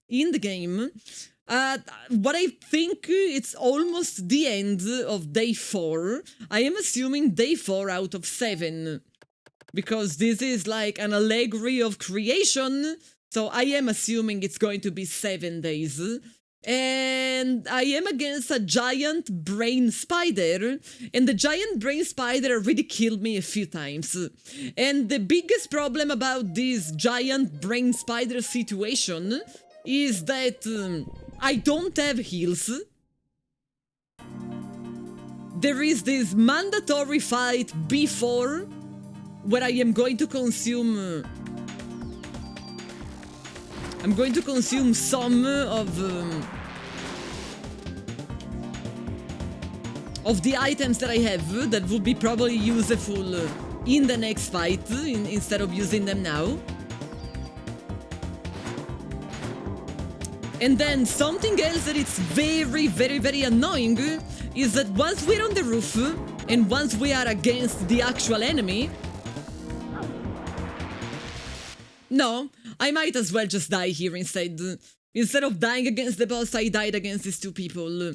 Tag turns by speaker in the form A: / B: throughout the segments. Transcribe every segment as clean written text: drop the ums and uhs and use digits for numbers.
A: in the game. What I think it's almost the end of day 4. I am assuming day 4 out of 7. Because this is like an allegory of creation. So I am assuming it's going to be 7 days. And I am against a giant brain spider, and the giant brain spider already killed me a few times. And the biggest problem about this giant brain spider situation is that I don't have heals. There is this mandatory fight before where I am going to consume I'm going to consume some of the items that I have that would be probably useful in the next fight instead of using them now. And then something else that is very, very, very annoying is that once we're on the roof and once we are against the actual enemy, no, I might as well just die here instead. Instead of dying against the boss, I died against these two people.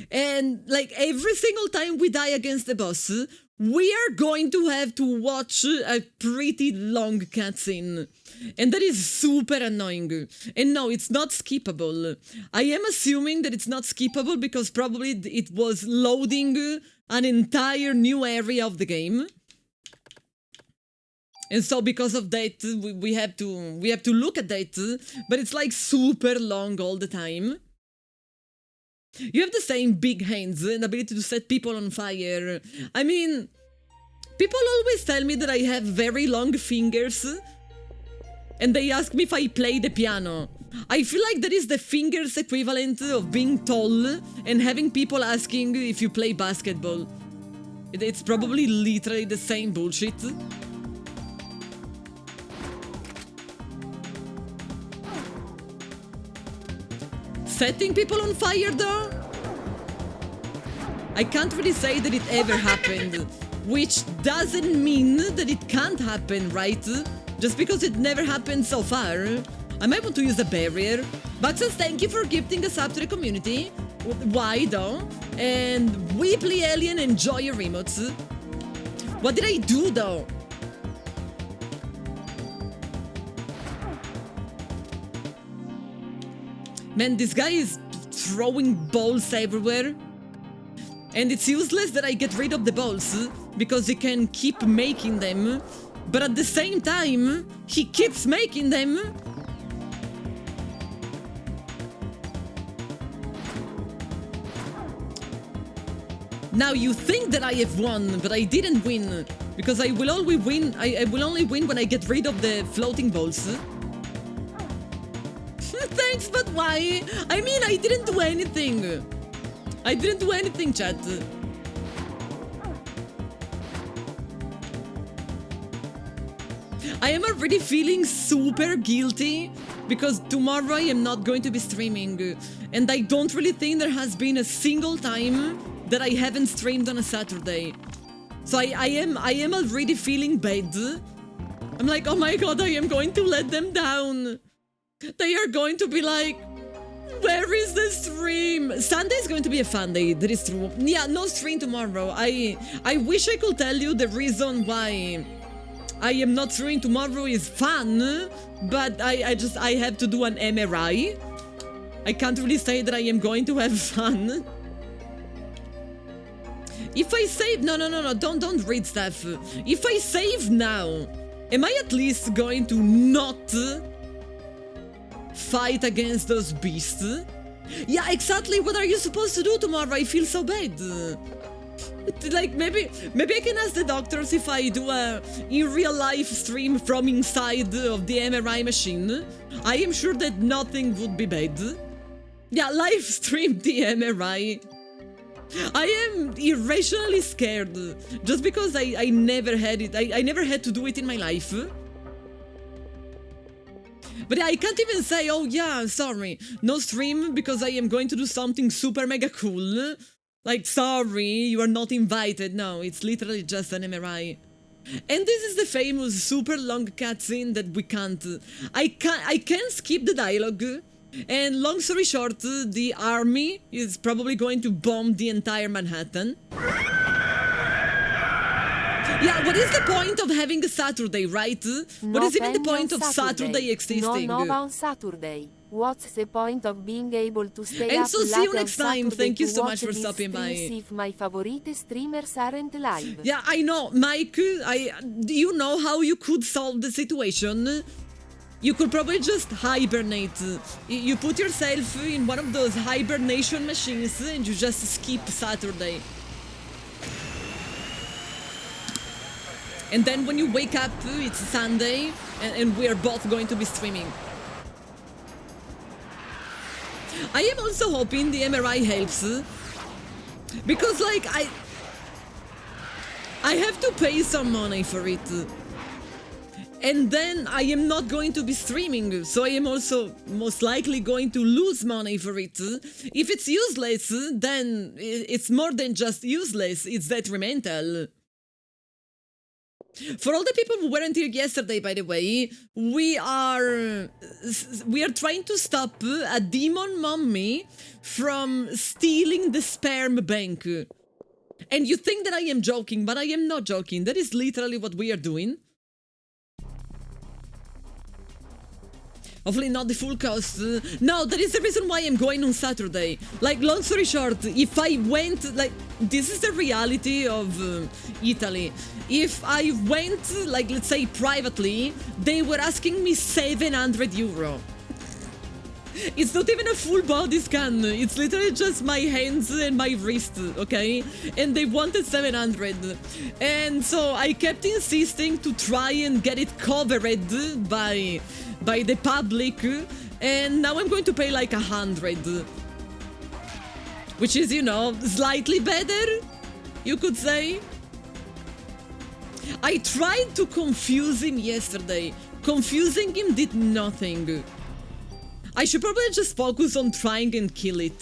A: And, like, every single time we die against the boss, we are going to have to watch a pretty long cutscene. And that is super annoying. And no, it's not skippable. I am assuming that it's not skippable because probably it was loading an entire new area of the game. And so because of that, we have to look at that, but it's like super long all the time. You have the same big hands and ability to set people on fire. I mean, people always tell me that I have very long fingers, and they ask me if I play the piano. I feel like that is the fingers equivalent of being tall and having people asking if you play basketball. It's probably literally the same bullshit. Setting people on fire though? I can't really say that it ever happened, which doesn't mean that it can't happen, right? Just because it never happened so far. I might want to use a barrier. Baxas, thank you for gifting us up to the community. Why though? And Weebly Alien, enjoy your emotes. What did I do though? Man, this guy is throwing balls everywhere. And it's useless that I get rid of the balls, because he can keep making them. But at the same time, he keeps making them. Now you think that I have won, but I didn't win. Because I will only win, I will only win when I get rid of the floating balls. Thanks, but why? I mean, I didn't do anything. I didn't do anything, chat. I am already feeling super guilty because tomorrow I am not going to be streaming. And I don't really think there has been a single time that I haven't streamed on a Saturday. So I am already feeling bad. I'm like, oh my god, I am going to let them down. They are going to be like, where is the stream? Sunday is going to be a fun day, that is true. Yeah, no stream tomorrow. I wish I could tell you the reason why I am not streaming tomorrow is fun, but I have to do an MRI. I can't really say that I am going to have fun. If I save... No, don't read stuff. If I save now, am I at least going to not fight against those beasts? Yeah, exactly. What are you supposed to do tomorrow? I feel so bad. Like, maybe I can ask the doctors if I do a in real life stream from inside of the MRI machine. I am sure that nothing would be bad. Yeah, live stream the MRI. I am irrationally scared just because I never had it. I never had to do it in my life. But I can't even say, oh yeah, sorry, no stream because I am going to do something super mega cool. Like, sorry, you are not invited. No, it's literally just an MRI. And this is the famous super long cutscene that we can't... I can skip the dialogue, And long story short, the army is probably going to bomb the entire Manhattan. Yeah, what is the point of having a Saturday, right? What is even the point of Saturday existing?
B: No on Saturday. What's the point of being able to stay
A: And
B: up
A: so see you
B: late
A: next
B: on
A: time.
B: Saturday
A: Thank you
B: to
A: so
B: watch
A: much for
B: these
A: stopping by.
B: streams if my favorite streamers aren't live?
A: Yeah, I know, Mike. Do you know how you could solve the situation? You could probably just hibernate. You put yourself in one of those hibernation machines and you just skip Saturday. And then when you wake up, it's Sunday, and we're both going to be streaming. I am also hoping the MRI helps, because like I have to pay some money for it. And then I am not going to be streaming, so I am also most likely going to lose money for it. If it's useless, then it's more than just useless, it's detrimental. For all the people who weren't here yesterday, by the way, we are trying to stop a demon mummy from stealing the sperm bank. And you think that I am joking, but I am not joking. That is literally what we are doing. Hopefully not the full cost. No, that is the reason why I'm going on Saturday. Like, long story short, if I went, like, this is the reality of Italy. If I went, like, let's say privately, they were asking me 700 euro. It's not even a full body scan, it's literally just my hands and my wrist, okay? And they wanted 700. And so I kept insisting to try and get it covered by the public, and now I'm going to pay like 100. Which is, you know, slightly better, you could say. I tried to confuse him yesterday. Confusing him did nothing. I should probably just focus on trying and kill it.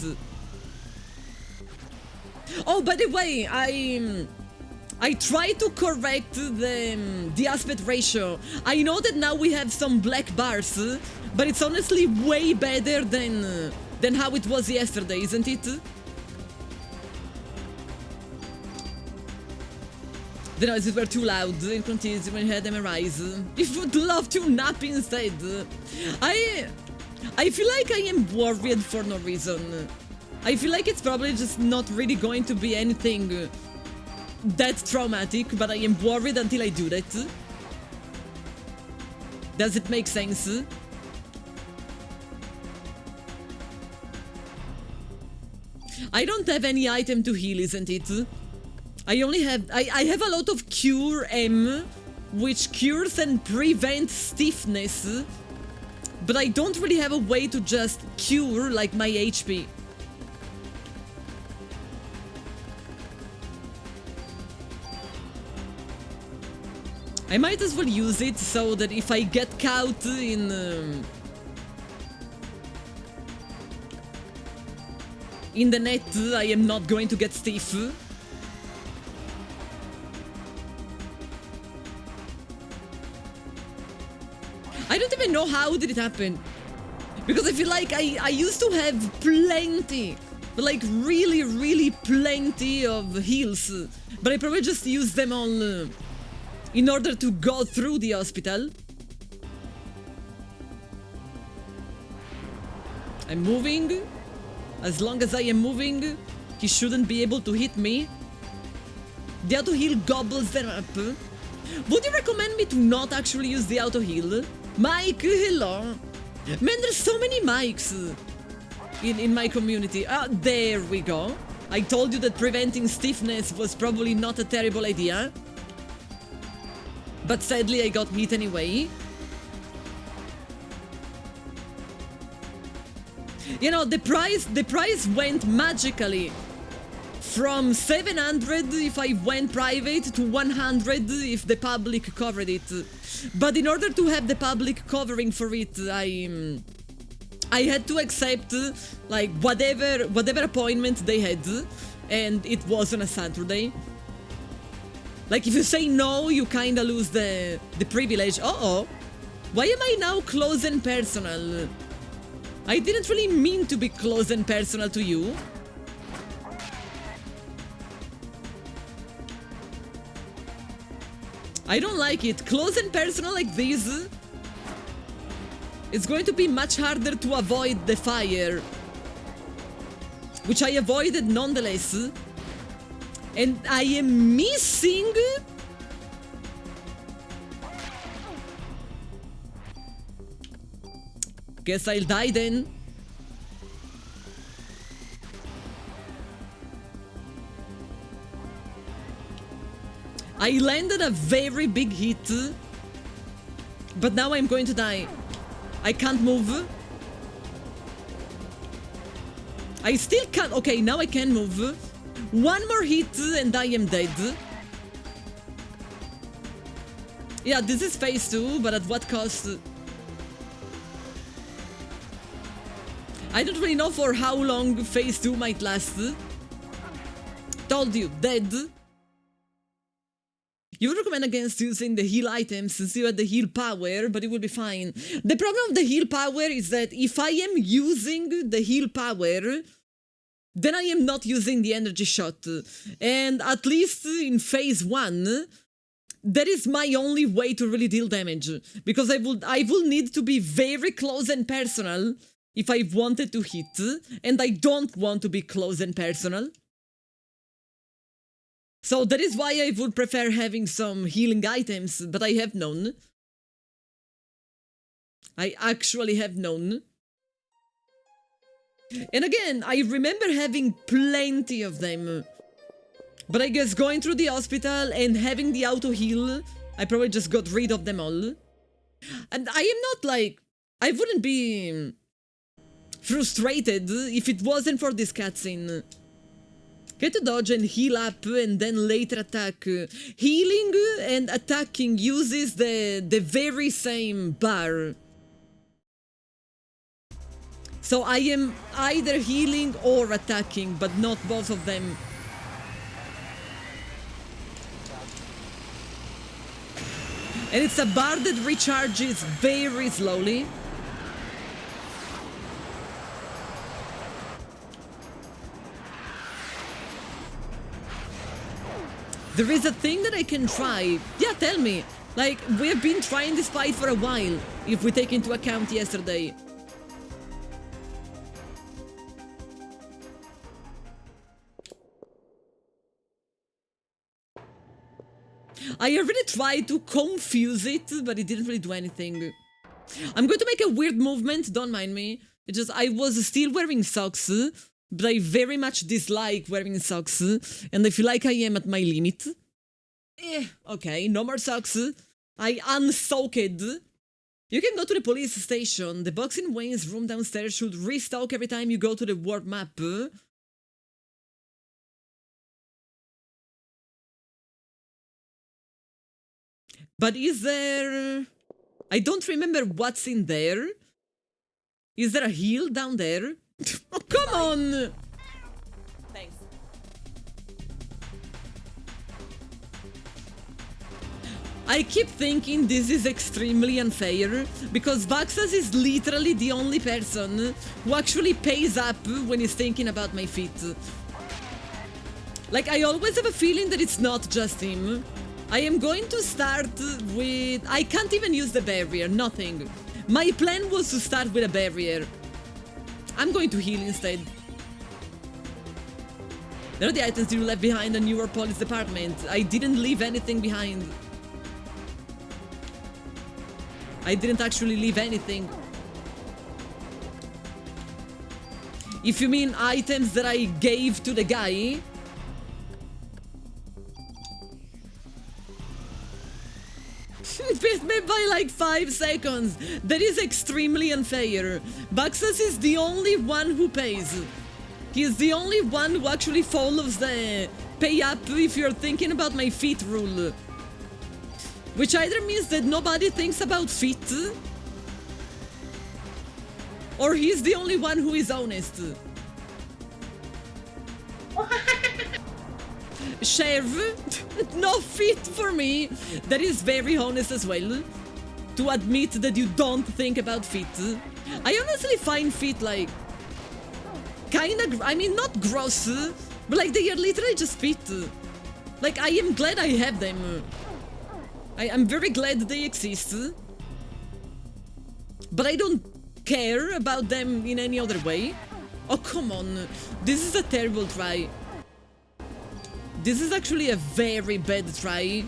A: Oh, by the way, I tried to correct the aspect ratio. I know that now we have some black bars, but it's honestly way better than how it was yesterday, isn't it? The noises were too loud and continued when I had them arise. If would love to nap instead. I feel like I am worried for no reason. I feel like it's probably just not really going to be anything that traumatic, but I am worried until I do that. Does it make sense? I don't have any item to heal, isn't it? I only have... I have a lot of Cure M, which cures and prevents stiffness, but I don't really have a way to just cure, like, my HP. I might as well use it so that if I get caught in the net, I am not going to get stiff. I don't even know how did it happen, because I feel like I used to have plenty, like really plenty of heals, but I probably just used them all in order to go through the hospital. I'm moving. As long as I am moving, he shouldn't be able to hit me. The auto heal gobbles them up. Would you recommend me to not actually use the auto heal? Mike, hello. Man, there's so many mics in my community. There we go. I told you that preventing stiffness was probably not a terrible idea. But sadly, I got hit anyway. You know, the price went magically from 700 if I went private to 100 if the public covered it. But in order to have the public covering for it, I had to accept like whatever appointment they had, and it was on a Saturday. Like, if you say no, you kinda lose the privilege. Uh-oh. Why am I now close and personal? I didn't really mean to be close and personal to you. I don't like it. Close and personal like this. It's going to be much harder to avoid the fire. Which I avoided nonetheless. And I am missing... Guess I'll die then. I landed a very big hit. But now I'm going to die. I can't move. I still can't. Okay, now I can move. One more hit and I am dead. Yeah, this is phase 2, but at what cost? I don't really know for how long phase 2 might last. Told you, dead. You would recommend against using the heal items since you had the heal power, but it will be fine. The problem of the heal power is that if I am using the heal power, then I am not using the energy shot. And at least in phase 1, that is my only way to really deal damage. Because I will need to be very close and personal if I wanted to hit, and I don't want to be close and personal. So that is why I would prefer having some healing items, but I have none. I actually have none. And again, I remember having plenty of them. But I guess going through the hospital and having the auto heal, I probably just got rid of them all. And I am not like... I wouldn't be frustrated if it wasn't for this cutscene. Get to dodge and heal up and then later attack. Healing and attacking uses the very same bar. So I am either healing or attacking, but not both of them. And it's a bar that recharges very slowly. There is a thing that I can try. Yeah, tell me. Like, we've been trying this fight for a while, if we take into account yesterday. I already tried to confuse it, but it didn't really do anything. I'm going to make a weird movement, don't mind me. It's just, I was still wearing socks, but I very much dislike wearing socks, and I feel like I am at my limit. Okay, no more socks. I unsoaked. You can go to the police station. The box in Wayne's room downstairs should restock every time you go to the warp map. But is there... I don't remember what's in there. Is there a heal down there? Oh, come on! Thanks. I keep thinking this is extremely unfair, because Vaxas is literally the only person who actually pays up when he's thinking about my feet. Like, I always have a feeling that it's not just him. I am going to start with... I can't even use the barrier, nothing. My plan was to start with a barrier. I'm going to heal instead. There are the items you left behind in your police department. I didn't leave anything behind. I didn't actually leave anything. If you mean items that I gave to the guy... Missed me by like 5 seconds. That is extremely unfair. Vaxas is the only one who pays. He is the only one who actually follows the pay up if you're thinking about my feet rule. Which either means that nobody thinks about feet, or he's the only one who is honest. Sheriff, no fit for me. That is very honest as well, to admit that you don't think about fit. I honestly find feet like kinda, I mean, not gross, but like they are literally just feet. Like, I am glad I have them. I'm very glad they exist. But I don't care about them in any other way. Oh, come on. This is a terrible try. This is actually a very bad try.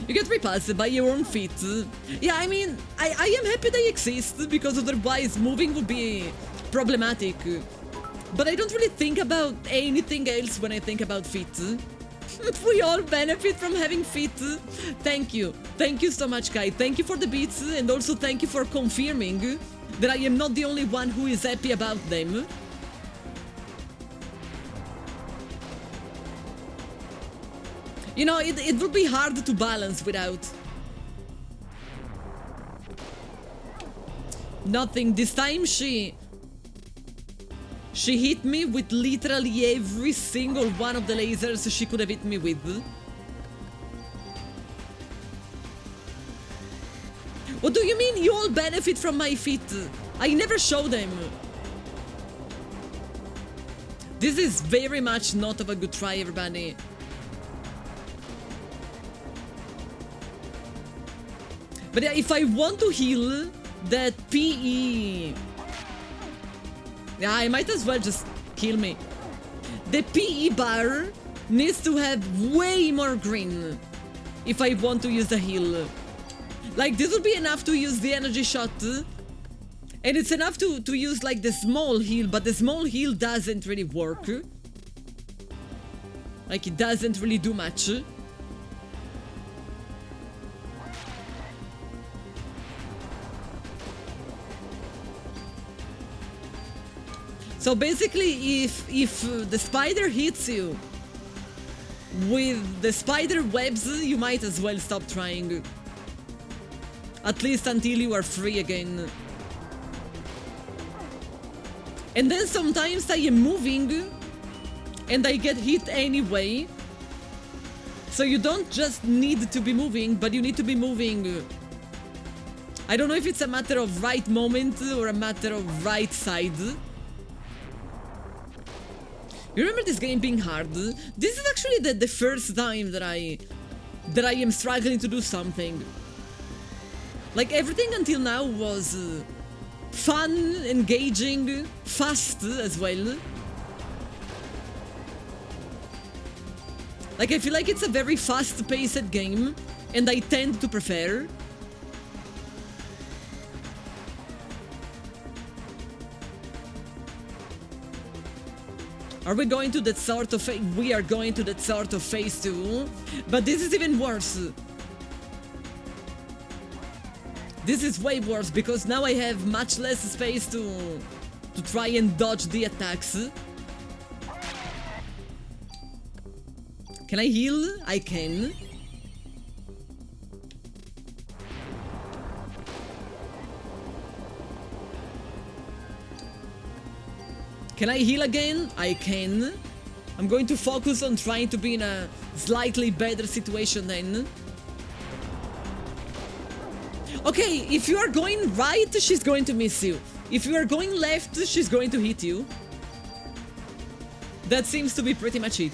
A: You get repulsed by your own feet. Yeah, I mean, I am happy they exist, because otherwise moving would be problematic. But I don't really think about anything else when I think about feet. We all benefit from having feet. Thank you. Thank you so much, Kai. Thank you for the beats, and also thank you for confirming that I am not the only one who is happy about them. You know, it would be hard to balance without. Nothing. This time she hit me with literally every single one of the lasers she could have hit me with. What do you mean you all benefit from my feet? I never show them. This is very much not of a good try, everybody. But yeah, if I want to heal that PE... Yeah, I might as well just kill me. The PE bar needs to have way more green if I want to use the heal. Like, this would be enough to use the energy shot. And it's enough to use, like, the small heal, but the small heal doesn't really work. Like, it doesn't really do much. So basically, if the spider hits you with the spider webs, you might as well stop trying. At least until you are free again. And then sometimes I am moving and I get hit anyway. So you don't just need to be moving, but you need to be moving. I don't know if it's a matter of right moment or a matter of right side. You remember this game being hard? This is actually the first time that I am struggling to do something. Like, everything until now was fun, engaging, fast as well. Like, I feel like it's a very fast-paced game, and I tend to prefer. Are we going to that sort of phase? We are going to that sort of phase too. But this is even worse. This is way worse, because now I have much less space to try and dodge the attacks. Can I heal? I can. Can I heal again? I can. I'm going to focus on trying to be in a slightly better situation then. Okay, if you are going right, she's going to miss you. If you are going left, she's going to hit you. That seems to be pretty much it.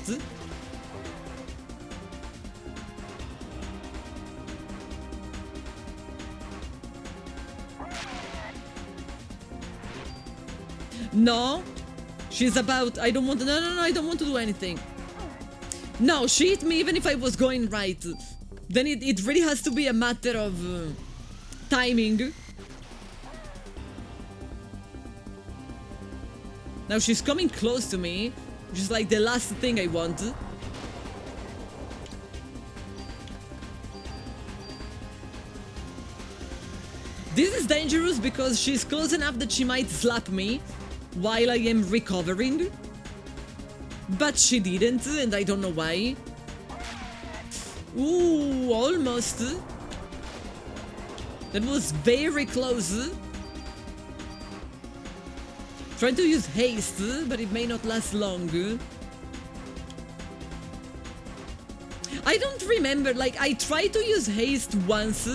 A: No. She's about... I don't want to... No, I don't want to do anything. No, she hit me even if I was going right. Then it really has to be a matter of timing. Now she's coming close to me, which is like the last thing I want. This is dangerous because she's close enough that she might slap me while I am recovering. But she didn't, and I don't know why. Ooh, almost. That was very close. Trying to use haste, but it may not last long. I don't remember, like, I tried to use haste once,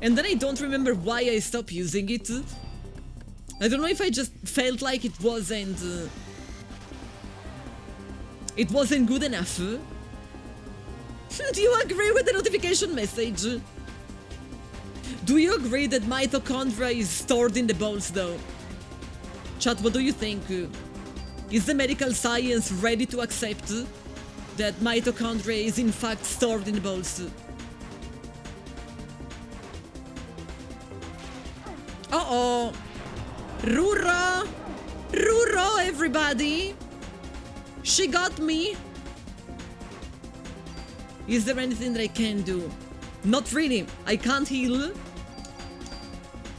A: And then I don't remember why I stopped using it. I don't know if I just felt like it wasn't good enough. Do you agree with the notification message? Do you agree that mitochondria is stored in the bones though? Chat, what do you think? Is the medical science ready to accept that mitochondria is in fact stored in the bones? Uh-oh! Ruro! Ruro, everybody! She got me! Is there anything that I can do? Not really. I can't heal.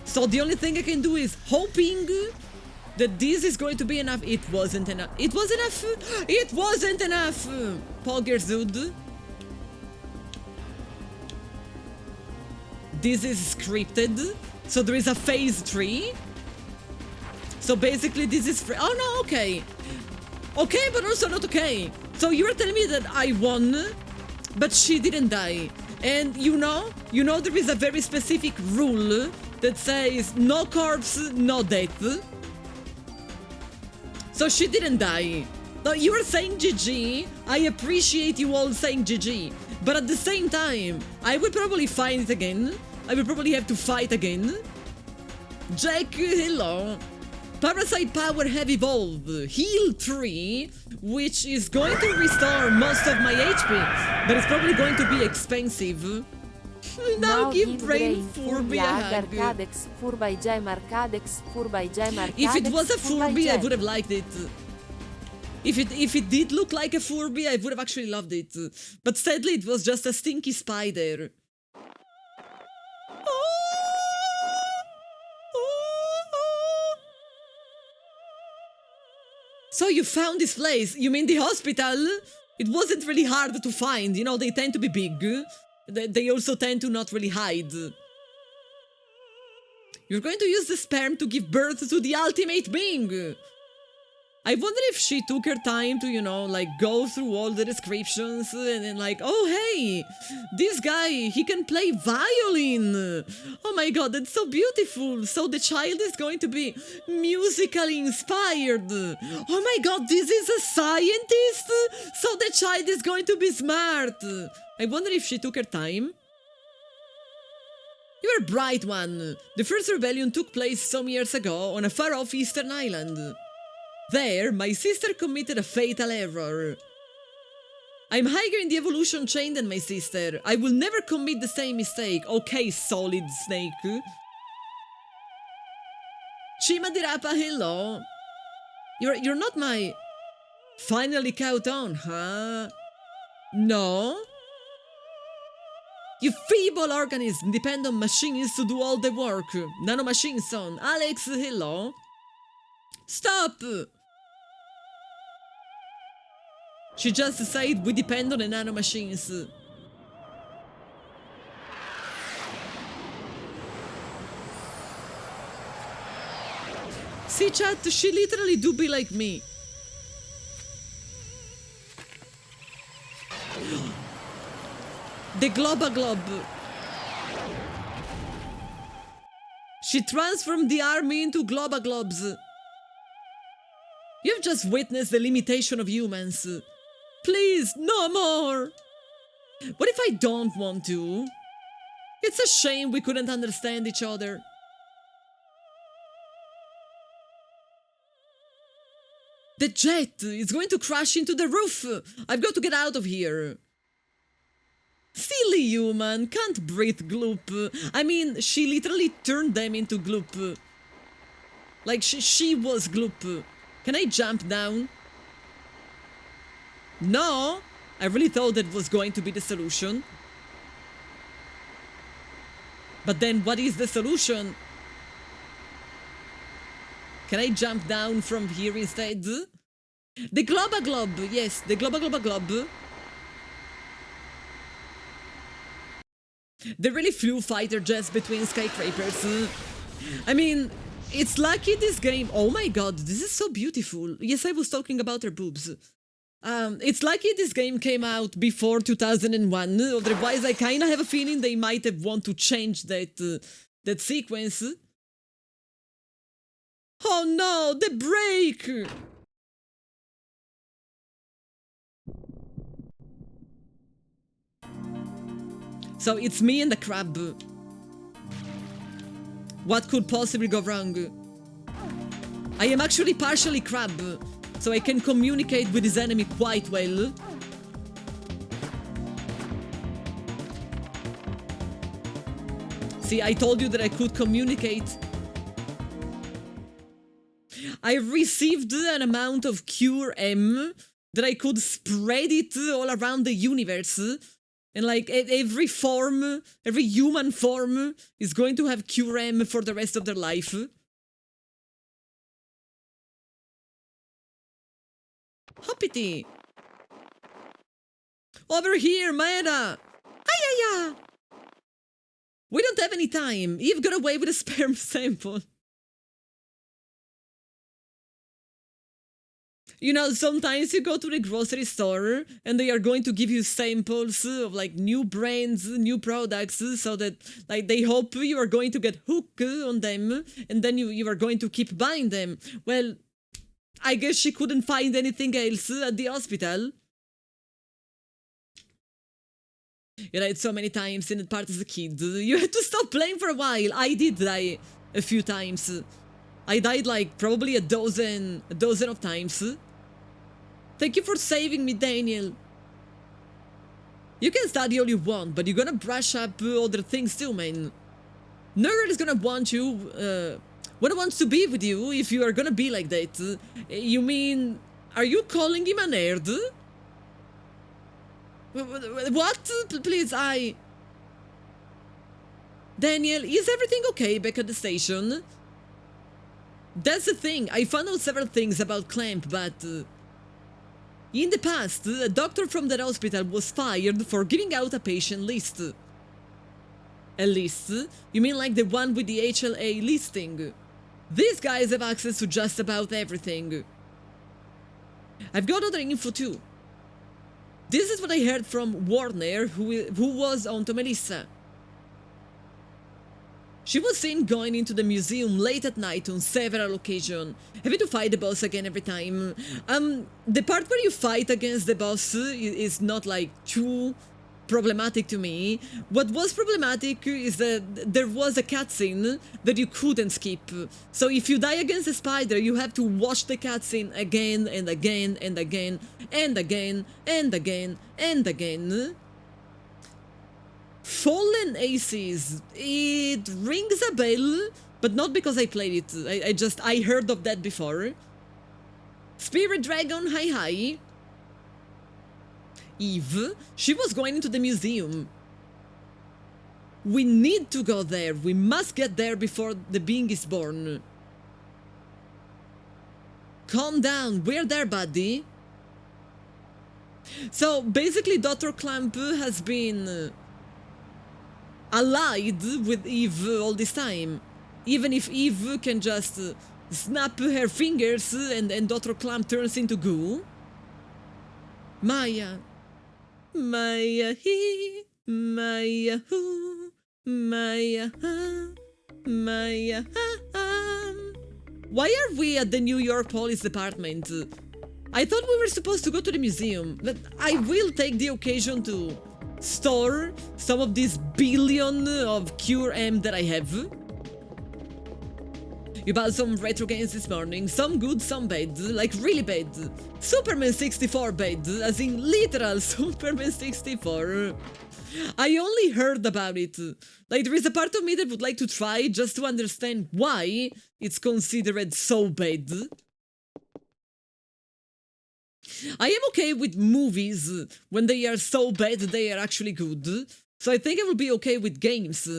A: So the only thing I can do is hoping that this is going to be enough. It wasn't enough. It was enough! It wasn't enough! Pogerzud. This is scripted. So there is a phase 3. So basically this is free. Oh no, okay. Okay, but also not okay. So you're telling me that I won, but she didn't die. And you know there is a very specific rule that says no corpse, no death. So she didn't die. So you are saying GG. I appreciate you all saying GG. But at the same time, I will probably find it again. I will probably have to fight again. Jack, hello. Parasite power have evolved. Heal 3, which is going to restore most of my HP, but it's probably going to be expensive. Now give brain Furby a hug. If it was a Furby, I would have liked it. If it did look like a Furby, I would have actually loved it. But sadly, it was just a stinky spider. So you found this place? You mean the hospital? It wasn't really hard to find, you know, they tend to be big. They also tend to not really hide. You're going to use the sperm to give birth to the ultimate being! I wonder if she took her time to, you know, like, go through all the descriptions and then like, oh hey, this guy, he can play violin! Oh my god, that's so beautiful! So the child is going to be musically inspired! Oh my god, this is a scientist! So the child is going to be smart! I wonder if she took her time? You're a bright one! The first rebellion took place some years ago on a far-off eastern island. There, my sister committed a fatal error. I'm higher in the evolution chain than my sister. I will never commit the same mistake. Okay, solid snake. Chimadirapa, hello. You're not my... Finally caught on, huh? No? You feeble organism depend on machines to do all the work. Nanomachines on. Alex, hello. Stop! She just said we depend on the nanomachines. See chat, she literally do be like me. The Globa Glob. She transformed the army into Globa Globs. You've just witnessed the limitation of humans. Please, no more! What if I don't want to? It's a shame we couldn't understand each other. The jet is going to crash into the roof! I've got to get out of here! Silly human, can't breathe gloop. I mean, she literally turned them into gloop. Like, she was gloop. Can I jump down? No! I really thought that was going to be the solution. But then what is the solution? Can I jump down from here instead? The Globa Glob! Yes, the Globa Globa Glob. They really flew fighter jets between skyscrapers. I mean... It's lucky this game... Oh my god, this is so beautiful. Yes, I was talking about her boobs. It's lucky this game came out before 2001, otherwise I kinda have a feeling they might have want to change that sequence. Oh no, the break! So it's me and the crab. What could possibly go wrong? I am actually partially crab, so I can communicate with his enemy quite well. See, I told you that I could communicate. I received an amount of Cure M that I could spread it all around the universe. And like every form, every human form is going to have Cure M for the rest of their life. Hoppity! Over here, Maeda! Ayaya! We don't have any time. Eve got away with a sperm sample. You know, sometimes you go to the grocery store and they are going to give you samples of like new brands, new products, so that like they hope you are going to get hooked on them and then you are going to keep buying them. Well, I guess she couldn't find anything else at the hospital. You died so many times in that part as a kid. You had to stop playing for a while. I did die a few times. I died like probably a dozen of times. Thank you for saving me, Daniel. You can study all you want, but you're gonna brush up other things too, man. Nerd is gonna want you, wants to be with you if you are gonna be like that. You mean, are you calling him a nerd? What? Please, Daniel, is everything okay back at the station? That's the thing, I found out several things about Clamp, but... in the past, a doctor from that hospital was fired for giving out a patient list. A list? You mean like the one with the HLA listing? These guys have access to just about everything. I've got other info too. This is what I heard from Warner, who was on to Melissa. She was seen going into the museum late at night on several occasions, having to fight the boss again every time. The part where you fight against the boss is not like too problematic to me. What was problematic is that there was a cutscene that you couldn't skip. So if you die against a spider, you have to watch the cutscene again and again and again and again and again and again. Fallen Aces, it rings a bell, but not because I played it. I heard of that before. Spirit Dragon, hi. Eve, she was going into the museum. We need to go there. We must get there before the being is born. Calm down. We're there, buddy. So, basically, Dr. Clamp has been allied with Eve all this time. Even if Eve can just snap her fingers and Dr. Clamp turns into goo. Maya. Maya he, Maya who, Maya ha, Maya ha. Why are we at the New York Police Department? I thought we were supposed to go to the museum, but I will take the occasion to store some of this billion of Cure M that I have. You bought some retro games this morning, some good, some bad, like really bad. Superman 64 bad, as in literal Superman 64. I only heard about it. Like, there is a part of me that would like to try just to understand why it's considered so bad. I am okay with movies when they are so bad they are actually good. So I think I will be okay with games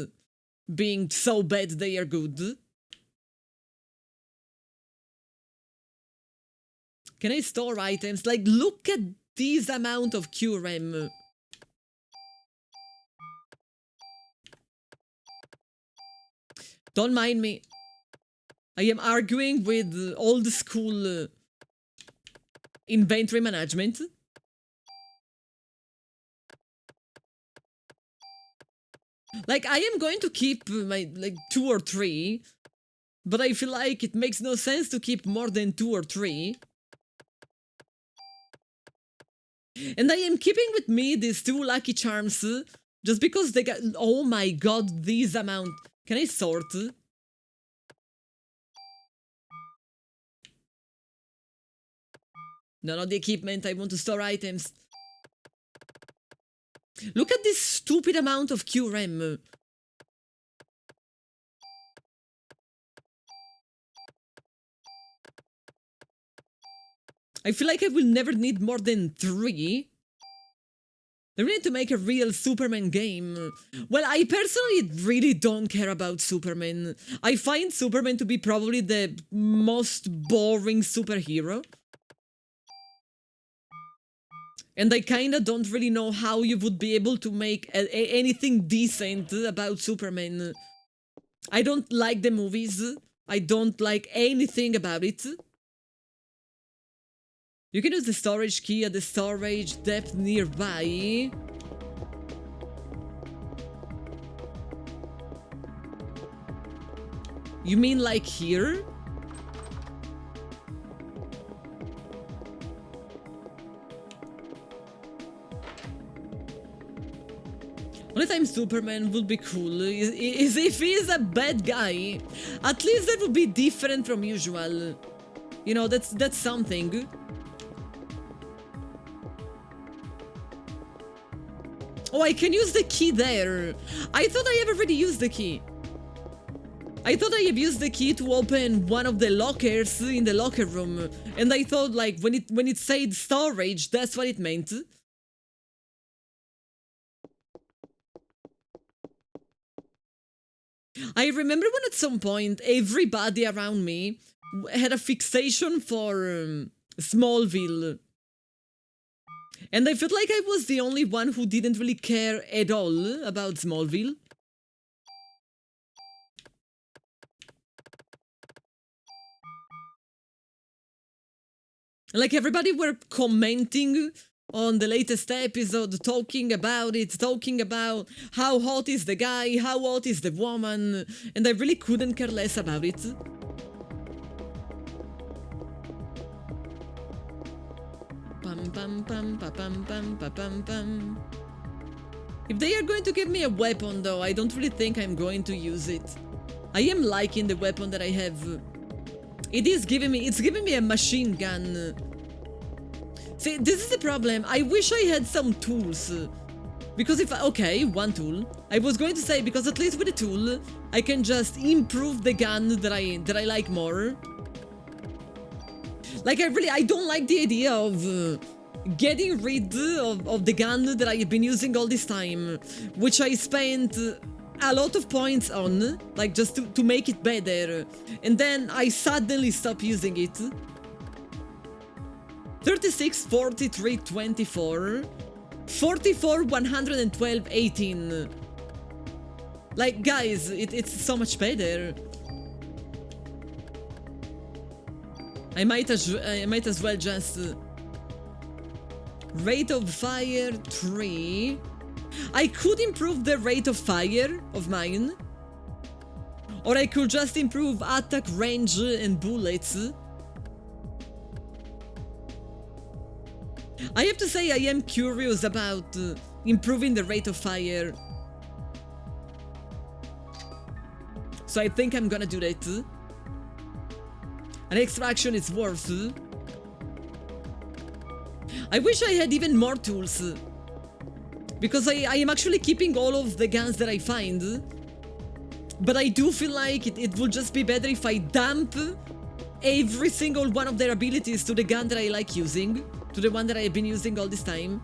A: being so bad they are good. Can I store items? Like, look at this amount of Cure M. Don't mind me. I am arguing with old school inventory management. Like, I am going to keep my, like, 2 or 3, but I feel like it makes no sense to keep more than 2 or 3. And I am keeping with me these 2 lucky charms, just because they got... Oh my god, this amount. Can I sort? No, not the equipment, I want to store items. Look at this stupid amount of QRM. I feel like I will never need more than 3. They need to make a real Superman game. Well, I personally really don't care about Superman. I find Superman to be probably the most boring superhero. And I kinda don't really know how you would be able to make anything decent about Superman. I don't like the movies. I don't like anything about it. You can use the storage key at the storage depth nearby. You mean like here? Only time Superman would be cool is if he's a bad guy. At least that would be different from usual. You know, that's something. Oh, I can use the key there. I thought I have already used the key. I thought I have used the key to open one of the lockers in the locker room. And I thought, like, when it said storage, that's what it meant. I remember when at some point everybody around me had a fixation for Smallville. And I felt like I was the only one who didn't really care at all about Smallville. Like, everybody were commenting on the latest episode, talking about it, talking about how hot is the guy, how hot is the woman, and I really couldn't care less about it. Pam pam pam pa pam pam pa pam pam. If they are going to give me a weapon though, I don't really think I'm going to use it. I am liking the weapon that I have. It's giving me a machine gun. See, this is the problem. I wish I had some tools. Because okay, one tool. I was going to say, because at least with a tool, I can just improve the gun that I like more. Like, I don't like the idea of getting rid of the gun that I've been using all this time, which I spent a lot of points on, like, just to make it better, and then I suddenly stop using it. 36, 43, 24, 44, 112, 18. Like, guys, it's so much better. I might as well just rate of fire 3. I could improve the rate of fire of mine, or I could just improve attack range and bullets. I have to say, I am curious about improving the rate of fire, so I think I'm gonna do that. An extraction is worth. I wish I had even more tools, because I am actually keeping all of the guns that I find, but I do feel like it would just be better if I dump every single one of their abilities to the gun that I like using, to the one that I've been using all this time.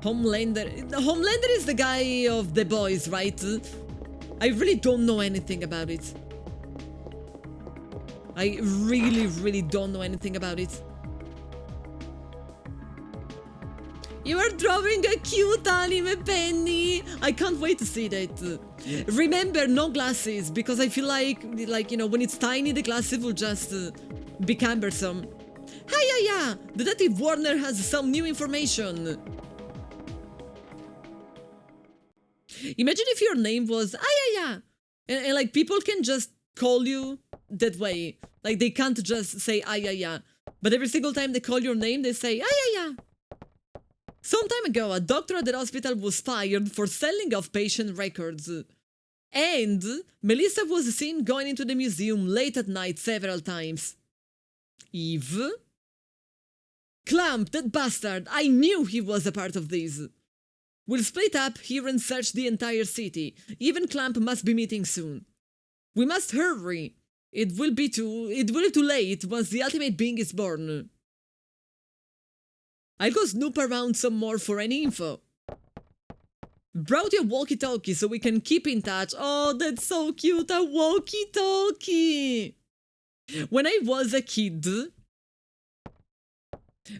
A: Homelander is the guy of The Boys, right? I really don't know anything about it. I really don't know anything about it. You are drawing a cute anime, Penny! I can't wait to see that. Remember, no glasses, because I feel like, you know, when it's tiny, the glasses will just be cumbersome. Hiya! Detective Warner has some new information. Imagine if your name was Ayaya, and like people can just call you that way. Like they can't just say Ayaya, but every single time they call your name, they say Ayaya. Some time ago, a doctor at the hospital was fired for selling off patient records. And Melissa was seen going into the museum late at night several times. Eve? Clamp, that bastard! I knew he was a part of this. We'll split up here and search the entire city. Even Clamp must be meeting soon. We must hurry. It will be too late once the ultimate being is born. I'll go snoop around some more for any info. Brought you a walkie-talkie so we can keep in touch. Oh, that's so cute, a walkie-talkie! When I was a kid,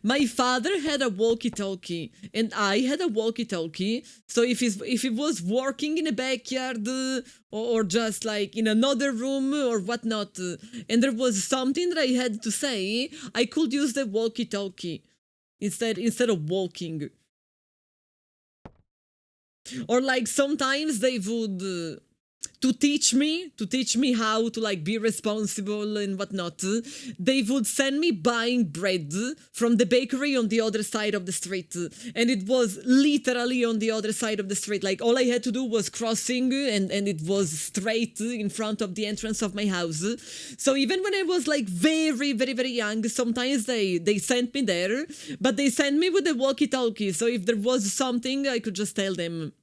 A: my father had a walkie-talkie, and I had a walkie-talkie, so if it was working in a backyard, or just like in another room or whatnot, and there was something that I had to say, I could use the walkie-talkie instead of walking. Or like sometimes they would to teach me how to like be responsible and whatnot, they would send me buying bread from the bakery on the other side of the street, and it was literally on the other side of the street. Like all I had to do was crossing, and it was straight in front of the entrance of my house. So even when I was like very, very, very young, sometimes they sent me there, but they sent me with a walkie-talkie, so if there was something I could just tell them.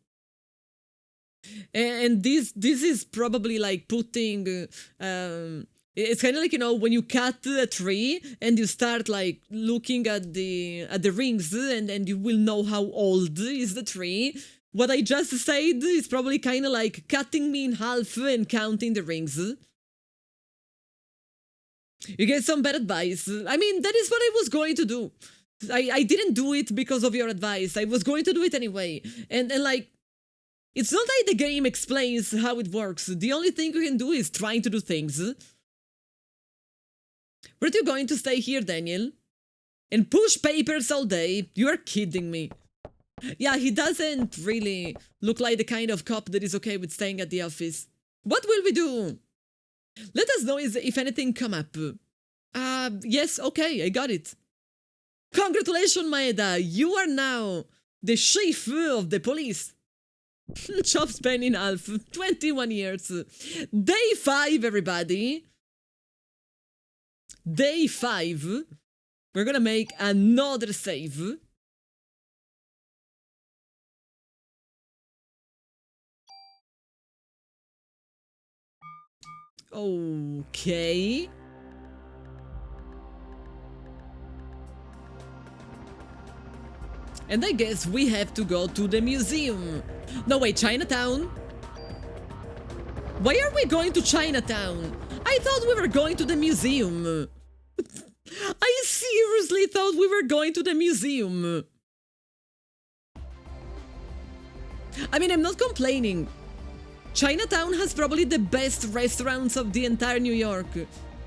A: And this is probably like putting it's kind of like, you know, when you cut a tree and you start like looking at the rings, and you will know how old is the tree. What I just said is probably kind of like cutting me in half and counting the rings. You get some bad advice. I mean, that is what I was going to do. I didn't do it because of your advice. I was going to do it anyway. And like, it's not like the game explains how it works. The only thing you can do is trying to do things. Weren't you going to stay here, Daniel? And push papers all day? You're kidding me. Yeah, he doesn't really look like the kind of cop that is okay with staying at the office. What will we do? Let us know if anything come up. Yes, okay, I got it. Congratulations, Maeda. You are now the chief of the police. Job span in half, 21 years. Day 5, everybody. Day 5. We're gonna make another save. Okay. And I guess we have to go to the museum. No, wait, Chinatown? Why are we going to Chinatown? I thought we were going to the museum. I seriously thought we were going to the museum. I mean, I'm not complaining. Chinatown has probably the best restaurants of the entire New York.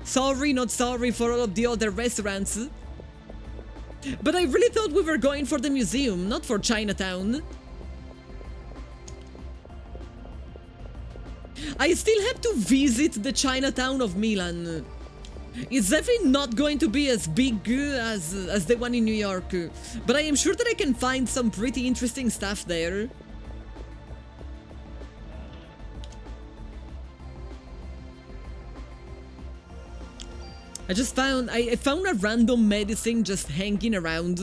A: Sorry, not sorry for all of the other restaurants. But I really thought we were going for the museum, not for Chinatown. I still have to visit the Chinatown of Milan. It's definitely not going to be as big as the one in New York, but I am sure that I can find some pretty interesting stuff there. I found a random medicine just hanging around.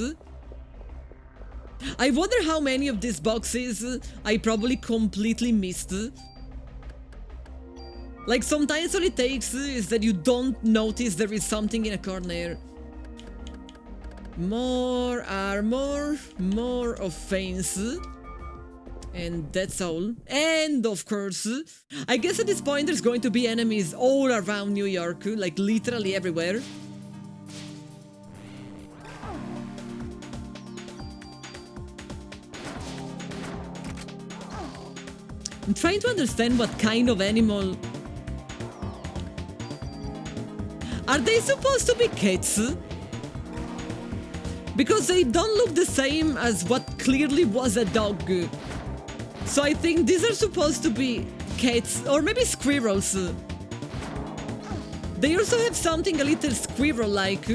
A: I wonder how many of these boxes I probably completely missed. Like, sometimes all it takes is that you don't notice there is something in a corner. More armor, more offense. And that's all. And, of course, I guess at this point there's going to be enemies all around New York, like literally everywhere. I'm trying to understand what kind of animal... Are they supposed to be cats? Because they don't look the same as what clearly was a dog. So I think these are supposed to be cats or maybe squirrels. They also have something a little squirrel-like.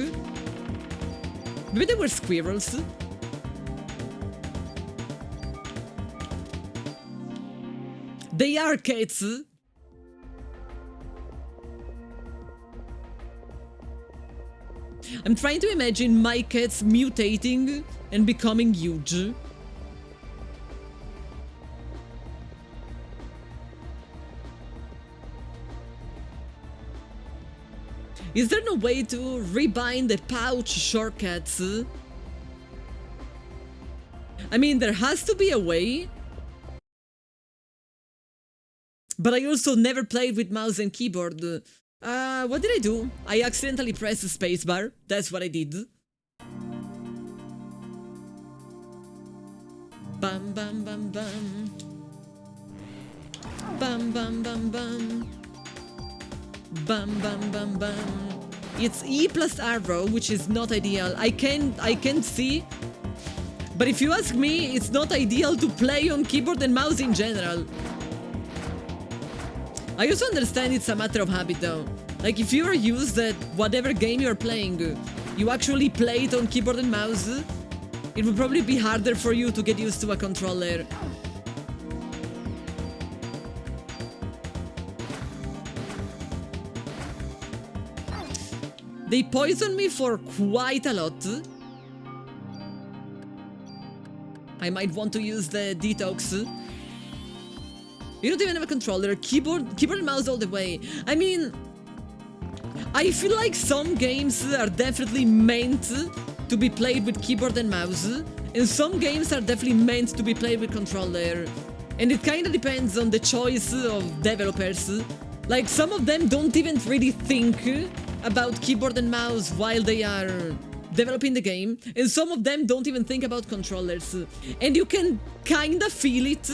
A: Maybe they were squirrels. They are cats. I'm trying to imagine my cats mutating and becoming huge. Is there no way to rebind the pouch shortcuts? I mean, there has to be a way. But I also never played with mouse and keyboard. What did I do? I accidentally pressed the spacebar. That's what I did. Bam bam bam bam. Bam bam bam bam. Bam bam bam bam. It's E plus arrow, which is not ideal. I can't see. But if you ask me, it's not ideal to play on keyboard and mouse in general. I also understand it's a matter of habit though. Like if you are used that whatever game you're playing, you actually play it on keyboard and mouse, it would probably be harder for you to get used to a controller. They poisoned me for quite a lot. I might want to use the detox. You don't even have a controller. Keyboard and mouse all the way. I mean, I feel like some games are definitely meant to be played with keyboard and mouse, and some games are definitely meant to be played with controller. And it kind of depends on the choice of developers. Like, some of them don't even really think about keyboard and mouse while they are developing the game, and some of them don't even think about controllers. And you can kind of feel it,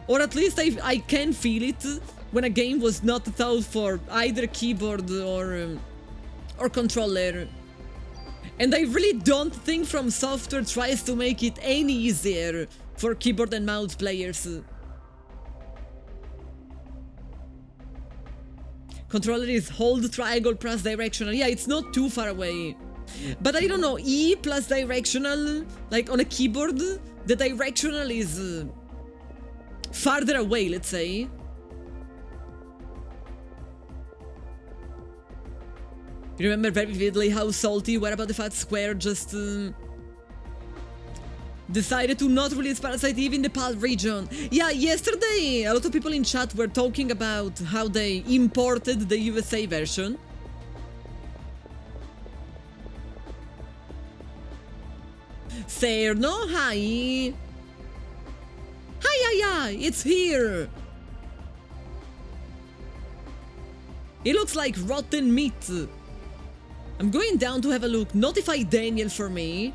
A: or at least I can feel it, when a game was not thought for either keyboard or controller. And I really don't think From Software tries to make it any easier for keyboard and mouse players. Controller is hold, triangle, plus directional. Yeah, it's not too far away. But I don't know, E plus directional, like on a keyboard, the directional is farther away, let's say. You remember very vividly how salty you were about the fact Square just decided to not release Parasite Eve in the PAL region. Yeah, yesterday a lot of people in chat were talking about how they imported the USA version. Serno, hi! Hi, it's here! It looks like rotten meat. I'm going down to have a look. Notify Daniel for me.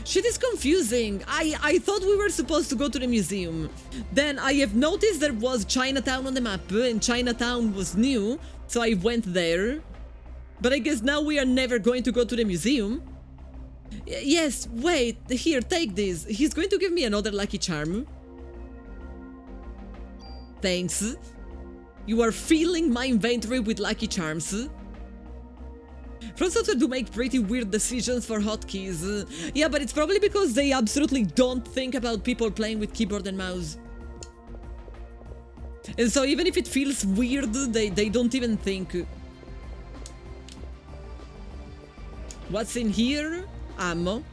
A: Shit is confusing. I thought we were supposed to go to the museum. Then I have noticed there was Chinatown on the map, and Chinatown was new, so I went there. But I guess now we are never going to go to the museum. Yes, wait, here, take this. He's going to give me another lucky charm. Thanks. You are filling my inventory with lucky charms. From Software do make pretty weird decisions for hotkeys. Yeah, but it's probably because they absolutely don't think about people playing with keyboard and mouse. And so even if it feels weird, they don't even think. What's in here? Ammo.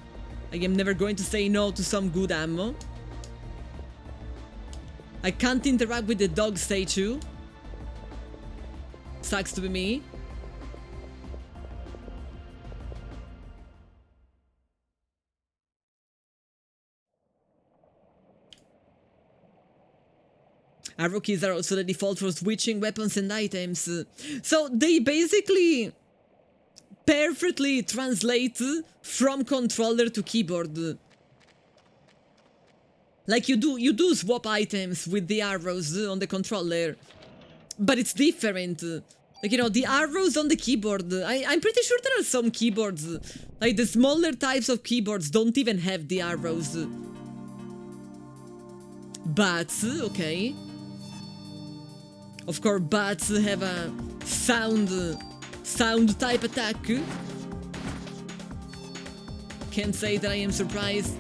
A: I am never going to say no to some good ammo. I can't interact with the dog statue. Sucks to be me. Arrow keys are also the default for switching weapons and items. So they basically perfectly translate from controller to keyboard. Like you do swap items with the arrows on the controller, but it's different. Like, you know, the arrows on the keyboard. I'm pretty sure there are some keyboards. Like, the smaller types of keyboards don't even have the arrows. Bats, okay. Of course, bats have a sound type attack. Can't say that I am surprised.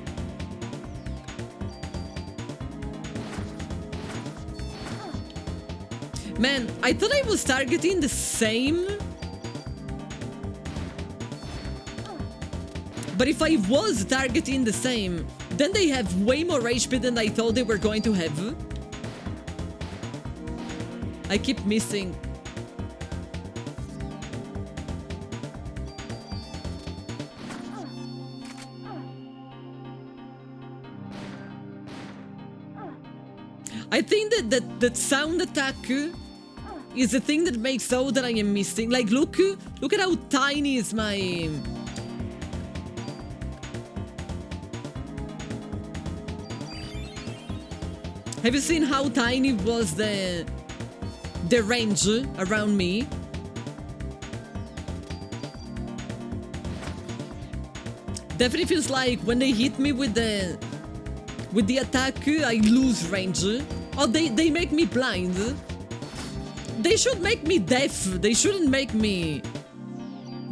A: Man, I thought I was targeting the same. But if I was targeting the same, then they have way more HP than I thought they were going to have. I keep missing. I think that sound attack is the thing that makes so that I am missing. Like, look at how tiny is my... Have you seen how tiny was the range around me? Definitely feels like when they hit me with the attack, I lose range. Oh, they make me blind. They should make me deaf. They shouldn't make me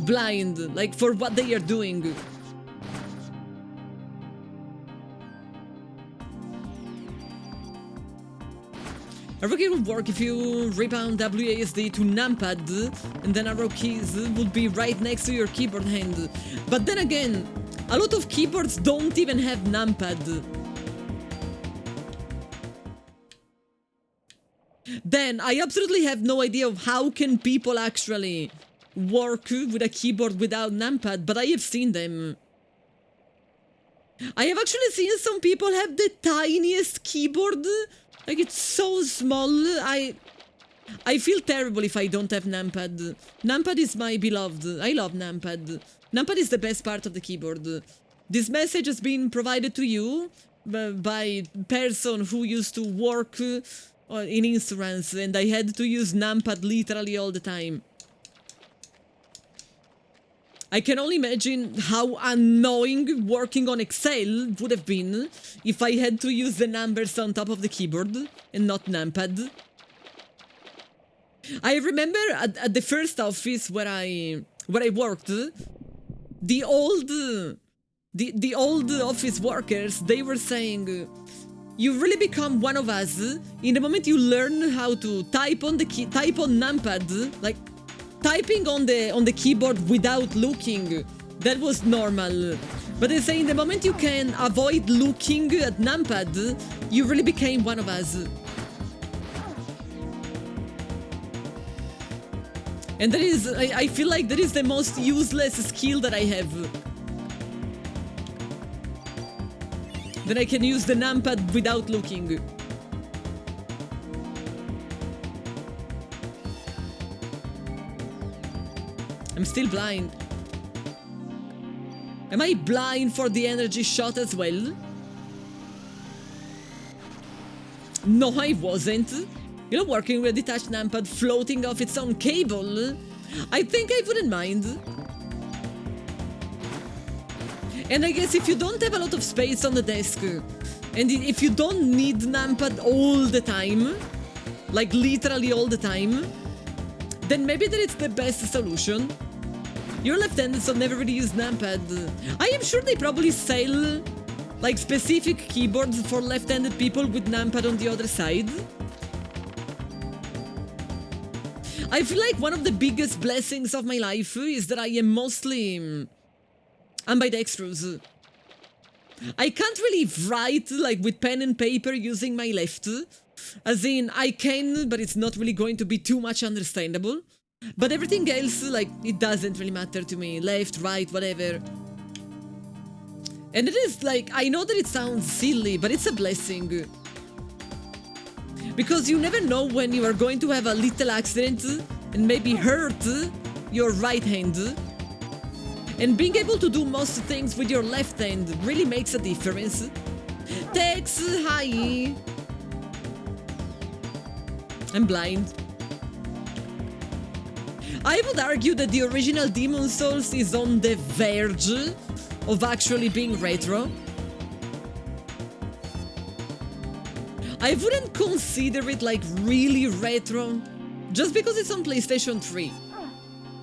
A: blind, like, for what they are doing. I reckon it would work if you rebound WASD to numpad and then arrow keys would be right next to your keyboard hand. But then again, a lot of keyboards don't even have numpad. Then I absolutely have no idea of how can people actually work with a keyboard without numpad, but I have seen them. I have actually seen some people have the tiniest keyboard. Like, it's so small. I feel terrible if I don't have numpad. Numpad is my beloved. I love numpad. Numpad is the best part of the keyboard. This message has been provided to you by person who used to work in insurance, and I had to use numpad literally all the time. I can only imagine how annoying working on Excel would have been if I had to use the numbers on top of the keyboard and not numpad. I remember at the first office where I worked, the old office workers, they were saying, you really become one of us in the moment you learn how to type on numpad, like typing on the keyboard without looking. That was normal. But they say in the moment you can avoid looking at numpad, you really became one of us. And that is, I feel like that is the most useless skill that I have. That I can use the numpad without looking. I'm still blind. Am I blind for the energy shot as well? No, I wasn't. You know, working with a detached numpad floating off its own cable, I think I wouldn't mind. And I guess if you don't have a lot of space on the desk, and if you don't need numpad all the time, like literally all the time, then maybe that is the best solution. You're left-handed, so never really use numpad. I am sure they probably sell like specific keyboards for left-handed people with numpad on the other side. I feel like one of the biggest blessings of my life is that I am mostly ambidextrous. I can't really write like with pen and paper using my left. As in, I can, but it's not really going to be too much understandable. But everything else, like, it doesn't really matter to me. Left, right, whatever. And it is like, I know that it sounds silly, but it's a blessing. Because you never know when you are going to have a little accident and maybe hurt your right hand. And being able to do most things with your left hand really makes a difference. Tex, hi! I'm blind. I would argue that the original Demon's Souls is on the verge of actually being retro. I wouldn't consider it like really retro, just because it's on PlayStation 3.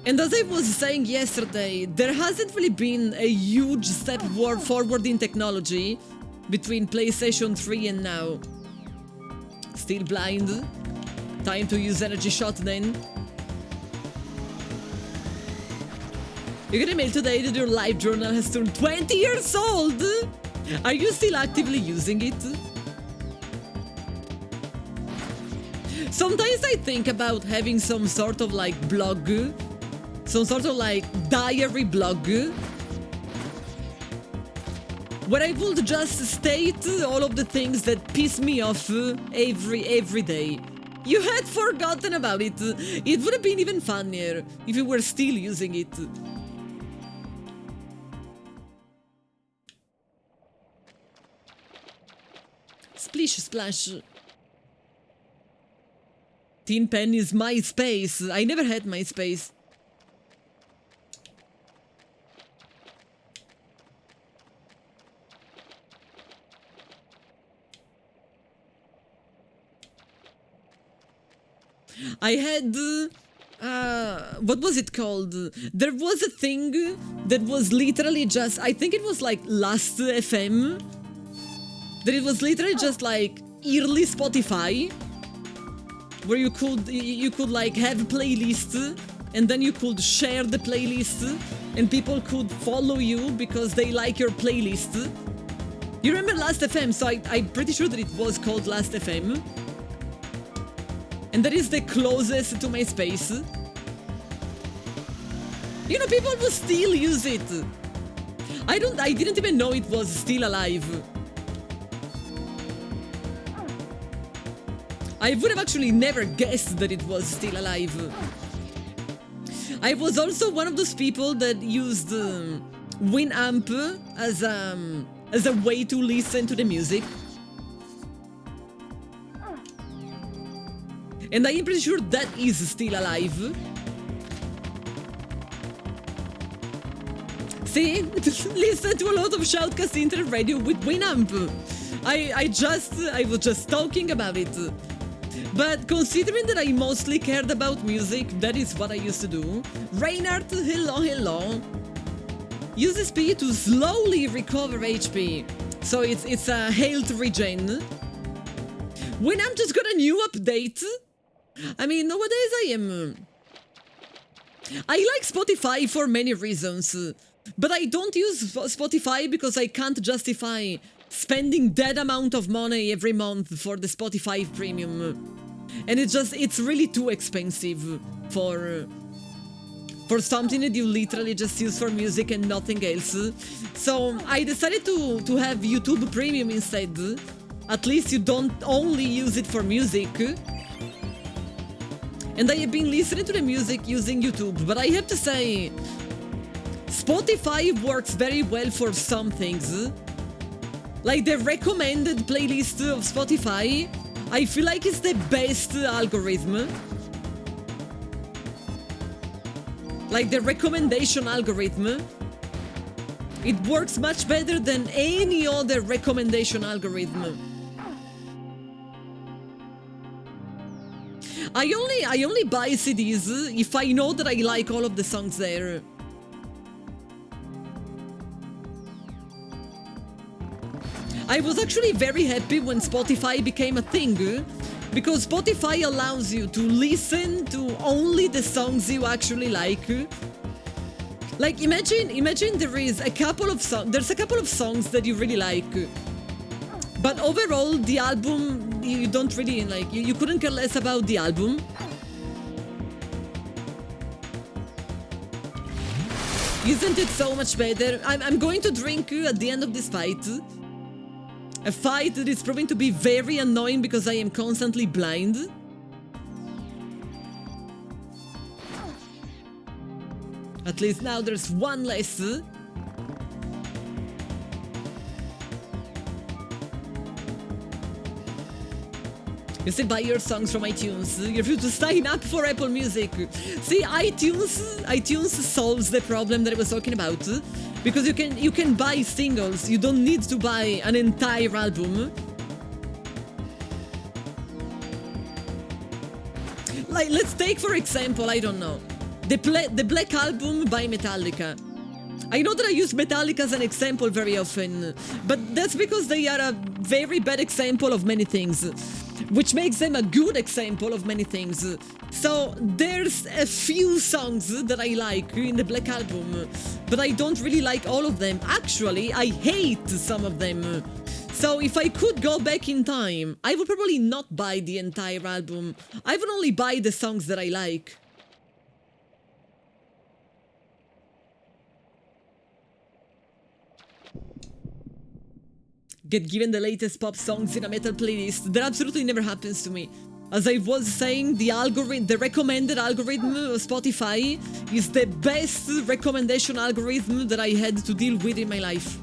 A: And as I was saying yesterday, there hasn't really been a huge step forward in technology between PlayStation 3 and now. Still blind. Time to use energy shot then. You get a mail today that your live journal has turned 20 years old! Are you still actively using it? Sometimes I think about having some sort of like blog, some sort of like diary blog, where I would just state all of the things that piss me off every day. You had forgotten about it. It would have been even funnier if you were still using it. Splish splash. Teen Pen is MySpace. I never had MySpace. I had... what was it called? There was a thing that was literally just... I think it was like Last FM. That it was literally just like early Spotify. Where you could like have a playlist. And then you could share the playlist. And people could follow you because they like your playlist. You remember Last FM? So I'm pretty sure that it was called Last FM. And that is the closest to MySpace. You know, people will still use it. I didn't even know it was still alive. I would have actually never guessed that it was still alive. I was also one of those people that used Winamp as a way to listen to the music. And I am pretty sure that is still alive. See? Listen to a lot of Shoutcast Internet Radio with Winamp. I was just talking about it. But considering that I mostly cared about music, that is what I used to do. Reinhardt, hello. Use SP to slowly recover HP. So it's a health regen. Winamp just got a new update. I mean, nowadays I like Spotify for many reasons, but I don't use Spotify because I can't justify spending that amount of money every month for the Spotify premium. And it's really too expensive for something that you literally just use for music and nothing else. So I decided to have YouTube Premium instead. At least you don't only use it for music. And I have been listening to the music using YouTube, but I have to say, Spotify works very well for some things. Like the recommended playlist of Spotify, I feel like it's the best algorithm. Like the recommendation algorithm. It works much better than any other recommendation algorithm. I only buy CDs if I know that I like all of the songs there. I was actually very happy when Spotify became a thing, because Spotify allows you to listen to only the songs you actually like. Like imagine there's a couple of songs that you really like. But overall, the album, you don't really like, you couldn't care less about the album. Isn't it so much better? I'm going to drink at the end of this fight. A fight that is proving to be very annoying because I am constantly blind. At least now there's one less. You say buy your songs from iTunes. You refuse to sign up for Apple Music. See, iTunes solves the problem that I was talking about, because you can buy singles. You don't need to buy an entire album. Like, let's take for example, I don't know, the Black Album by Metallica. I know that I use Metallica as an example very often, but that's because they are a very bad example of many things, which makes them a good example of many things. So there's a few songs that I like in the Black Album, but I don't really like all of them. Actually, I hate some of them. So if I could go back in time, I would probably not buy the entire album. I would only buy the songs that I like. Get given the latest pop songs in a metal playlist. That absolutely never happens to me. As I was saying, the recommended algorithm of Spotify is the best recommendation algorithm that I had to deal with in my life.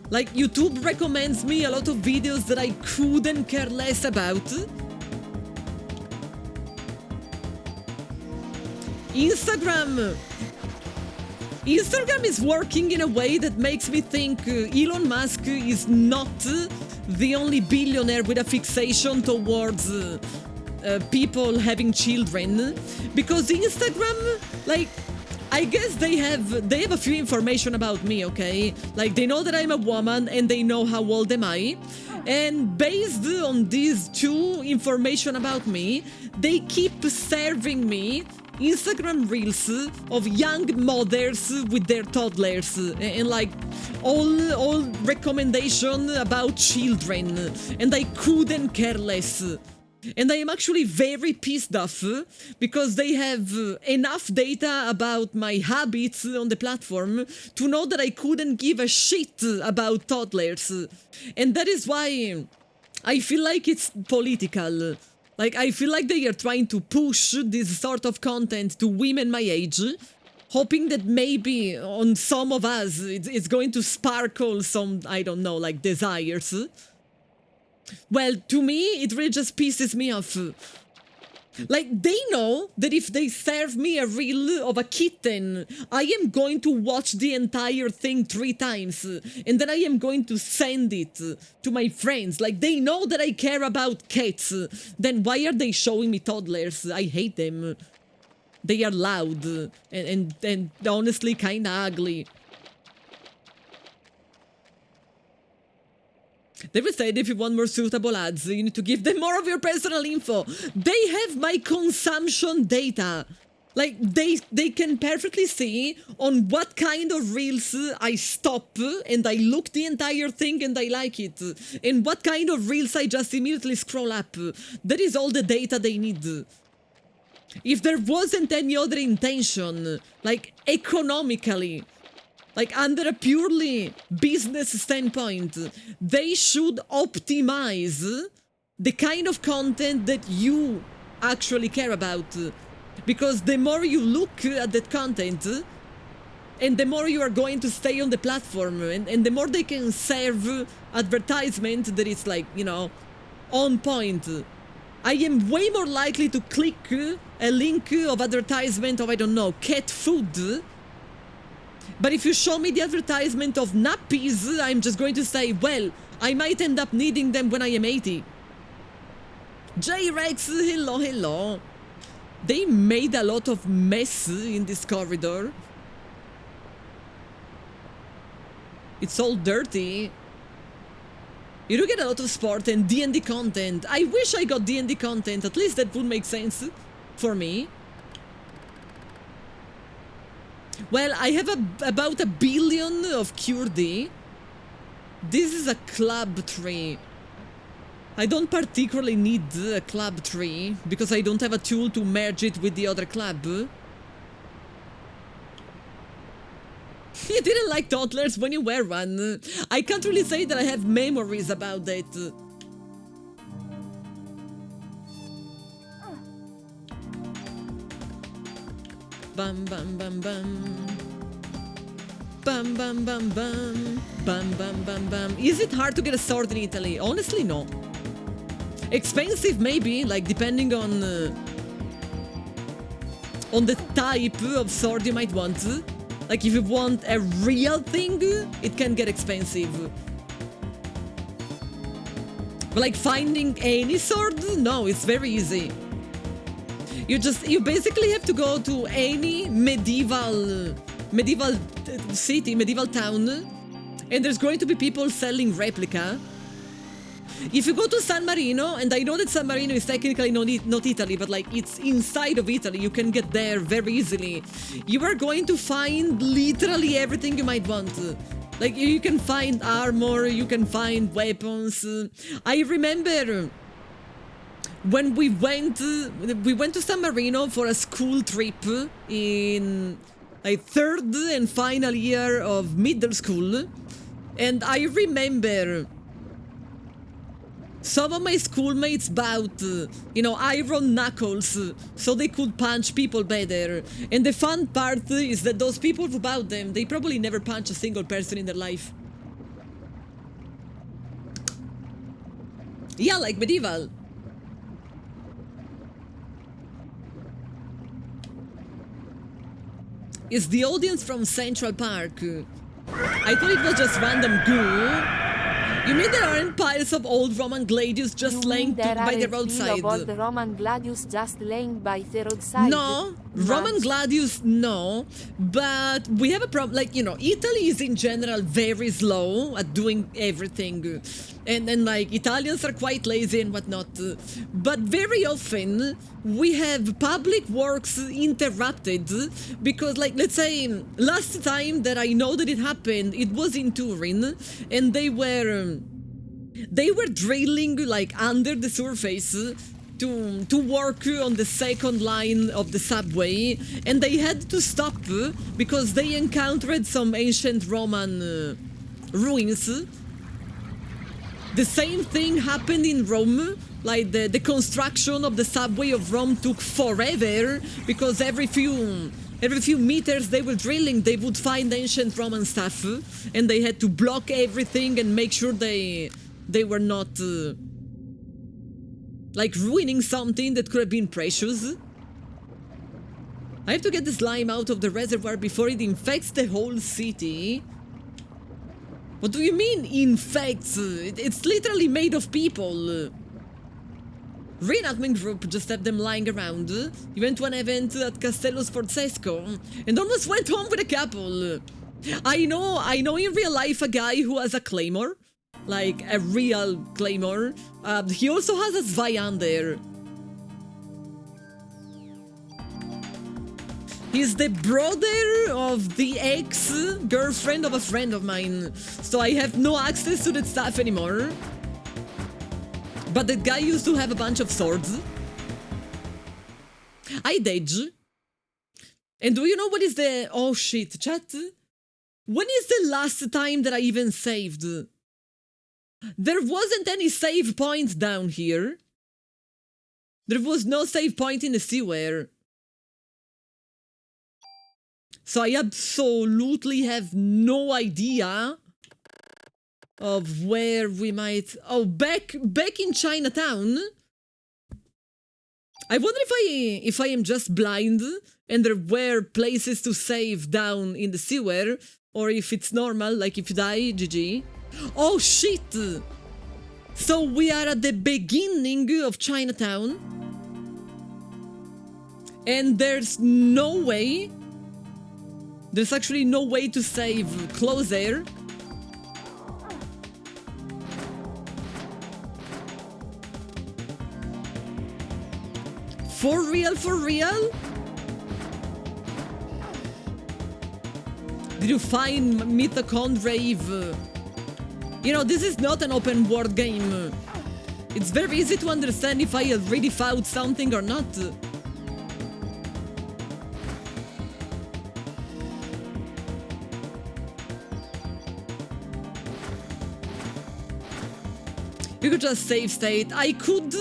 A: Like, YouTube recommends me a lot of videos that I couldn't care less about. Instagram is working in a way that makes me think Elon Musk is not the only billionaire with a fixation towards people having children, because Instagram, like, I guess they have a few information about me, okay? Like, they know that I'm a woman and they know how old am I. And based on these two information about me, they keep serving me Instagram reels of young mothers with their toddlers and like all recommendation about children, and I couldn't care less. And I am actually very pissed off because they have enough data about my habits on the platform to know that I couldn't give a shit about toddlers. And that is why I feel like it's political. Like, I feel like they are trying to push this sort of content to women my age, hoping that maybe on some of us it's going to sparkle some, I don't know, like desires. Well, to me, it really just pisses me off. Like, they know that if they serve me a reel of a kitten, I am going to watch the entire thing 3 times, and then I am going to send it to my friends. Like, they know that I care about cats. Then why are they showing me toddlers? I hate them. They are loud and honestly kinda ugly. They will say that if you want more suitable ads, you need to give them more of your personal info. They have my consumption data. Like, they can perfectly see on what kind of reels I stop and I look the entire thing and I like it, and what kind of reels I just immediately scroll up. That is all the data they need. If there wasn't any other intention, like economically, like under a purely business standpoint, they should optimize the kind of content that you actually care about. Because the more you look at that content, and the more you are going to stay on the platform, and the more they can serve advertisement that is like, you know, on point. I am way more likely to click a link of advertisement of, I don't know, cat food. But if you show me the advertisement of nappies, I'm just going to say, well, I might end up needing them when I am 80. J-Rex, hello, hello. They made a lot of mess in this corridor. It's all dirty. You do get a lot of sport and D&D content. I wish I got D&D content. At least that would make sense for me. Well, I have about 1 billion of QD. This is a club tree. I don't particularly need a club tree, because I don't have a tool to merge it with the other club. You didn't like toddlers when you were one. I can't really say that I have memories about that. Bam bam bam bam. Bam bam bam bam. Bam bam bam bam. Is it hard to get a sword in Italy? Honestly, no. Expensive maybe, like depending on the type of sword you might want. Like if you want a real thing, it can get expensive. But like finding any sword, no, it's very easy. You basically have to go to any medieval city, medieval town, and there's going to be people selling replica. If you go to San Marino, and I know that San Marino is technically not Italy, but like it's inside of Italy, you can get there very easily. You are going to find literally everything you might want. Like you can find armor, you can find weapons. I remember when we went to San Marino for a school trip in like 3rd and final year of middle school, and I remember some of my schoolmates bought, iron knuckles so they could punch people better. And the fun part is that those people who bought them, they probably never punch a single person in their life. Yeah, like medieval. Is the audience from Central Park? I thought it was just random goo. You mean there aren't piles of old Roman gladius just laying by the roadside?
B: Old Roman gladius just laying by the roadside?
A: No, Roman gladius, no. But we have a problem. Like, Italy is in general very slow at doing everything. And like, Italians are quite lazy and whatnot. But very often, we have public works interrupted because, like, let's say, last time that I know that it happened, it was in Turin, and they were drilling, like, under the surface to work on the second line of the subway, and they had to stop because they encountered some ancient Roman ruins. The same thing happened in Rome. Like the construction of the subway of Rome took forever because every few meters they were drilling, they would find ancient Roman stuff, and they had to block everything and make sure they were not like ruining something that could have been precious. I have to get the slime out of the reservoir before it infects the whole city. What do you mean, infects? It's literally made of people. Reenactment group just have them lying around. You went to an event at Castello Sforzesco and almost went home with a couple. I know in real life a guy who has a claymore. Like a real claymore. He also has a Zweihander. He's the brother of the ex-girlfriend of a friend of mine, so I have no access to that stuff anymore. But that guy used to have a bunch of swords. I dodge. And do you know what is the... Oh shit, chat? When is the last time that I even saved? There wasn't any save point down here. There was no save point in the sewer. So I absolutely have no idea of where we might... Oh, back in Chinatown? I wonder if I am just blind and there were places to save down in the sewer, or if it's normal, like if you die, GG. Oh shit! So we are at the beginning of Chinatown, and there's no way... There's actually no way to save closer. For real, for real? Did you find Mitochondria Eve? This is not an open world game. It's very easy to understand if I already found something or not. You could just save state. I could,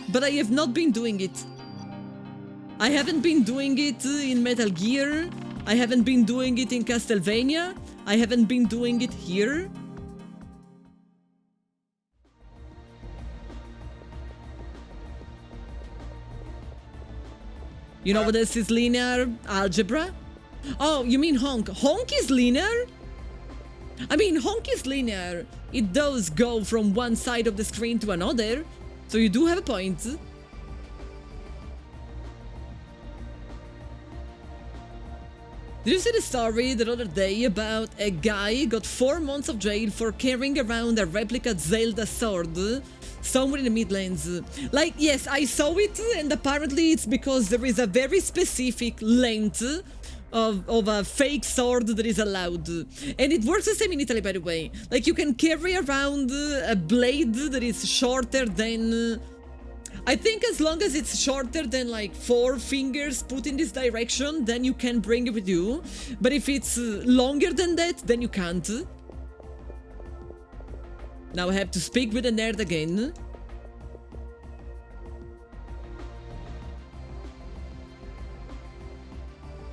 A: but I have not been doing it. I haven't been doing it in Metal Gear. I haven't been doing it in Castlevania. I haven't been doing it here. You know what else is linear? Algebra? Oh, you mean honk. Honk is linear? I mean, honk is linear. It does go from one side of the screen to another, so you do have a point. Did you see the story the other day about a guy got 4 months of jail for carrying around a replica Zelda sword somewhere in the Midlands? Like, yes, I saw it, and apparently it's because there is a very specific length of a fake sword that is allowed. And it works the same in Italy, by the way. Like, you can carry around a blade that is shorter than... I think as long as it's shorter than like 4 fingers put in this direction, then you can bring it with you. But if it's longer than that, then you can't. Now I have to speak with a nerd again.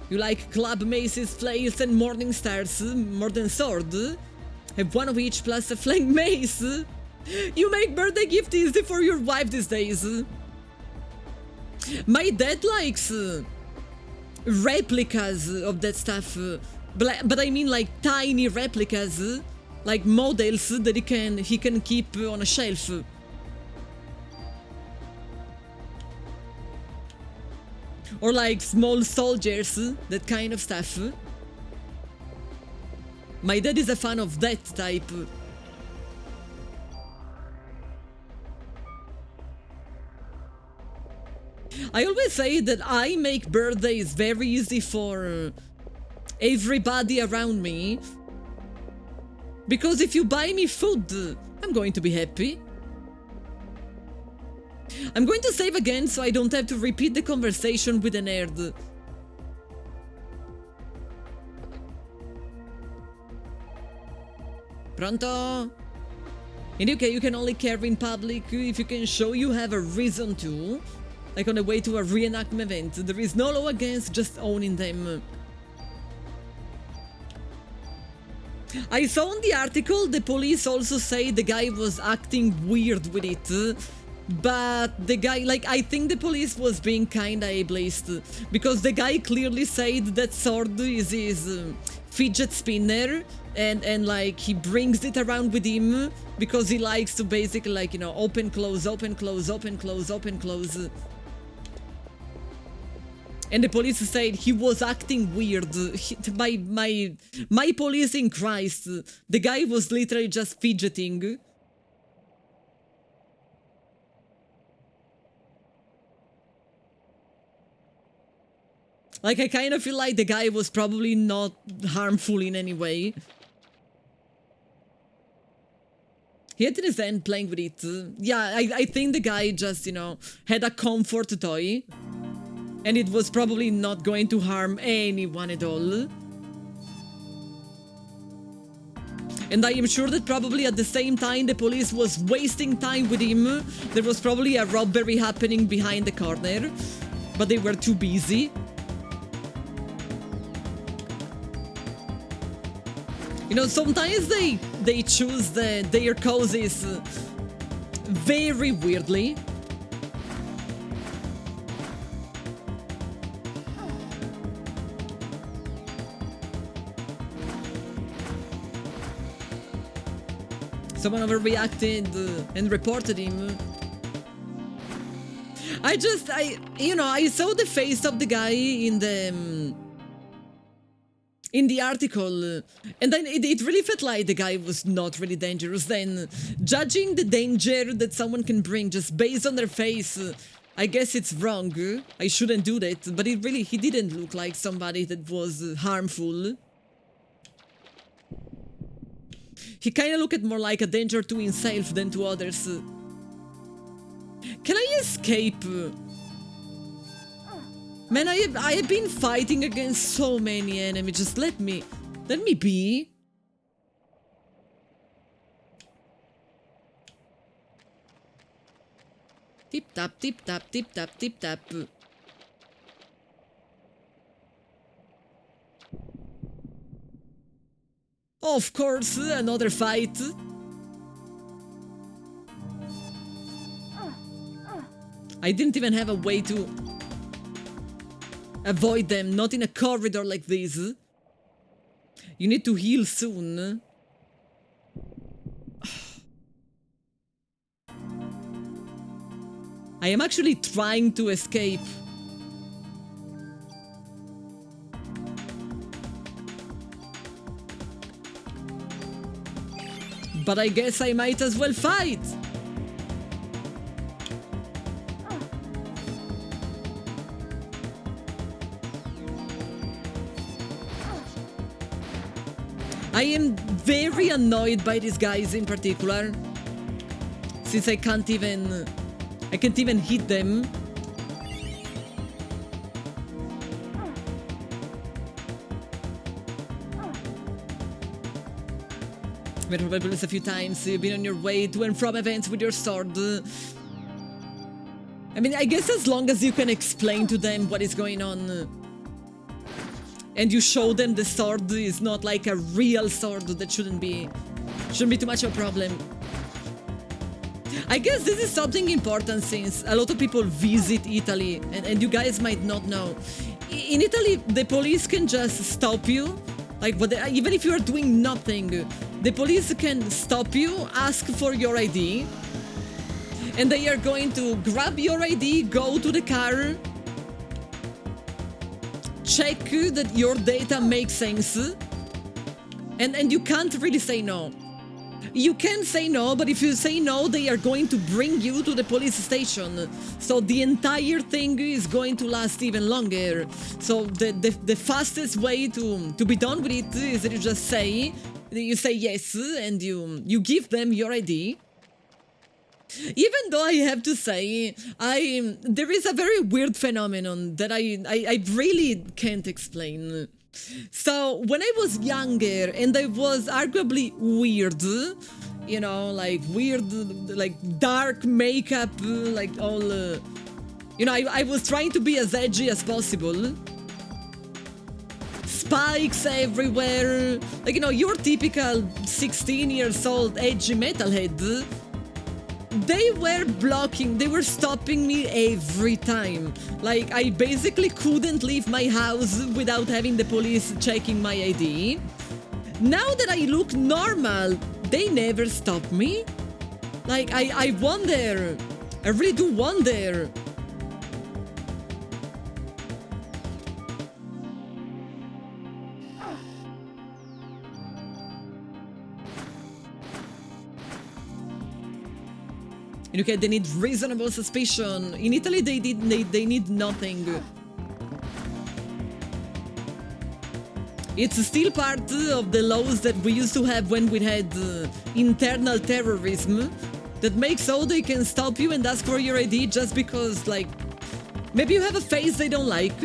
A: You like club maces, flails and morning stars more than sword? Have one of each plus a flank mace. You make birthday gift easy for your wife these days. My dad likes replicas of that stuff, but I mean like tiny replicas, like models that he can keep on a shelf. Or like small soldiers, that kind of stuff. My dad is a fan of that type. I always say that I make birthdays very easy for everybody around me. Because if you buy me food, I'm going to be happy. I'm going to save again so I don't have to repeat the conversation with a nerd. Pronto? In the UK you can only carry in public if you can show you have a reason to. Like on the way to a reenactment event. There is no law against just owning them. I saw in the article the police also say the guy was acting weird with it. But the guy, like, I think the police was being kinda ableist. Because the guy clearly said that sword is his fidget spinner. And like, he brings it around with him. Because he likes to basically, like, you know, open, close, open, close, open, close, open, close. And the police said he was acting weird. My police in Christ. The guy was literally just fidgeting. Like, I kind of feel like the guy was probably not harmful in any way. He had in his hand playing with it. Yeah, I think the guy just, you know, had a comfort toy. And it was probably not going to harm anyone at all. And I am sure that probably at the same time the police was wasting time with him. There was probably a robbery happening behind the corner. But they were too busy. You know, sometimes they choose their causes very weirdly. Someone overreacted and reported him. I saw the face of the guy in the article, and then it really felt like the guy was not really dangerous. Then, judging the danger that someone can bring just based on their face, I guess it's wrong. I shouldn't do that, but he didn't look like somebody that was harmful. He kind of looked more like a danger to himself than to others. Can I escape? Man, I have been fighting against so many enemies. Just let me be. Tip tap, tip tap, tip tap, tip tap. Of course, another fight. I didn't even have a way to... avoid them, not in a corridor like this. You need to heal soon. I am actually trying to escape. But I guess I might as well fight. I am very annoyed by these guys in particular, since I can't even hit them. Met probably a few times. You've been on your way to and from events with your sword. I mean, I guess as long as you can explain to them what is going on, and you show them the sword is not like a real sword, that shouldn't be too much of a problem. I guess this is something important, since a lot of people visit Italy, and you guys might not know. In Italy, the police can just stop you, like, even if you are doing nothing, the police can stop you, ask for your ID, and they are going to grab your ID, go to the car, check that your data makes sense, and you can't really say no. You can say no, but if you say no, they are going to bring you to the police station. So the entire thing is going to last even longer. So the fastest way to be done with it is that you say yes, and you give them your ID. Even though I have to say, there is a very weird phenomenon that I really can't explain. So, when I was younger, and I was arguably weird, you know, like weird, like dark makeup, like all, you know, I was trying to be as edgy as possible. Spikes everywhere, like, you know, your typical 16 years old edgy metalhead. They were stopping me every time. Like, I basically couldn't leave my house without having the police checking my ID. Now that I look normal, they never stop me. Like, I wonder. I really do wonder. Okay, they need reasonable suspicion. In Italy, they need nothing. It's still part of the laws that we used to have when we had internal terrorism, that makes so they can stop you and ask for your ID just because, like, maybe you have a face they don't like,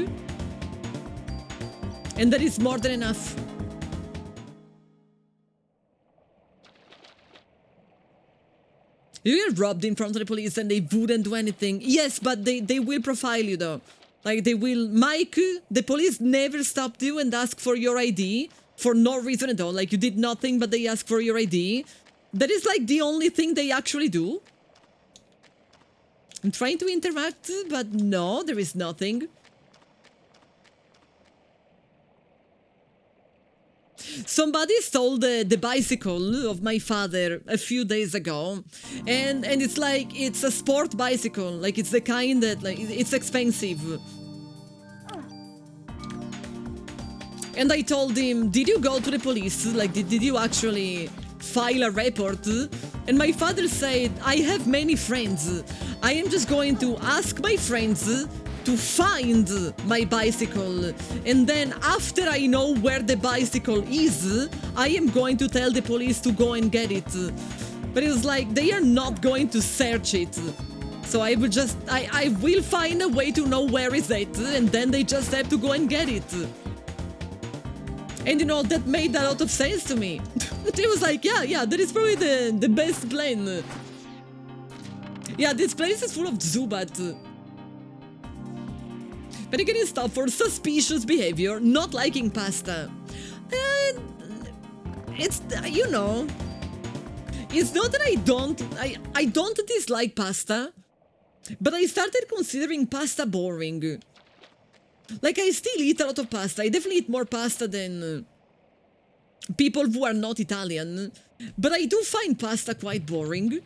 A: and that is more than enough. You get robbed in front of the police and they wouldn't do anything. Yes, but they will profile you though. Like, they will... Mike, the police never stopped you and asked for your ID for no reason at all. Like, you did nothing, but they asked for your ID. That is like the only thing they actually do. I'm trying to interact, but no, there is nothing. Somebody stole the bicycle of my father a few days ago, and it's like, it's a sport bicycle, like it's the kind that, like, it's expensive. And I told him, did you go to the police? Like, did you actually file a report? And my father said, I have many friends. I am just going to ask my friends to find my bicycle, and then after I know where the bicycle is, I am going to tell the police to go and get it. But it was like, they are not going to search it. So I will just, I will find a way to know where is it, and then they just have to go and get it. And you know, that made a lot of sense to me. It was like, yeah, that is probably the best plan. Yeah, this place is full of Zubat. But you can stop for suspicious behavior, not liking pasta. It's, you know, it's not that I don't dislike pasta, but I started considering pasta boring. Like, I still eat a lot of pasta. I definitely eat more pasta than people who are not Italian. But I do find pasta quite boring.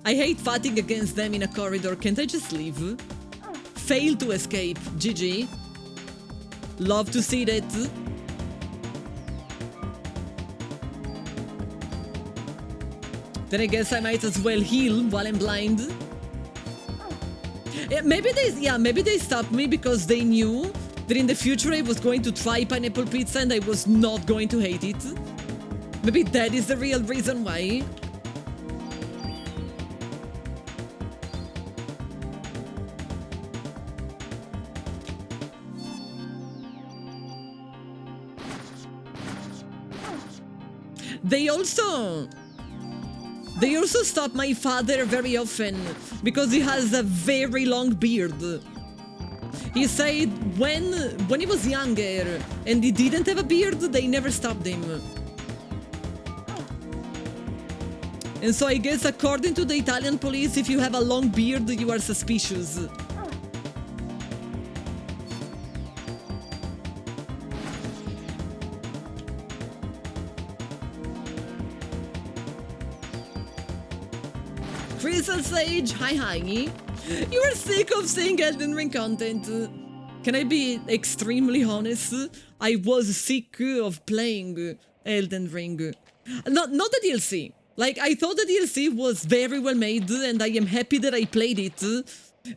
A: I hate fighting against them in a corridor. Can't I just leave? Fail to escape. GG. Love to see that. Then I guess I might as well heal while I'm blind. Yeah, maybe they stopped me because they knew that in the future I was going to try pineapple pizza and I was not going to hate it. Maybe that is the real reason why. They also stop my father very often because he has a very long beard. He said when he was younger and he didn't have a beard, they never stopped him. And so I guess according to the Italian police, if you have a long beard, you are suspicious. Crystal Sage, hi. You are sick of seeing Elden Ring content. Can I be extremely honest? I was sick of playing Elden Ring. Not the DLC. Like, I thought the DLC was very well made and I am happy that I played it.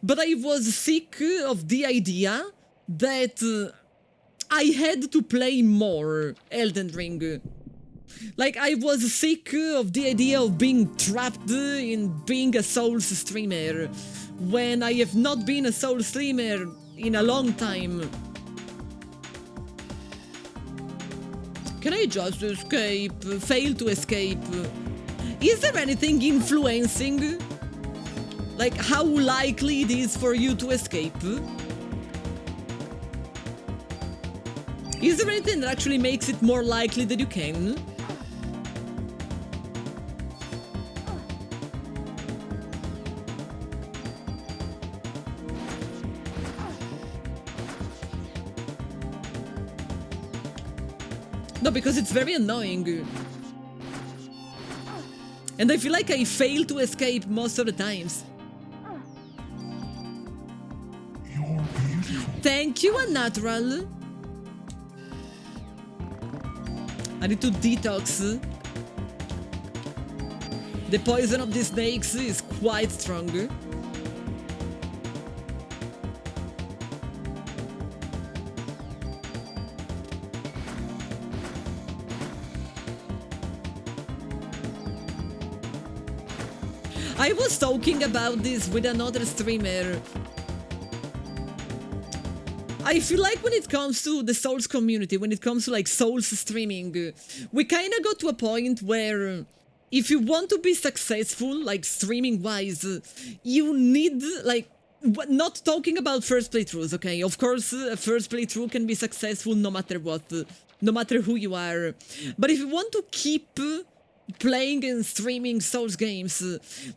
A: But I was sick of the idea that I had to play more Elden Ring. Like, I was sick of the idea of being trapped in being a Souls streamer, when I have not been a Souls streamer in a long time. Can I just escape? Fail to escape. Is there anything influencing, like, how likely it is for you to escape? Is there anything that actually makes it more likely that you can? No, because it's very annoying. And I feel like I fail to escape most of the times.
C: You're beautiful.
A: Thank you, Unnatural. I need to detox. The poison of these snakes is quite strong. I was talking about this with another streamer. I feel like when it comes to the Souls community, when it comes to like Souls streaming, we kind of got to a point where if you want to be successful, like streaming wise, you need like, not talking about first playthroughs, okay? Of course, a first playthrough can be successful no matter what, no matter who you are. But if you want to keep playing and streaming Souls games,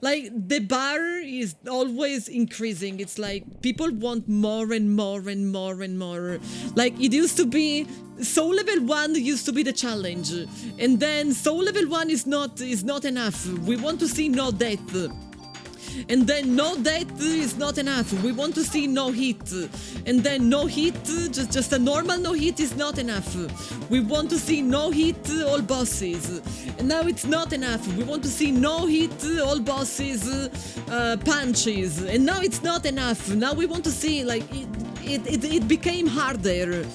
A: like, the bar is always increasing. It's like people want more and more and more and more. Like, it used to be Soul level 1 used to be the challenge, and then Soul level 1 is not enough. We want to see no death. And then no death is not enough. We want to see no hit. And then no hit, just a normal no hit is not enough. We want to see no hit all bosses. And now it's not enough. We want to see no hit all bosses punches. And now it's not enough. Now we want to see, like, it became harder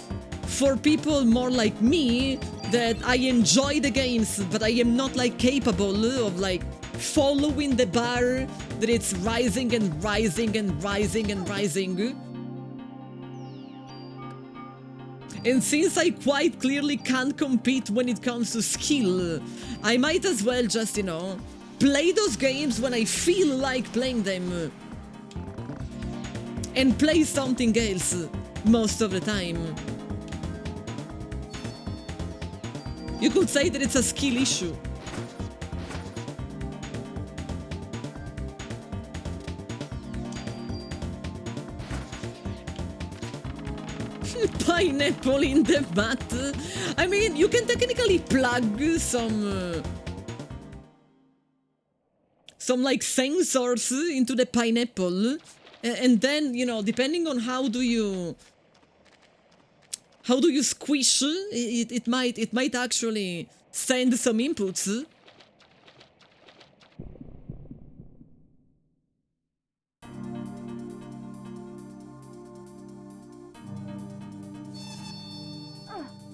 A: for people more like me, that I enjoy the games, but I am not like capable of like following the bar, that it's rising and rising and rising and rising. And since I quite clearly can't compete when it comes to skill, I might as well just, you know, play those games when I feel like playing them. And play something else most of the time. You could say that it's a skill issue. Pineapple in the mat. I mean, you can technically plug some like sensors into the pineapple, and then, you know, depending on how do you squish it, it might actually send some inputs.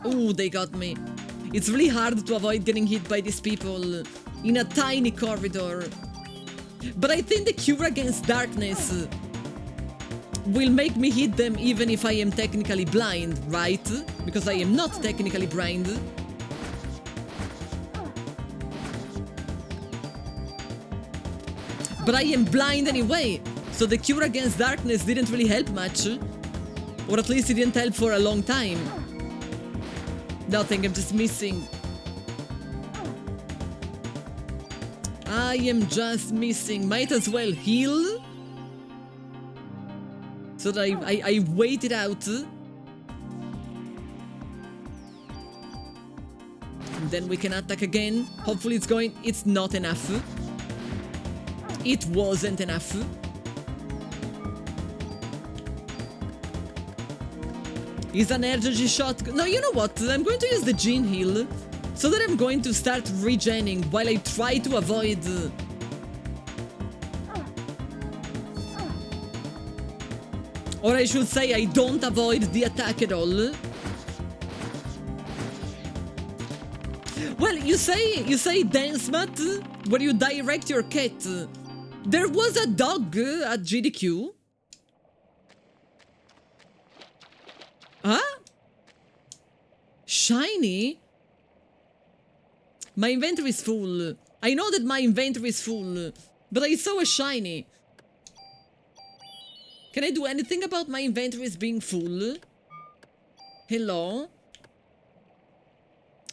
A: Oh, they got me. It's really hard to avoid getting hit by these people in a tiny corridor. But I think the cure against darkness will make me hit them even if I am technically blind, right? Because I am not technically blind. But I am blind anyway, so the cure against darkness didn't really help much. Or at least it didn't help for a long time. Nothing, I'm just missing. I am just missing. Might as well heal. So that I wait it out. And then we can attack again. Hopefully it's not enough. It wasn't enough. Is an energy shot? No, you know what? I'm going to use the gene heal so that I'm going to start regening while I try to avoid. Or I should say, I don't avoid the attack at all. Well, you say dance mat where you direct your cat. There was a dog at GDQ. Huh? Shiny? My inventory is full. I know that my inventory is full, but I saw a shiny. Can I do anything about my inventories being full? Hello?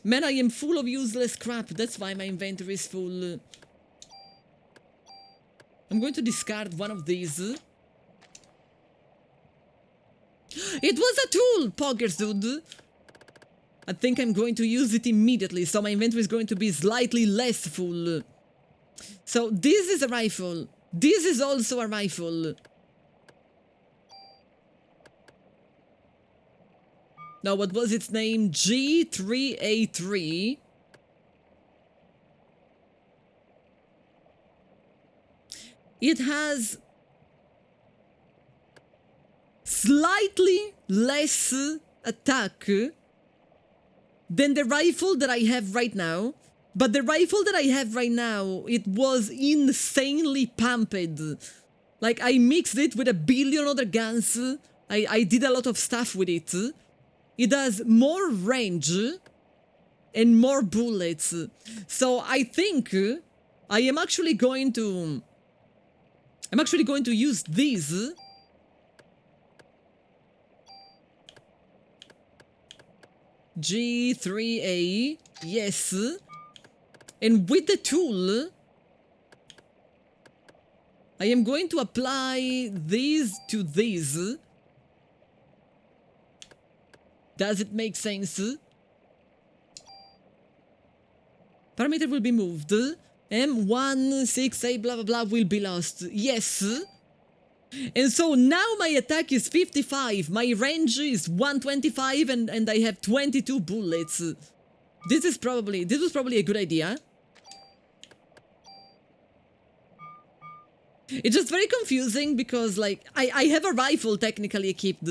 A: Man, I am full of useless crap. That's why my inventory is full. I'm going to discard one of these. It was a tool, poggers dude. I think I'm going to use it immediately, so my inventory is going to be slightly less full. So this is a rifle. This is also a rifle. Now, what was its name? G3A3. It has slightly less attack than the rifle that I have right now. But the rifle that I have right now, it was insanely pumped. Like, I mixed it with a billion other guns. I did a lot of stuff with it. It has more range and more bullets. So I think I am actually going to... I'm actually going to use these. G3A, yes. And with the tool, I am going to apply these to these. Does it make sense? Parameter will be moved. M1, 6A, blah, blah, blah, will be lost. Yes. And so now my attack is 55, my range is 125, and I have 22 bullets. This was probably a good idea. It's just very confusing because, like, I have a rifle technically equipped,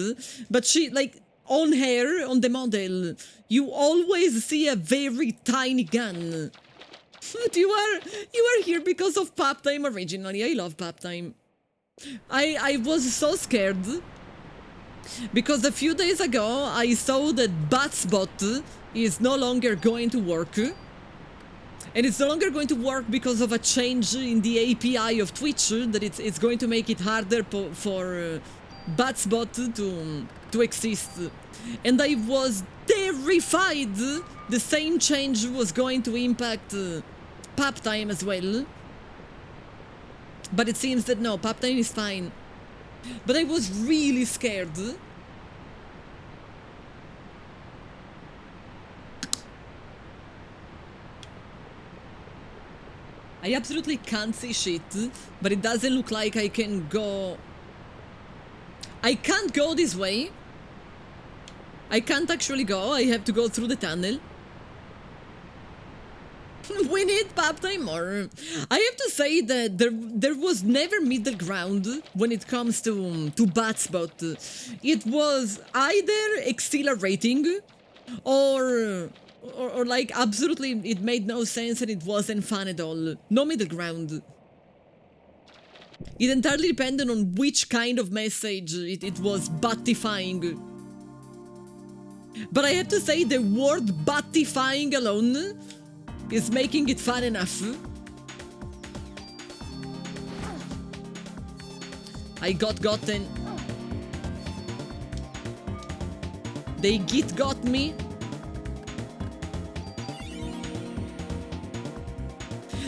A: but she, like, on her, on the model, you always see a very tiny gun. You are here because of Pop Time originally. I love Pop Time. I was so scared because a few days ago I saw that Batspot is no longer going to work, and it's no longer going to work because of a change in the API of Twitch that it's going to make it harder for Batspot to exist. And I was terrified the same change was going to impact pop time as well. But it seems that no, pop time is fine. But I was really scared. I absolutely can't see shit, but it doesn't look like I can go... I can't go this way. I can't actually go, I have to go through the tunnel. We need pop time more. I have to say that there was never middle ground when it comes to Batspot. It was either exhilarating or like absolutely it made no sense and it wasn't fun at all. No middle ground. It entirely depended on which kind of message it was batifying. But I have to say the word batifying alone is making it fun enough. I got gotten. They got me.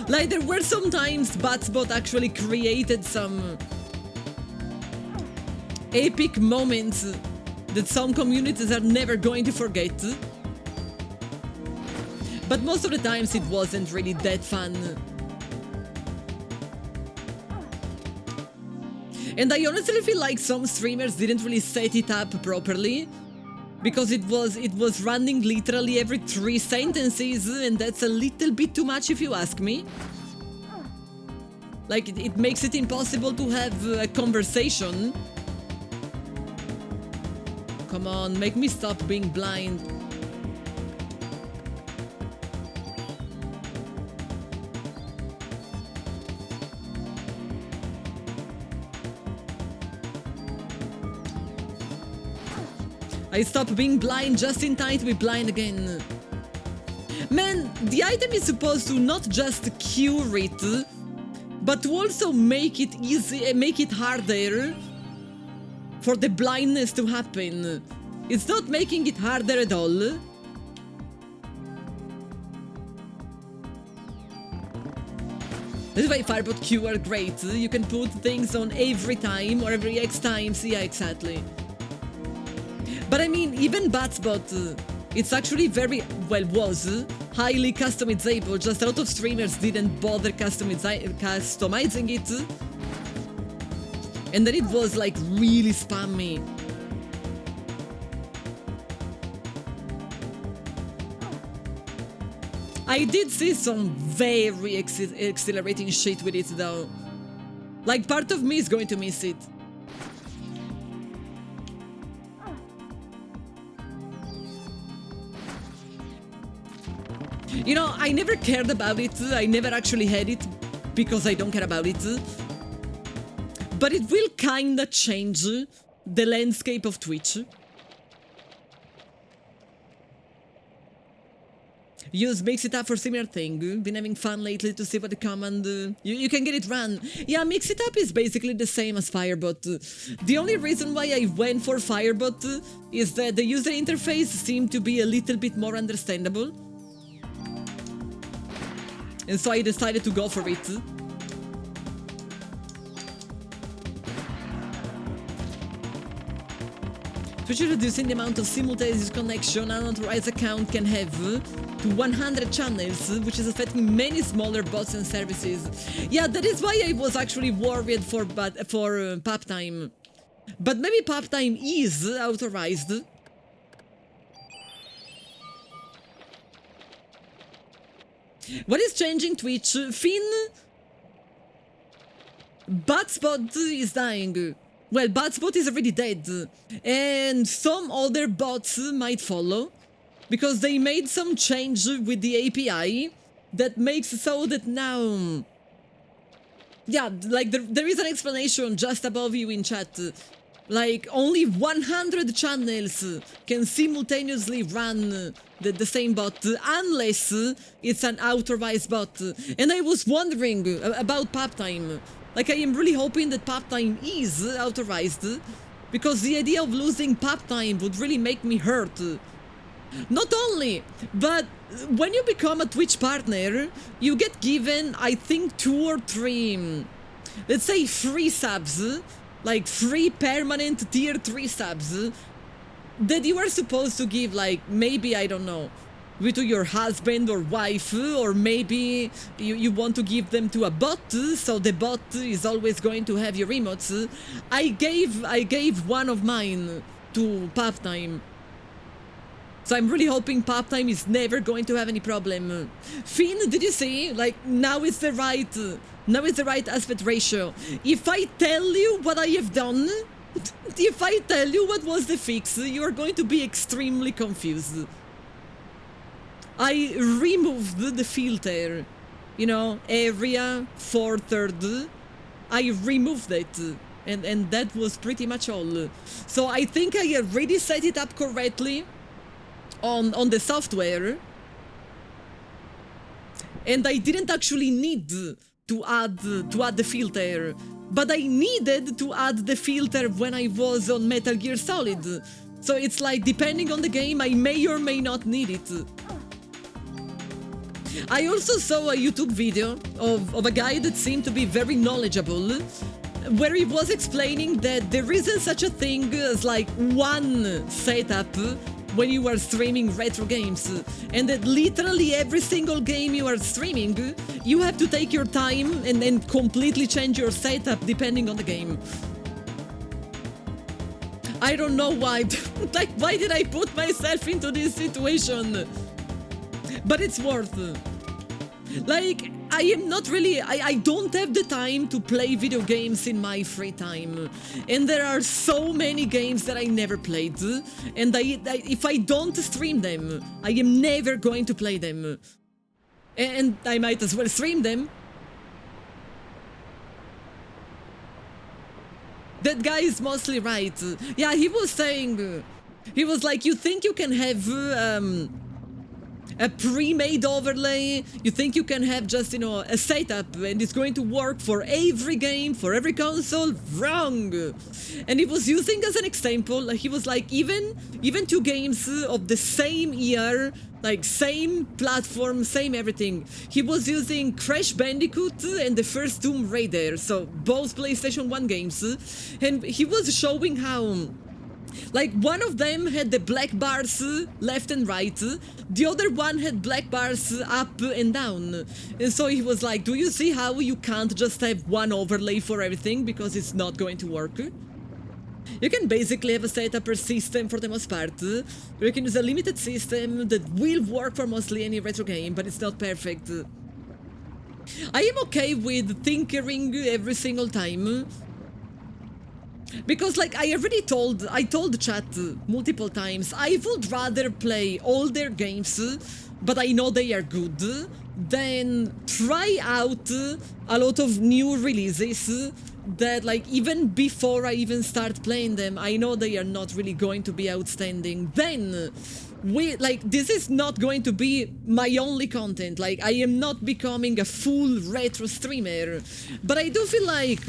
A: Like there were some times Batspot actually created some epic moments that some communities are never going to forget. But most of the times it wasn't really that fun. And I honestly feel like some streamers didn't really set it up properly. Because it was running literally every 3 sentences, and that's a little bit too much if you ask me. Like, it makes it impossible to have a conversation. Come on, make me stop being blind. I stopped being blind just in time to be blind again. Man, the item is supposed to not just cure it, but to also make it easy, make it harder for the blindness to happen. It's not making it harder at all. This is why Firebot Q are great. You can put things on every time or every X times. Yeah, exactly. But I mean, even Batspot, it's actually very, well, was highly customizable, just a lot of streamers didn't bother customizing it. And then it was like really spammy. I did see some very exhilarating shit with it though. Like part of me is going to miss it. You know, I never cared about it, I never actually had it, because I don't care about it. But it will kinda change the landscape of Twitch. Use Mix It Up for similar thing. Been having fun lately to see what the command... You can get it run. Yeah, Mix It Up is basically the same as Firebot. The only reason why I went for Firebot is that the user interface seemed to be a little bit more understandable. And so I decided to go for it. Twitch is reducing the amount of simultaneous connection an unauthorized account can have to 100 channels, which is affecting many smaller bots and services. Yeah, that is why I was actually worried for pop time. But maybe pop time is authorized. What is changing Twitch? Finn? Batspot is dying. Well, Batspot is already dead. And some other bots might follow. Because they made some change with the API that makes so that now... Yeah, like there is an explanation just above you in chat. Like, only 100 channels can simultaneously run the same bot, unless it's an authorized bot. And I was wondering about pop time. Like, I am really hoping that pop time is authorized, because the idea of losing pop time would really make me hurt. Not only, but when you become a Twitch partner, you get given, I think, 2 or 3, let's say, free subs, like free permanent tier 3 subs, that you are supposed to give, like, maybe, I don't know, to your husband or wife, or maybe you want to give them to a bot, so the bot is always going to have your emotes. I gave one of mine to Paptime. So I'm really hoping Paptime is never going to have any problem. Finn, did you see? Like, now it's the right aspect ratio. If I tell you what I have done, if I tell you what was the fix, you are going to be extremely confused. I removed the filter, you know, area 4/3. I removed it, and that was pretty much all. So I think I already set it up correctly on the software, and I didn't actually need to add the filter, but I needed to add the filter when I was on Metal Gear Solid. So it's like, depending on the game, I may or may not need it. I also saw a YouTube video of a guy that seemed to be very knowledgeable, where he was explaining that there isn't such a thing as like one setup when you are streaming retro games, and that literally every single game you are streaming, you have to take your time and then completely change your setup depending on the game. I don't know why, like, why did I put myself into this situation? But it's worth. Like, I am not really, I don't have the time to play video games in my free time. And there are so many games that I never played. And if I don't stream them, I am never going to play them. And I might as well stream them. That guy is mostly right. Yeah, he was saying, he was like, you think you can have a pre-made overlay, you think you can have just, you know, a setup and it's going to work for every game, for every console? Wrong! And he was using as an example, he was like, even 2 games of the same year, like same platform, same everything. He was using Crash Bandicoot and the first Tomb Raider, so both PlayStation 1 games, and he was showing how, like, one of them had the black bars left and right, the other one had black bars up and down. And so he was like, do you see how you can't just have one overlay for everything, because it's not going to work? You can basically have a setup per system for the most part. You can use a limited system that will work for mostly any retro game, but it's not perfect. I am okay with tinkering every single time. Because, like, I told chat multiple times, I would rather play older games, but I know they are good, than try out a lot of new releases that, like, even before I even start playing them, I know they are not really going to be outstanding. Then, this is not going to be my only content. Like, I am not becoming a full retro streamer, but I do feel like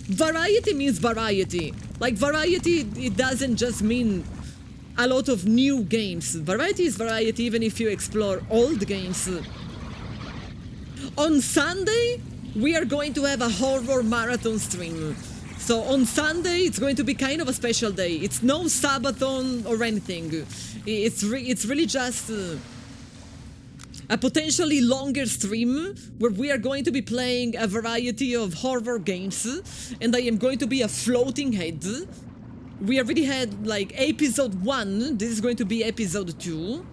A: variety means variety. Like, variety, it doesn't just mean a lot of new games. Variety is variety, even if you explore old games. On Sunday, we are going to have a horror marathon stream. So on Sunday, it's going to be kind of a special day. It's no Sabathon or anything. It's really just a potentially longer stream where we are going to be playing a variety of horror games, and I am going to be a floating head. We already had, like, episode 1, this is going to be episode 2.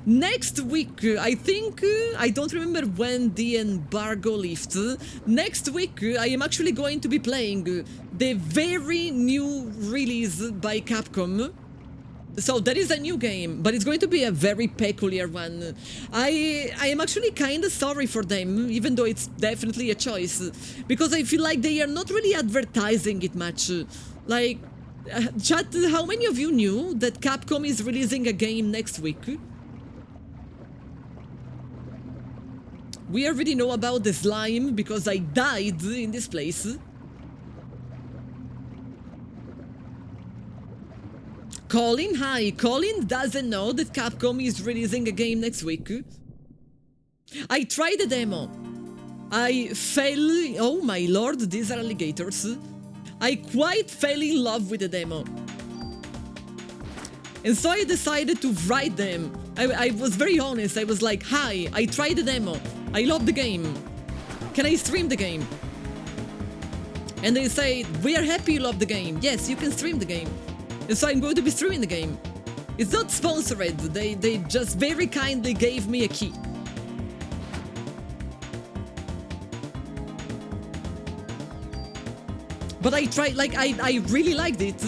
A: Next week, I think, I don't remember when the embargo lifts. Next week, I am actually going to be playing the very new release by Capcom. So that is a new game, but it's going to be a very peculiar one. I am actually kind of sorry for them, even though it's definitely a choice, because I feel like they are not really advertising it much. Like, chat, how many of you knew that Capcom is releasing a game next week? We already know about the slime, because I died in this place. Colin, hi. Colin doesn't know that Capcom is releasing a game next week. I tried the demo. I fell... Oh my lord, these are alligators. I quite fell in love with the demo. And so I decided to write them. I was very honest. I was like, hi, I tried the demo. I love the game. Can I stream the game? And they say, we are happy you love the game. Yes, you can stream the game. And so I'm going to be streaming the game. It's not sponsored. They just very kindly gave me a key. But I tried, like, I really liked it.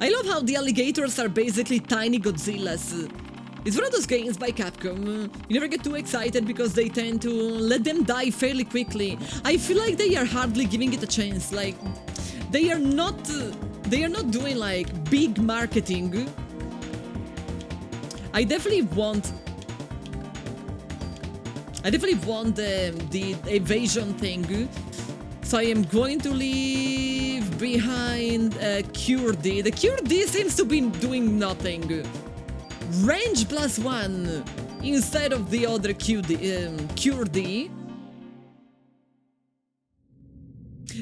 A: I love how the alligators are basically tiny Godzillas. It's one of those games by Capcom. You never get too excited because they tend to let them die fairly quickly. I feel like they are hardly giving it a chance. Like, they are not doing like big marketing. I definitely want the evasion thing. So I am going to leave behind Cure D. The Cure D seems to be doing nothing. Range +1 instead of the other Cure D.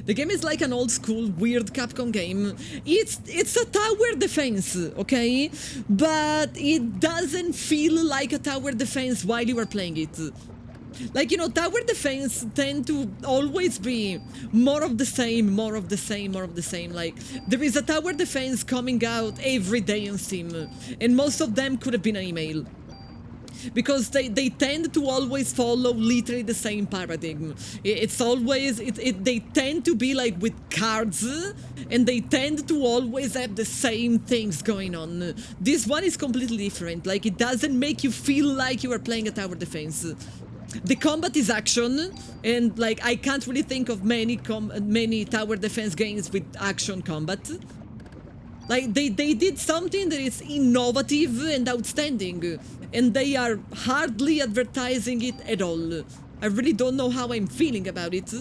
A: The game is like an old school weird Capcom game. It's a tower defense, okay? But it doesn't feel like a tower defense while you are playing it. Like, you know, tower defense tend to always be more of the same, more of the same, more of the same. Like, there is a tower defense coming out every day on Steam, and most of them could have been an email. Because they tend to always follow literally the same paradigm. It's always, they tend to be like with cards, and they tend to always have the same things going on. This one is completely different. Like, it doesn't make you feel like you are playing a tower defense. The combat is action, and like I can't really think of many tower defense games with action combat. Like they did something that is innovative and outstanding, and they are hardly advertising it at all. I really don't know how I'm feeling about it.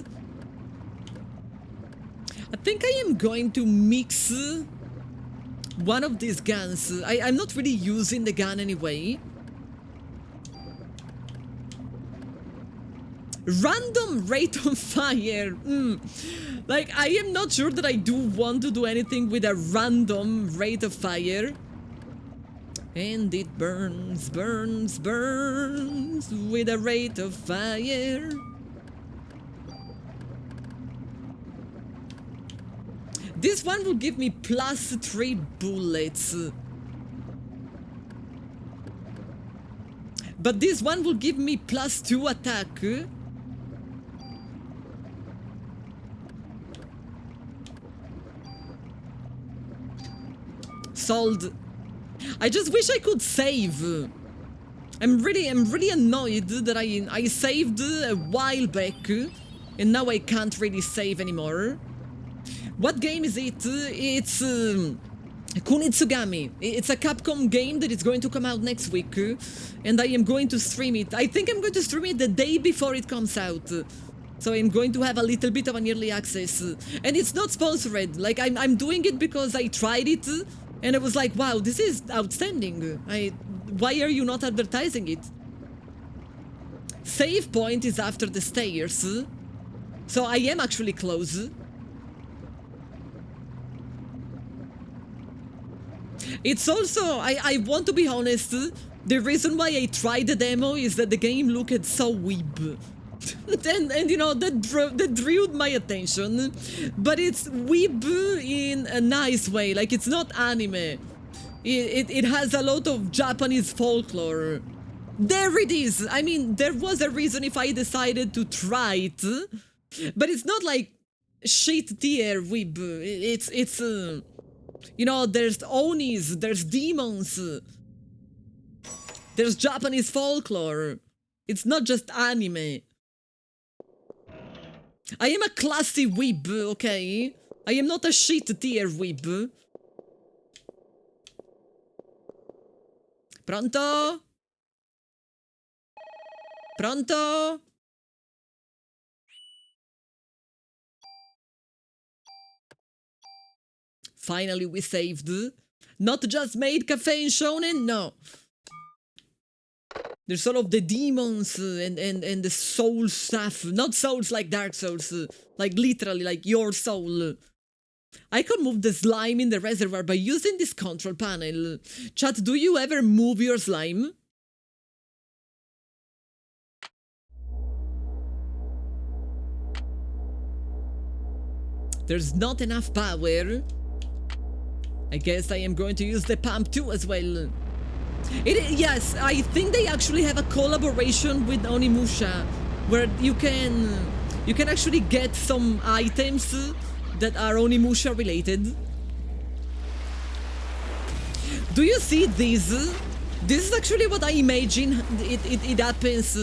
A: I think I am going to mix one of these guns. I'm not really using the gun anyway. Random rate of fire. Like, I am not sure that I do want to do anything with a random rate of fire. And it burns, burns, burns with a rate of fire. This one will give me +3 bullets. But this one will give me +2 attack. Sold. I just wish I could save. I'm really annoyed that I saved a while back, and now I can't really save anymore. What game is it? It's Kunitsugami. It's a Capcom game that is going to come out next week, and I am going to stream it. I think I'm going to stream it the day before it comes out. So I'm going to have a little bit of an early access. And it's not sponsored. Like, I'm doing it because I tried it, and I was like, wow, this is outstanding. Why are you not advertising it? Save point is after the stairs. So I am actually close. It's also, I want to be honest, the reason why I tried the demo is that the game looked so weeb. and you know, that drew my attention. But it's weeb in a nice way, like it's not anime. It has a lot of Japanese folklore. There it is! I mean, there was a reason if I decided to try it. But it's not like shit tier weeb. It's you know, there's onis, there's demons, there's Japanese folklore. It's not just anime. I am a classy weeb, okay? I am not a shit tier weeb. Pronto? Pronto? Finally, we saved. Not just made cafe and shonen, no. There's all of the demons and the soul stuff. Not souls like Dark Souls, like literally, like your soul. I can move the slime in the reservoir by using this control panel. Chat, do you ever move your slime? There's not enough power. I guess I am going to use the pump too as well. Yes, I think they actually have a collaboration with Onimusha, where you can actually get some items that are Onimusha related. Do you see this? This is actually what I imagine it happens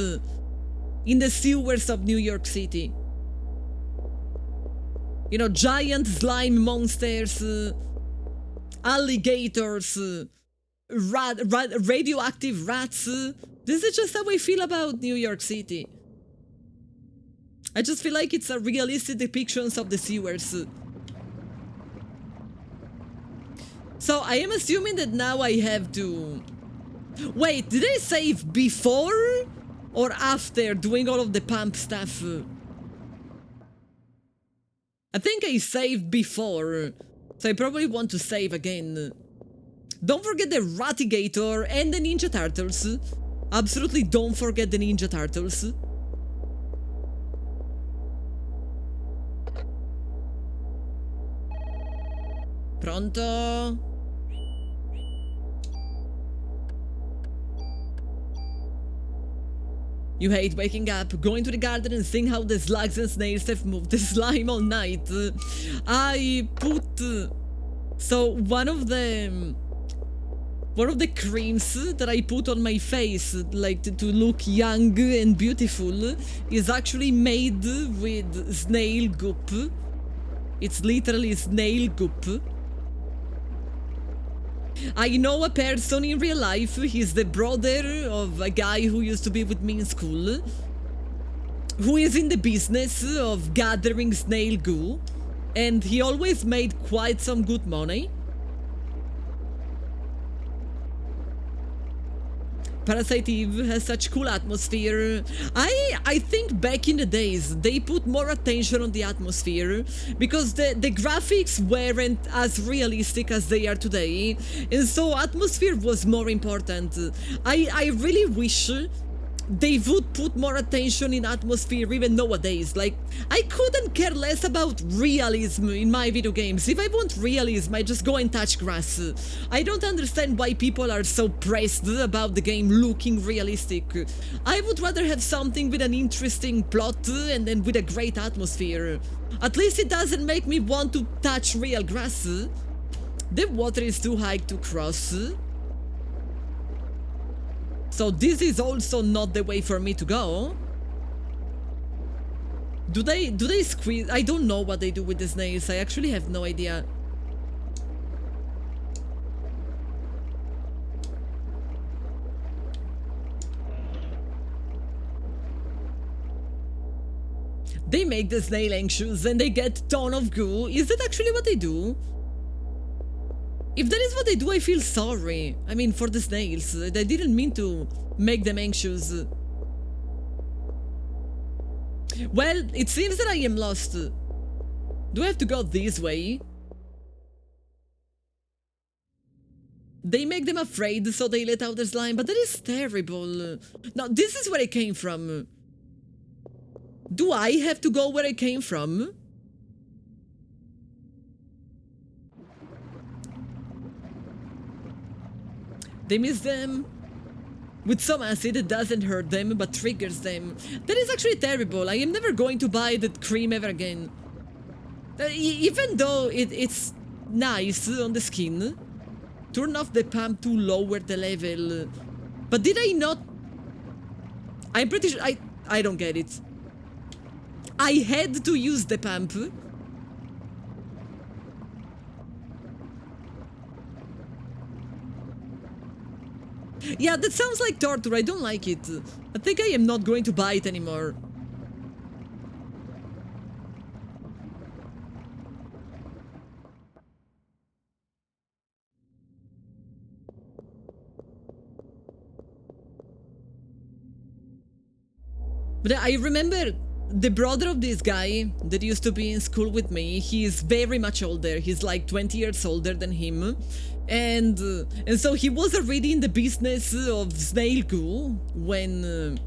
A: in the sewers of New York City. You know, giant slime monsters, alligators, radioactive rats. This is just how I feel about New York City. I just feel like it's a realistic depiction of the sewers. So I am assuming that now I have to... Wait, did I save before or after doing all of the pump stuff? I think I saved before, so I probably want to save again. Don't forget the Ratigator and the Ninja Turtles. Absolutely don't forget the Ninja Turtles. Pronto? You hate waking up, going to the garden and seeing how the slugs and snails have moved the slime all night. I put... So one of the creams that I put on my face, like to look young and beautiful, is actually made with snail goop. It's literally snail goop. I know a person in real life. He's the brother of a guy who used to be with me in school, who is in the business of gathering snail goo, and he always made quite some good money. Parasite Eve has such cool atmosphere. I think back in the days they put more attention on the atmosphere because the graphics weren't as realistic as they are today, and so atmosphere was more important. I really wish they would put more attention in atmosphere even nowadays. Like, I couldn't care less about realism in my video games. If I want realism, I just go and touch grass. I don't understand why people are so pressed about the game looking realistic. I would rather have something with an interesting plot and then with a great atmosphere. At least it doesn't make me want to touch real grass. The water is too high to cross. So this is also not the way for me to go. Do they squeeze? I don't know what they do with the snails. I actually have no idea. They make the snail anxious and they get ton of goo. Is that actually what they do? If that is what they do, I feel sorry. I mean, for the snails. I didn't mean to make them anxious. Well, it seems that I am lost. Do I have to go this way? They make them afraid, so they let out their slime, but that is terrible. Now, this is where I came from. Do I have to go where I came from? They miss them. With some acid, it doesn't hurt them, but triggers them. That is actually terrible. I am never going to buy that cream ever again. Even though it's nice on the skin. Turn off the pump to lower the level. But did I not... I'm pretty sure... I don't get it. I had to use the pump. Yeah, that sounds like torture. I don't like it. I think I am not going to buy it anymore. But I remember the brother of this guy that used to be in school with me. He's very much older. He's like 20 years older than him. And so he was already in the business of snail goo when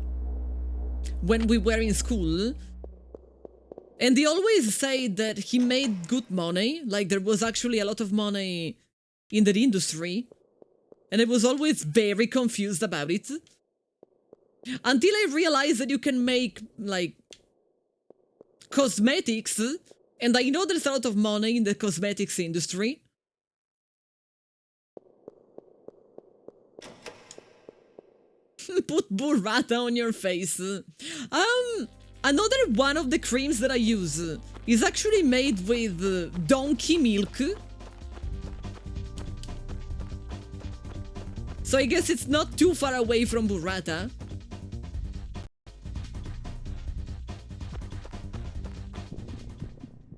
A: we were in school. And he always said that he made good money. Like there was actually a lot of money in the industry. And I was always very confused about it. Until I realized that you can make, like, cosmetics, and I know there's a lot of money in the cosmetics industry. Put burrata on your face. Another one of the creams that I use is actually made with donkey milk. So I guess it's not too far away from burrata.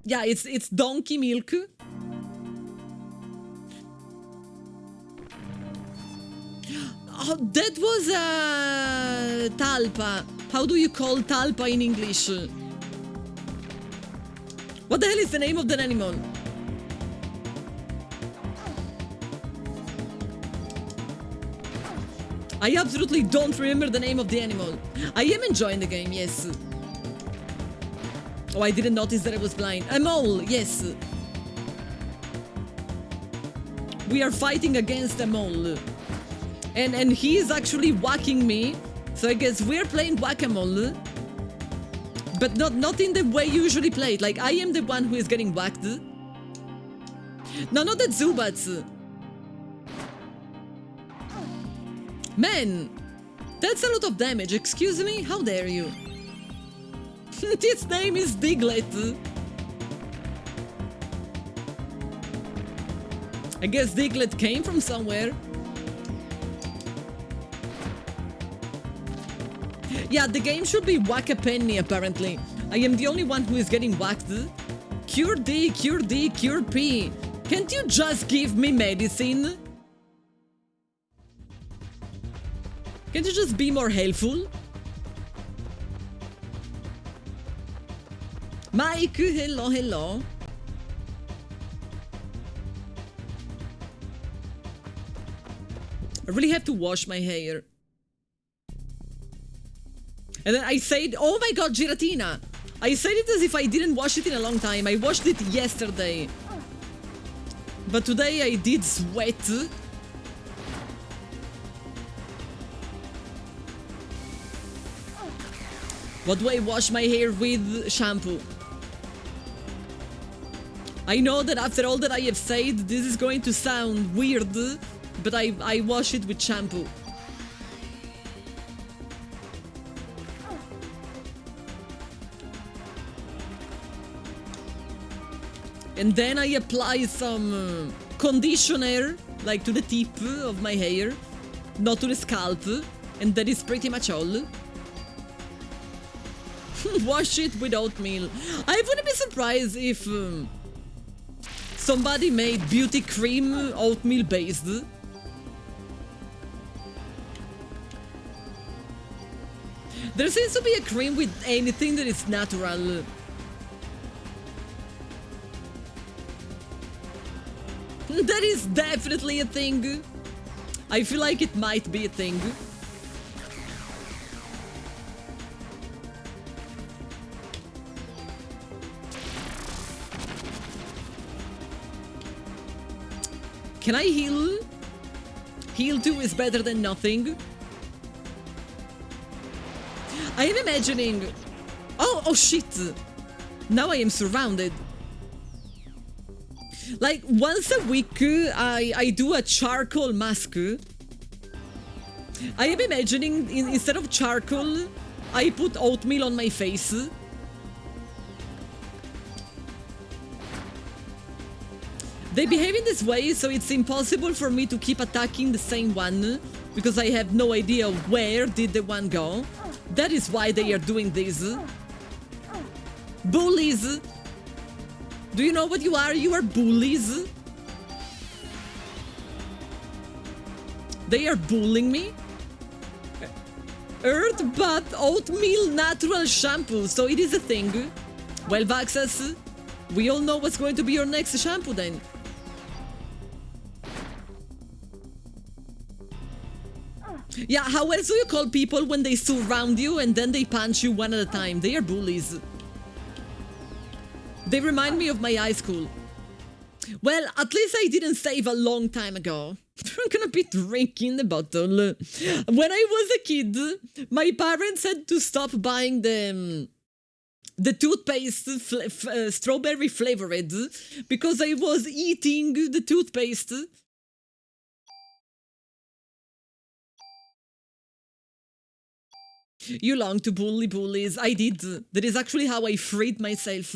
A: Yeah, it's donkey milk. Oh, that was a talpa. How do you call talpa in English? What the hell is the name of that animal? I absolutely don't remember the name of the animal. I am enjoying the game, yes. Oh, I didn't notice that I was blind. A mole, yes. We are fighting against a mole. And he is actually whacking me. So I guess we're playing whack-a-mole. But not in the way you usually play it. Like, I am the one who is getting whacked. No, not the Zubats. Man, that's a lot of damage. Excuse me? How dare you? Its name is Diglett. I guess Diglett came from somewhere. Yeah, the game should be Whack-a-Penny, apparently. I am the only one who is getting whacked. Cure D, Cure D, Cure P. Can't you just give me medicine? Can't you just be more helpful? Mike, hello, hello. I really have to wash my hair. And then I said, oh my god, Giratina! I said it as if I didn't wash it in a long time. I washed it yesterday. But today I did sweat. What do I wash my hair with? Shampoo. I know that after all that I have said, this is going to sound weird, but I wash it with shampoo. And then I apply some conditioner, like to the tip of my hair, not to the scalp, and that is pretty much all. Wash it with oatmeal. I wouldn't be surprised if somebody made beauty cream oatmeal based. There seems to be a cream with anything that is natural. That is definitely a thing. I feel like it might be a thing. Can I heal? Heal 2 is better than nothing. I am imagining... Oh shit! Now I am surrounded. Like, once a week, I do a charcoal mask. I am imagining, instead of charcoal, I put oatmeal on my face. They behave in this way, so it's impossible for me to keep attacking the same one because I have no idea where did the one go. That is why they are doing this. Bullies! Do you know what you are? You are bullies. They are bullying me. Earth Bath Oatmeal Natural Shampoo. So it is a thing. Well, Vaxas, we all know what's going to be your next shampoo then. Yeah, how else do you call people when they surround you and then they punch you one at a time? They are bullies. They remind me of my high school. Well, at least I didn't save a long time ago. I'm gonna be drinking the bottle. When I was a kid, my parents had to stop buying the toothpaste strawberry flavored because I was eating the toothpaste. You long to bully bullies. I did. That is actually how I freed myself.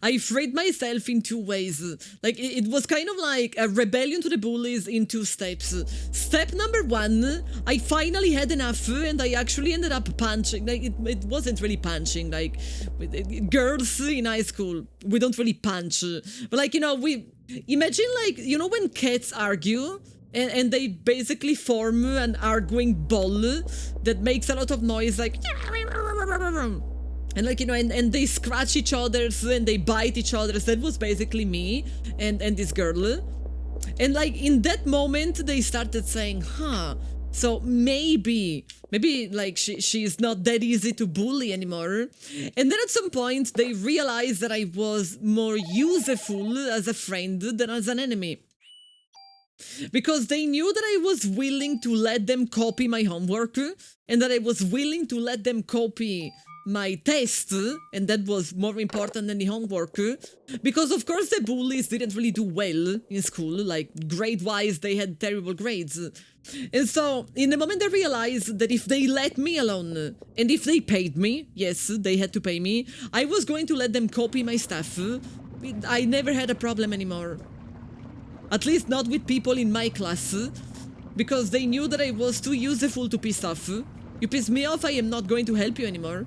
A: I freed myself in two ways. Like, it was kind of like a rebellion to the bullies in two steps. Step number one, I finally had enough and I actually ended up punching. Like, it wasn't really punching. Like, girls in high school, we don't really punch. But like, you know, imagine like, you know when cats argue? And they basically form an arguing ball that makes a lot of noise, like... And like, you know, and they scratch each other's and they bite each other's. That was basically me and this girl. And like, in that moment, they started saying, so maybe like she's not that easy to bully anymore. And then at some point, they realized that I was more useful as a friend than as an enemy. Because they knew that I was willing to let them copy my homework and that I was willing to let them copy my test, and that was more important than the homework. Because of course the bullies didn't really do well in school, like grade-wise they had terrible grades. And so, in the moment I realized that if they let me alone, and if they paid me, yes, they had to pay me, I was going to let them copy my stuff. I never had a problem anymore. At least not with people in my class, because they knew that I was too useful to piss off. You piss me off, I am not going to help you anymore.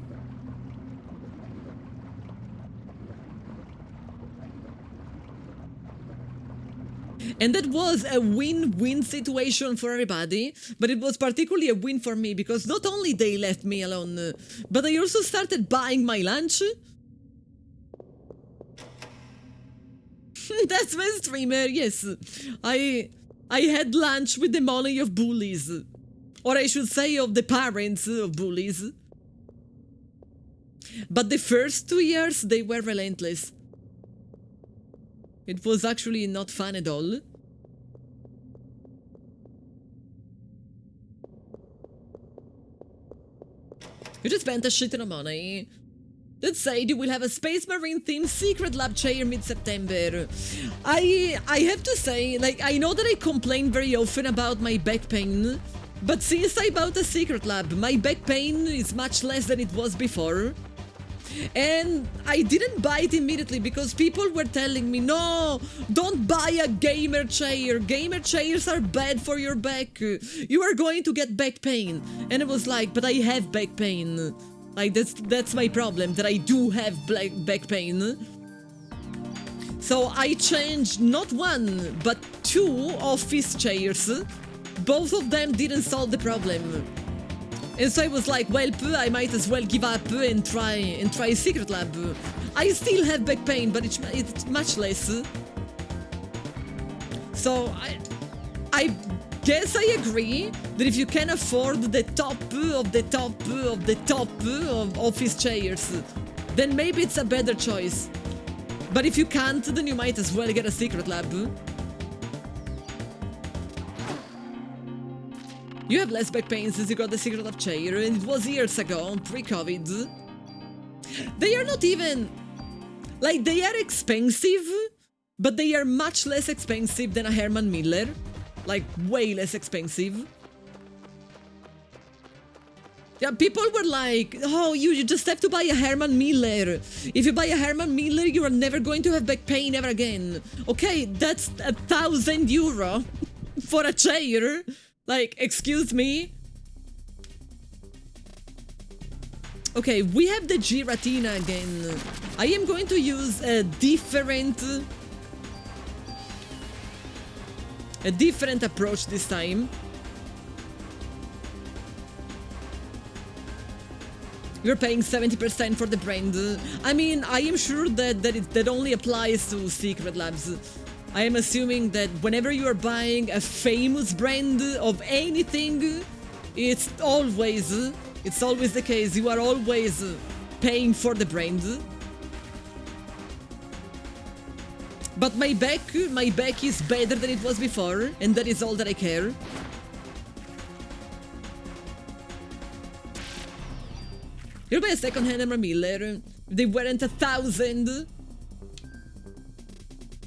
A: And that was a win-win situation for everybody, but it was particularly a win for me, because not only they left me alone, but they also started buying my lunch. That's my streamer, yes. I had lunch with the money of bullies. Or I should say of the parents of bullies. But the first 2 years, they were relentless. It was actually not fun at all. You just spent a shit ton of money. That said, you will have a Space Marine themed secret lab chair mid-September. I have to say, like, I know that I complain very often about my back pain, but since I bought a secret lab, my back pain is much less than it was before. And I didn't buy it immediately because people were telling me, no, don't buy a gamer chair. Gamer chairs are bad for your back. You are going to get back pain. And I was like, but I have back pain. Like, that's my problem, that I do have back pain. So I changed not one, but 2 office chairs. Both of them didn't solve the problem. And so I was like, well, I might as well give up and try Secret Lab. I still have back pain, but it's much less. So I guess I agree that if you can afford the top of the top of the top of office chairs, then maybe it's a better choice. But if you can't, then you might as well get a Secret Lab. You have less back pain since you got the Secret Lab chair, and it was years ago, pre-COVID. They are not even... like, they are expensive, but they are much less expensive than a Herman Miller. Like, way less expensive. Yeah, people were like, oh, you just have to buy a Herman Miller. If you buy a Herman Miller, you are never going to have back pain ever again. Okay, that's €1,000. For a chair? Like, excuse me? Okay, we have the Giratina again. I am going to use a different approach this time. You're paying 70% for the brand. I mean, I am sure that only applies to Secret Labs. I am assuming that whenever you are buying a famous brand of anything, it's always the case. You are always paying for the brand. But my back is better than it was before, and that is all that I care. You'll buy a second-hand Emma Miller. They weren't 1,000.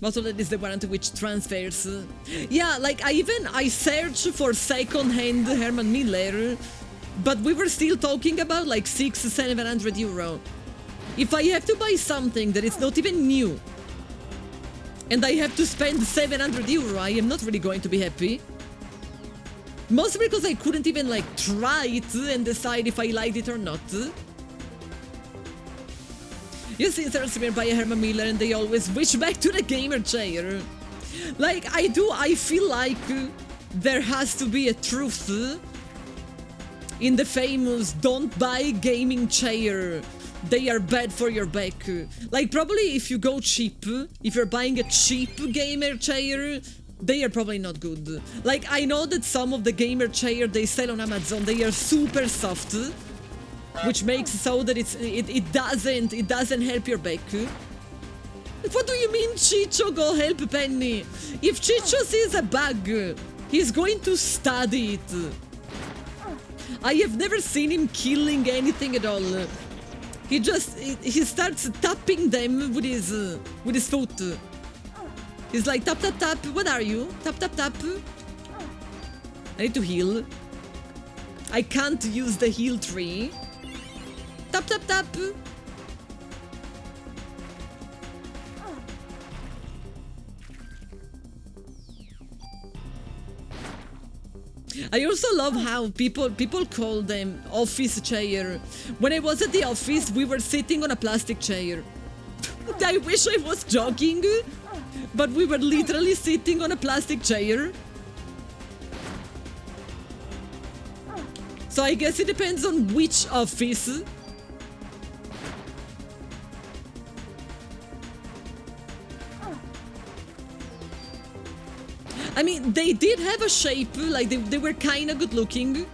A: Most of that is the warranty which transfers. Yeah, like I searched for second-hand Herman Miller, but we were still talking about like 600-700 euro. If I have to buy something that is not even new, and I have to spend 700 euro, I am not really going to be happy. Mostly because I couldn't even like try it and decide if I liked it or not. You see, sisters buy a Herman Miller and they always switch back to the gamer chair. Like, I feel like there has to be a truth in the famous don't buy gaming chair. They are bad for your back. Like, probably if you go cheap, if you're buying a cheap gamer chair, they are probably not good. Like, I know that some of the gamer chair they sell on Amazon, they are super soft, which makes so that it doesn't help your back. What do you mean, Chicho? Go help Penny. If Chicho sees a bug, he's going to study it. I have never seen him killing anything at all. He starts tapping them with his foot. He's like tap tap tap. What are you? Tap tap tap. I need to heal. I can't use the heal tree. Tap tap tap. I also love how people call them office chair. When I was at the office, we were sitting on a plastic chair. I wish I was joking, but we were literally sitting on a plastic chair. So I guess it depends on which office. I mean, they did have a shape, like they were kind of good looking,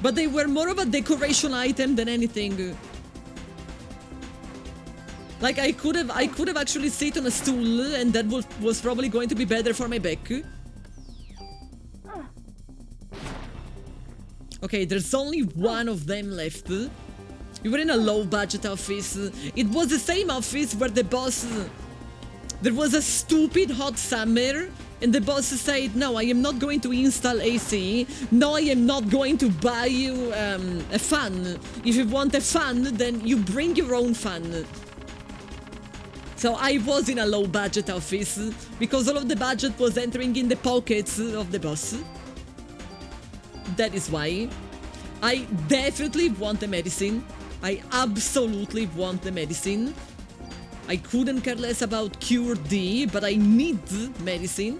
A: but they were more of a decoration item than anything. Like I could have actually sit on a stool, and that was probably going to be better for my back. Okay, there's only one of them left. We were in a low-budget office. It was the same office where the boss... There was a stupid hot summer, and the boss said, no, I am not going to install AC. No, I am not going to buy you a fan. If you want a fan, then you bring your own fan. So I was in a low-budget office, because all of the budget was entering in the pockets of the boss. That is why. I definitely want the medicine. I absolutely want the medicine. I couldn't care less about Cure D, but I need medicine.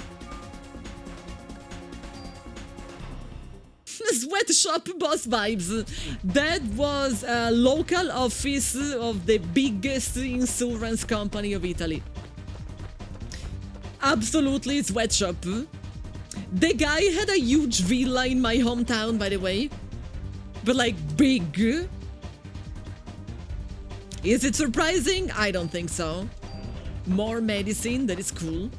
A: Sweatshop boss vibes. That was a local office of the biggest insurance company of Italy. Absolutely sweatshop. The guy had a huge villa in my hometown, by the way. But like big. Is it surprising? I don't think so. More medicine, that is cool.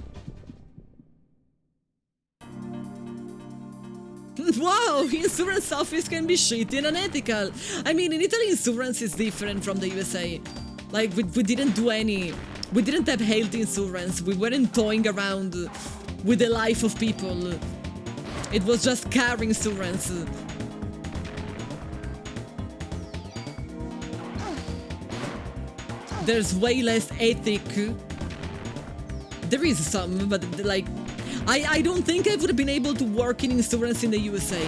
A: Wow, insurance office can be shitty and unethical. I mean, in Italy, insurance is different from the USA. Like, we didn't do any... We didn't have health insurance. We weren't toying around with the life of people. It was just car insurance. There's way less ethic. There is some, but like... I don't think I would have been able to work in insurance in the USA.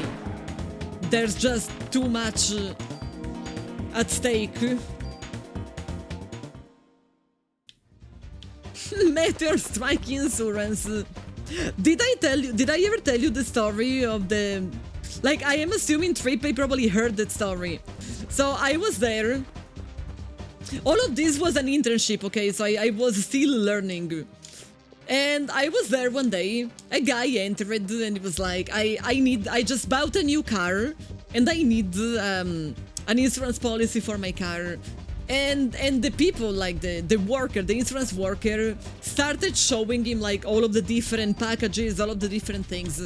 A: There's just too much at stake. Meteor strike insurance. Did I ever tell you the story of the... Like, I am assuming Trippy probably heard that story. So I was there. All of this was an internship, okay? So I was still learning. And I was there one day. A guy entered and he was like, I just bought a new car and I need an insurance policy for my car. And the people, like the worker, the insurance worker, started showing him like all of the different packages, all of the different things.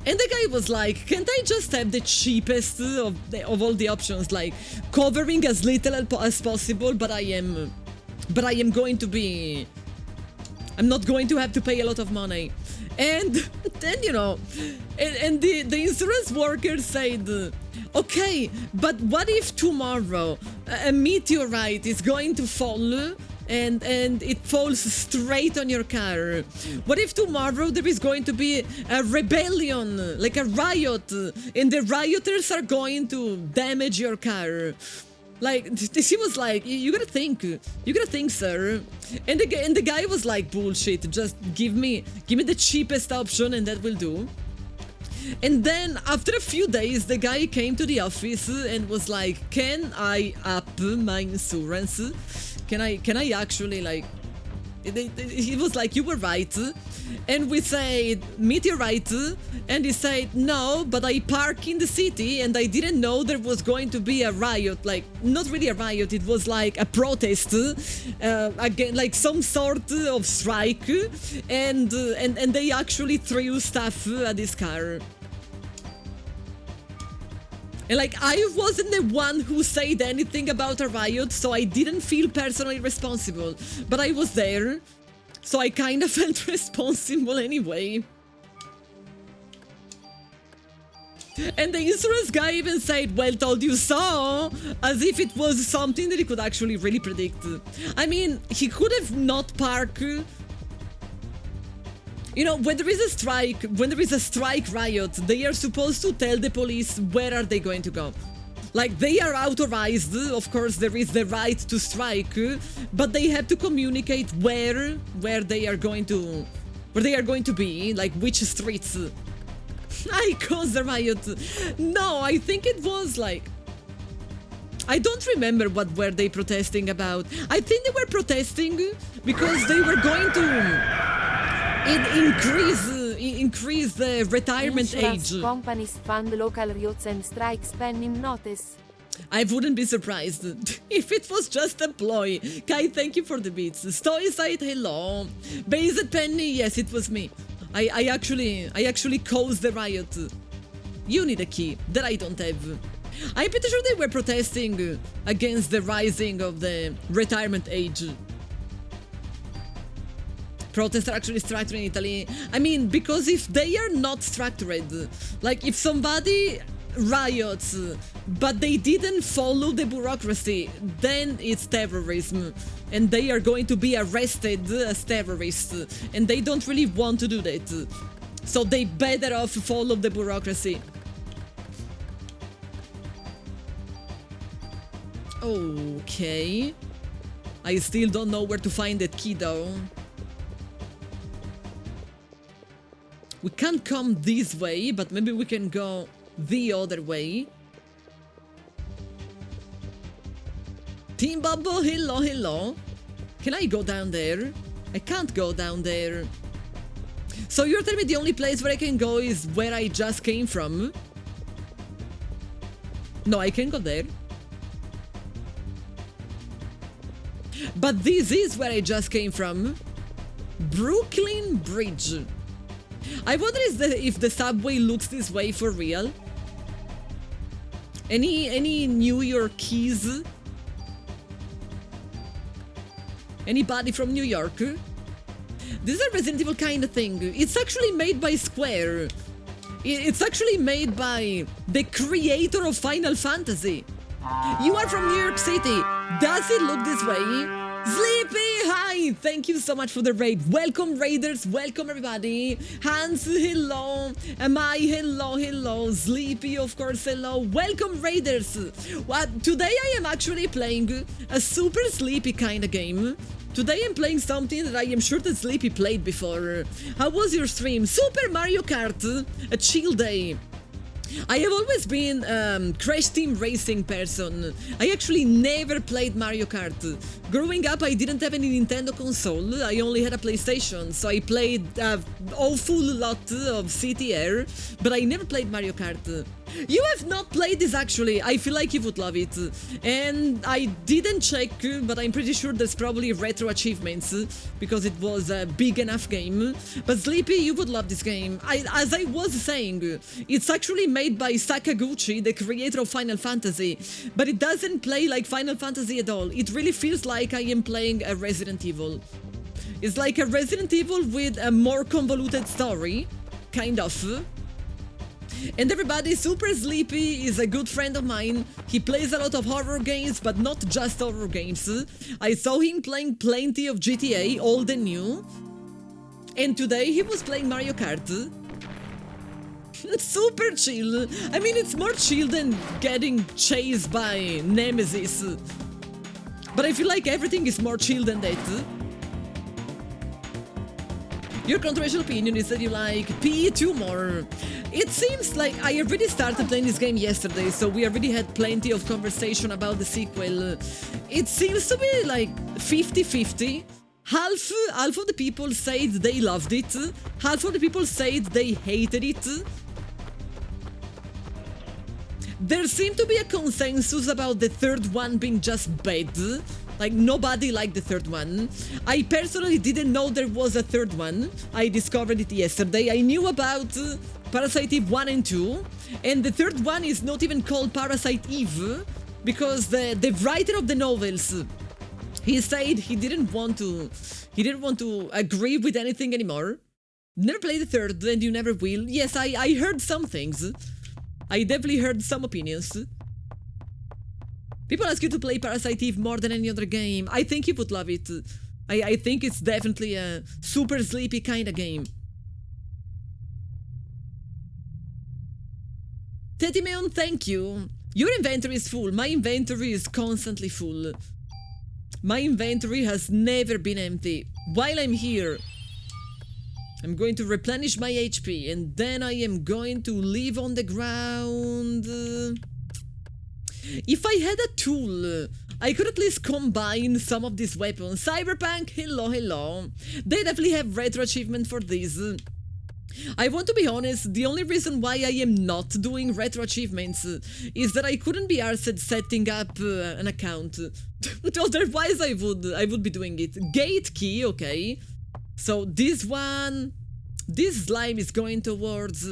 A: And the guy was like, can't I just have the cheapest of all the options, like covering as little as possible, but I am going to be... I'm not going to have to pay a lot of money. And then, you know, and the insurance worker said, okay, but what if tomorrow a meteorite is going to fall and it falls straight on your car? What if tomorrow there is going to be a rebellion, like a riot, and the rioters are going to damage your car? Like, she was like, you gotta think, sir. And the guy was like, bullshit, just give me the cheapest option and that will do. And then after a few days, the guy came to the office and was like, can I up my insurance? Can I actually, like... He was like, you were right. And we said, meteorite. And he said, no, but I park in the city and I didn't know there was going to be a riot. Like, not really a riot, it was like a protest. Again, like some sort of strike. And they actually threw stuff at his car. And like, I wasn't the one who said anything about a riot, so I didn't feel personally responsible. But I was there, so I kind of felt responsible anyway. And the insurance guy even said, well, told you so, as if it was something that he could actually really predict. I mean, he could have not parked... You know, when there is a strike riot, they are supposed to tell the police where are they going to go. Like, they are authorized, of course there is the right to strike, but they have to communicate where they are going to be, like which streets. I caused the riot. No, I think it was like... I don't remember what were they protesting about. I think they were protesting because they were going to... increase the retirement
B: Insurance
A: age.
B: companies fund local riots and strikes pending notice.
A: I wouldn't be surprised if it was just a ploy. Kai, thank you for the beats. Stoicide, hello. Based Penny, yes, it was me. I actually caused the riot. You need a key that I don't have. I'm pretty sure they were protesting against the rising of the retirement age. Protests are actually structured in Italy. I mean, because if they are not structured, like if somebody riots, but they didn't follow the bureaucracy, then it's terrorism. And they are going to be arrested as terrorists. And they don't really want to do that. So they better off follow the bureaucracy. Okay. I still don't know where to find that key though. We can't come this way, but maybe we can go the other way. Team Bubble, hello, hello. Can I go down there? I can't go down there. So you're telling me the only place where I can go is where I just came from? No, I can go there. But this is where I just came from. Brooklyn Bridge. I wonder if the subway looks this way for real. Any New Yorkies? Anybody from New York? This is a Resident Evil kind of thing. It's actually made by Square. It's actually made by the creator of Final Fantasy. You are from New York City. Does it look this way? Sleepy, hi, thank you so much for the raid. Welcome raiders, welcome everybody. Hans, hello. Amai, hello. Sleepy, of course, hello. Welcome raiders. Today I am actually playing a super sleepy kind of game. Today I'm playing something that I am sure that Sleepy played before. How was your stream? Super Mario Kart, a chill day. I have always been Crash Team Racing person. I actually never played Mario Kart. Growing up, I didn't have any Nintendo console. I only had a PlayStation, so I played an awful lot of CTR, but I never played Mario Kart. You have not played this actually. I feel like you would love it. And I didn't check, but I'm pretty sure there's probably retro achievements because it was a big enough game. But Sleepy, you would love this game. As I was saying, it's actually made by Sakaguchi, the creator of Final Fantasy, but it doesn't play like Final Fantasy at all. It really feels like I am playing a Resident Evil. It's like a Resident Evil with a more convoluted story, kind of. And everybody, Super Sleepy is a good friend of mine. He plays a lot of horror games, but not just horror games. I saw him playing plenty of GTA, old and new. And today he was playing Mario Kart. It's super chill. I mean, it's more chill than getting chased by Nemesis. But I feel like everything is more chill than that. Your controversial opinion is that you like PE2 more. It seems like I already started playing this game yesterday, so we already had plenty of conversation about the sequel. It seems to be like 50-50. Half of the people said they loved it, half of the people said they hated it. There seemed to be a consensus about the third one being just bad. Like, nobody liked the third one. I personally didn't know there was a third one. I discovered it yesterday. I knew about Parasite Eve 1 and 2. And the third one is not even called Parasite Eve, because the writer of the novels, he said he didn't want to agree with anything anymore. Never played the third, and you never will. Yes, I heard some things. I definitely heard some opinions. People ask you to play Parasite Eve more than any other game. I think you would love it. I think it's definitely a super sleepy kind of game. Pennymeowy, thank you. Your inventory is full. My inventory is constantly full. My inventory has never been empty. While I'm here, I'm going to replenish my HP, and then I am going to leave on the ground. If I had a tool, I could at least combine some of these weapons. Cyberpunk, hello. They definitely have retro achievement for this. I want to be honest, the only reason why I am not doing retro achievements is that I couldn't be arsed setting up an account. Otherwise I would be doing it. Gate key, okay. So this one, this slime is going towards...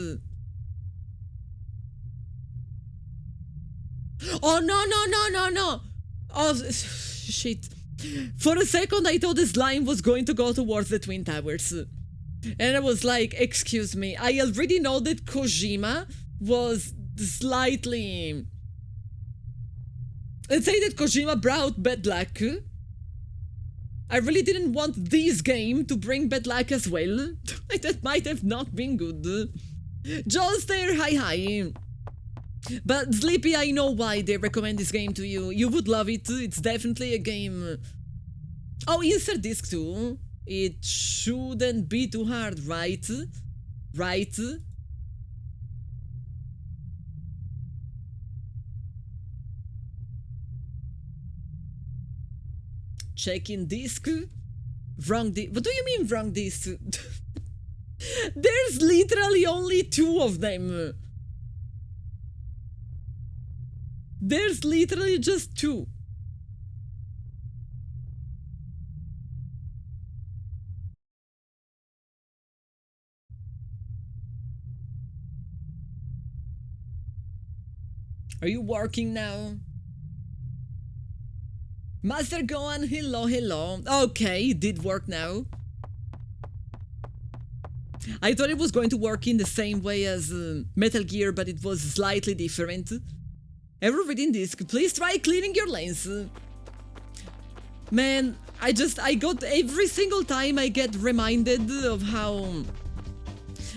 A: Oh, no! Oh, shit. For a second I thought the slime was going to go towards the Twin Towers. And I was like, excuse me, I already know that Kojima was slightly... Let's say that Kojima brought bad luck. I really didn't want this game to bring bad luck as well. That might have not been good. Joel's there, hi. But Sleepy, I know why they recommend this game to you. You would love it. It's definitely a game. Oh, insert disc too. It shouldn't be too hard, right? Right? Checking disc. Wrong disc. What do you mean wrong disc? There's literally only 2 of them. There's literally just 2. Are you working now? Master Gohan, hello. Okay, it did work now. I thought it was going to work in the same way as Metal Gear, but it was slightly different. Ever reading disc, please try cleaning your lens. Man, I got every single time I get reminded of how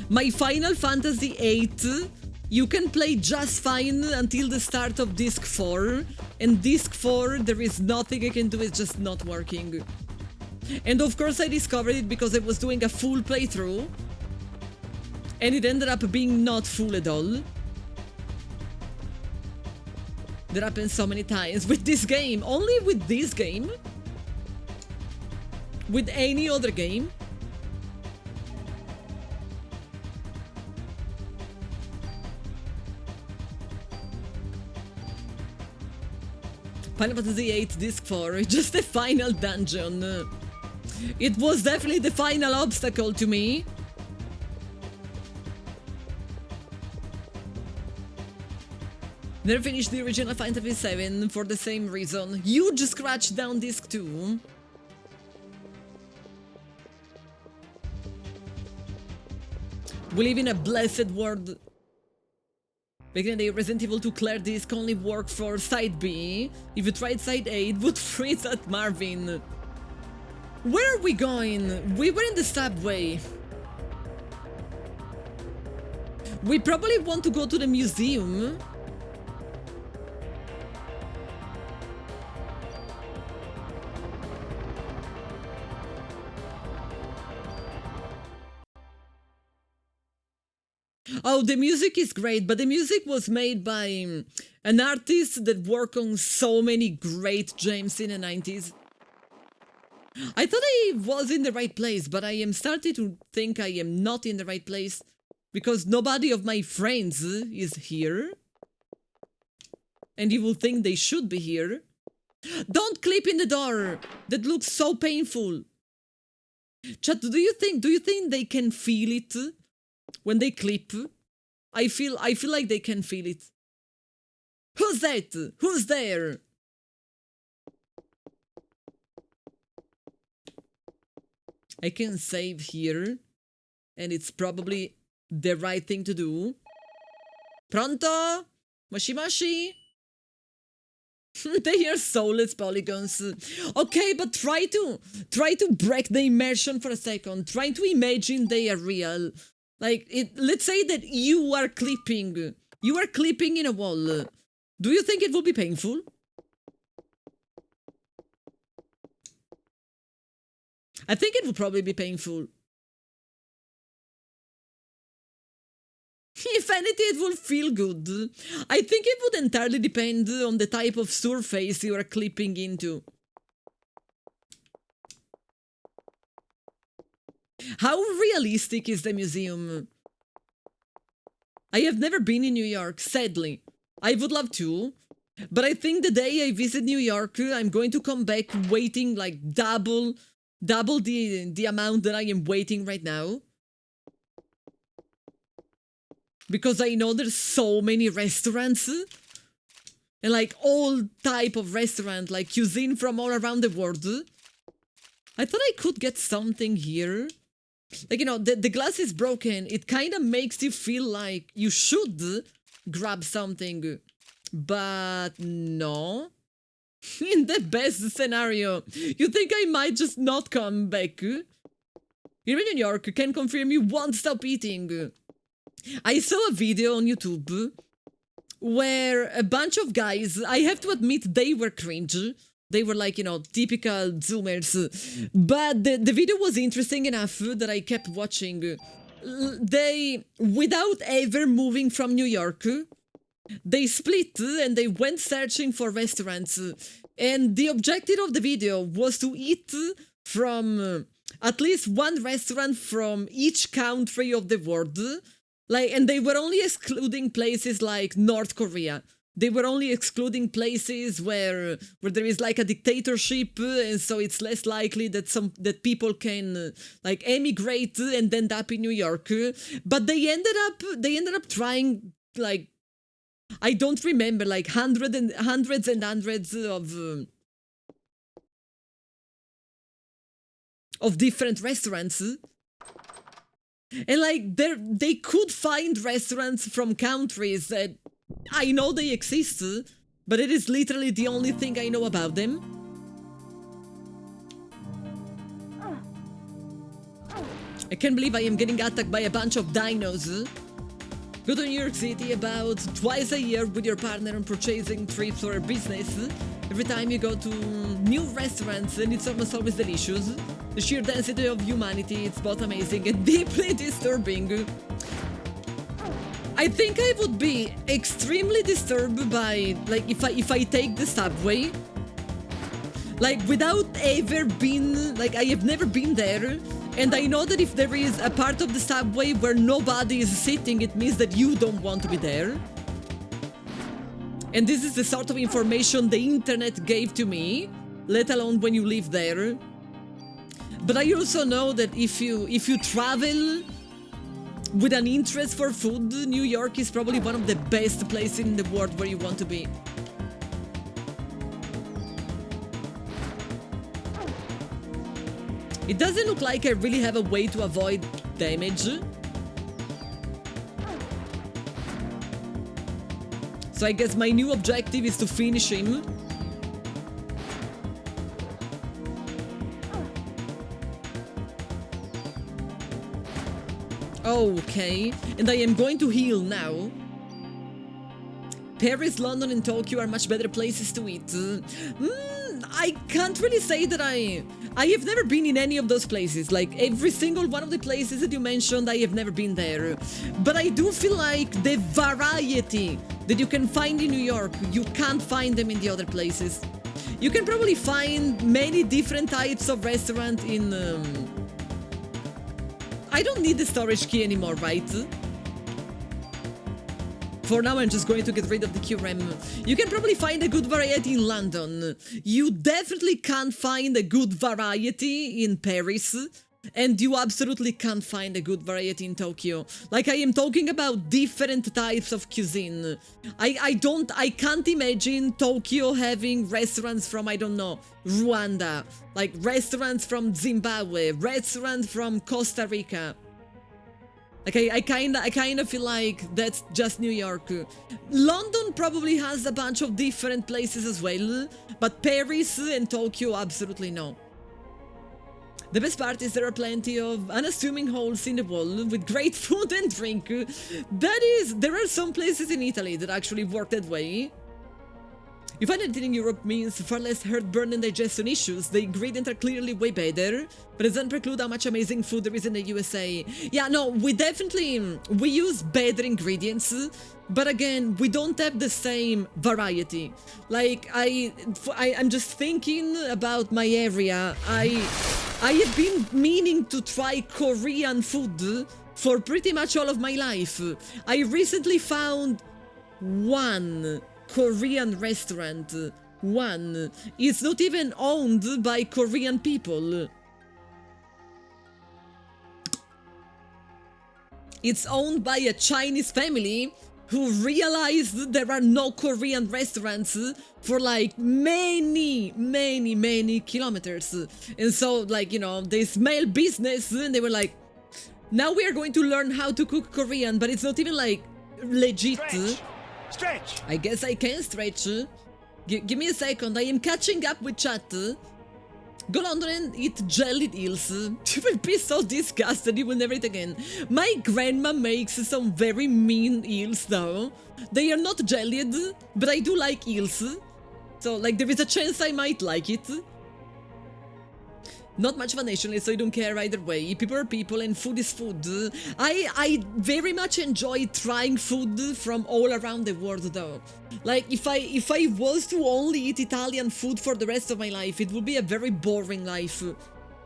A: my Final Fantasy VIII, you can play just fine until the start of Disc 4, and Disc 4 there is nothing I can do, it's just not working. And of course I discovered it because I was doing a full playthrough, and it ended up being not full at all. That happens so many times with this game, only with this game. With any other game. Final Fantasy VIII Disc 4, just the final dungeon. It was definitely the final obstacle to me. Never finished the original Final Fantasy VII for the same reason. Huge scratch down Disc 2. We live in a blessed world. Back in the day, Resident Evil 2 Claire disc only worked for Side B. If you tried Side A, it would freeze at Marvin. Where are we going? We were in the subway. We probably want to go to the museum. Oh, the music is great, but the music was made by an artist that worked on so many great gems in the 90s. I thought I was in the right place, but I am starting to think I am not in the right place because nobody of my friends is here. And you will think they should be here. Don't clip in the door! That looks so painful. Chat, do you think they can feel it? When they clip, I feel like they can feel it. Who's that? Who's there? I can save here, and it's probably the right thing to do. Pronto? Moshi moshi? They are soulless polygons. Okay, but try to break the immersion for a second. Try to imagine they are real. Like, let's say that you are clipping in a wall. Do you think it will be painful? I think it will probably be painful. If anything, it will feel good. I think it would entirely depend on the type of surface you are clipping into. How realistic is the museum? I have never been in New York, sadly. I would love to, but I think the day I visit New York, I'm going to come back waiting like double the amount that I am waiting right now. Because I know there's so many restaurants. And like all type of restaurant, like cuisine from all around the world. I thought I could get something here. Like, you know, the glass is broken. It kind of makes you feel like you should grab something. But no. In the best scenario, you think I might just not come back? Here in New York, can confirm you won't stop eating. I saw a video on YouTube where a bunch of guys, I have to admit they were cringe. They were like, you know, typical Zoomers. But the video was interesting enough that I kept watching. They, without ever moving from New York, they split and they went searching for restaurants. And the objective of the video was to eat from at least one restaurant from each country of the world. Like, and they were only excluding places like North Korea. They were only excluding places where there is like a dictatorship, and so it's less likely that people can like emigrate and end up in New York. But they ended up trying, like, I don't remember, like hundreds and hundreds of different restaurants. And like they could find restaurants from countries that I know they exist, but it is literally the only thing I know about them. I can't believe I am getting attacked by a bunch of dinos. Go to New York City about twice a year with your partner on purchasing trips or business. Every time you go to new restaurants and it's almost always delicious. The sheer density of humanity, it's both amazing and deeply disturbing. I think I would be extremely disturbed by, like, if I take the subway, like, without ever been, like, I have never been there, and I know that if there is a part of the subway where nobody is sitting, it means that you don't want to be there. And this is the sort of information the internet gave to me, let alone when you live there. But I also know that if you travel with an interest for food, New York is probably one of the best places in the world where you want to be. It doesn't look like I really have a way to avoid damage. So I guess my new objective is to finish him. Okay, and I am going to heal now. Paris, London, and Tokyo are much better places to eat. I can't really say that I have never been in any of those places. Like, every single one of the places that you mentioned, I have never been there. But I do feel like the variety that you can find in New York, you can't find them in the other places. You can probably find many different types of restaurant in... I don't need the storage key anymore, right? For now, I'm just going to get rid of the QRAM. You can probably find a good variety in London. You definitely can't find a good variety in Paris. And you absolutely can't find a good variety in Tokyo. Like, I am talking about different types of cuisine. I can't imagine Tokyo having restaurants from, I don't know, Rwanda. Like, restaurants from Zimbabwe, restaurants from Costa Rica. Like, I kind of feel like that's just New York. London probably has a bunch of different places as well, but Paris and Tokyo, absolutely no. The best part is there are plenty of unassuming holes in the wall with great food and drink. There are some places in Italy that actually work that way. You find that eating in Europe means far less heartburn and digestion issues. The ingredients are clearly way better, but it doesn't preclude how much amazing food there is in the USA. Yeah, no, we use better ingredients, but again, we don't have the same variety. Like, I'm just thinking about my area. I have been meaning to try Korean food for pretty much all of my life. I recently found one Korean restaurant. One. It's not even owned by Korean people. It's owned by a Chinese family who realized there are no Korean restaurants for like many kilometers. And so, like, you know, they smell business and they were like, now we are going to learn how to cook Korean, but it's not even like legit.
D: Stretch!
A: I guess I can stretch. Give me a second, I am catching up with chat. Go London and eat jellied eels. You will be so disgusted, you will never eat again. My grandma makes some very mean eels though. They are not jellied, but I do like eels. So, like, there is a chance I might like it. Not much of a nationalist, so I don't care either way. People are people and food is food. I very much enjoy trying food from all around the world though. Like, if I was to only eat Italian food for the rest of my life, it would be a very boring life.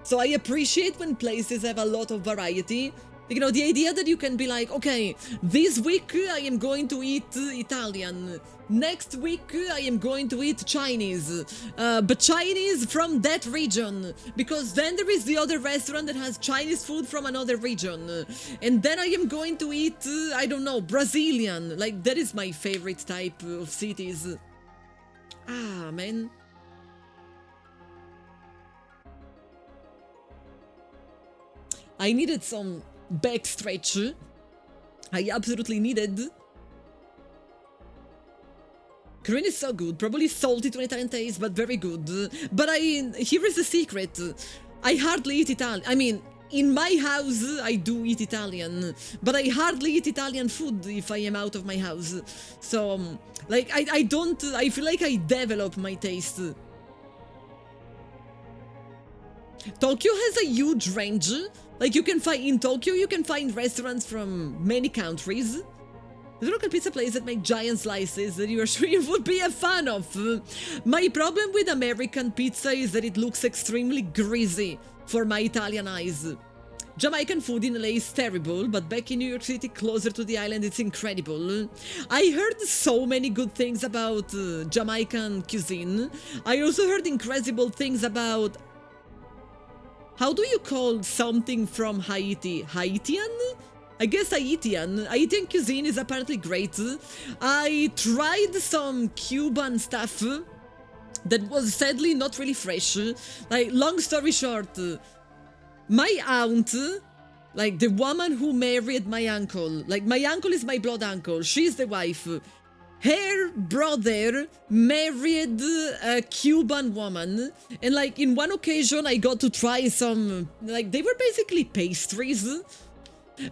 A: So I appreciate when places have a lot of variety. You know, the idea that you can be like, okay, this week I am going to eat Italian. Next week I am going to eat Chinese. But Chinese from that region. Because then there is the other restaurant that has Chinese food from another region. And then I am going to eat, I don't know, Brazilian. Like, that is my favorite type of cities. Ah, man. I needed some back stretch. I absolutely needed. Korean is so good, probably salty to an Italian taste, but very good. But here is the secret. I hardly eat Italian. I mean, in my house, I do eat Italian, but I hardly eat Italian food if I am out of my house. So, like, I don't, I feel like I develop my taste. Tokyo has a huge range. Like, you can find, in Tokyo, you can find restaurants from many countries. The local pizza place that make giant slices that you are sure you would be a fan of. My problem with American pizza is that it looks extremely greasy for my Italian eyes. Jamaican food in LA is terrible, but back in New York City, closer to the island, it's incredible. I heard so many good things about Jamaican cuisine. I also heard incredible things about... How do you call something from Haiti? Haitian? I guess Haitian. Haitian cuisine is apparently great. I tried some Cuban stuff that was sadly not really fresh. Like, long story short, my aunt, like the woman who married my uncle, like my uncle is my blood uncle, she's the wife. Her brother married a Cuban woman, and like in one occasion I got to try some, like they were basically pastries.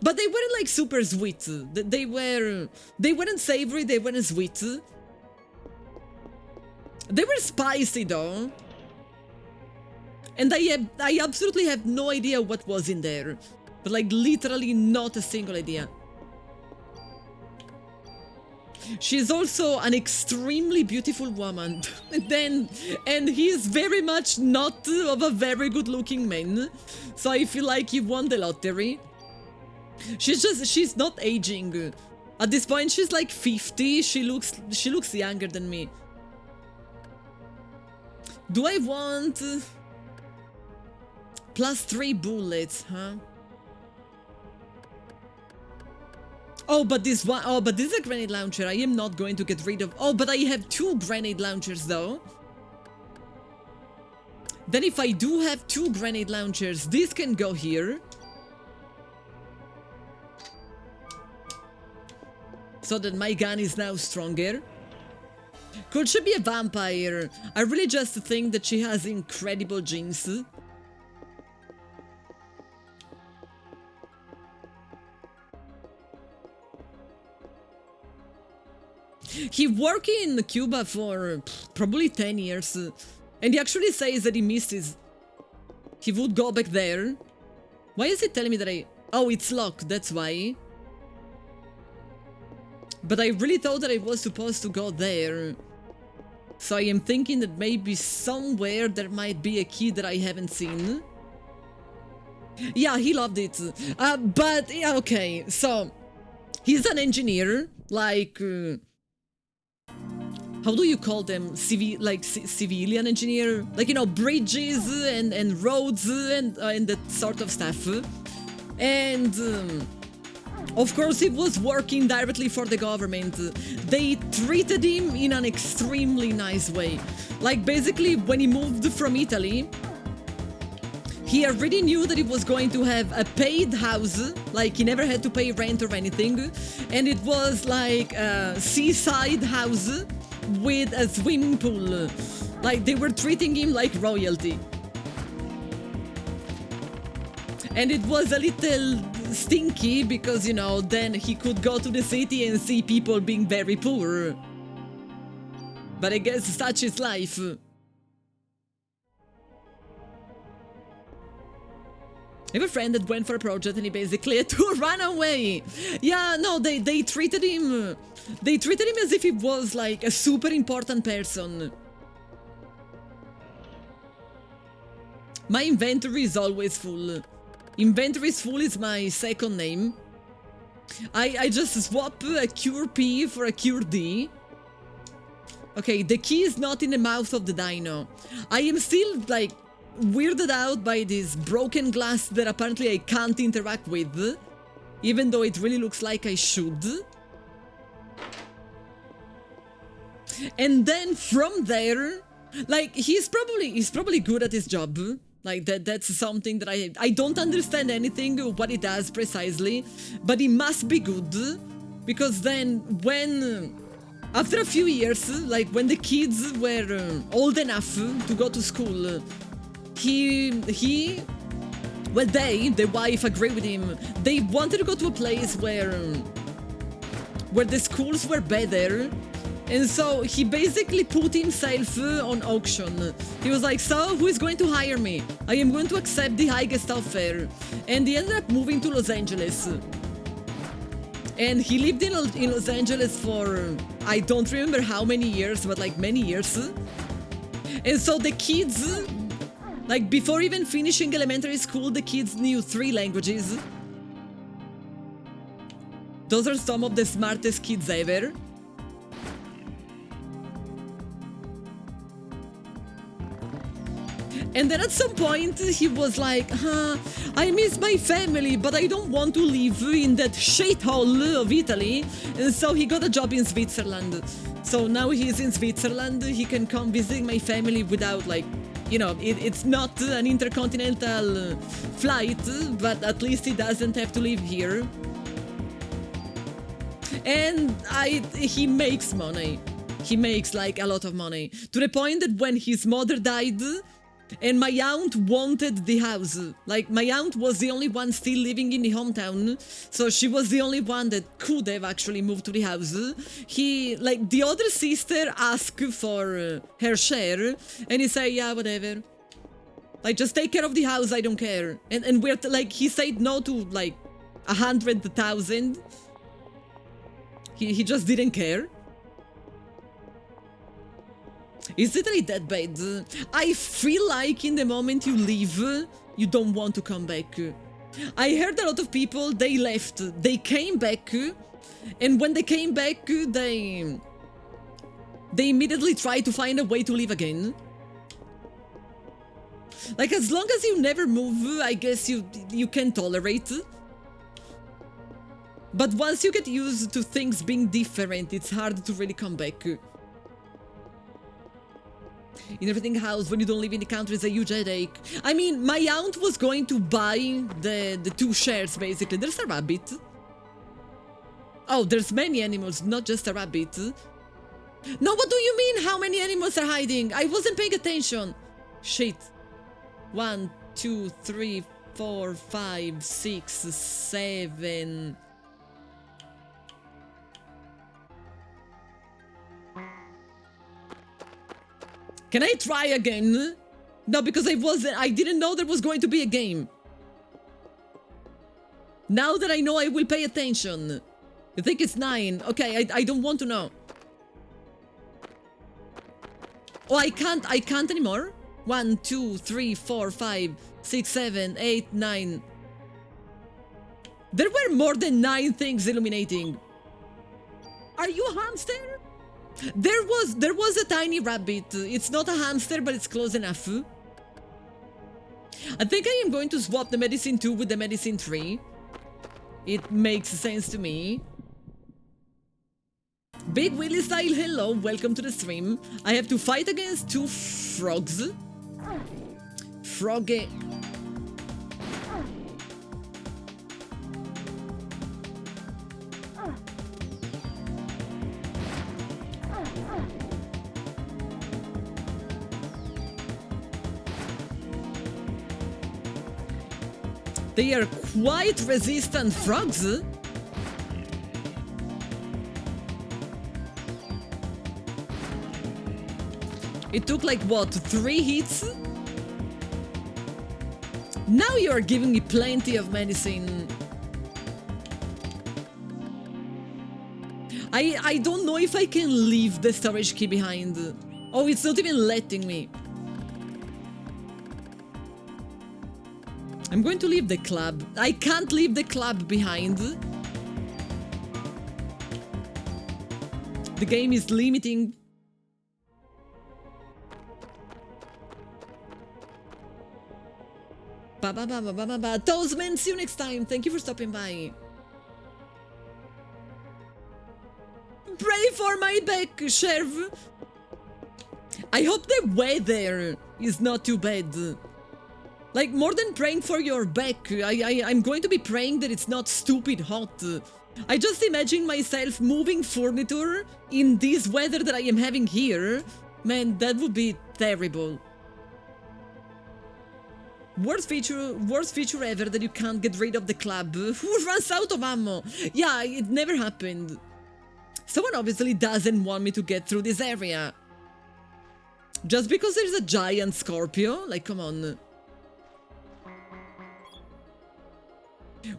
A: But they weren't like super sweet. They weren't savory, they weren't sweet. They were spicy though. And I absolutely have no idea what was in there. But like literally not a single idea. She's also an extremely beautiful woman. and he's very much not of a very good looking man. So I feel like he won the lottery. She's not aging. At this point, she's like 50. She looks younger than me. Do I want +3 bullets, huh? Oh, but this one, oh, but this is a grenade launcher. I am not going to get rid of. Oh, but I have 2 grenade launchers though. Then if I do have 2 grenade launchers, this can go here. So that my gun is now stronger. Could she be a vampire? I really just think that she has incredible genes. He worked in Cuba for probably 10 years. And he actually says that he misses. He would go back there. Why is it telling me that I... Oh, it's locked, that's why. But I really thought that I was supposed to go there. So I am thinking that maybe somewhere there might be a key that I haven't seen. Yeah, he loved it. But, yeah, okay, so... He's an engineer, like... how do you call them? Civilian engineer? Like, you know, bridges and roads and that sort of stuff. And... of course, he was working directly for the government. They treated him in an extremely nice way. Like, basically, when he moved from Italy, he already knew that he was going to have a paid house. Like, he never had to pay rent or anything. And it was like a seaside house with a swimming pool. Like, they were treating him like royalty. And it was a little stinky because, you know, then he could go to the city and see people being very poor. But I guess such is life. I have a friend that went for a project and he basically had to run away. Yeah, no, they treated him... They treated him as if he was like a super important person. My inventory is always full. Inventory is full is my second name. I just swap a cure P for a cure D. Okay, the key is not in the mouth of the dino. I am still, like, weirded out by this broken glass that apparently I can't interact with. Even though it really looks like I should. And then from there, like, he's probably good at his job. Like, that's something that I don't understand anything what he does precisely, but he must be good, because then when, after a few years, like when the kids were old enough to go to school, he Well, the wife, agree with him. They wanted to go to a place where the schools were better. And so he basically put himself on auction. He was like, so who is going to hire me? I am going to accept the highest offer. And he ended up moving to Los Angeles. And he lived in Los Angeles for, I don't remember how many years, but like many years. And so the kids, like before even finishing elementary school, the kids knew 3 languages. Those are some of the smartest kids ever. And then at some point he was like, I miss my family, but I don't want to live in that shithole of Italy. And so he got a job in Switzerland. So now he's in Switzerland, he can come visit my family without like, you know, it's not an intercontinental flight, but at least he doesn't have to live here. And he makes money. He makes like a lot of money. To the point that when his mother died, and my aunt wanted the house. Like, my aunt was the only one still living in the hometown, so she was the only one that could have actually moved to the house. The other sister asked for her share, and he said, yeah, whatever. Like, just take care of the house, I don't care. And we're, like, he said no to, like, 100,000. He just didn't care. Is it really that bad? I feel like in the moment you leave, you don't want to come back. I heard a lot of people, they left, they came back, and when they came back, they immediately tried to find a way to live again. Like, as long as you never move, I guess you can tolerate. But once you get used to things being different, it's hard to really come back. In everything house, when you don't live in the country, is a huge headache. I mean, my aunt was going to buy the 2 shares, basically. There's a rabbit. Oh, there's many animals, not just a rabbit. No, what do you mean, how many animals are hiding? I wasn't paying attention. Shit. 1, 2, 3, 4, 5, 6, 7... Can I try again? No, because I didn't know there was going to be a game. Now that I know, I will pay attention. You think it's 9? Okay, I don't want to know. Oh, I can't anymore. 1, 2, 3, 4, 5, 6, 7, 8, 9. There were more than 9 things illuminating. Are you a hamster? There was a tiny rabbit. It's not a hamster, but it's close enough. I think I am going to swap the medicine 2 with the medicine 3. It makes sense to me. Big Willy style, hello, welcome to the stream. I have to fight against 2 frogs. Froggy. They are quite resistant frogs. It took like what, 3 hits? Now you are giving me plenty of medicine. I don't know if I can leave the storage key behind. Oh, it's not even letting me. I'm going to leave the club. I can't leave the club behind. The game is limiting. Toastman, see you next time. Thank you for stopping by. Pray for my back, Sheriff. I hope the weather is not too bad. Like, more than praying for your back, I'm going to be praying that it's not stupid hot. I just imagine myself moving furniture in this weather that I am having here. Man, that would be terrible. Worst feature ever that you can't get rid of the club. Who runs out of ammo? Yeah, it never happened. Someone obviously doesn't want me to get through this area. Just because there's a giant Scorpio? Like, come on.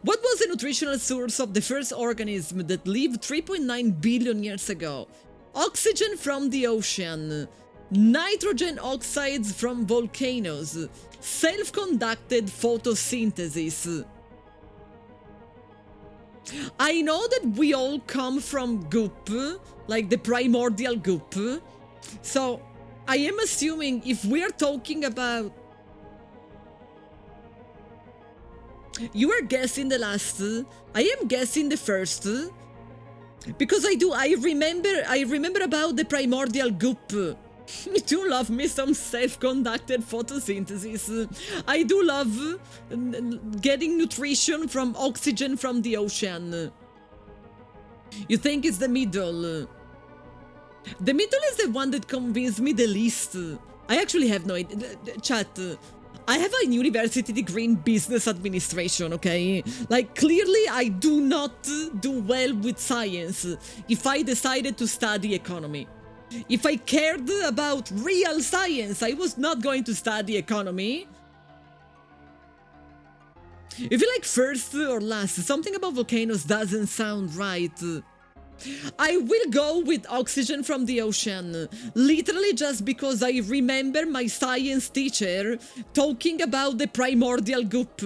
A: What was the nutritional source of the first organism that lived 3.9 billion years ago? Oxygen from the ocean. Nitrogen oxides from volcanoes. Self-conducted photosynthesis. I know that we all come from goop, like the primordial goop. So, I am assuming if we're talking about... You are guessing the last, I am guessing the first. Because I remember about the primordial goop. I do love me some self-conducted photosynthesis. I do love getting nutrition from oxygen from the ocean. You think it's the middle? The middle is the one that convinced me the least. I actually have no idea. Chat, I have a university degree in business administration, okay? Like, clearly I do not do well with science if I decided to study economy. If I cared about real science, I was not going to study economy. If you like first or last, something about volcanoes doesn't sound right. I will go with oxygen from the ocean, literally just because I remember my science teacher talking about the primordial goop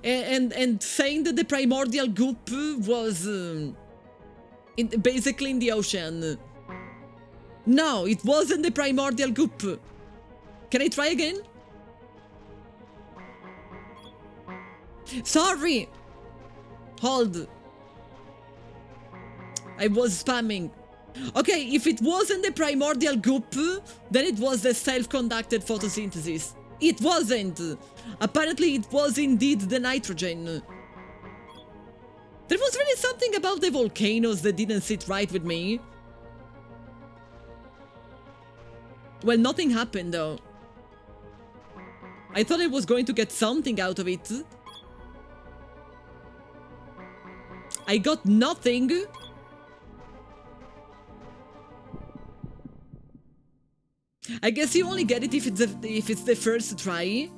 A: and saying that the primordial goop was basically in the ocean. No, it wasn't the primordial goop. Can I try again? Sorry! Hold. I was spamming. Okay, if it wasn't the primordial goop, then it was the self-conducted photosynthesis. It wasn't. Apparently it was indeed the nitrogen. There was really something about the volcanoes that didn't sit right with me. Well, nothing happened though. I thought I was going to get something out of it. I got nothing. I guess you only get it if it's the first try.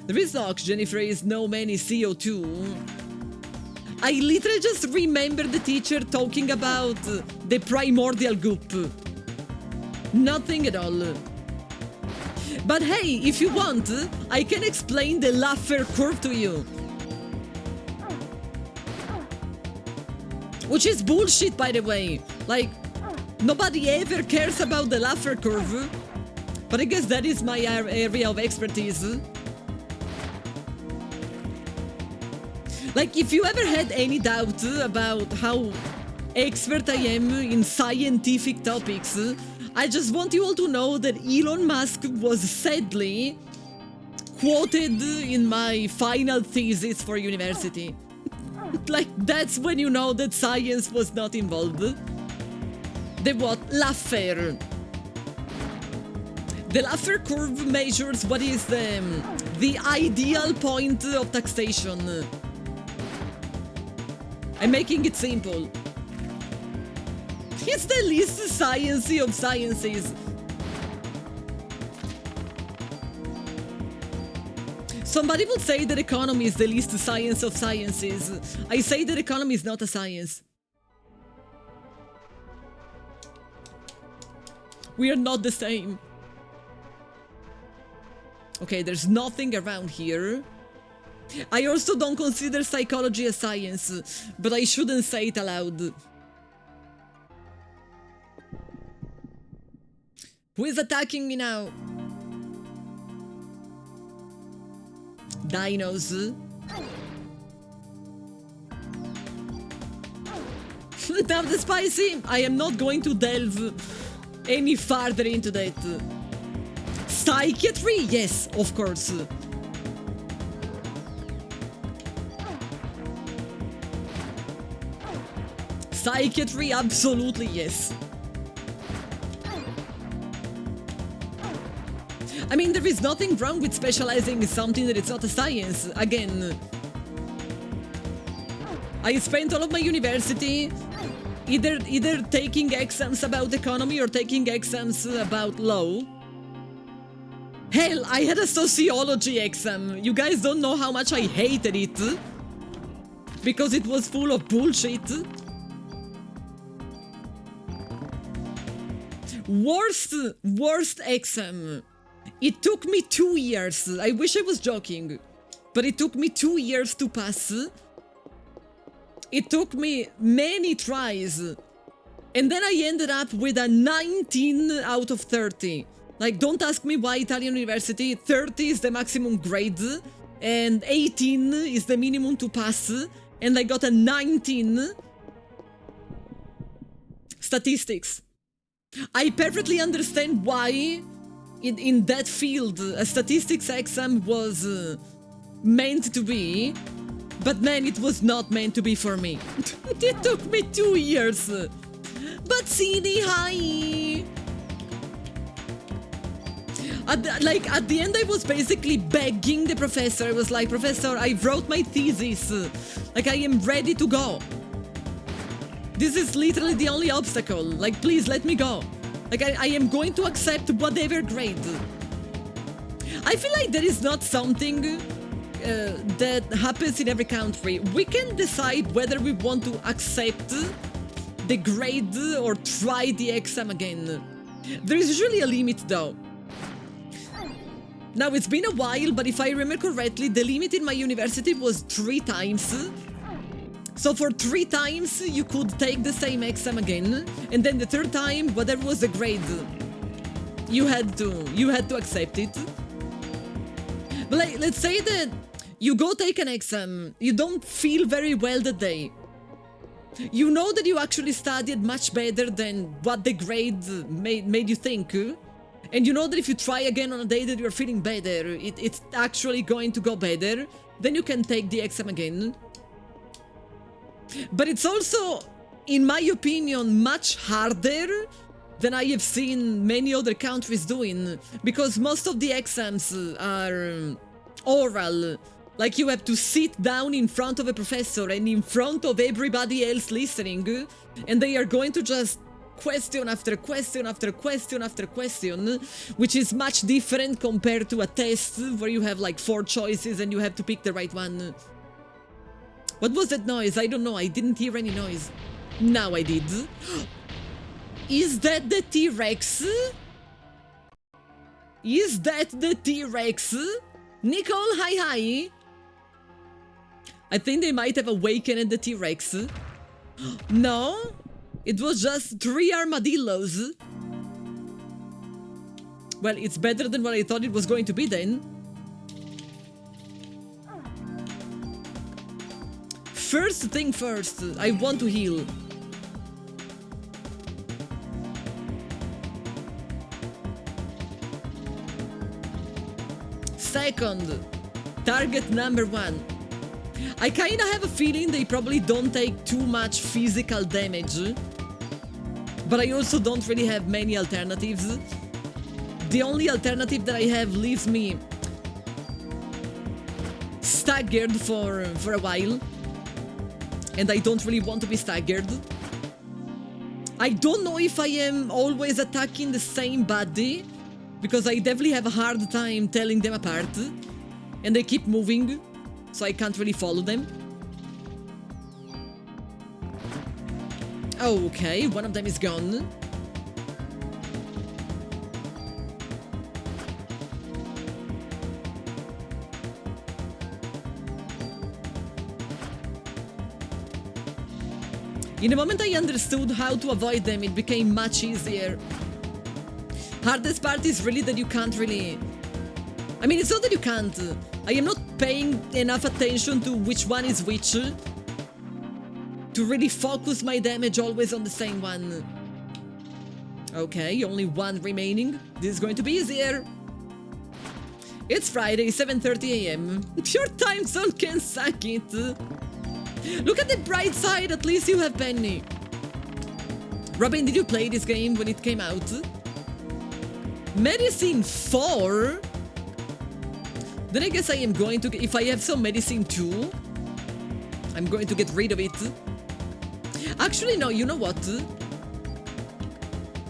A: There is no oxygen if there is no many CO2. I literally just remember the teacher talking about the primordial goop. Nothing at all. But hey, if you want, I can explain the Laffer curve to you. Which is bullshit, by the way. Like, nobody ever cares about the Laffer curve. But I guess that is my area of expertise. Like, if you ever had any doubt about how expert I am in scientific topics, I just want you all to know that Elon Musk was sadly quoted in my final thesis for university. Like, that's when you know that science was not involved. The what? Laffer. The Laffer curve measures what is the ideal point of taxation. I'm making it simple. It's the least sciencey of sciences. Somebody would say that economy is the least science of sciences. I say that economy is not a science. We are not the same. Okay, there's nothing around here. I also don't consider psychology a science, but I shouldn't say it aloud. Who is attacking me now? Dinos. Now the spicy, I am not going to delve any farther into that. Psychiatry? Yes, of course. Psychiatry? Absolutely yes. I mean, there is nothing wrong with specializing in something that it's not a science. Again, I spent all of my university either taking exams about economy or taking exams about law. Hell, I had a sociology exam. You guys don't know how much I hated it. Because it was full of bullshit. Worst exam. It took me 2 years. I wish I was joking. But it took me 2 years to pass. It took me many tries. And then I ended up with a 19 out of 30. Like, don't ask me why Italian university. 30 is the maximum grade. And 18 is the minimum to pass. And I got a 19. Statistics. I perfectly understand why in that field a statistics exam was meant to be, but man, it was not meant to be for me. It took me 2 years. But CD high. At the end, I was basically begging the professor. I was like, Professor, I wrote my thesis. Like, I am ready to go. This is literally the only obstacle. Like, please let me go. Like, I am going to accept whatever grade. I feel like there is not something that happens in every country. We can decide whether we want to accept the grade or try the exam again. There is usually a limit though. Now, it's been a while, but if I remember correctly, the limit in my university was 3 times. So for 3 times, you could take the same exam again, and then the 3rd time, whatever was the grade, you had to accept it. But like, let's say that you go take an exam, you don't feel very well that day. You know that you actually studied much better than what the grade made you think. And you know that if you try again on a day that you're feeling better, it's actually going to go better, then you can take the exam again. But it's also, in my opinion, much harder than I have seen many other countries doing, because most of the exams are oral. Like, you have to sit down in front of a professor and in front of everybody else listening, and they are going to just question after question after question after question, which is much different compared to a test where you have like 4 choices and you have to pick the right one. What was that noise? I don't know, I didn't hear any noise. Now I did. Is that the T-Rex? Is that the T-Rex? Nicole, hi. I think they might have awakened the T-Rex. No? It was just 3 armadillos. Well, it's better than what I thought it was going to be then. First thing first, I want to heal. Second, target number 1. I kinda have a feeling they probably don't take too much physical damage, but I also don't really have many alternatives. The only alternative that I have leaves me staggered for a while, and I don't really want to be staggered. I don't know if I am always attacking the same body, because I definitely have a hard time telling them apart, and they keep moving, so I can't really follow them. Okay, one of them is gone. In the moment I understood how to avoid them, it became much easier. Hardest part is really that you can't really... I mean, it's not that you can't. I am not paying enough attention to which one is which to really focus my damage always on the same one. Okay, only 1 remaining. This is going to be easier. It's Friday, 7:30 AM. Your time zone can suck it. Look at the bright side, at least you have Penny. Robin, did you play this game when it came out? Medicine 4? Then I guess I am going to... If I have some medicine 2, I'm going to get rid of it. Actually, no, you know what?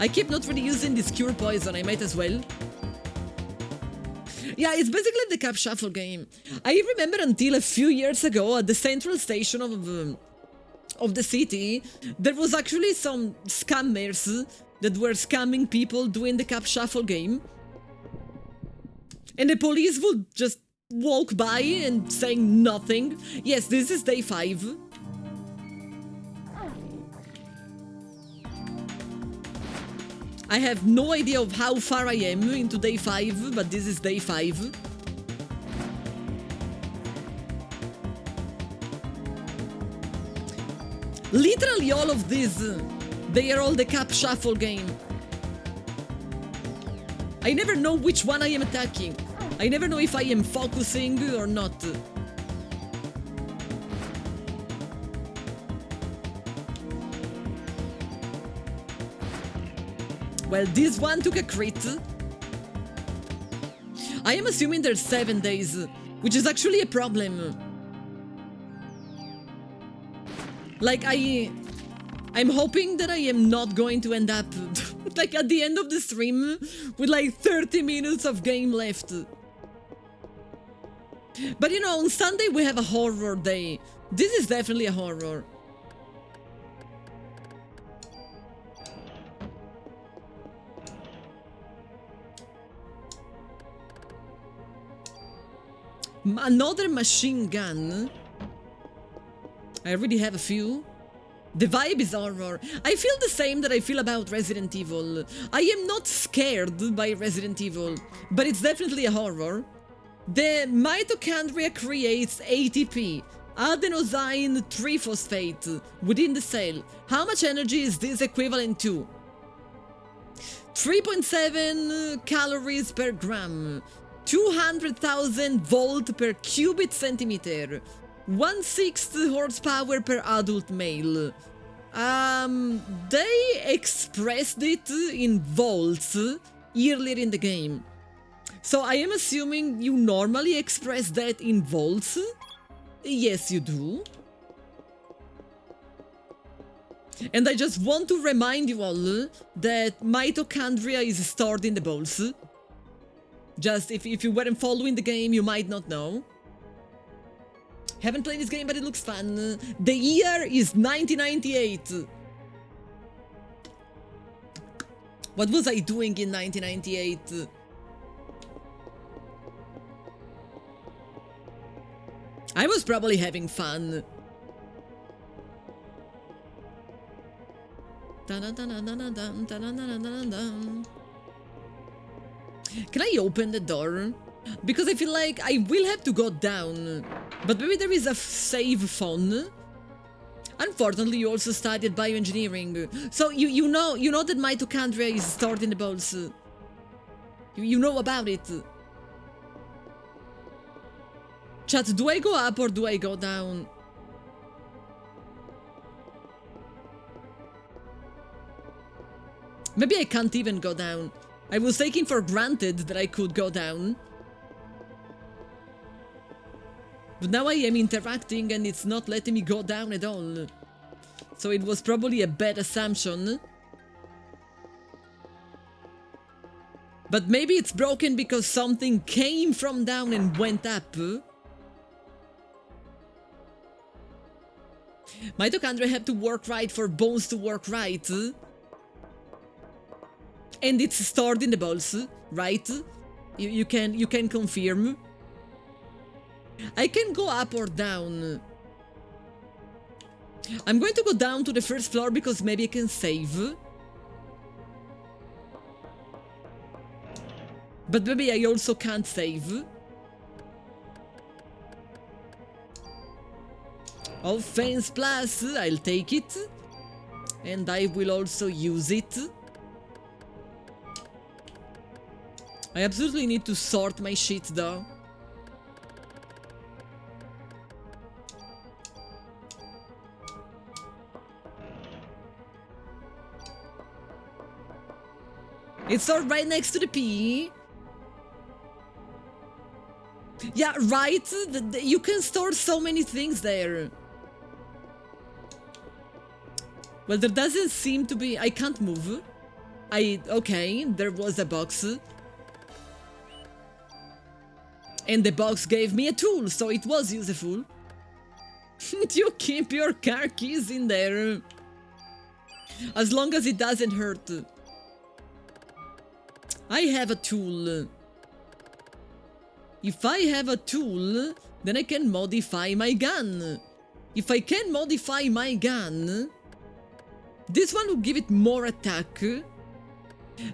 A: I keep not really using this cure poison, I might as well. Yeah, it's basically the cap shuffle game. I remember until a few years ago at the central station of the city, there was actually some scammers that were scamming people doing the cap shuffle game. And the police would just walk by and saying nothing. Yes, this is day 5. I have no idea of how far I am into day 5, but this is day 5. Literally all of these, they are all the cap shuffle game. I never know which one I am attacking. I never know if I am focusing or not. Well, this one took a crit. I am assuming there's 7 days, which is actually a problem. Like, I'm hoping that I am not going to end up, like, at the end of the stream with, like, 30 minutes of game left. But, you know, on Sunday we have a horror day. This is definitely a horror. Another machine gun. I already have a few. The vibe is horror. I feel the same that I feel about Resident Evil. I am not scared by Resident Evil, but it's definitely a horror. The mitochondria creates ATP, adenosine triphosphate, within the cell. How much energy is this equivalent to? 3.7 calories per gram. 200,000 volt per cubic centimeter. 1/6 horsepower per adult male. They expressed it in volts earlier in the game. So I am assuming you normally express that in volts? Yes, you do. And I just want to remind you all that mitochondria is stored in the balls. Just if you weren't following the game, you might not know. Haven't played this game, but it looks fun. The year is 1998. What was I doing in 1998? I was probably having fun. Can I open the door? Because I feel like I will have to go down. But maybe there is a save phone. Unfortunately, you also studied bioengineering. So you know that mitochondria is stored in the balls. You know about it. Chat, do I go up or do I go down? Maybe I can't even go down. I was taking for granted that I could go down. But now I am interacting and it's not letting me go down at all. So it was probably a bad assumption. But maybe it's broken because something came from down and went up. Mitochondria have to work right for bones to work right. And it's stored in the balls, right? You can confirm. I can go up or down. I'm going to go down to the first floor because maybe I can save. But maybe I also can't save. Offense plus, I'll take it. And I will also use it. I absolutely need to sort my shit though. It's stored right next to the P. Yeah, right? You can store so many things there. Well, there doesn't seem to be... I can't move. Okay, there was a box. And the box gave me a tool, so it was useful. You keep your car keys in there. As long as it doesn't hurt. I have a tool. If I have a tool, then I can modify my gun. If I can modify my gun, this one will give it more attack.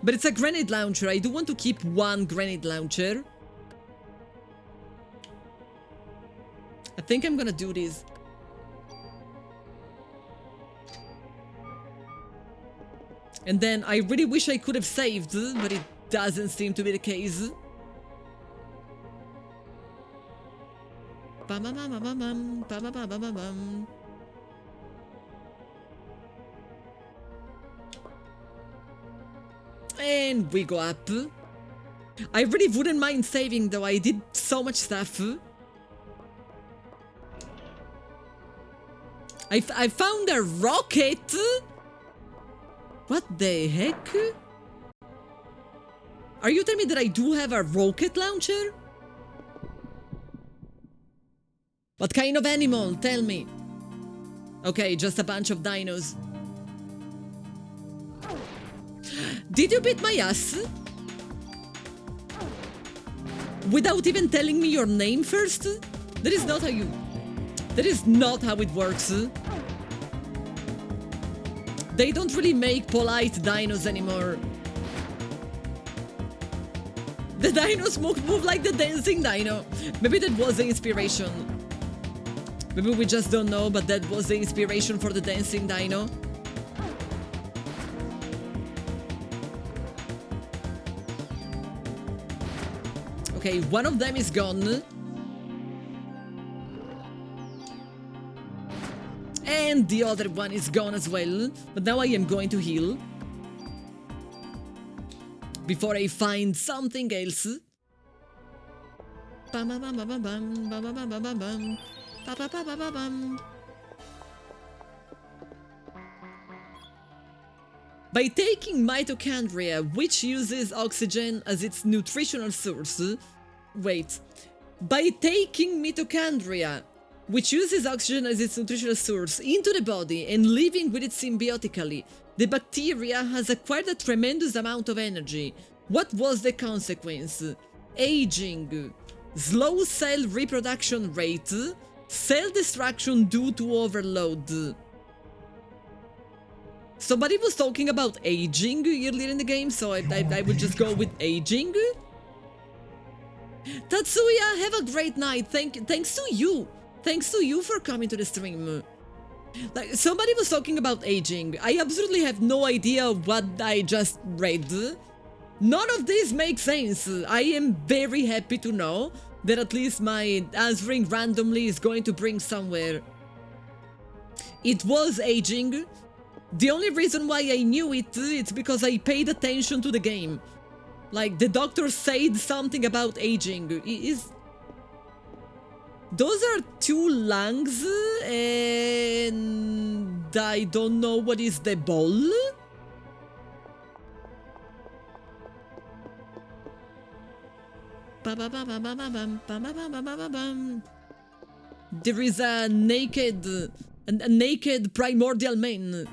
A: But it's a grenade launcher. I do want to keep one grenade launcher. I think I'm gonna do this. And then I really wish I could have saved, but it doesn't seem to be the case. And we go up. I really wouldn't mind saving though, I did so much stuff. I found a rocket? What the heck? Are you telling me that I do have a rocket launcher? What kind of animal? Tell me. Okay, just a bunch of dinos. Did you beat my ass? Without even telling me your name first? That is not how you... That is not how it works. They don't really make polite dinos anymore. The dinos move like the dancing dino. Maybe that was the inspiration. Maybe we just don't know, but that was the inspiration for the dancing dino. Okay, one of them is gone. And the other one is gone as well. But now I am going to heal. Before I find something else. By taking mitochondria, which uses oxygen as its nutritional source... Wait. By taking mitochondria, which uses oxygen as its nutritional source, into the body and living with it symbiotically, the bacteria has acquired a tremendous amount of energy. What was the consequence? Aging, slow cell reproduction rate, cell destruction due to overload. Somebody was talking about aging earlier in the game, so I would just go with aging. Tatsuya, have a great night. Thanks to you. Thanks to you for coming to the stream. Like, somebody was talking about aging. I absolutely have no idea what I just read. None of this makes sense. I am very happy to know that at least my answering randomly is going to bring somewhere. It was aging. The only reason why I knew it's because I paid attention to the game. Like, the doctor said something about aging. Those are two lungs, and I don't know what is the ball. There is a naked primordial man.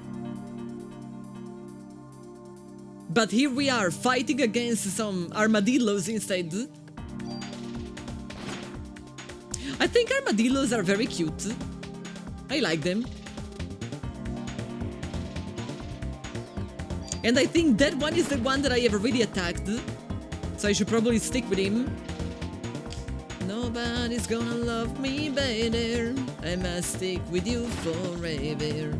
A: But here we are, fighting against some armadillos instead. I think armadillos are very cute. I like them. And I think that one is the one that I have already attacked. So I should probably stick with him. Nobody's gonna love me better. I must stick with you forever.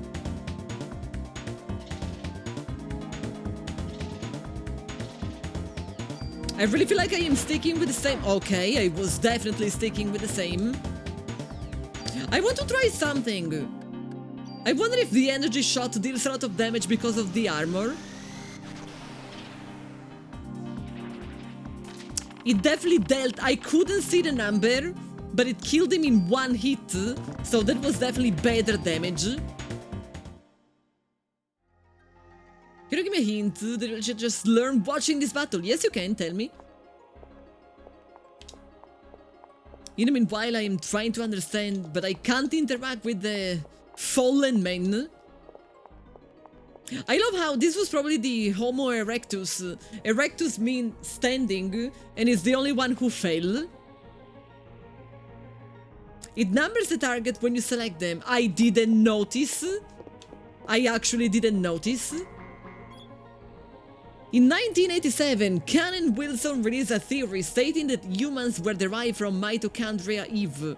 A: I really feel like I am sticking with the same... Okay, I was definitely sticking with the same. I want to try something. I wonder if the energy shot deals a lot of damage because of the armor. It definitely dealt. I couldn't see the number, but it killed him in one hit, so that was definitely better damage. Can you give me a hint that I should just learn watching this battle? Yes, you can, tell me. In the meanwhile, I am trying to understand, but I can't interact with the fallen men. I love how this was probably the Homo erectus. Erectus means standing, and is the only one who fell. It numbers the target when you select them. I didn't notice. I actually didn't notice. In 1987, Kahn and Wilson released a theory stating that humans were derived from Mitochondria Eve.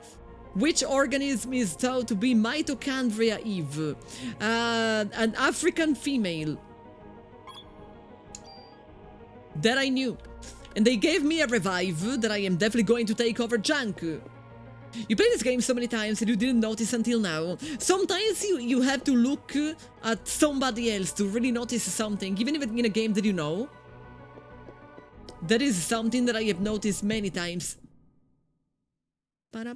A: Which organism is thought to be Mitochondria Eve? An African female. That I knew. And they gave me a revive that I am definitely going to take over junk. You played this game so many times and you didn't notice until now. Sometimes you have to look at somebody else to really notice something, even if it's in a game that you know. That is something that I have noticed many times. An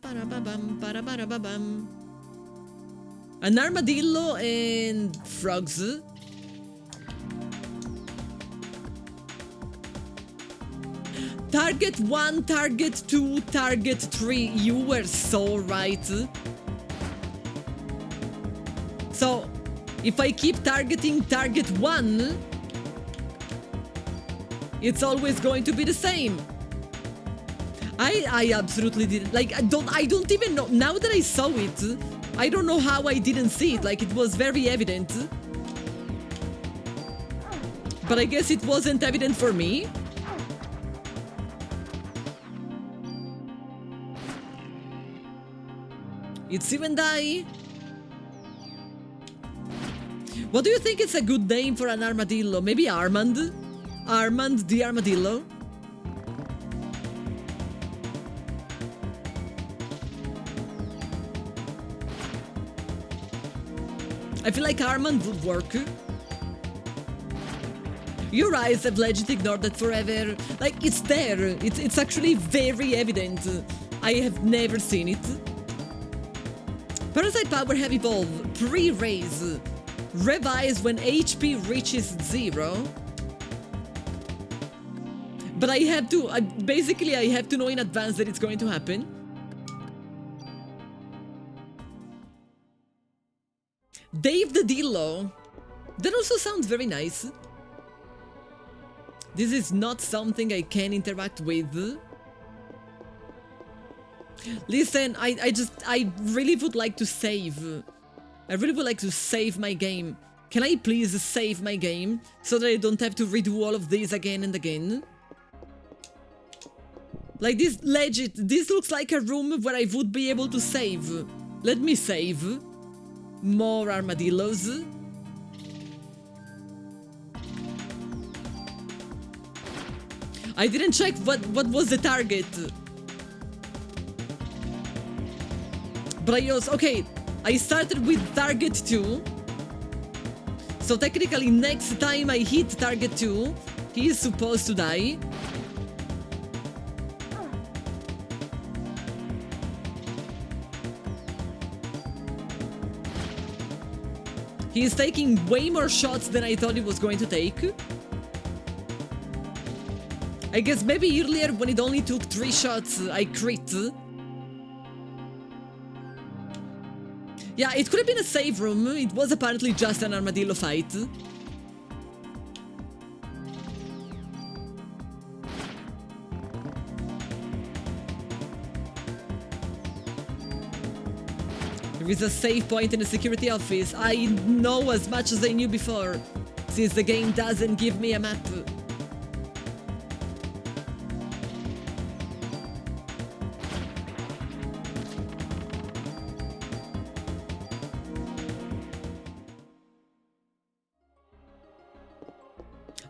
A: armadillo and frogs. Target 1, target 2, target 3. You were so right. So, if I keep targeting target 1, it's always going to be the same. I absolutely didn't. Like, I don't even know. Now that I saw it, I don't know how I didn't see it. Like, it was very evident. But I guess it wasn't evident for me. It's even die. What do you think is a good name for an armadillo? Maybe Armand? Armand the armadillo? I feel like Armand would work. Your eyes have legit ignored that forever. Like, it's there. It's actually very evident. I have never seen it. Parasite power have evolved. Pre-raise. Revise when HP reaches 0. But I have to... basically, I have to know in advance that it's going to happen. Dave the Dillo. That also sounds very nice. This is not something I can interact with. Listen, I really would like to save. I really would like to save my game. Can I please save my game so that I don't have to redo all of this again and again? Like, this legit, this looks like a room where I would be able to save. Let me save. More armadillos. I didn't check what was the target. But I also... Okay, I started with target 2. So technically next time I hit target 2, he is supposed to die. He is taking way more shots than I thought he was going to take. I guess maybe earlier when it only took 3 shots, I crit. Yeah, it could have been a save room. It was apparently just an armadillo fight. There is a save point in the security office. I know as much as I knew before, since the game doesn't give me a map.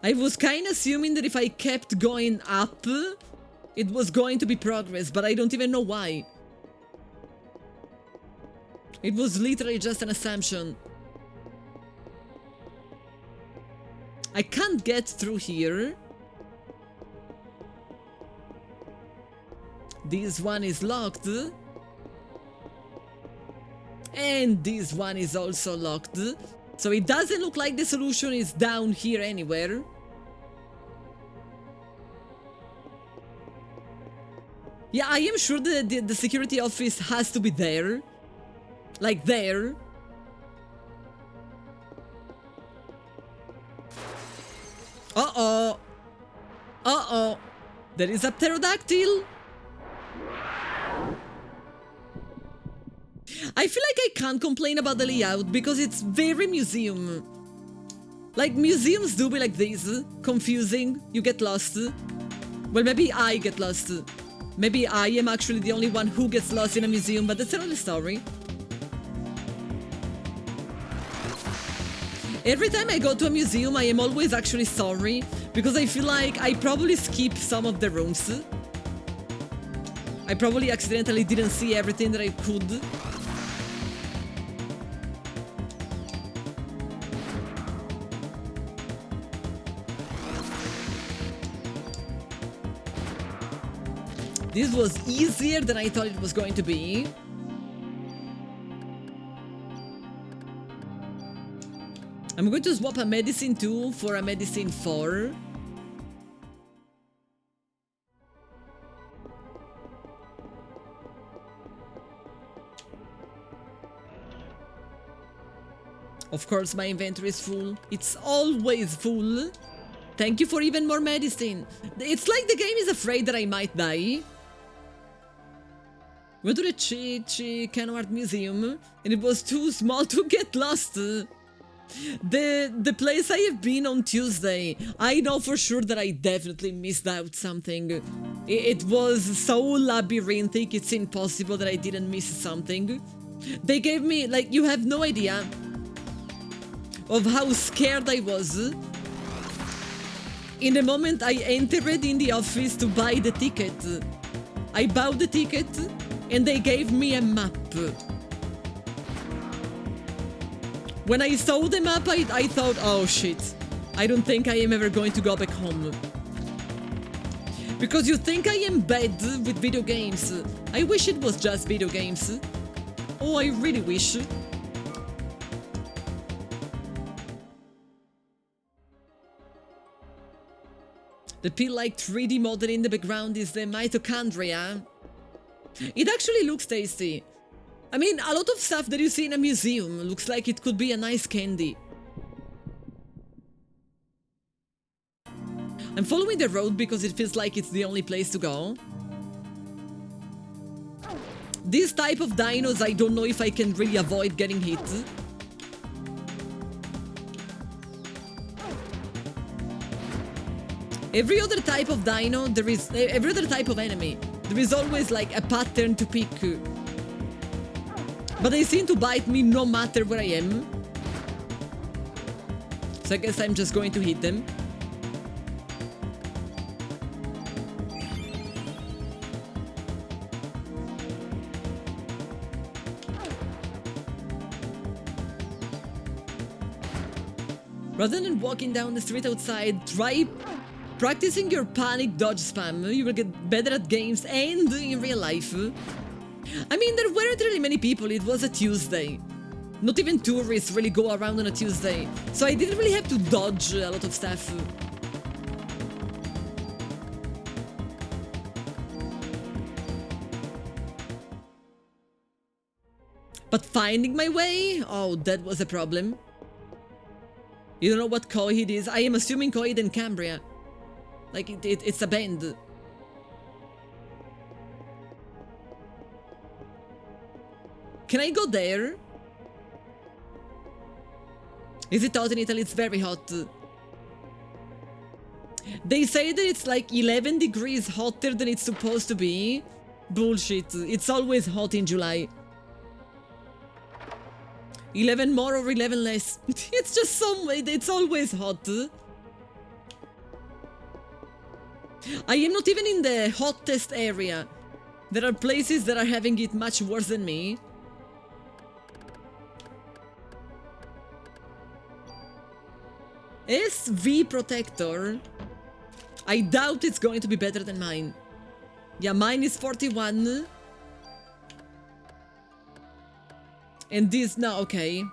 A: I was kinda assuming that if I kept going up, it was going to be progress, but I don't even know why. It was literally just an assumption. I can't get through here. This one is locked. And this one is also locked. So it doesn't look like the solution is down here anywhere. Yeah, I am sure the security office has to be there. Like there. Uh-oh. Uh-oh. There is a pterodactyl. I feel like I can't complain about the layout because it's very museum. Like, museums do be like this. Confusing. You get lost. Well, maybe I get lost. Maybe I am actually the only one who gets lost in a museum, but that's another story. Every time I go to a museum, I am always actually sorry, because I feel like I probably skipped some of the rooms. I probably accidentally didn't see everything that I could. This was easier than I thought it was going to be. I'm going to swap a medicine 2 for a medicine 4. Of course, my inventory is full. It's always full. Thank you for even more medicine. It's like the game is afraid that I might die. We went to the Chicken Art Museum, and it was too small to get lost. The place I have been on Tuesday, I know for sure that I definitely missed out something. It was so labyrinthic, it's impossible that I didn't miss something. They gave me, like, you have no idea of how scared I was. In the moment I entered in the office to buy the ticket, I bought the ticket and they gave me a map. When I saw the map, I thought, oh shit, I don't think I am ever going to go back home. Because you think I am bad with video games. I wish it was just video games. Oh, I really wish. The peel-like 3D model in the background is the mitochondria. It actually looks tasty. I mean, a lot of stuff that you see in a museum looks like it could be a nice candy. I'm following the road because it feels like it's the only place to go. This type of dinos, I don't know if I can really avoid getting hit. Every other type of dino, every other type of enemy, there is always like a pattern to pick. But they seem to bite me no matter where I am. So I guess I'm just going to hit them. Rather than walking down the street outside, try practicing your panic dodge spam. You will get better at games and in real life. I mean, there weren't really many people, it was a Tuesday. Not even tourists really go around on a Tuesday, so I didn't really have to dodge a lot of stuff. But finding my way? Oh, that was a problem. You don't know what Coheed is? I am assuming Coheed and Cambria. Like, it's a band. Can I go there? Is it hot in Italy? It's very hot. They say that it's like 11 degrees hotter than it's supposed to be. Bullshit. It's always hot in July. 11 more or 11 less. It's just some way. It's always hot. I am not even in the hottest area. There are places that are having it much worse than me. SV Protector. I doubt it's going to be better than mine. Yeah, mine is 41. And this, no, okay.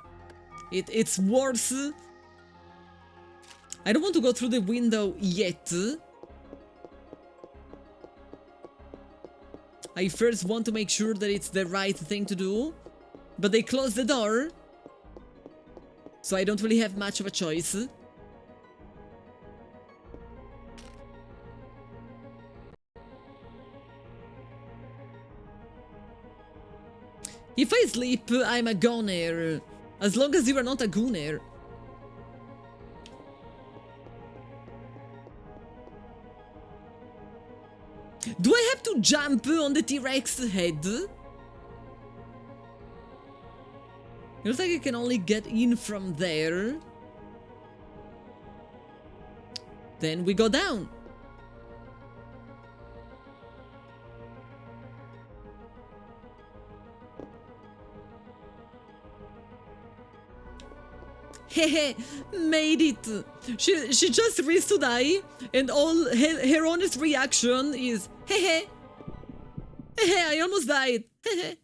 A: It's worse. I don't want to go through the window yet. I first want to make sure that it's the right thing to do. But they closed the door. So I don't really have much of a choice. If I sleep, I'm a goner. As long as you are not a gooner. Do I have to jump on the T-Rex head? It looks like I can only get in from there. Then we go down. Hehe, made it. She just risks to die, and all her honest reaction is hehe. Hehe, I almost died. Hehe.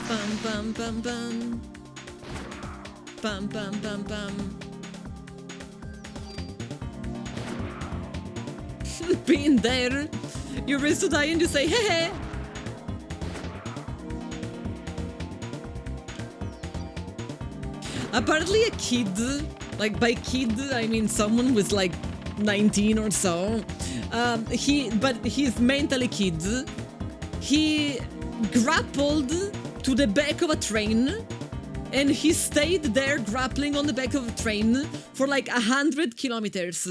A: Bum bum bum bum. Bum bum bum bum. Been there. You risk to die and you say, hey, hey. Apparently a kid, like by kid, I mean someone with like 19 or so, but he's mentally kid. He grappled to the back of a train and he stayed there grappling on the back of a train for like 100 kilometers.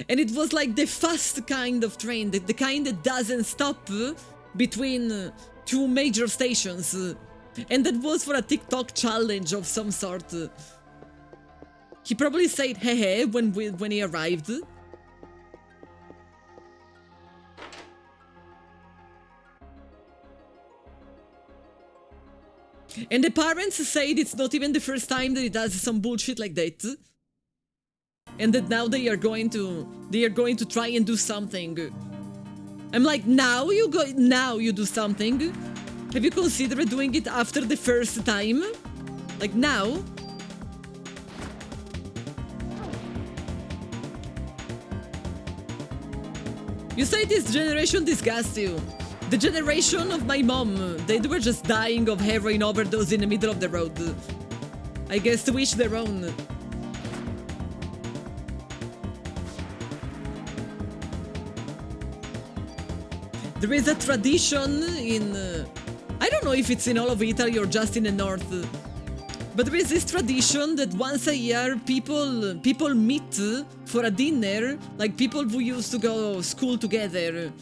A: And it was like the fast kind of train, the kind that doesn't stop between two major stations. And that was for a TikTok challenge of some sort. He probably said hey hey when he arrived. And the parents said it's not even the first time that he does some bullshit like that. And that now they are going to try and do something. I'm like, now you do something? Have you considered doing it after the first time? Like now? You say this generation disgusts you. The generation of my mom, they were just dying of heroin overdose in the middle of the road. I guess to each their own. There is a tradition in... I don't know if it's in all of Italy or just in the north. But there is this tradition that once a year people meet for a dinner, like people who used to go to school together.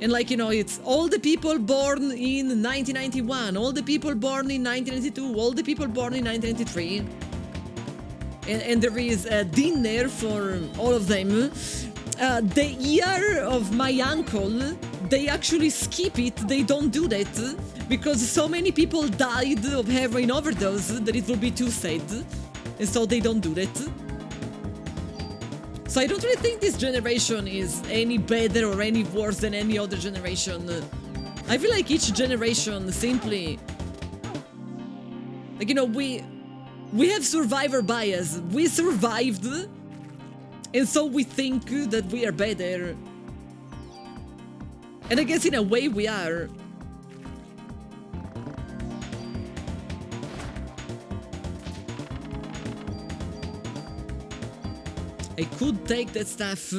A: And like, you know, it's all the people born in 1991, all the people born in 1992, all the people born in 1993. And there is a dinner for all of them. The year of my uncle, they actually skip it, they don't do that, because so many people died of heroin overdose that it will be too sad, and so they don't do that. So I don't really think this generation is any better or any worse than any other generation. I feel like each generation simply... Like, you know, we have survivor bias. We survived, and so we think that we are better. And I guess in a way we are. I could take that stuff.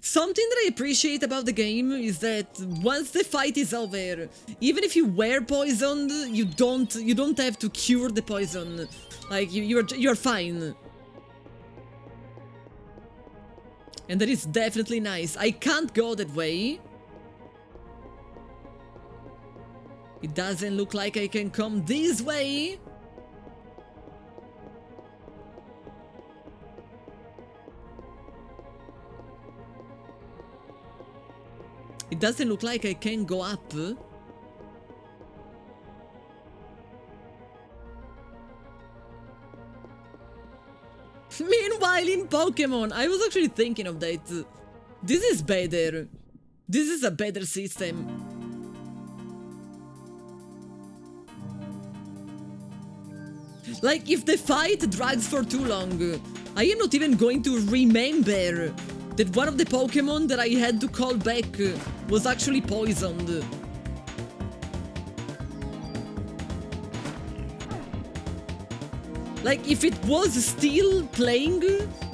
A: Something that I appreciate about the game is that once the fight is over, even if you were poisoned, you don't have to cure the poison. Like you're fine. And that is definitely nice. I can't go that way. It doesn't look like I can come this way. It doesn't look like I can go up. Meanwhile, in Pokemon, I was actually thinking of that. This is better. This is a better system. Like, if the fight drags for too long, I am not even going to remember that one of the Pokemon that I had to call back was actually poisoned. Like, if it was still playing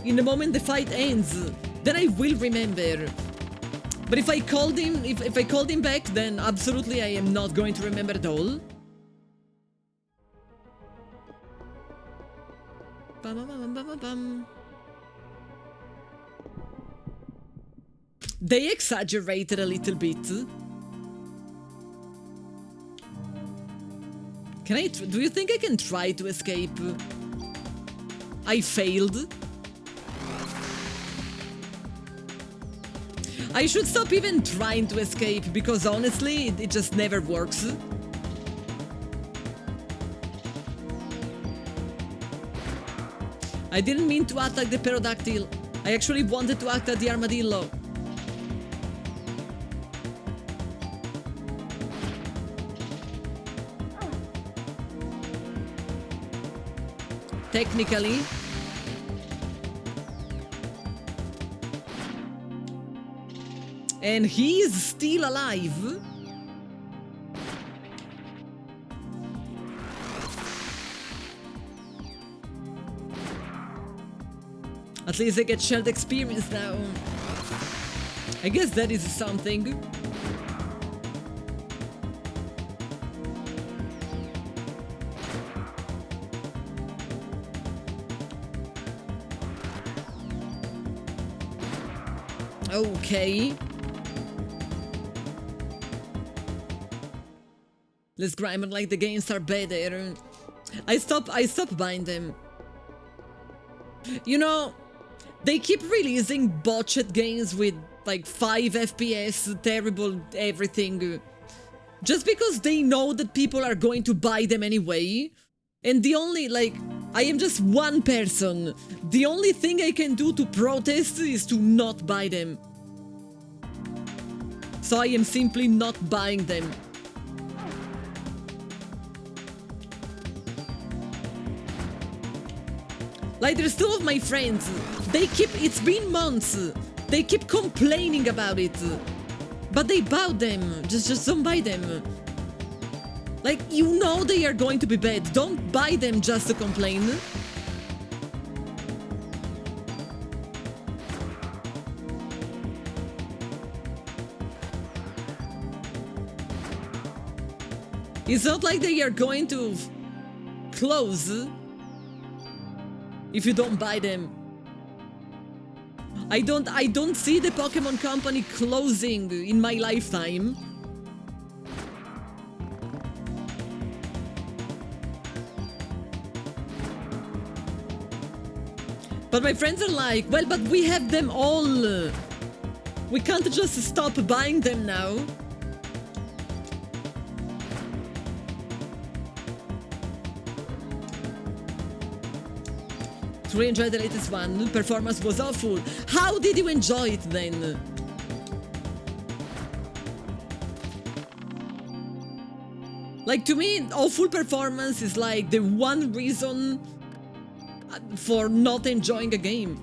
A: in the moment the fight ends, then I will remember. But if I called him, if I called him back, then absolutely I am not going to remember at all. Bum, bum, bum, bum, bum, bum. They exaggerated a little bit. Can I? Do you think I can try to escape? I failed. I should stop even trying to escape because honestly, it just never works. I didn't mean to attack the pterodactyl. I actually wanted to attack the armadillo. Technically. And he is still alive. At least I get shared experience now. I guess that is something. Okay. Let's grind it like the games are better. I stop buying them. You know, they keep releasing botched games with like 5 FPS, terrible everything. Just because they know that people are going to buy them anyway. And the only, like, I am just one person. The only thing I can do to protest is to not buy them. So I am simply not buying them. Like, there's 2 of my friends. They keep, it's been months. They keep complaining about it. But they bought them. Just don't buy them. Like, you know they are going to be bad. Don't buy them just to complain. It's not like they are going to close if you don't buy them. I don't see the Pokemon Company closing in my lifetime. But my friends are like, well, but we have them all. We can't just stop buying them now. Truly enjoyed the latest one. Performance was awful. How did you enjoy it then? Like, to me, awful performance is like the one reason for not enjoying a game.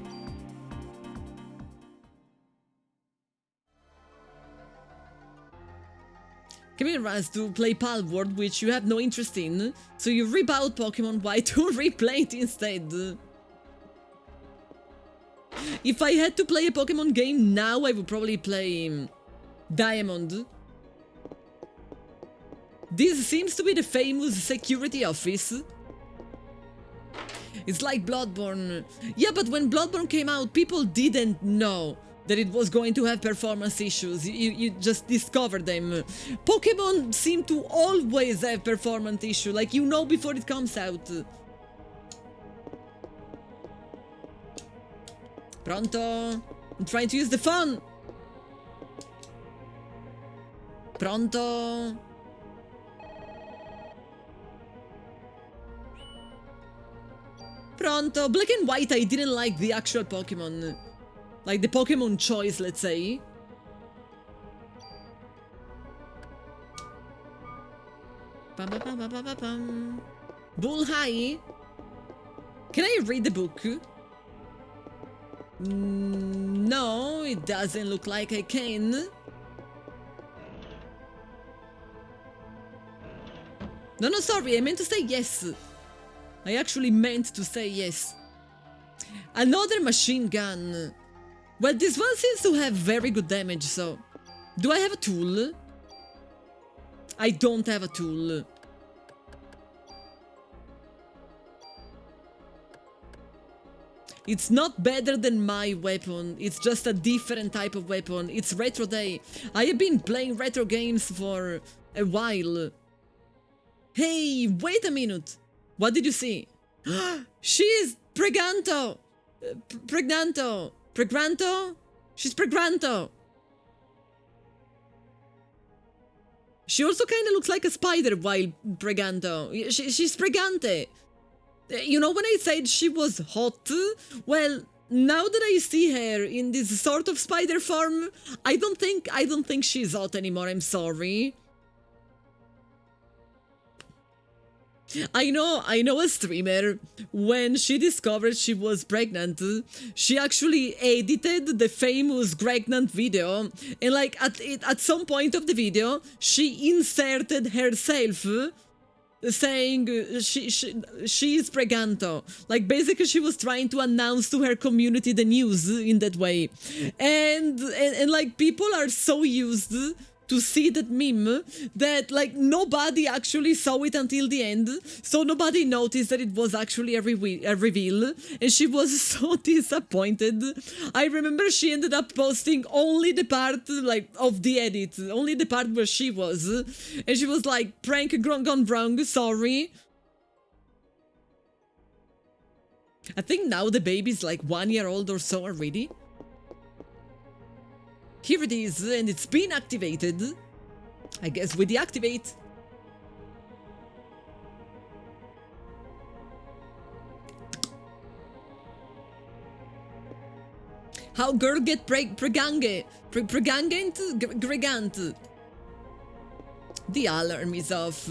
A: Kevin runs to play Palworld, which you have no interest in, so you rip out Pokemon Y to replay it instead. If I had to play a Pokemon game now, I would probably play Diamond. This seems to be the famous security office. It's like Bloodborne. Yeah, but when Bloodborne came out, people didn't know that it was going to have performance issues. You just discovered them. Pokemon seem to always have performance issues, like you know before it comes out. Pronto? I'm trying to use the phone. Pronto? Toronto. Black and White, I didn't like the actual Pokemon. Like the Pokemon choice, let's say. Bum, bum, bum, bum, bum, bum, bum. Bull High. Can I read the book? No, it doesn't look like I can. No, sorry, I meant to say yes. I actually meant to say yes. Another machine gun. Well, this one seems to have very good damage, so... Do I have a tool? I don't have a tool. It's not better than my weapon, it's just a different type of weapon. It's Retro Day. I have been playing retro games for a while. Hey, wait a minute. What did you see? She's Pregranto! Pregranto! Pregranto? She's Pregranto! She also kind of looks like a spider while Pregranto. She's Pregante. You know when I said she was hot? Well, now that I see her in this sort of spider form, I don't think she's hot anymore, I'm sorry. I know a streamer, when she discovered she was pregnant, she actually edited the famous pregnant video, and like at some point of the video, she inserted herself saying she is preganto. Like basically she was trying to announce to her community the news in that way. And like people are so used to see that meme that like nobody actually saw it until the end, so nobody noticed that it was actually a reveal, and she was so disappointed. I remember she ended up posting only the part like of the edit, only the part where she was, and she was like, prank gone wrong, sorry. I think now the baby's like 1 year old or so already. Here it is, and it's been activated. I guess we deactivate. How girl get pregangant? Gregant. The alarm is off.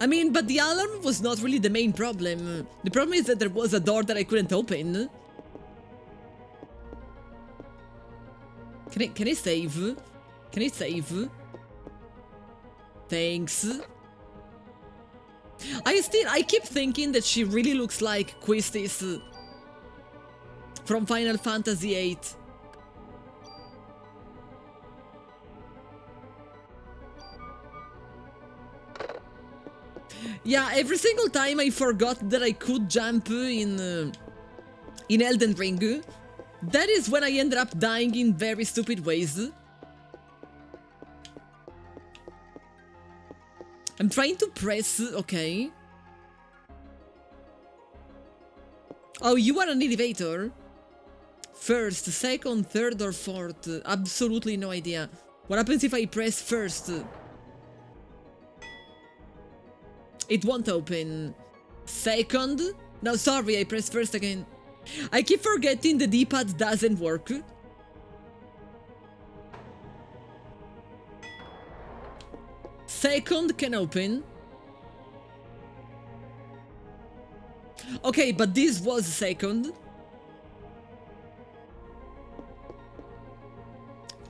A: I mean, but the alarm was not really the main problem. The problem is that there was a door that I couldn't open. Can I save? Can I save? Thanks. I keep thinking that she really looks like Quistis from Final Fantasy VIII. Yeah, every single time I forgot that I could jump in Elden Ring. That is when I ended up dying in very stupid ways. I'm trying to press... okay. Oh, you are an elevator? First, second, third or fourth? Absolutely no idea. What happens if I press first? It won't open. Second? No, sorry, I pressed first again. I keep forgetting the D-pad doesn't work. Second can open. Okay, but this was second.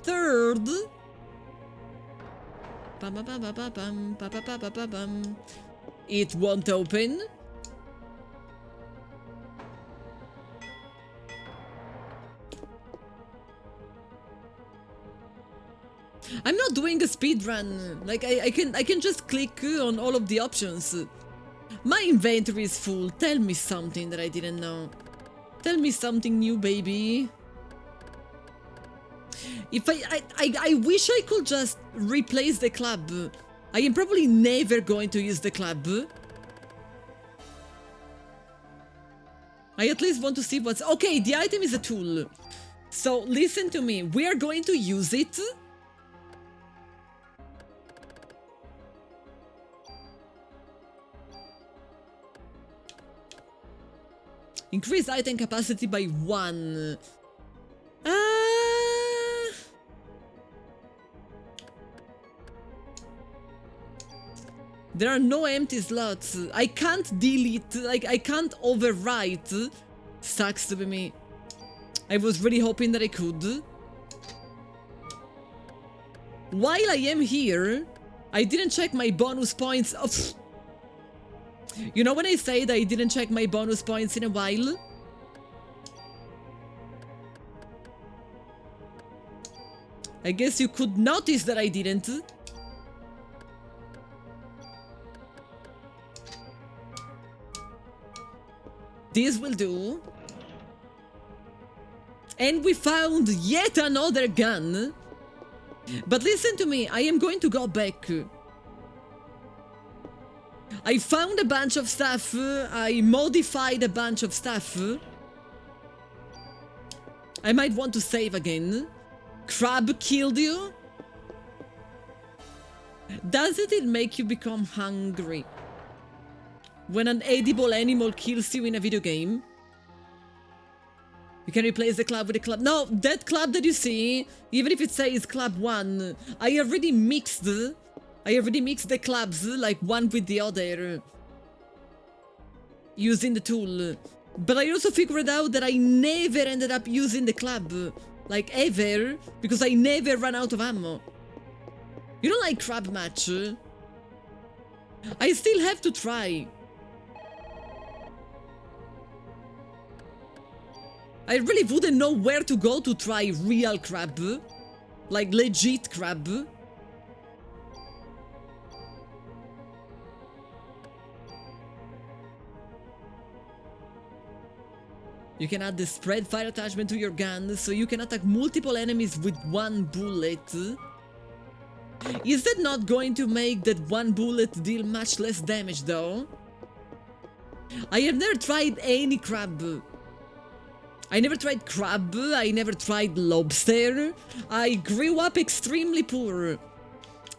A: Third. It won't open. I'm not doing a speed run. Like I can just click on all of the options. My inventory is full. Tell me something that I didn't know. Tell me something new, baby. If I wish I could just replace the club. I am probably never going to use the club. I at least want to see what's... Okay, the item is a tool. So listen to me. We are going to use it. Increase item capacity by 1. There are no empty slots. I can't delete, like, I can't overwrite. Sucks to be me. I was really hoping that I could. While I am here, I didn't check my bonus points. Oh, you know when I said I didn't check my bonus points in a while? I guess you could notice that I didn't. This will do. And we found yet another gun. But listen to me, I am going to go back. I found a bunch of stuff, I modified a bunch of stuff. I might want to save again. Crab killed you? Doesn't it make you become hungry when an edible animal kills you in a video game? You can replace the club with a club. No, that club that you see, even if it says club 1, I already mixed the clubs, like one with the other, using the tool. But I also figured out that I never ended up using the club, like ever, because I never ran out of ammo. You don't like crab match? I still have to try. I really wouldn't know where to go to try real crab. Like legit crab. You can add the spread fire attachment to your gun, so you can attack multiple enemies with one bullet. Is that not going to make that one bullet deal much less damage though? I have never tried any crab. I never tried crab, I never tried lobster. I grew up extremely poor.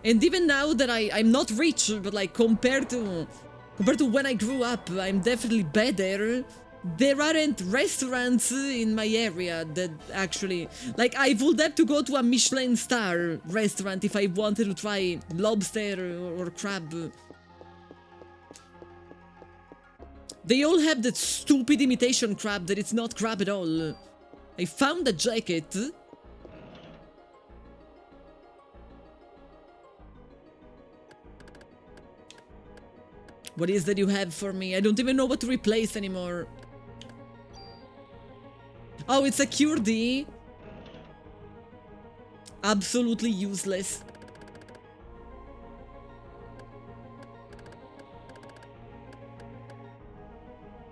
A: And even now that I'm not rich, but like compared to when I grew up, I'm definitely better. There aren't restaurants in my area that actually... Like, I would have to go to a Michelin star restaurant if I wanted to try lobster or crab. They all have that stupid imitation crab that it's not crab at all. I found a jacket. What is that you have for me? I don't even know what to replace anymore. Oh, it's a Cure D. Absolutely useless.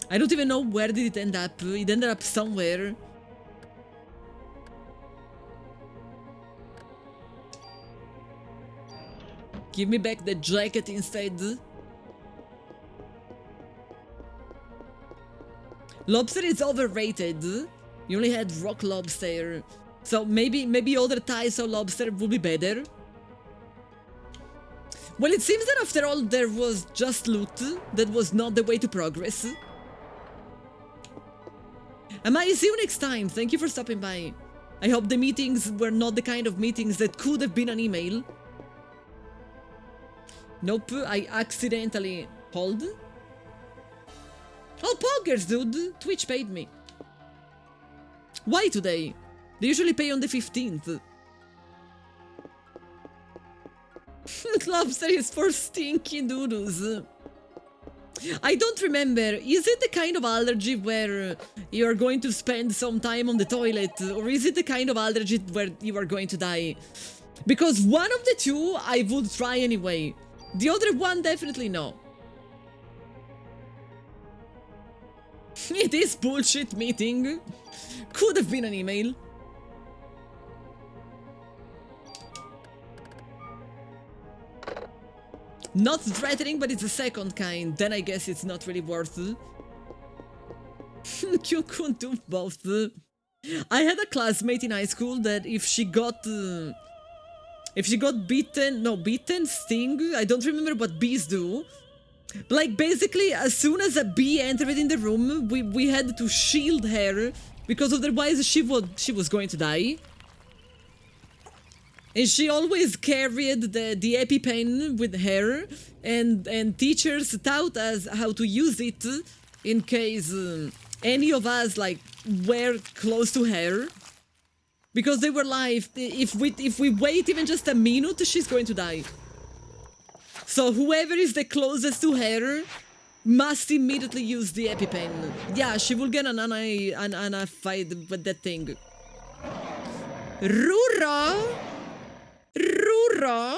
A: I don't even know where did it end up. It ended up somewhere. Give me back the jacket instead. Lobster is overrated. You only had rock lobster. So maybe other types of lobster would be better. Well, it seems that after all there was just loot. That was not the way to progress. I see you next time. Thank you for stopping by. I hope the meetings were not the kind of meetings that could have been an email. Nope, I accidentally hold. Oh, pokers, dude! Twitch paid me. Why today? They usually pay on the 15th. Lobster is for stinky doodles. I don't remember. Is it the kind of allergy where you are going to spend some time on the toilet? Or is it the kind of allergy where you are going to die? Because one of the two I would try anyway. The other one definitely no. It is bullshit meeting. Could have been an email. Not threatening, but it's the second kind. Then I guess it's not really worth it. You couldn't do both. I had a classmate in high school that if she got bitten, sting, I don't remember what bees do. Like, basically, as soon as a bee entered in the room, we had to shield her, because otherwise she was going to die. And she always carried the EpiPen with her, and teachers taught us how to use it in case any of us, like, were close to her. Because they were like, if we wait even just a minute, she's going to die. So whoever is the closest to her must immediately use the EpiPen. Yeah, she will get an fight with that thing. Rura! Rura!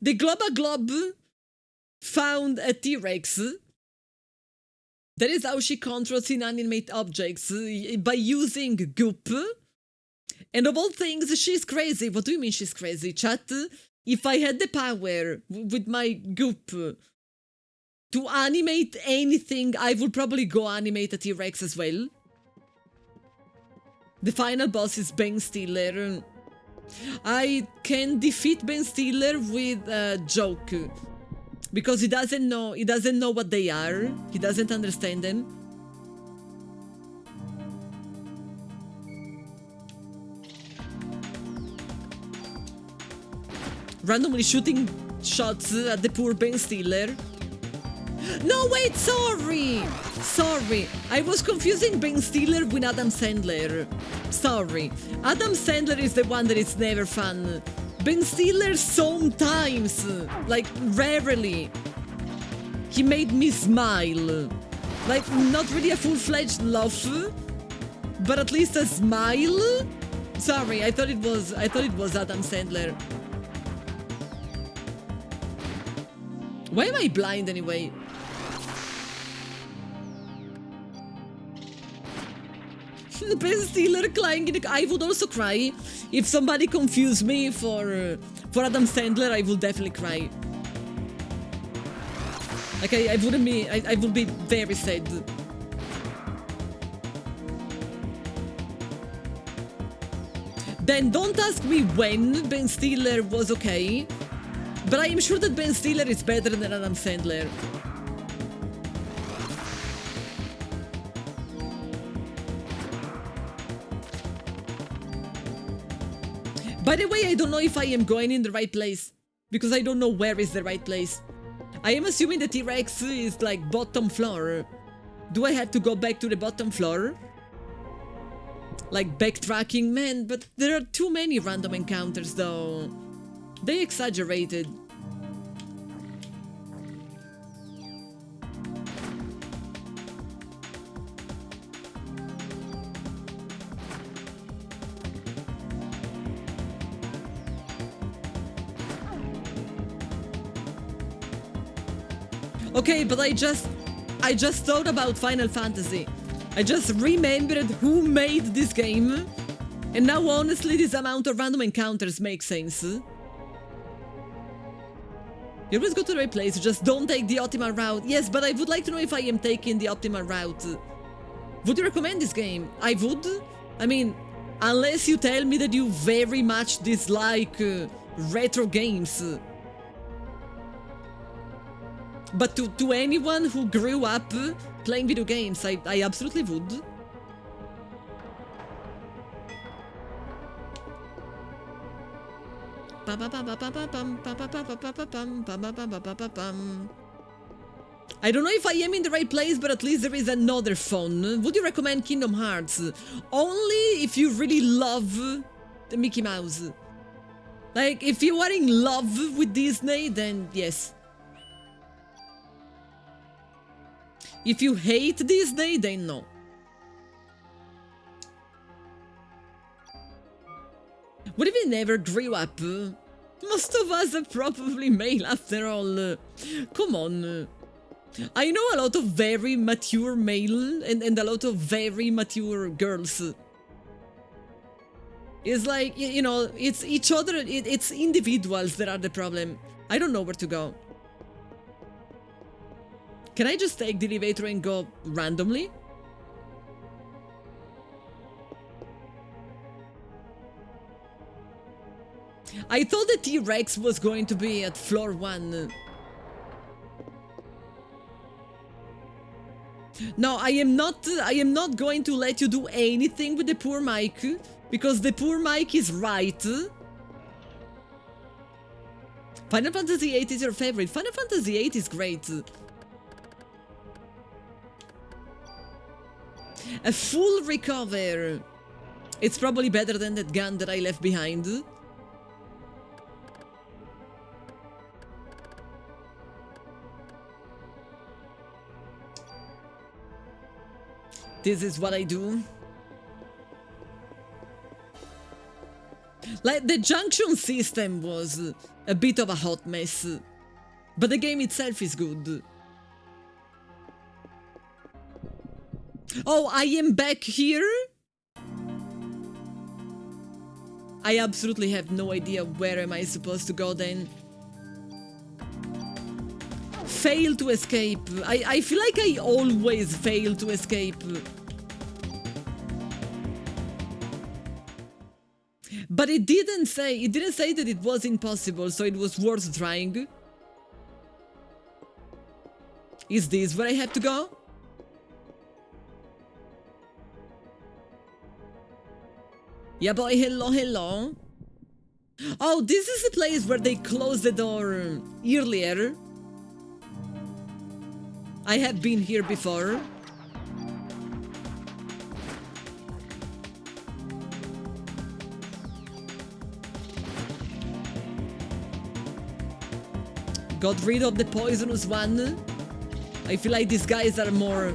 A: The Globa Glob found a T-Rex. That is how she controls inanimate objects, by using goop. And of all things, she's crazy. What do you mean she's crazy, chat? If I had the power with my goop to animate anything, I would probably go animate a T-Rex as well. The final boss is Ben Stiller. I can defeat Ben Stiller with a joke, because he doesn't know what they are. He doesn't understand them. Randomly shooting shots at the poor Ben Stiller. No, wait, sorry! Sorry, I was confusing Ben Stiller with Adam Sandler. Sorry, Adam Sandler is the one that is never fun. Ben Stiller sometimes, like rarely. He made me smile. Like, not really a full-fledged laugh, but at least a smile. Sorry, I thought it was Adam Sandler. Why am I blind anyway? Ben Stiller crying in I would also cry. If somebody confused me for Adam Sandler, I would definitely cry. Like, I wouldn't be, I would be very sad. Then don't ask me when Ben Stiller was okay, but I am sure that Ben Stiller is better than Adam Sandler. By the way, I don't know if I am going in the right place, because I don't know where is the right place. I am assuming the T-Rex is like bottom floor. Do I have to go back to the bottom floor? Like backtracking? Man, but there are too many random encounters though. They exaggerated. Okay, but I just thought about Final Fantasy. I just remembered who made this game. And now honestly this amount of random encounters makes sense. You always go to the right place, just don't take the optimal route. Yes, but I would like to know if I am taking the optimal route. Would you recommend this game? I would. I mean, unless you tell me that you very much dislike retro games. But to anyone who grew up playing video games, I absolutely would. I don't know if I am in the right place, but at least there is another phone. Would you recommend Kingdom Hearts? Only if you really love the Mickey Mouse. Like, if you are in love with Disney, then yes. If you hate Disney, then no. What if we never grew up? Most of us are probably male after all. Come on. I know a lot of very mature male and a lot of very mature girls. It's like, you know, it's each other, it's individuals that are the problem. I don't know where to go. Can I just take the elevator and go randomly? I thought the T-Rex was going to be at floor 1. No, I am not going to let you do anything with the poor Mike, because the poor Mike is right. Final Fantasy VIII is your favorite. Final Fantasy VIII is great. A full recover. It's probably better than that gun that I left behind. This is what I do. Like, the junction system was a bit of a hot mess, but the game itself is good. Oh, I am back here? I absolutely have no idea where am I supposed to go then. Fail to escape. I feel like I always fail to escape. But it didn't say that it was impossible, so it was worth trying. Is this where I have to go? Yeah, boy, hello, hello. Oh, this is the place where they closed the door earlier. I have been here before. Got rid of the poisonous one. I feel like these guys are more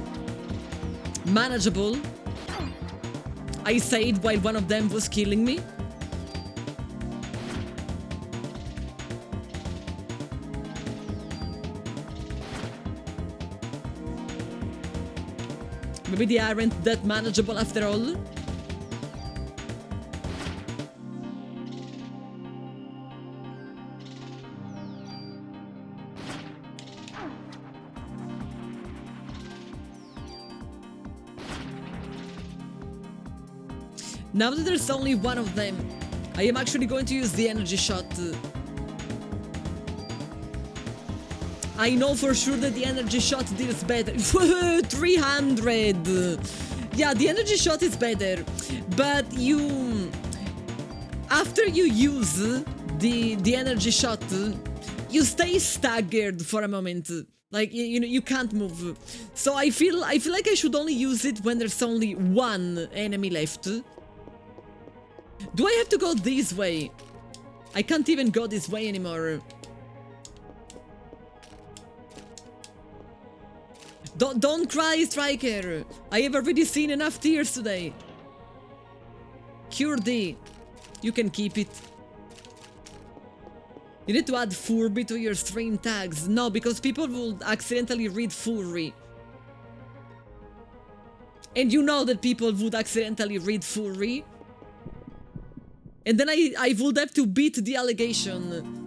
A: manageable. I said while one of them was killing me. Maybe they aren't that manageable after all. Now that there's only one of them, I am actually going to use the energy shot. I know for sure that the energy shot deals better. 300! Yeah, the energy shot is better, but after you use the energy shot, you stay staggered for a moment. Like, you can't move. So I feel like I should only use it when there's only one enemy left. Do I have to go this way? I can't even go this way anymore. Don't cry, Striker. I have already seen enough tears today. Cure D. You can keep it. You need to add Furby to your stream tags. No, because people will accidentally read Furry. And you know that people would accidentally read Furry. And then I would have to beat the allegation.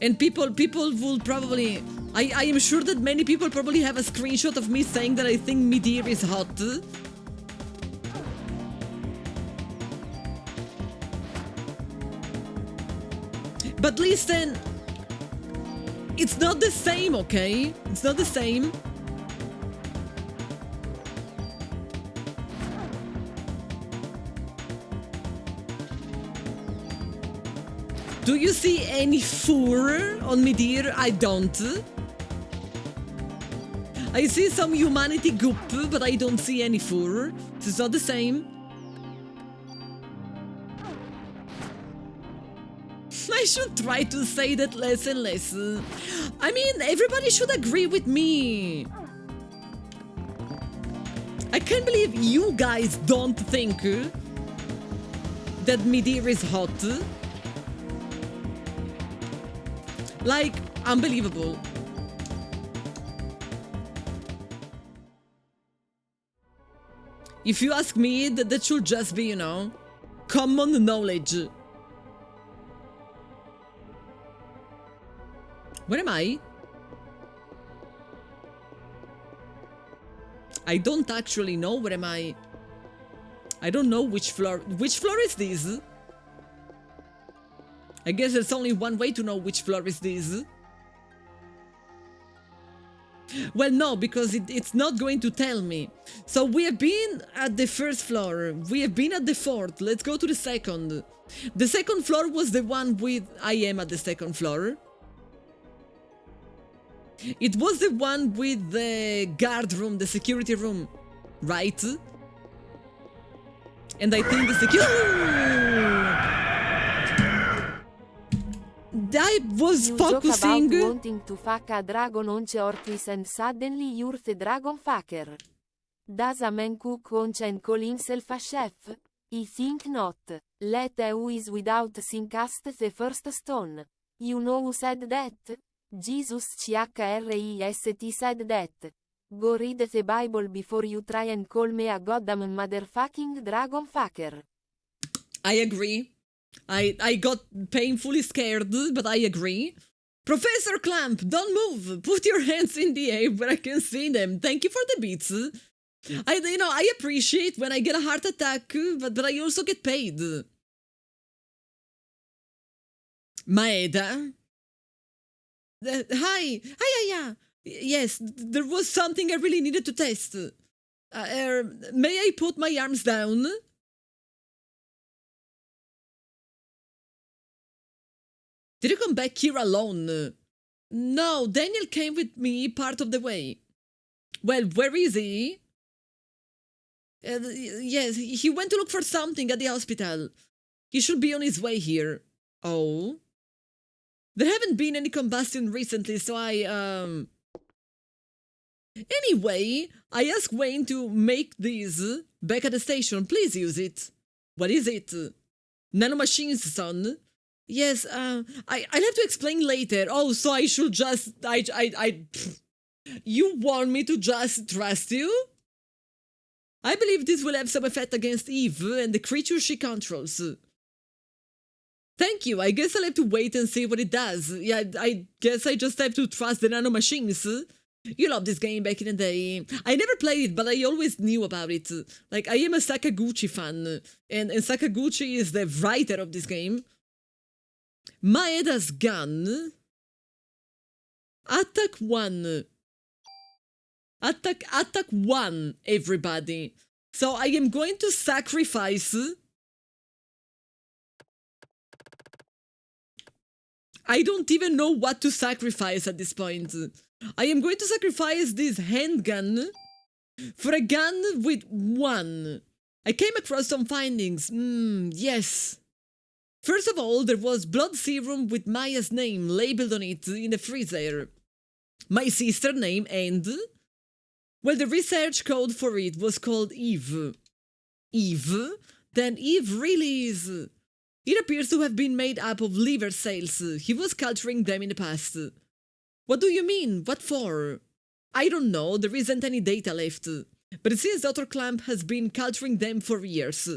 A: And people will probably... I am sure that many people probably have a screenshot of me saying that I think Midir is hot. But listen, it's not the same, okay? It's not the same. Do you see any fur on Midir? I don't. I see some humanity goop, but I don't see any fur. It's not the same. I should try to say that less and less. I mean, everybody should agree with me. I can't believe you guys don't think that Midir is hot. Like, unbelievable. If you ask me, that should just be, common knowledge. Where am I? I don't actually know where am I. I don't know which floor. Which floor is this? I guess there's only one way to know which floor is this. Well, no, because it's not going to tell me. So we have been at the first floor. We have been at the fourth. Let's go to the second. The second floor was the one with... I am at the second floor. It was the one with the guard room, the security room, right? And I think the security... I was
B: You
A: focusing...
B: joke about wanting to fuck a dragon on Orquis and suddenly you're the dragon fucker. Does a man cook once and call himself a chef? I think not. Let who is without sin cast the first stone. You know who said that? Jesus Christ said that. Go read the Bible before you try and call me a goddamn motherfucking dragon fucker.
A: I agree. I got painfully scared, but I agree. Professor Clamp, don't move. Put your hands in the air where I can see them. Thank you for the beats. I appreciate when I get a heart attack, but I also get paid. Maeda. Hi. Yeah. Yes, there was something I really needed to test. May I put my arms down? Did you come back here alone? No, Daniel came with me part of the way. Well, where is he? Yes, he went to look for something at the hospital. He should be on his way here. Oh? There haven't been any combustion recently, so Anyway, I asked Wayne to make these back at the station. Please use it. What is it? Nanomachines, son. Yes, I'll have to explain later. Oh, so I should just... You want me to just trust you? I believe this will have some effect against Eve and the creature she controls. Thank you, I guess I'll have to wait and see what it does. Yeah, I guess I just have to trust the nanomachines. You loved this game back in the day. I never played it, but I always knew about it. Like, I am a Sakaguchi fan, and Sakaguchi is the writer of this game. Maeda's gun. Attack 1. Attack 1, everybody. So I am going to sacrifice... I don't even know what to sacrifice at this point. I am going to sacrifice this handgun for a gun with 1. I came across some findings. Yes. First of all, there was blood serum with Maya's name labeled on it in the freezer. My sister's name and... Well, the research code for it was called Eve. Eve? Then Eve really is... It appears to have been made up of liver cells. He was culturing them in the past. What do you mean? What for? I don't know, there isn't any data left. But it seems Dr. Clamp has been culturing them for years.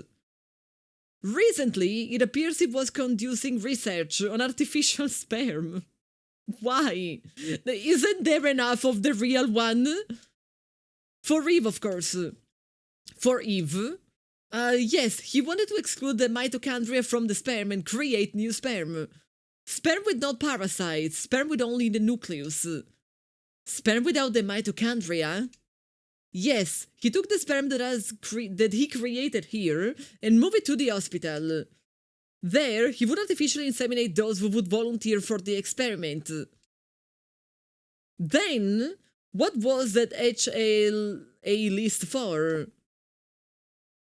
A: Recently, it appears he was conducting research on artificial sperm. Why? Isn't there enough of the real one? For Eve, of course. For Eve? Yes, he wanted to exclude the mitochondria from the sperm and create new sperm. Sperm without parasites, sperm with only the nucleus. Sperm without the mitochondria? Yes, he took the sperm that he created here and moved it to the hospital. There, he would artificially inseminate those who would volunteer for the experiment. Then, what was that HLA list for?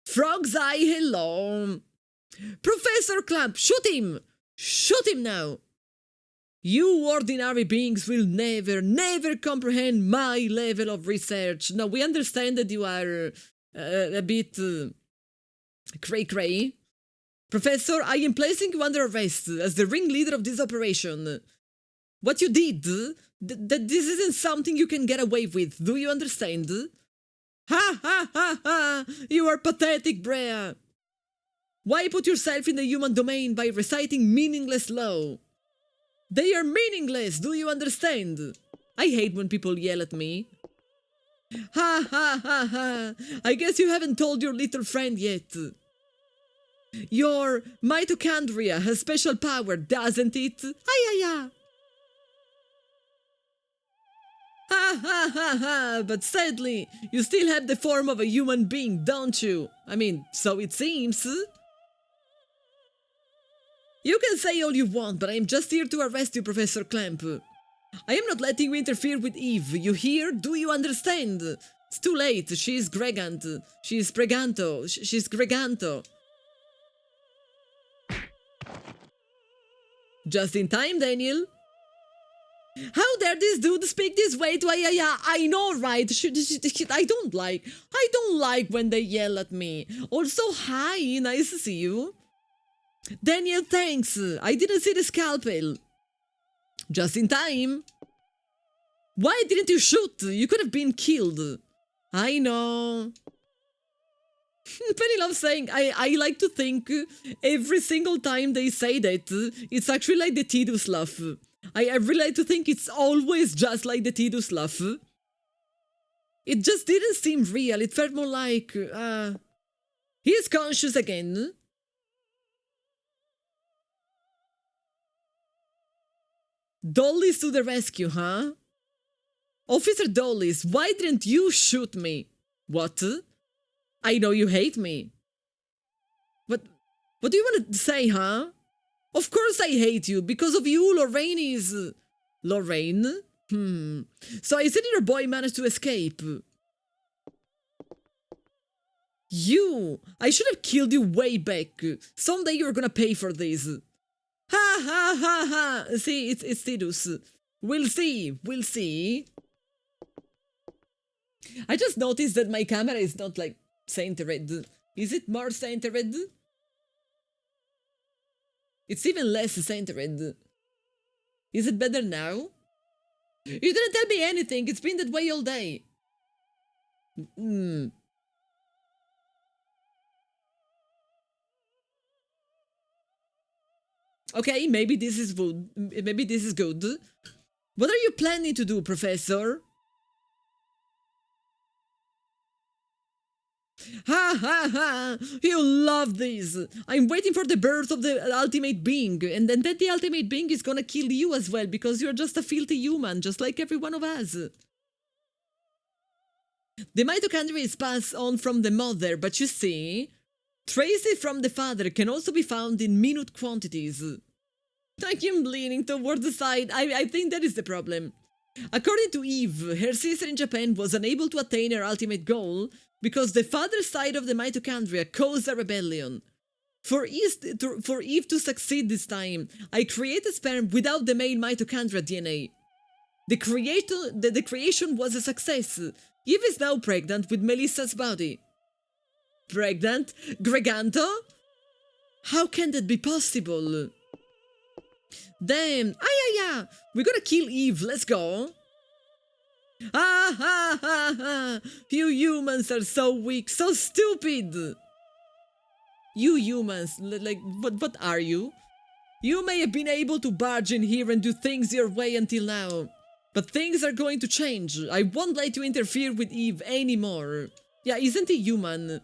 A: Frog's Eye, hello. Professor Clamp, shoot him! Shoot him now! You ordinary beings will never comprehend my level of research. Now, we understand that you are a bit cray-cray. Professor, I am placing you under arrest as the ringleader of this operation. What you did, this isn't something you can get away with. Do you understand? Ha ha ha ha! You are pathetic, Brea! Why put yourself in the human domain by reciting meaningless law? They are meaningless, do you understand? I hate when people yell at me. Ha ha ha ha! I guess you haven't told your little friend yet. Your mitochondria has special power, doesn't it? Ay-ya-ya! Ha ha ha ha! But sadly, you still have the form of a human being, don't you? I mean, so it seems. You can say all you want, but I am just here to arrest you, Professor Clamp. I am not letting you interfere with Eve. You hear? Do you understand? It's too late. She's Gregant. She's Preganto. She's Greganto. Just in time, Daniel. How dare this dude speak this way to Ayaya? I know, right? I don't like when they yell at me. Also, hi, nice to see you. Daniel, thanks. I didn't see the scalpel. Just in time. Why didn't you shoot? You could have been killed. I know. Penny loves saying, I like to think every single time they say that, it's actually like the Tidus laugh. I really like to think it's always just like the Tidus laugh. It just didn't seem real. It felt more like, he's conscious again. Dollies to the rescue, huh? Officer Dollies, why didn't you shoot me? What? I know you hate me. What do you want to say, huh? Of course I hate you. Because of you, Lorraine is... Lorraine? So I see that your boy managed to escape. You! I should have killed you way back. Someday you're gonna pay for this. Ha ha ha ha! See, it's Tidus. We'll see. I just noticed that my camera is not like Saint Red. Is it more Saint Red? It's even less Saint Red. Is it better now? You didn't tell me anything. It's been that way all day. Okay, maybe this is good. Maybe this is good. What are you planning to do, Professor? Ha ha ha! You love this! I'm waiting for the birth of the ultimate being, and then the ultimate being is gonna kill you as well, because you're just a filthy human, just like every one of us. The mitochondria is passed on from the mother, but you see, traces from the father can also be found in minute quantities. I am leaning toward the side. I think that is the problem. According to Eve, her sister in Japan was unable to attain her ultimate goal because the father's side of the mitochondria caused a rebellion. For Eve to succeed this time, I created sperm without the male mitochondria DNA. The creation was a success. Eve is now pregnant with Melissa's body. Pregnant? Greganto? How can that be possible? Damn! We're gonna kill Eve, let's go! Ah ha ha ha! You humans are so weak, so stupid! You humans, like, what are you? You may have been able to barge in here and do things your way until now, but things are going to change. I won't let you interfere with Eve anymore. Yeah, isn't he human?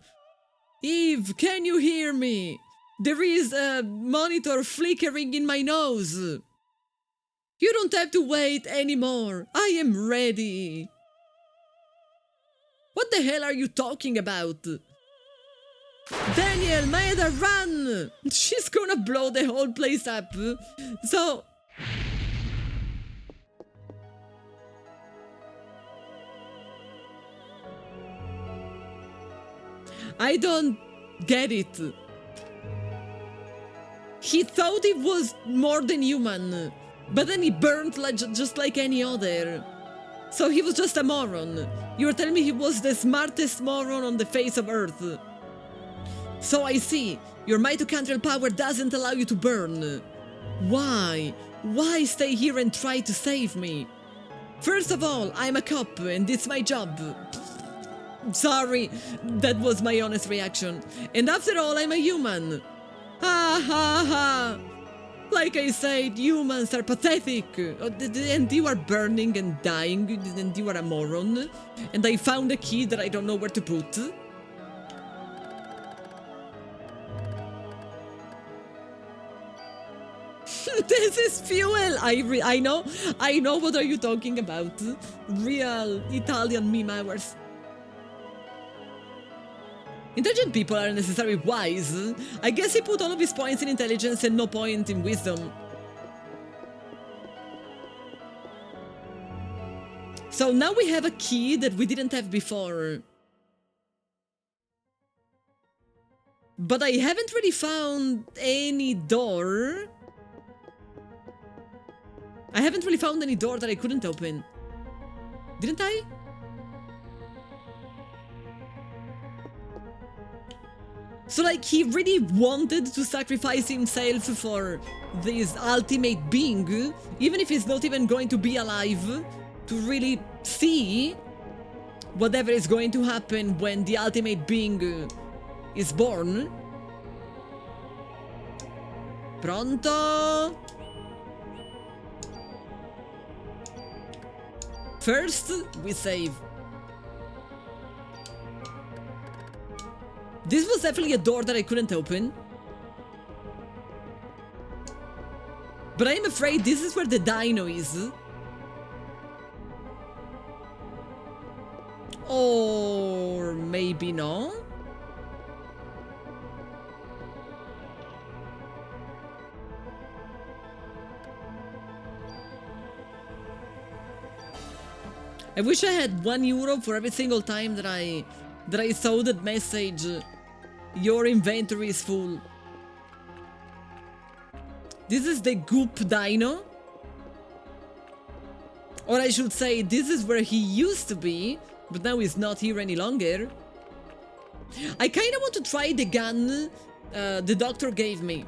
A: Eve, can you hear me? There is a monitor flickering in my nose. You don't have to wait anymore. I am ready. What the hell are you talking about? Daniel, Maeda, run! She's gonna blow the whole place up. So... I don't get it. He thought he was more than human, but then he burned like, just like any other. So he was just a moron. You were telling me he was the smartest moron on the face of Earth. So I see, your mitochondrial power doesn't allow you to burn. Why? Why stay here and try to save me? First of all, I'm a cop and it's my job. Sorry, that was my honest reaction. And after all, I'm a human. Ha ha ha! Like I said, humans are pathetic. And you are burning and dying, and you are a moron. And I found a key that I don't know where to put. This is fuel! I know what are you talking about. Real Italian meme hours. Intelligent people are necessarily wise. I guess he put all of his points in intelligence and no point in wisdom. So now we have a key that we didn't have before. But I haven't really found any door. I haven't really found any door that I couldn't open. Didn't I? So like he really wanted to sacrifice himself for this ultimate being, even if he's not even going to be alive, to really see whatever is going to happen when the ultimate being is born. Pronto? First, we save. This was definitely a door that I couldn't open. But I'm afraid this is where the dino is. Or maybe no? I wish I had €1 for every single time that I saw that message. Your inventory is full. This is the goop dino. Or I should say, this is where he used to be, but now he's not here any longer. I kinda want to try the gun the doctor gave me.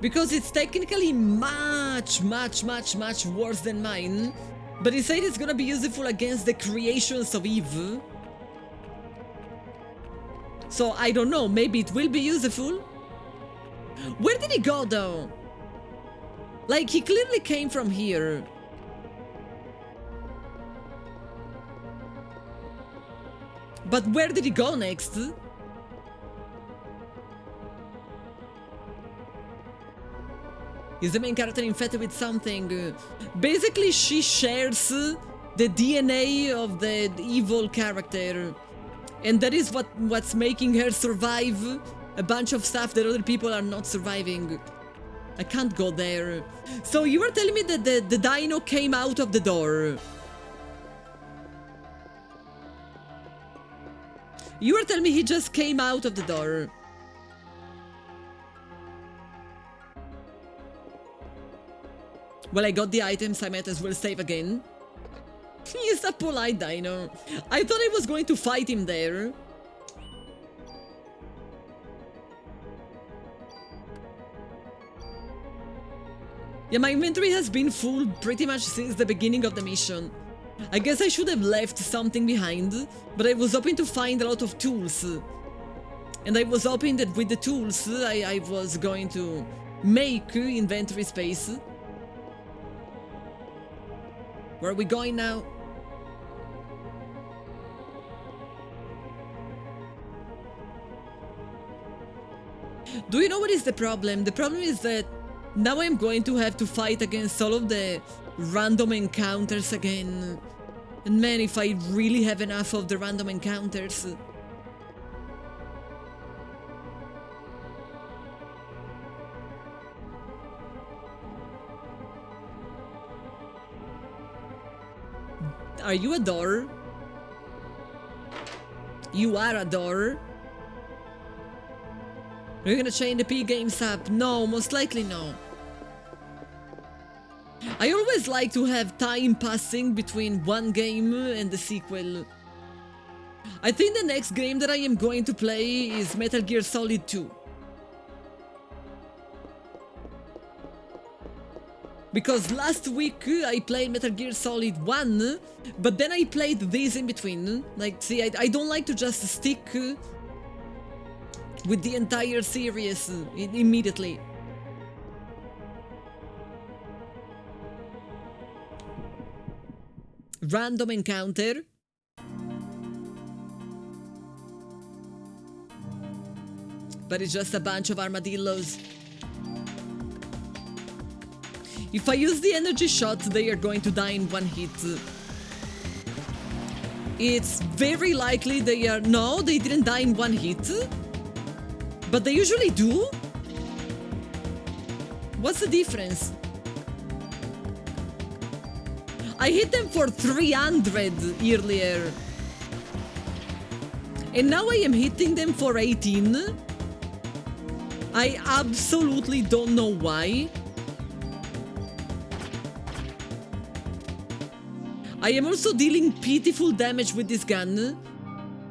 A: Because it's technically much worse than mine. But he said it's gonna be useful against the creations of Eve. So I don't know, maybe it will be useful? Where did he go though? Like he clearly came from here. But where did he go next? Is the main character infected with something? Basically, she shares the DNA of the evil character. And that is what's making her survive a bunch of stuff that other people are not surviving. I can't go there. So you were telling me that the dino came out of the door. You were telling me he just came out of the door. Well, I got the items, I might as well save again. He's a polite dino. I thought I was going to fight him there. Yeah, my inventory has been full pretty much since the beginning of the mission. I guess I should have left something behind, but I was hoping to find a lot of tools. And I was hoping that with the tools I was going to make inventory space. Where are we going now? Do you know what is the problem? The problem is that now I'm going to have to fight against all of the random encounters again. And man, if I really have enough of the random encounters. Are you a door? You are a door? Are you gonna change the P Games app? No, most likely no. I always like to have time passing between one game and the sequel. I think the next game that I am going to play is Metal Gear Solid 2. Because last week I played Metal Gear Solid 1, but then I played this in between. Like, see, I don't like to just stick with the entire series immediately. random encounter. But it's just a bunch of armadillos. If I use the energy shot, they are going to die in one hit. It's very likely they are... No, they didn't die in one hit. But they usually do? What's the difference? I hit them for 300 earlier. And now I am hitting them for 18. I absolutely don't know why. I am also dealing pitiful damage with this gun,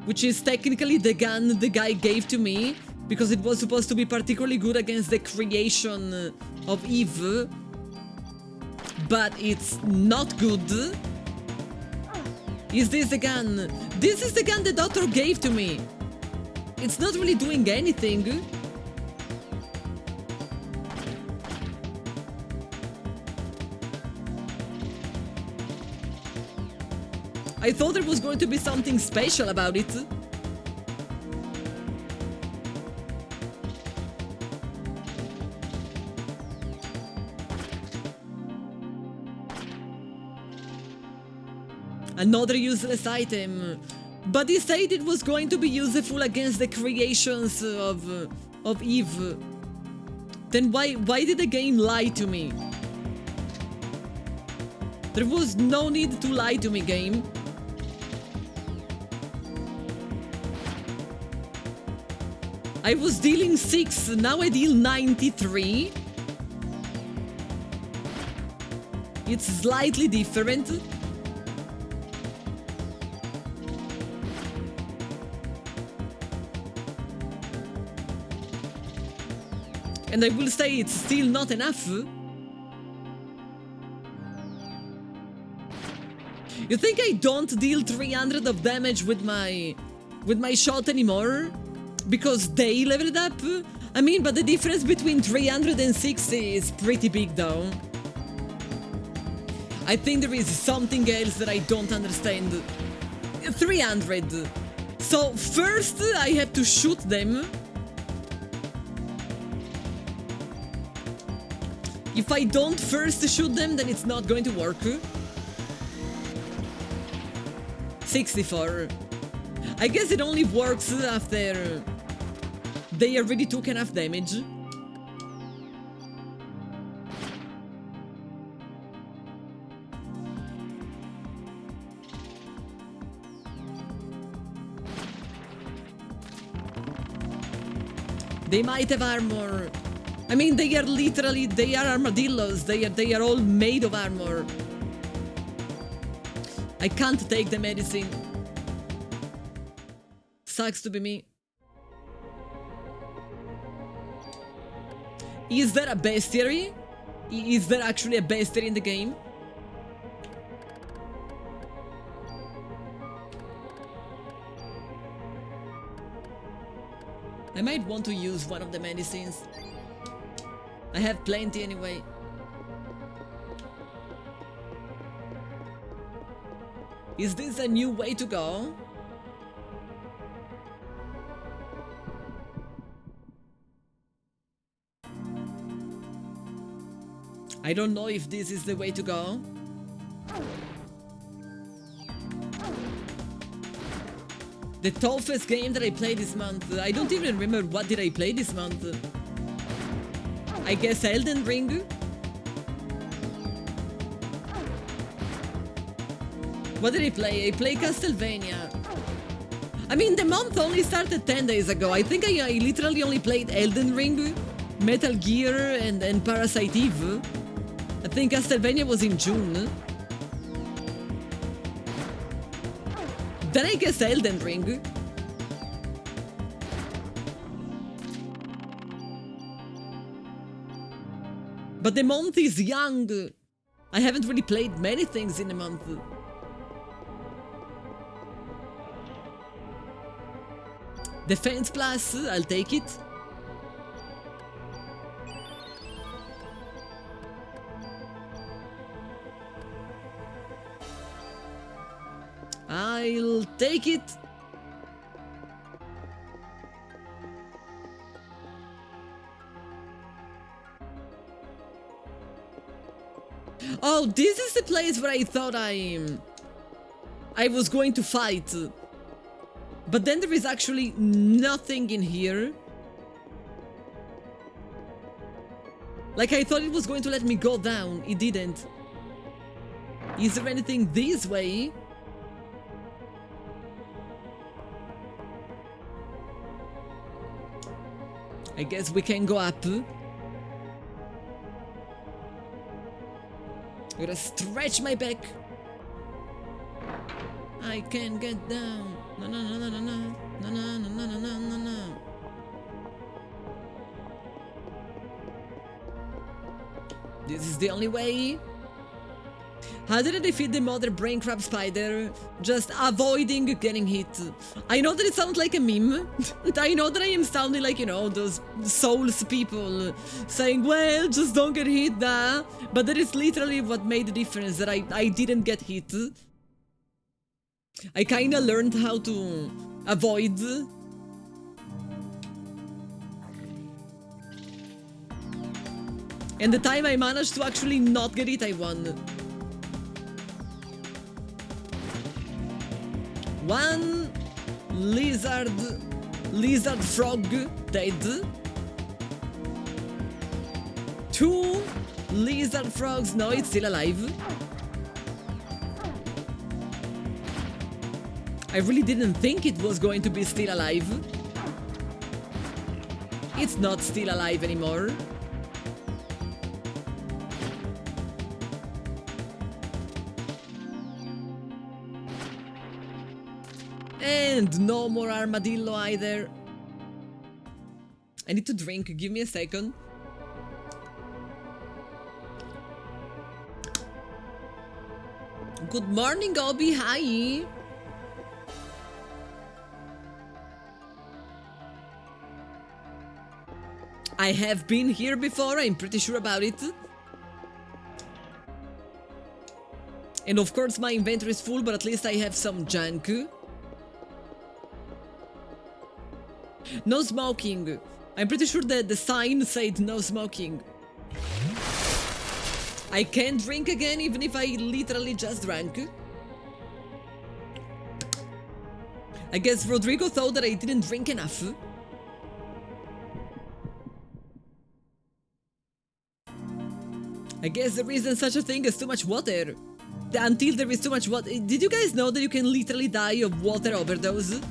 A: which is technically the gun the guy gave to me, because it was supposed to be particularly good against the creation of Eve. But it's not good. Is this the gun? This is the gun the doctor gave to me. It's not really doing anything. I thought there was going to be something special about it. Another useless item. But he said it was going to be useful against the creations of Eve. Then why did the game lie to me? There was no need to lie to me, game. I was dealing 6, now I deal 93. It's slightly different. And I will say it's still not enough. You think I don't deal 300 of damage with my shot anymore? Because they leveled up? I mean, but the difference between 360 is pretty big though. I think there is something else that I don't understand. 300. So first I have to shoot them. If I don't first shoot them, then it's not going to work. 64. I guess it only works after they already took enough damage. They might have armor. I mean, they are literally, they are armadillos. They are all made of armor. I can't take the medicine. Sucks to be me. Is there a bestiary? Is there actually a bestiary in the game? I might want to use one of the medicines. I have plenty anyway. Is this a new way to go? I don't know if this is the way to go. The toughest game that I played this month. I don't even remember what did I play this month. I guess Elden Ring? What did I play? I played Castlevania. I mean, the month only started 10 days ago. I think I literally only played Elden Ring, Metal Gear, and Parasite Eve. I think Castlevania was in June. Then I guess Elden Ring. But the month is young. I haven't really played many things in a month. Defense Plus, I'll take it. I'll take it. Oh, this is the place where I thought I was going to fight. But then there is actually nothing in here. Like, I thought it was going to let me go down. It didn't. Is there anything this way? I guess we can go up. I gotta stretch my back. I can get down. No, no, no, no, no, no, no, no, no, no, no, no, no. This is the only way. How did I defeat the mother brain crab spider? Just avoiding getting hit. I know that it sounds like a meme. I know that I am sounding like, you know, those souls people saying, well, just don't get hit, nah. But that is literally what made the difference, that I didn't get hit. I kinda learned how to avoid. And the time I managed to actually not get it, I won. One lizard frog dead. Two lizard frogs, no, it's still alive. I really didn't think it was going to be still alive. It's not still alive anymore. And no more armadillo either. I need to drink, give me a second. Good morning, Obi, hi! I have been here before, I'm pretty sure about it. And of course my inventory is full, but at least I have some junk. No smoking. I'm pretty sure that the sign said no smoking. I can't drink again even if I literally just drank. I guess Rodrigo thought that I didn't drink enough. I guess there isn't such a thing as too much water. Until there is too much water. Did you guys know that you can literally die of water overdose?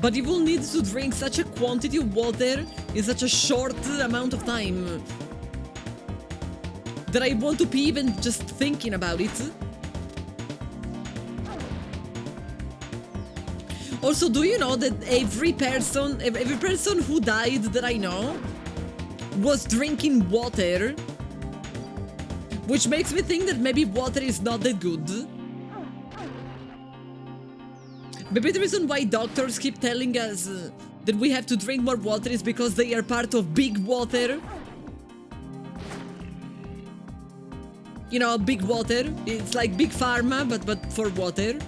A: But you will need to drink such a quantity of water in such a short amount of time that I want to pee even just thinking about it. Also, do you know that every person who died that I know was drinking water? Which makes me think that maybe water is not that good. Maybe the reason why doctors keep telling us that we have to drink more water is because they are part of big water. You know, big water. It's like big pharma, but for water.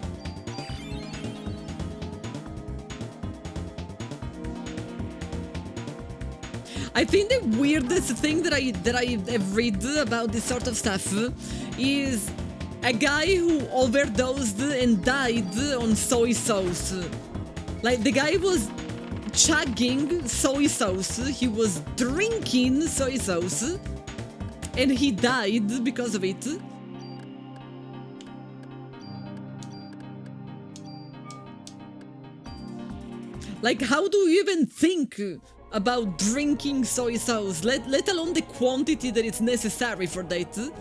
A: I think the weirdest thing that I have read about this sort of stuff is a guy who overdosed and died on soy sauce. Like, the guy was chugging soy sauce, he was drinking soy sauce, and he died because of it. Like, how do you even think about drinking soy sauce, let alone the quantity that is necessary for that?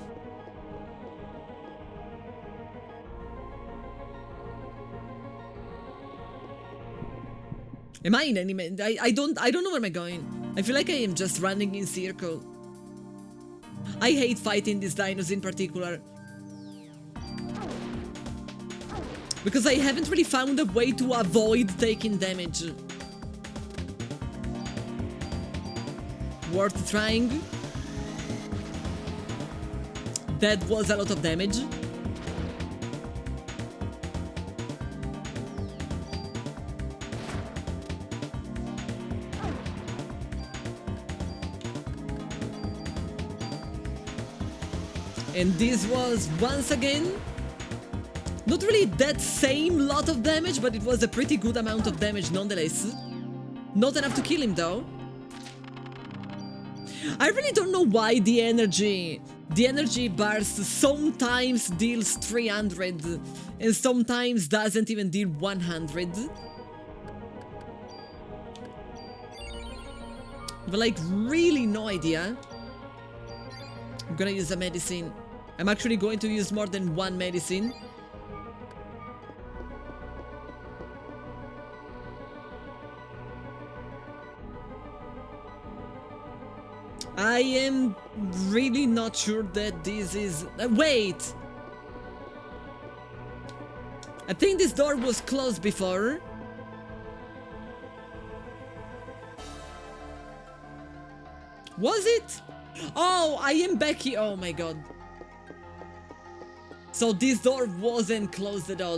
A: Am I in any... I don't know where I'm going. I feel like I am just running in circle. I hate fighting these dinos in particular. Because I haven't really found a way to avoid taking damage. worth trying. That was a lot of damage. And this was, once again, not really that same lot of damage, but it was a pretty good amount of damage nonetheless. Not enough to kill him though. I really don't know why the energy burst sometimes deals 300 and sometimes doesn't even deal 100. But like, really no idea. I'm gonna use a medicine. I'm actually going to use more than one medicine. I am really not sure that this is... wait! I think this door was closed before. Was it? Oh, I am back here. Oh my god. So this door wasn't closed at all.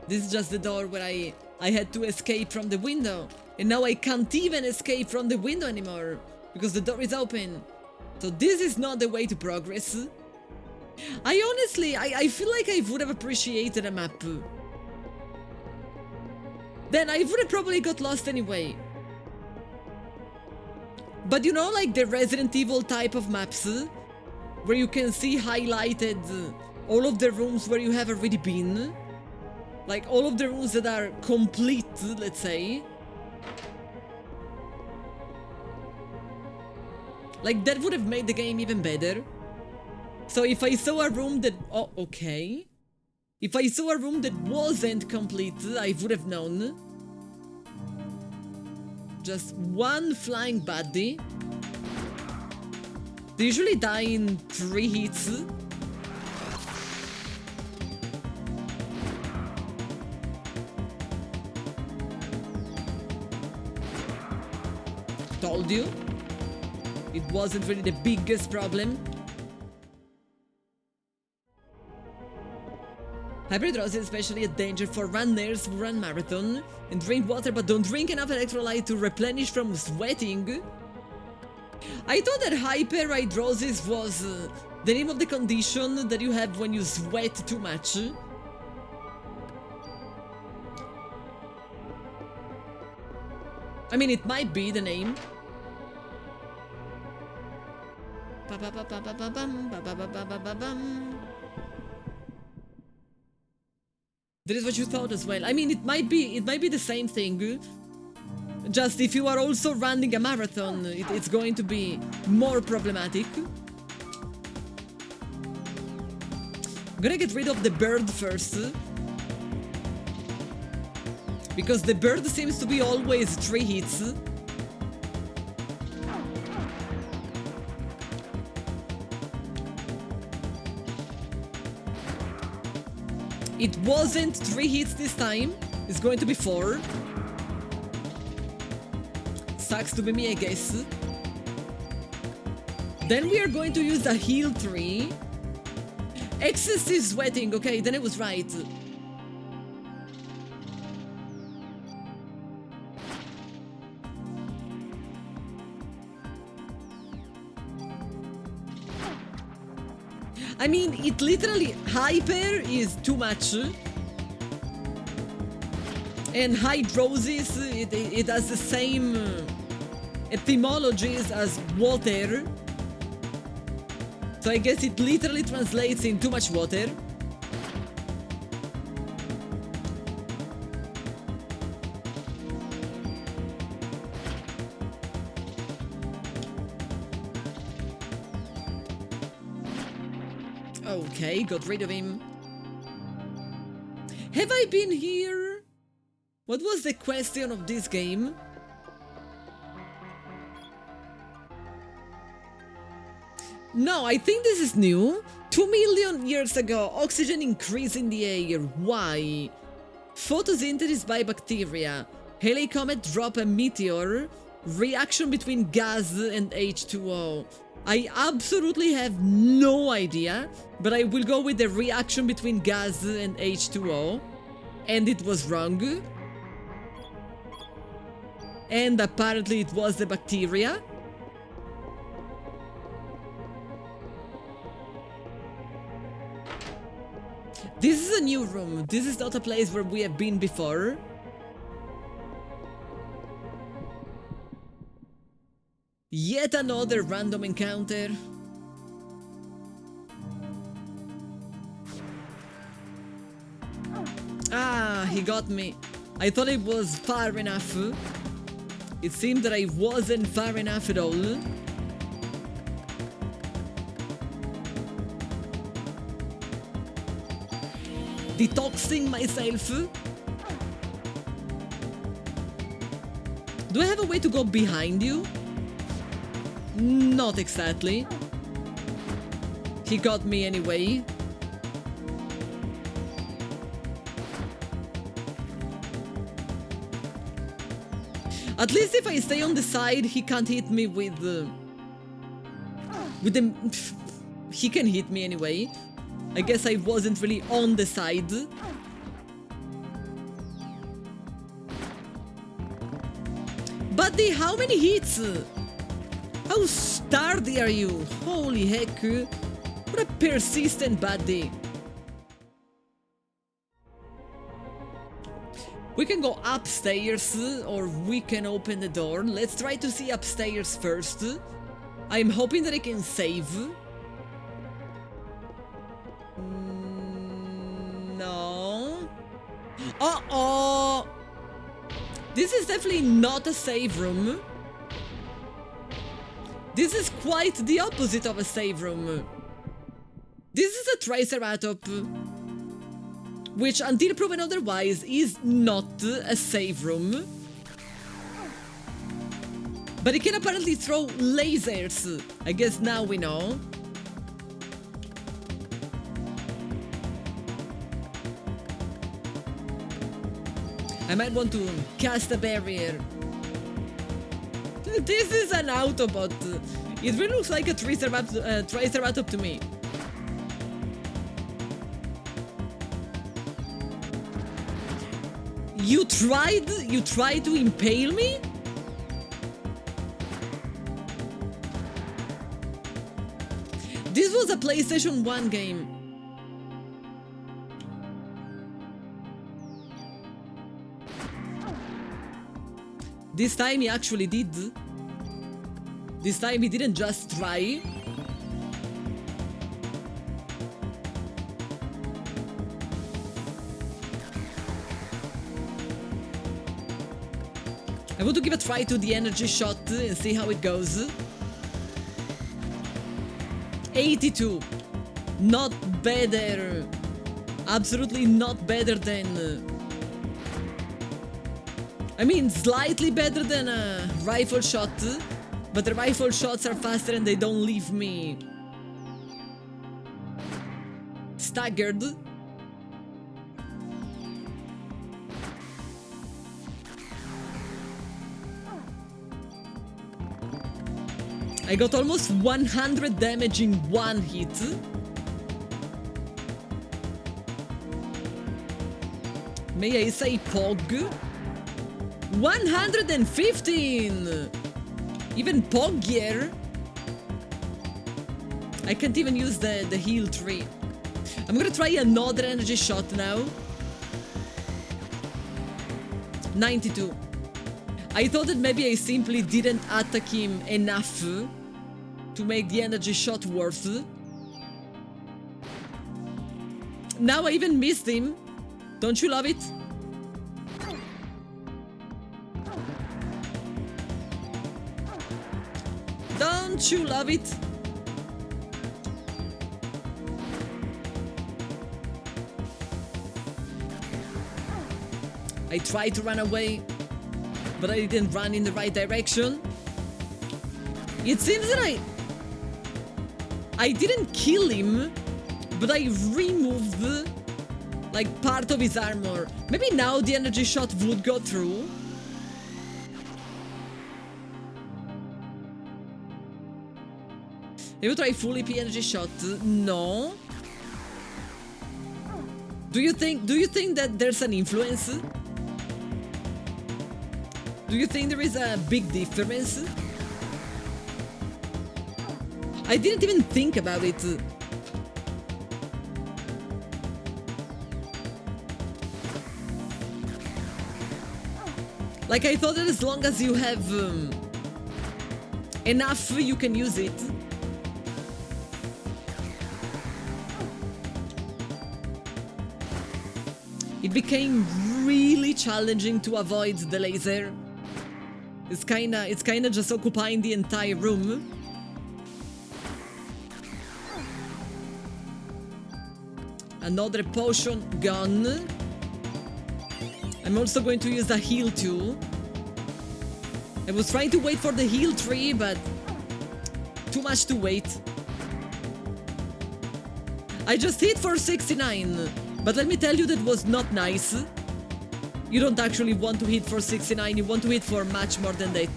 A: This is just the door where I had to escape from the window. And now I can't even escape from the window anymore. Because the door is open. So this is not the way to progress. I honestly, I feel like I would have appreciated a map. Then I would have probably got lost anyway. But you know, like the Resident Evil type of maps, where you can see highlighted all of the rooms where you have already been. Like all of the rooms that are complete, let's say. Like that would have made the game even better. So if I saw a room that... oh, okay. If I saw a room that wasn't complete, I would have known. Just one flying baddie. They usually die in 3 hits. Told you. It wasn't really the biggest problem. Hyperhidrosis is especially a danger for runners who run marathon and drink water but don't drink enough electrolyte to replenish from sweating. I thought that hyperhidrosis was the name of the condition that you have when you sweat too much. I mean, it might be the name. That is what you thought as well. I mean, it might be the same thing. Just if you are also running a marathon, it's going to be more problematic. I'm gonna get rid of the bird first. Because the bird seems to be always 3 hits. It wasn't 3 hits this time. It's going to be 4. Sucks to be me, I guess. Then we are going to use the heal 3. Excessive sweating. Okay, then I was right. I mean, it literally, hyper is too much. And hydrosis, it has the same etymologies as water. So I guess it literally translates in too much water. Okay, got rid of him. Have I been here? What was the question of this game? No, I think this is new. 2 million years ago, oxygen increased in the air. Why? Photosynthesis by bacteria. Halley comet drop a meteor. Reaction between gas and H2O. I absolutely have no idea, but I will go with the reaction between gas and H2O. And it was wrong. And apparently it was the bacteria. This is a new room. This is not a place where we have been before. Yet another random encounter. Ah, he got me. I thought it was far enough. It seemed that I wasn't far enough at all. Detoxing myself. Do I have a way to go behind you? Not exactly. He got me anyway. At least if I stay on the side, he can't hit me with the... He can hit me anyway. I guess I wasn't really on the side. Buddy, how many hits? How sturdy are you? Holy heck. What a persistent buddy. We can go upstairs or we can open the door. Let's try to see upstairs first. I'm hoping that I can save. No. Uh-oh. This is definitely not a save room. This is quite the opposite of a save room. This is a Triceratops, which, until proven otherwise, is not a save room. But it can apparently throw lasers. I guess now we know. I might want to cast a barrier. This is an Autobot. It really looks like a Triceratops to me. You tried to impale me? This was a PlayStation 1 game. This time he actually did. This time he didn't just try. I want to give a try to the energy shot and see how it goes. 82. Not better. Absolutely not better than... I mean, slightly better than a rifle shot, but the rifle shots are faster and they don't leave me staggered. I got almost 100 damage in one hit. May I say Pog? 115! Even Poggier! I can't even use the heal tree. I'm gonna try another energy shot now. 92. I thought that maybe I simply didn't attack him enough to make the energy shot worth. Now I even missed him. Don't you love it? Don't you love it? I tried to run away, but I didn't run in the right direction. It seems that I didn't kill him, but I removed like part of his armor. Maybe now the energy shot would go through. Have you tried full EP energy shot? No. Do you think that there's an influence? Do you think there is a big difference? I didn't even think about it. Like, I thought that as long as you have enough, you can use it. It became really challenging to avoid the laser. It's kinda just occupying the entire room. Another potion gone. I'm also going to use a heal too. I was trying to wait for the heal tree, but too much to wait. I just hit for 69, but let me tell you, that was not nice. You don't actually want to hit for 69, you want to hit for much more than that.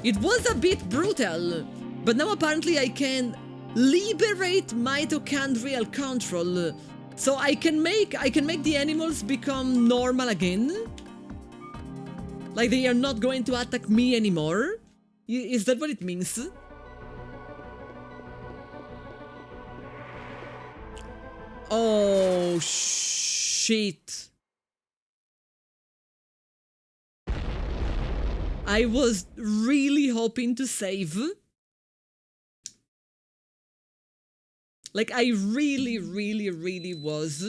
A: It was a bit brutal, but now apparently I can liberate mitochondrial control, so I can make the animals become normal again. Like, they are not going to attack me anymore. Is that what it means? Oh shit. I was really hoping to save. Like, I really was.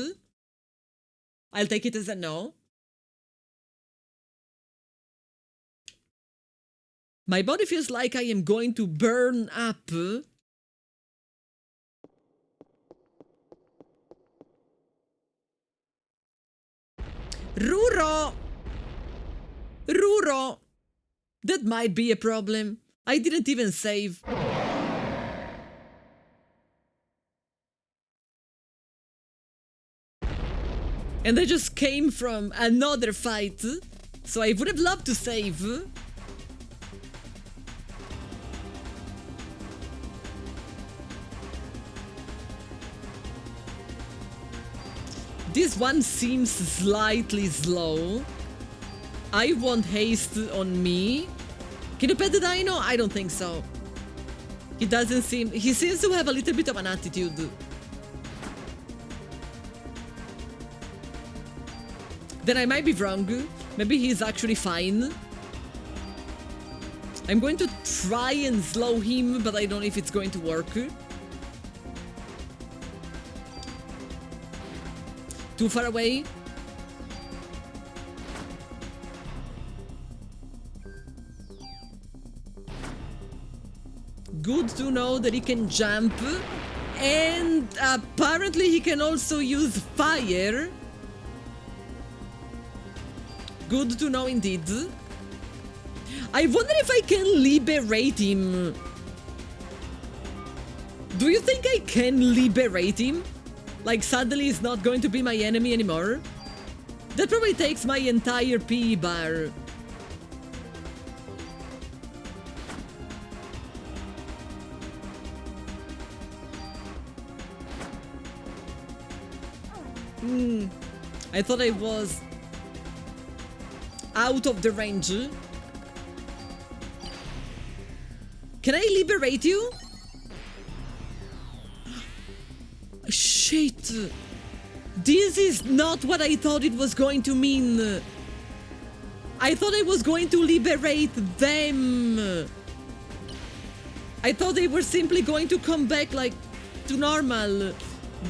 A: I'll take it as a no. My body feels like I am going to burn up. Ruro! Ruro! That might be a problem. I didn't even save. And I just came from another fight, so I would have loved to save. This one seems slightly slow. I want haste on me. Can you pet the dino? I don't think so. He seems to have a little bit of an attitude. Then I might be wrong. Maybe he's actually fine. I'm going to try and slow him, but I don't know if it's going to work. Too far away. Good to know that he can jump. And apparently he can also use fire. Good to know indeed. I wonder if I can liberate him. Do you think I can liberate him? Like, suddenly he's not going to be my enemy anymore? That probably takes my entire PE bar. I thought I was out of the range. Can I liberate you? Shit. This is not what I thought it was going to mean. I thought I was going to liberate them. I thought they were simply going to come back, like, to normal.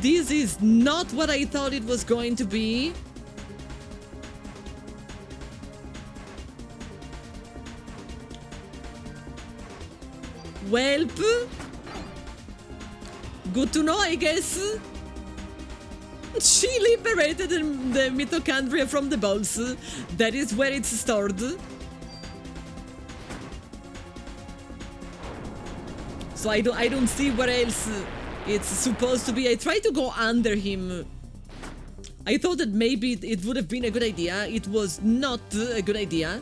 A: This is not what I thought it was going to be. Welp. Good to know, I guess. She liberated the mitochondria from the balls. That is where it's stored. So I don't see where else it's supposed to be. I tried to go under him. I thought that maybe it would have been a good idea. It was not a good idea.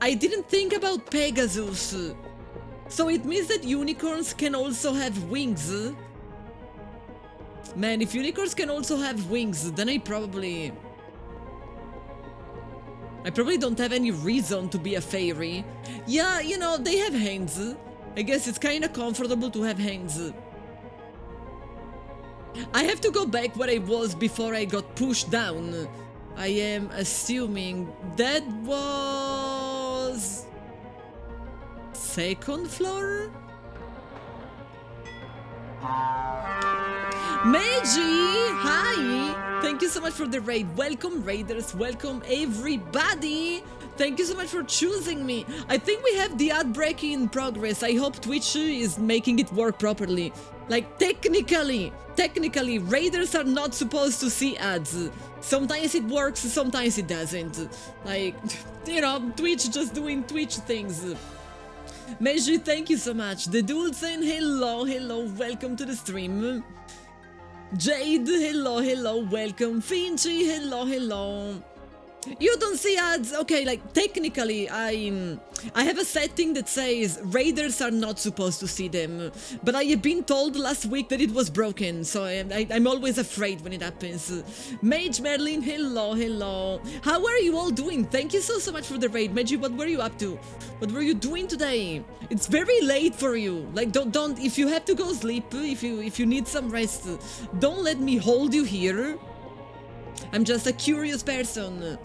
A: I didn't think about Pegasus. So it means that unicorns can also have wings. Man, if unicorns can also have wings, then I probably don't have any reason to be a fairy. Yeah, you know, they have hands. I guess it's kinda comfortable to have hands. I have to go back where I was before I got pushed down. I am assuming that was... second floor? Meiji! Hi! Thank you so much for the raid. Welcome raiders, welcome everybody! Thank you so much for choosing me. I think we have the ad break in progress. I hope Twitch is making it work properly. Like, technically, raiders are not supposed to see ads. Sometimes it works, sometimes it doesn't. Like, you know, Twitch just doing Twitch things. Meiji, thank you so much. The dude saying hello, welcome to the stream. Jade, hello, welcome. Finchy, hello. You don't see ads? Okay, like, technically, I have a setting that says raiders are not supposed to see them, but I have been told last week that it was broken, so I'm always afraid when it happens. Mage Merlin, hello. How are you all doing? Thank you so much for the raid. Mage, what were you up to? What were you doing today? It's very late for you. Like, don't, if you have to go sleep, if you need some rest, don't let me hold you here. I'm just a curious person.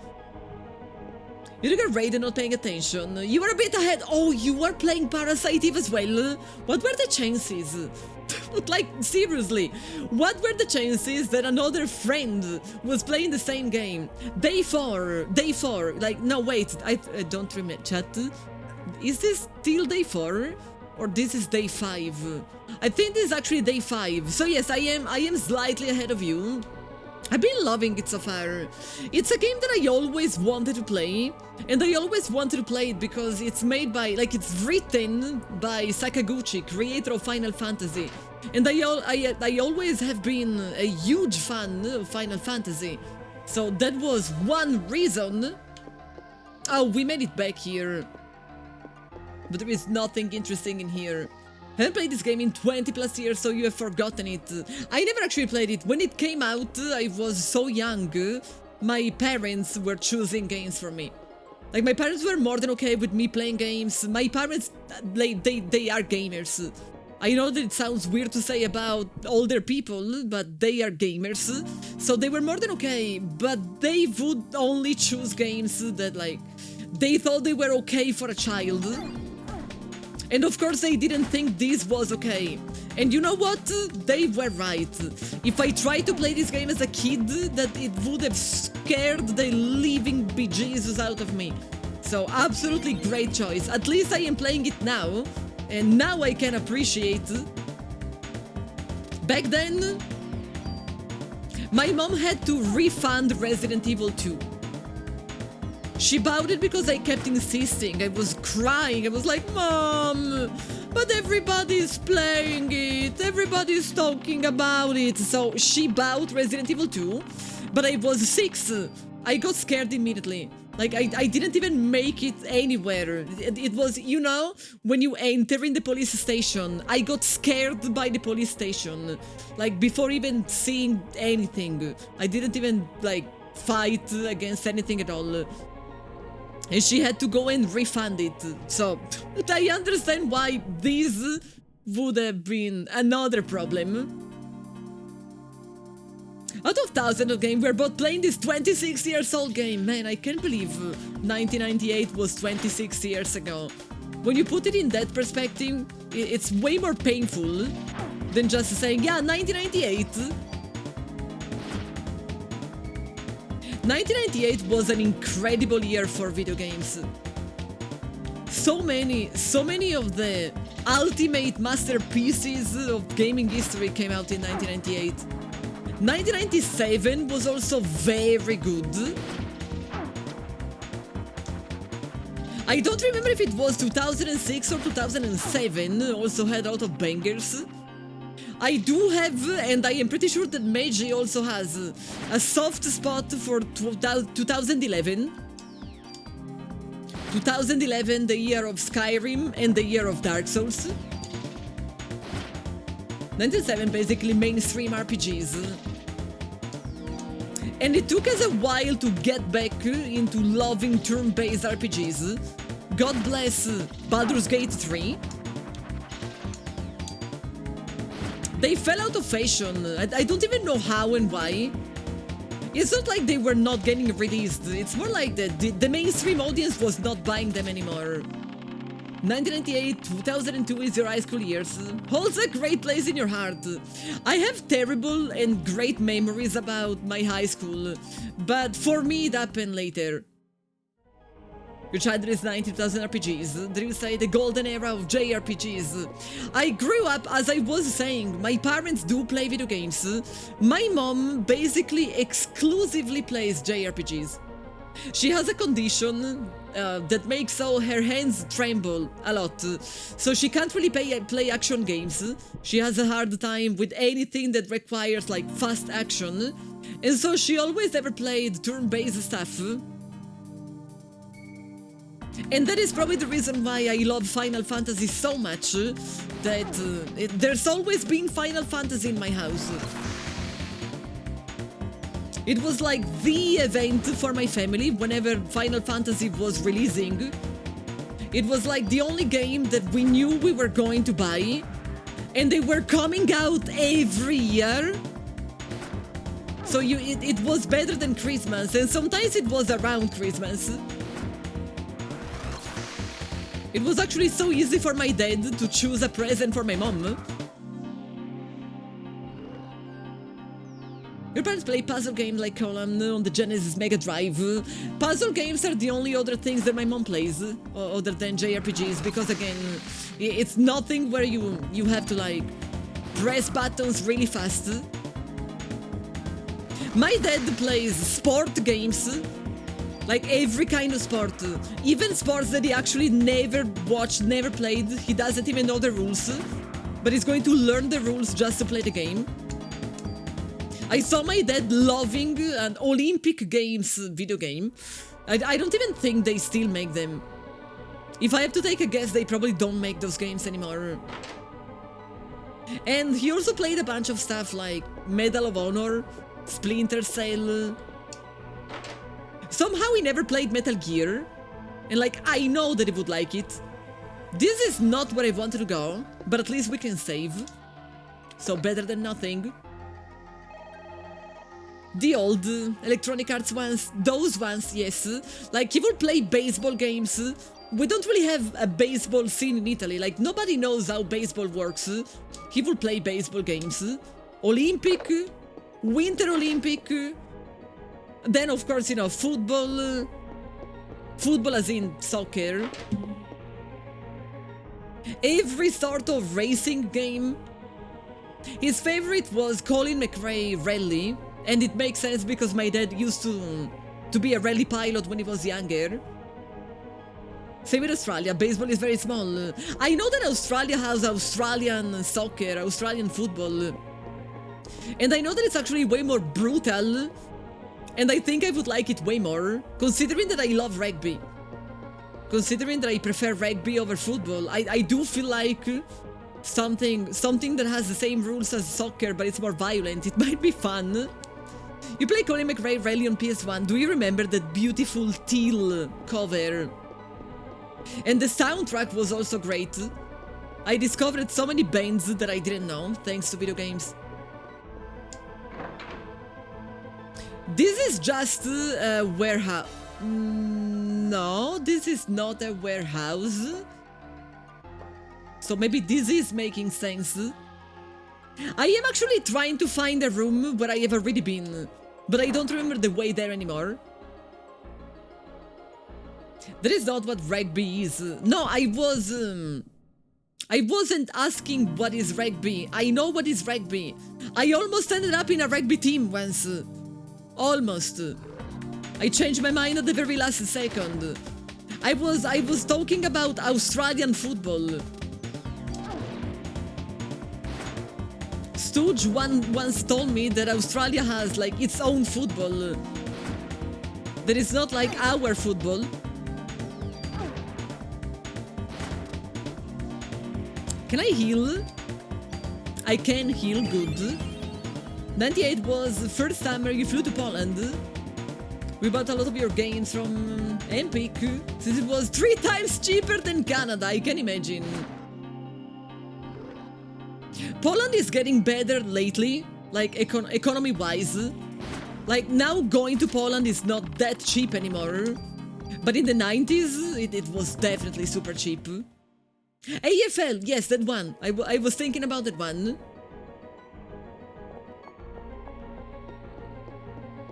A: You took a raid and not paying attention. You were a bit ahead. Oh, you were playing Parasite Eve as well? What were the chances? Like, seriously, what were the chances that another friend was playing the same game? Day 4. Like, no, wait, I don't remember. Chat, is this still day 4? Or this is day 5? I think this is actually day 5. So yes, I am slightly ahead of you. I've been loving it so far. It's a game that I always wanted to play, and I always wanted to play it because it's made by, like, it's written by Sakaguchi, creator of Final Fantasy, and I always have been a huge fan of Final Fantasy, so that was one reason. Oh, we made it back here, but there is nothing interesting in here. I haven't played this game in 20 plus years, so you have forgotten it. I never actually played it. When it came out, I was so young. My parents were choosing games for me. Like, my parents were more than okay with me playing games. My parents, they are gamers. I know that it sounds weird to say about older people, but they are gamers. So they were more than okay, but they would only choose games that, like, they thought they were okay for a child. And of course they didn't think this was okay. And you know what? They were right. If I tried to play this game as a kid, that it would have scared the living bejesus out of me. So absolutely great choice. At least I am playing it now, and now I can appreciate. Back then, my mom had to refund Resident Evil 2. She bought it because I kept insisting. I was crying. I was like, Mom, but everybody's playing it. Everybody's talking about it. So she bought Resident Evil 2, but I was 6. I got scared immediately. Like, I didn't even make it anywhere. It was, you know, when you enter in the police station, I got scared by the police station. Like, before even seeing anything. I didn't even, like, fight against anything at all. And she had to go and refund it. So, I understand why this would have been another problem. Out of thousands of games, we're both playing this 26 years old game. Man, I can't believe 1998 was 26 years ago. When you put it in that perspective, it's way more painful than just saying, yeah, 1998. 1998 was an incredible year for video games. So many of the ultimate masterpieces of gaming history came out in 1998. 1997 was also very good. I don't remember if it was 2006 or 2007, also had a lot of bangers. I do have, and I am pretty sure that Meiji also has, a soft spot for 2011. 2011, the year of Skyrim and the year of Dark Souls. 97, basically mainstream RPGs. And it took us a while to get back into loving turn-based RPGs. God bless Baldur's Gate 3. They fell out of fashion. I don't even know how and why. It's not like they were not getting released. It's more like the mainstream audience was not buying them anymore. 1998, 2002 is your high school years. Holds a great place in your heart. I have terrible and great memories about my high school, but for me it happened later. Your childhood is 90,000 RPGs. There is the golden era of JRPGs. I grew up, as I was saying, my parents do play video games. My mom basically exclusively plays JRPGs. She has a condition that makes all her hands tremble a lot, so she can't really play action games. She has a hard time with anything that requires like fast action, and so she always ever played turn-based stuff. And that is probably the reason why I love Final Fantasy so much, that there's always been Final Fantasy in my house. It was like the event for my family whenever Final Fantasy was releasing. It was like the only game that we knew we were going to buy, and they were coming out every year. So it was better than Christmas, and sometimes it was around Christmas. It was actually so easy for my dad to choose a present for my mom. Your parents play puzzle games like Column on the Genesis Mega Drive. Puzzle games are the only other things that my mom plays, other than JRPGs, because again, it's nothing where you have to like press buttons really fast. My dad plays sport games, like every kind of sport, even sports that he actually never watched, never played. He doesn't even know the rules, but he's going to learn the rules just to play the game. I saw my dad loving an Olympic Games video game. I don't even think they still make them. If I have to take a guess, they probably don't make those games anymore. And he also played a bunch of stuff like Medal of Honor, Splinter Cell. Somehow he never played Metal Gear, and like I know that he would like it. This is not where I wanted to go, but at least we can save. So better than nothing. The old Electronic Arts ones, those ones, yes. Like he would play baseball games. We don't really have a baseball scene in Italy, like nobody knows how baseball works. He would play baseball games. Olympic, Winter Olympic. Then, of course, you know, football. Football as in soccer. Every sort of racing game. His favorite was Colin McRae Rally. And it makes sense because my dad used to be a rally pilot when he was younger. Same with Australia, baseball is very small. I know that Australia has Australian soccer, Australian football. And I know that it's actually way more brutal. And I think I would like it way more, considering that I love rugby. Considering that I prefer rugby over football, I do feel like something that has the same rules as soccer, but it's more violent. It might be fun. You play Colin McRae Rally on PS1. Do you remember that beautiful teal cover? And the soundtrack was also great. I discovered so many bands that I didn't know, thanks to video games. This is just a warehouse. No, this is not a warehouse. So maybe this is making sense. I am actually trying to find a room where I have already been, but I don't remember the way there anymore. That is not what rugby is. No, I wasn't asking what is rugby. I know what is rugby. I almost ended up in a rugby team once. Almost. I changed my mind at the very last second. I was talking about Australian football. Stooge once told me that Australia has like its own football. That is not like our football. Can I heal? I can heal, good. 98 was the first summer you flew to Poland. We bought a lot of your games from Empik, since it was 3 times cheaper than Canada, I can imagine. Poland is getting better lately, like economy-wise. Like, now going to Poland is not that cheap anymore. But in the 90s, it was definitely super cheap. AFL, yes, that one. I was thinking about that one.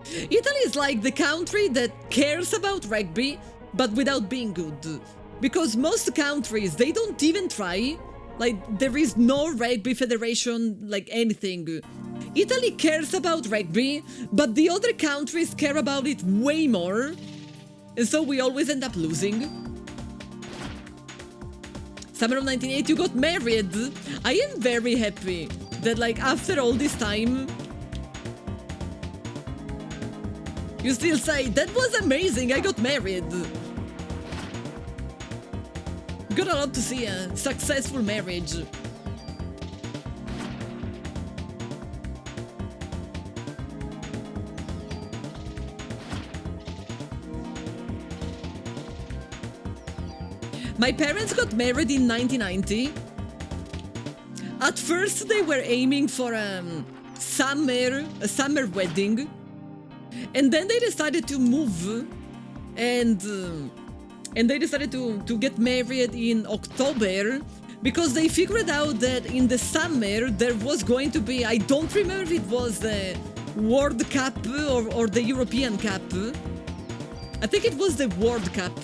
A: Italy is like the country that cares about rugby, but without being good. Because most countries, they don't even try. Like, there is no rugby federation, like anything. Italy cares about rugby, but the other countries care about it way more. And so we always end up losing. Summer of 98, you got married. I am very happy that, like, after all this time, you still say, that was amazing, I got married. Gotta love to see a successful marriage. My parents got married in 1990. At first they were aiming for a summer wedding. And then they decided to move and they decided to get married in October because they figured out that in the summer there was going to be, I don't remember if it was the World Cup or the European Cup. I think it was the World Cup.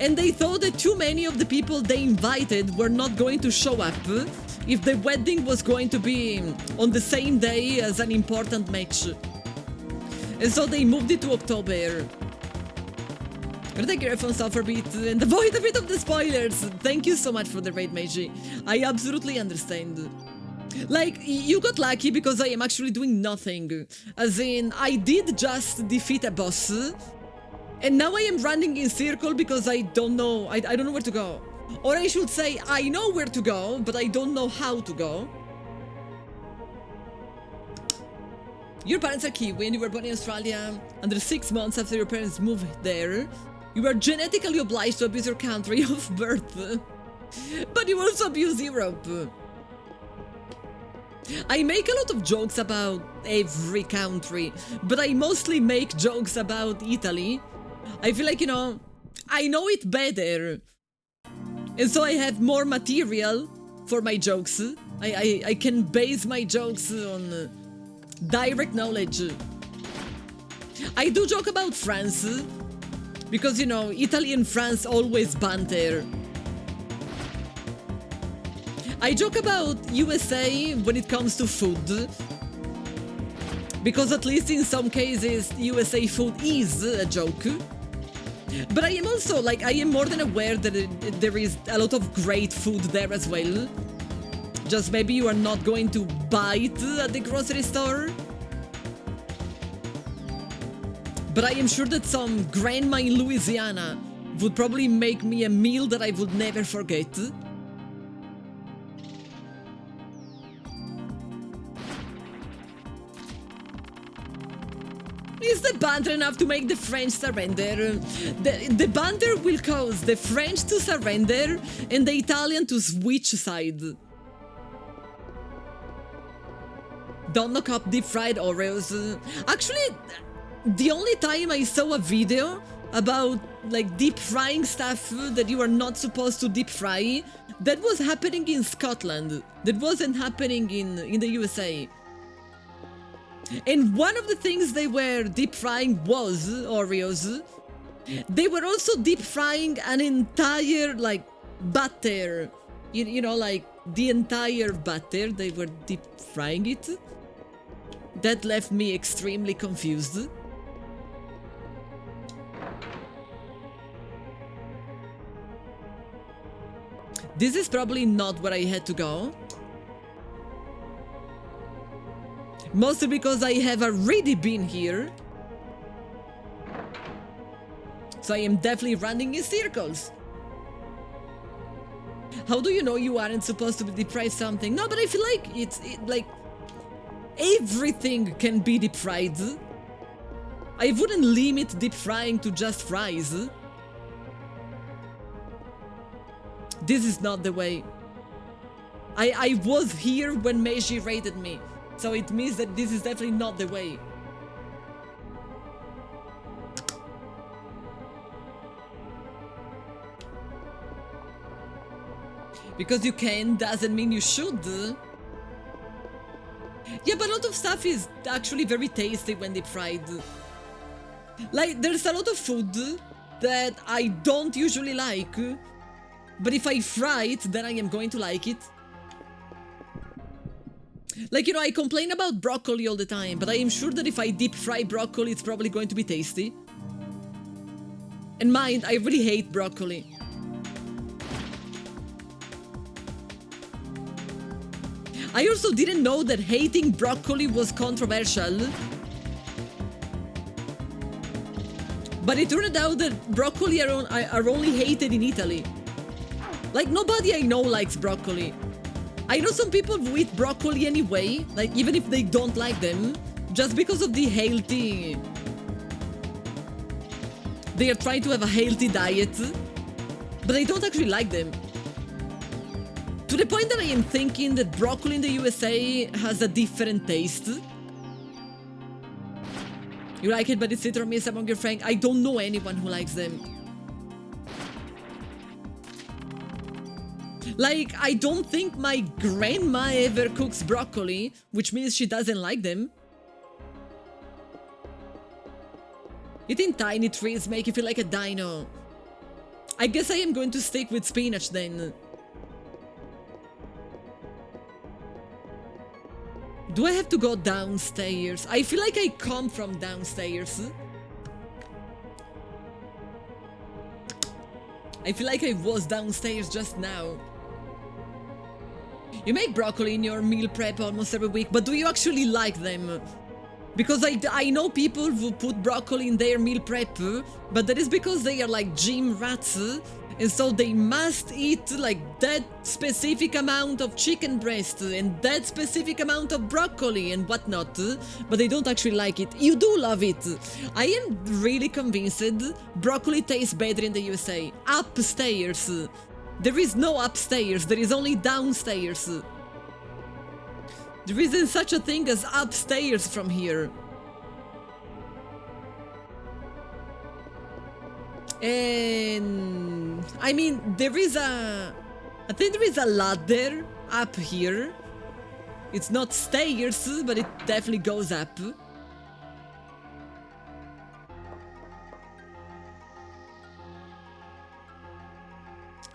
A: And they thought that too many of the people they invited were not going to show up if the wedding was going to be on the same day as an important match. And so they moved it to October. I'm gonna take your headphones off for a bit and avoid a bit of the spoilers. Thank you so much for the raid, Meiji. I absolutely understand. Like, you got lucky because I am actually doing nothing. As in, I did just defeat a boss. And now I am running in circle because I don't know, I don't know where to go. Or I should say, I know where to go, but I don't know how to go. Your parents are Kiwi and you were born in Australia under 6 months after your parents moved there. You were genetically obliged to abuse your country of birth. But you also abuse Europe. I make a lot of jokes about every country, but I mostly make jokes about Italy. I feel like, you know, I know it better. And so I have more material for my jokes. I can base my jokes on direct knowledge. I do joke about France, because, you know, Italy and France always banter. I joke about USA when it comes to food, because at least in some cases USA food is a joke. But I am also, like, I am more than aware that there is a lot of great food there as well. Just maybe you are not going to buy it at the grocery store. But I am sure that some grandma in Louisiana would probably make me a meal that I would never forget. Is the banter enough to make the French surrender? The banter will cause the French to surrender and the Italian to switch side. Don't knock up deep fried Oreos. Actually, the only time I saw a video about, like, deep frying stuff that you are not supposed to deep fry, that was happening in Scotland. That wasn't happening in the USA. And one of the things they were deep frying was Oreos. They were also deep frying an entire, like, butter. You know, like, the entire butter. They were deep frying it. That left me extremely confused. This is probably not where I had to go. Mostly because I have already been here. So I am definitely running in circles. How do you know you aren't supposed to deep fry something? No, but I feel like like everything can be deep fried. I wouldn't limit deep frying to just fries. This is not the way. I was here when Meiji raided me, so it means that this is definitely not the way. Because you can doesn't mean you should. Yeah, but a lot of stuff is actually very tasty when deep fried. Like, there's a lot of food that I don't usually like, but if I fry it, then I am going to like it. Like, you know, I complain about broccoli all the time, but I am sure that if I deep fry broccoli, it's probably going to be tasty. And mind, I really hate broccoli. I also didn't know that hating broccoli was controversial. But it turned out that broccoli are only hated in Italy. Like, nobody I know likes broccoli. I know some people who eat broccoli anyway, like, even if they don't like them, just because of the healthy... They are trying to have a healthy diet, but I don't actually like them. To the point that I am thinking that broccoli in the USA has a different taste. You like it, but it's hit or miss among your friends. I don't know anyone who likes them. Like, I don't think my grandma ever cooks broccoli, which means she doesn't like them. Eating tiny trees make you feel like a dino. I guess I am going to stick with spinach then. Do I have to go downstairs? I feel like I come from downstairs. I feel like I was downstairs just now. You make broccoli in your meal prep almost every week, but do you actually like them? Because I know people who put broccoli in their meal prep, but that is because they are like gym rats, and so they must eat like that specific amount of chicken breast and that specific amount of broccoli and whatnot, but they don't actually like it. You do love it. I am really convinced broccoli tastes better in the USA. Upstairs. There is no upstairs, there is only downstairs. There isn't such a thing as upstairs from here. And I mean, there is I think there is a ladder up here. It's not stairs, but it definitely goes up.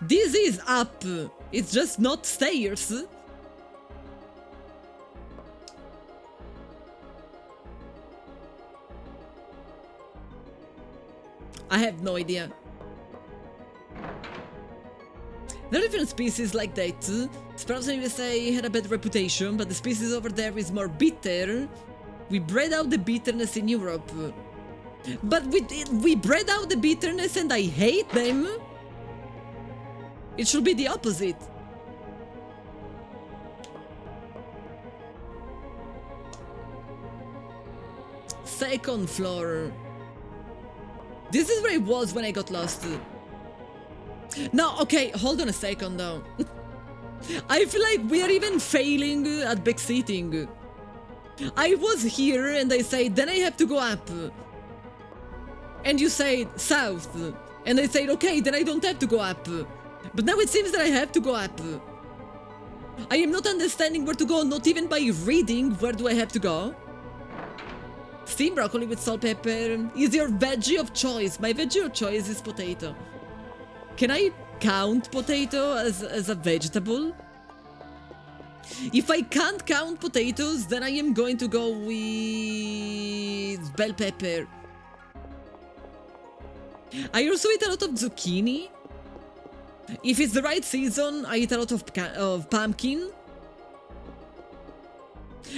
A: This is up. It's just not stairs. I have no idea. There are different species like that. Sprouts in USA had a bad reputation, but the species over there is more bitter. We bred out the bitterness in Europe. But we bred out the bitterness and I hate them? It should be the opposite. Second floor. This is where I was when I got lost. No, okay, hold on a second though. I feel like we are even failing at backseating. I was here and I said, then I have to go up. And you said south. And I said, okay, then I don't have to go up. But now it seems that I have to go up. I am not understanding where to go, not even by reading where do I have to go. Steamed broccoli with salt, pepper is your veggie of choice. My veggie of choice is potato. Can I count potato as a vegetable? If I can't count potatoes, then I am going to go with bell pepper. I also eat a lot of zucchini. If it's the right season, I eat a lot of pumpkin.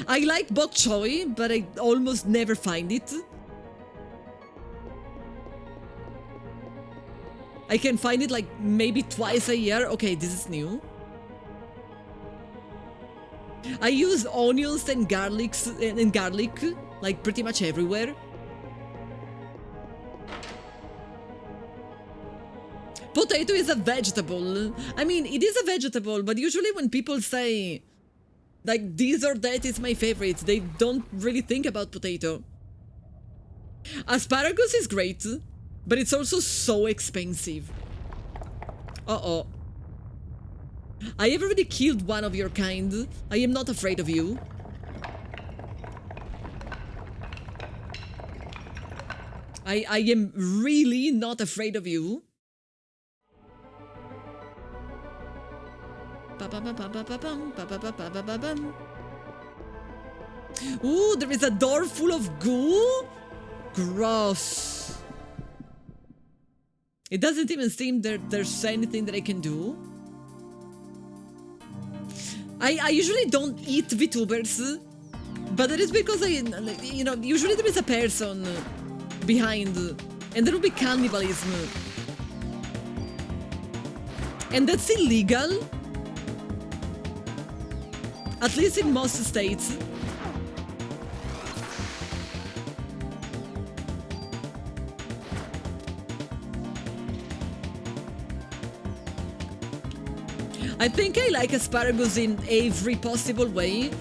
A: I like bok choy, but I almost never find it. I can find it like maybe twice a year. Okay, this is new. I use onions and garlic like pretty much everywhere. Potato is a vegetable. I mean, it is a vegetable, but usually when people say like this or that is my favorite, they don't really think about potato. Asparagus is great, but it's also so expensive. Uh-oh. I have already killed one of your kind. I am not afraid of you. I am really not afraid of you. Ooh, there is a door full of goo? Gross. It doesn't even seem that there's anything that I can do. I usually don't eat VTubers, but that is because usually there is a person behind, and there will be cannibalism. And that's illegal. At least in most states. I think I like asparagus in every possible way,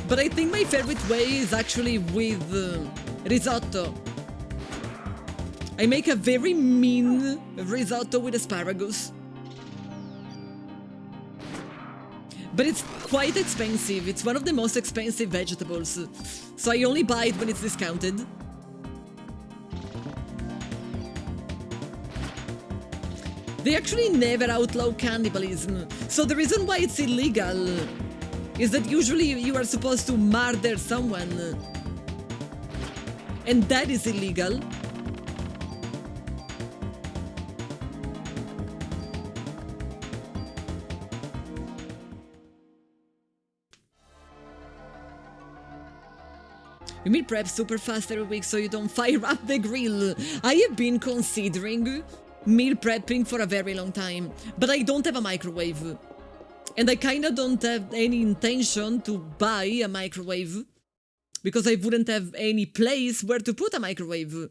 A: but I think my favorite way is actually with risotto. I make a very mean risotto with asparagus. But it's quite expensive. It's one of the most expensive vegetables, so I only buy it when it's discounted. They actually never outlaw cannibalism, so the reason why it's illegal is that usually you are supposed to murder someone, and that is illegal. You meal prep super fast every week so you don't fire up the grill. I have been considering meal prepping for a very long time, but I don't have a microwave. And I kinda don't have any intention to buy a microwave, because I wouldn't have any place where to put a microwave.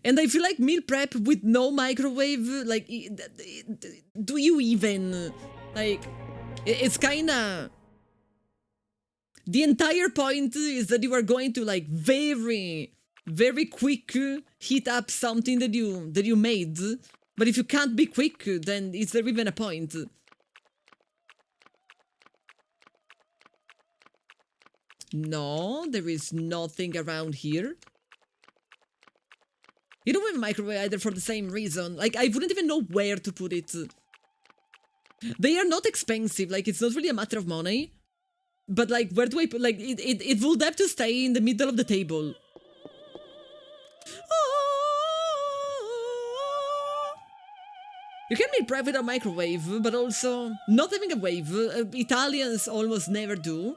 A: And I feel like meal prep with no microwave, like, do you even? Like, it's kinda... The entire point is that you are going to, like, very, very quick heat up something that you made. But if you can't be quick, then is there even a point? No, there is nothing around here. You don't have a microwave either for the same reason. Like, I wouldn't even know where to put it. They are not expensive, like, it's not really a matter of money. But, like, where do I put, like, it would have to stay in the middle of the table. You can meal prep with a microwave, but also not having a wave. Italians almost never do.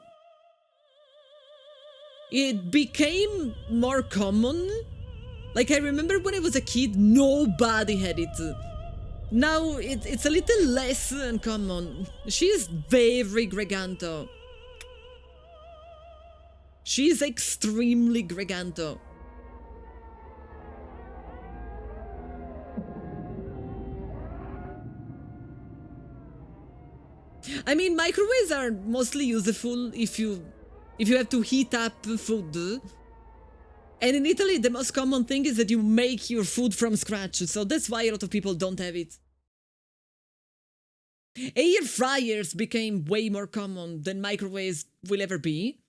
A: It became more common. Like, I remember when I was a kid, nobody had it. Now, it's a little less uncommon. She is very Greganto. She is extremely Greganto. I mean, microwaves are mostly useful if you have to heat up food. And in Italy, the most common thing is that you make your food from scratch, so that's why a lot of people don't have it. Air fryers became way more common than microwaves will ever be.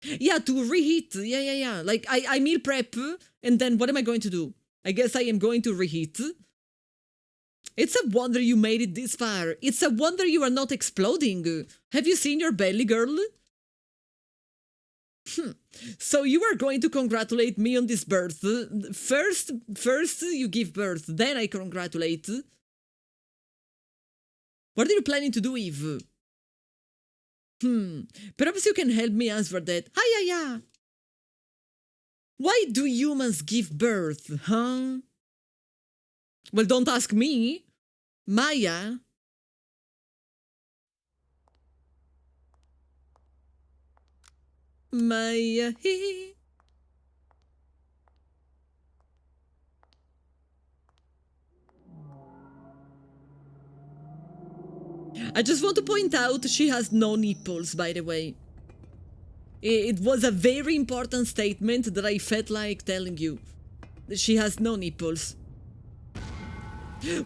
A: Yeah, to reheat. Yeah. Like, I meal prep, and then what am I going to do? I guess I am going to reheat. It's a wonder you made it this far. It's a wonder you are not exploding. Have you seen your belly, girl? So you are going to congratulate me on this birth. First you give birth, then I congratulate. What are you planning to do, Eve? Perhaps you can help me answer that. Hi. Why do humans give birth, huh? Well, don't ask me. Maya. Maya. I just want to point out she has no nipples, by the way. It was a very important statement that I felt like telling you. She has no nipples.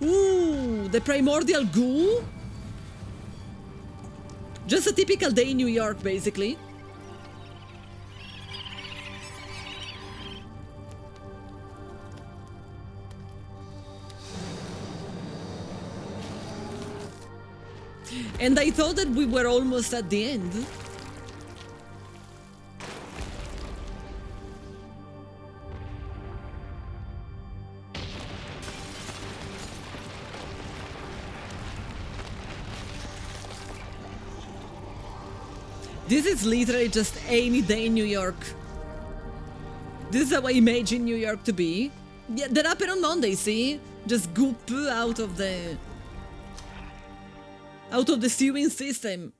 A: Ooh, the primordial goo? Just a typical day in New York, basically. And I thought that we were almost at the end. This is literally just any day in New York. This is how I imagine New York to be. Yeah, that happened on Monday, see? Just goop out of the sewing system.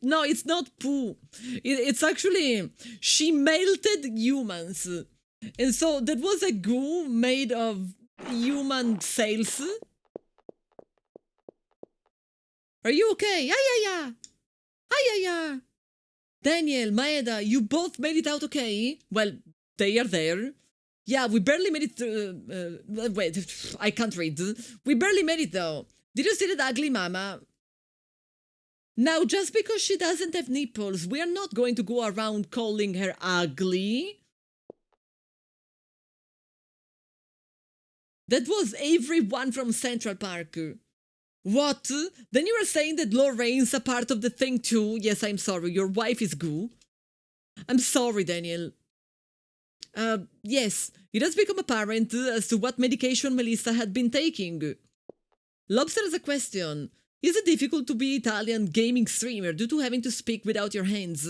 A: No, it's not poo. It's actually, she melted humans. And so that was a goo made of human cells. Are you okay? Yeah. Yeah. Daniel, Maeda, you both made it out okay? Well, they are there. Yeah, we barely made it through. Wait, I can't read. We barely made it though. Did you see that ugly mama? Now, just because she doesn't have nipples, we are not going to go around calling her ugly. That was everyone from Central Park. What? Then you are saying that Lorraine's a part of the thing too? Yes, I'm sorry, your wife is goo. I'm sorry, Daniel. Yes, it has become apparent as to what medication Melissa had been taking. Lobster has a question. Is it difficult to be Italian gaming streamer due to having to speak without your hands?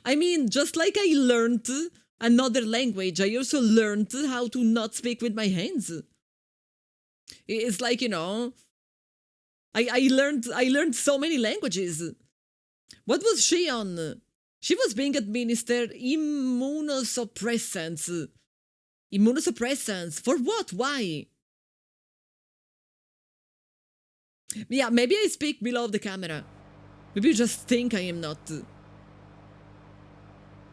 A: I mean, just like I learned another language, I also learned how to not speak with my hands. It's like, you know, I learned so many languages. What was she on? She was being administered immunosuppressants. Immunosuppressants? For what? Why? Yeah, maybe I speak below the camera. Maybe you just think I am not.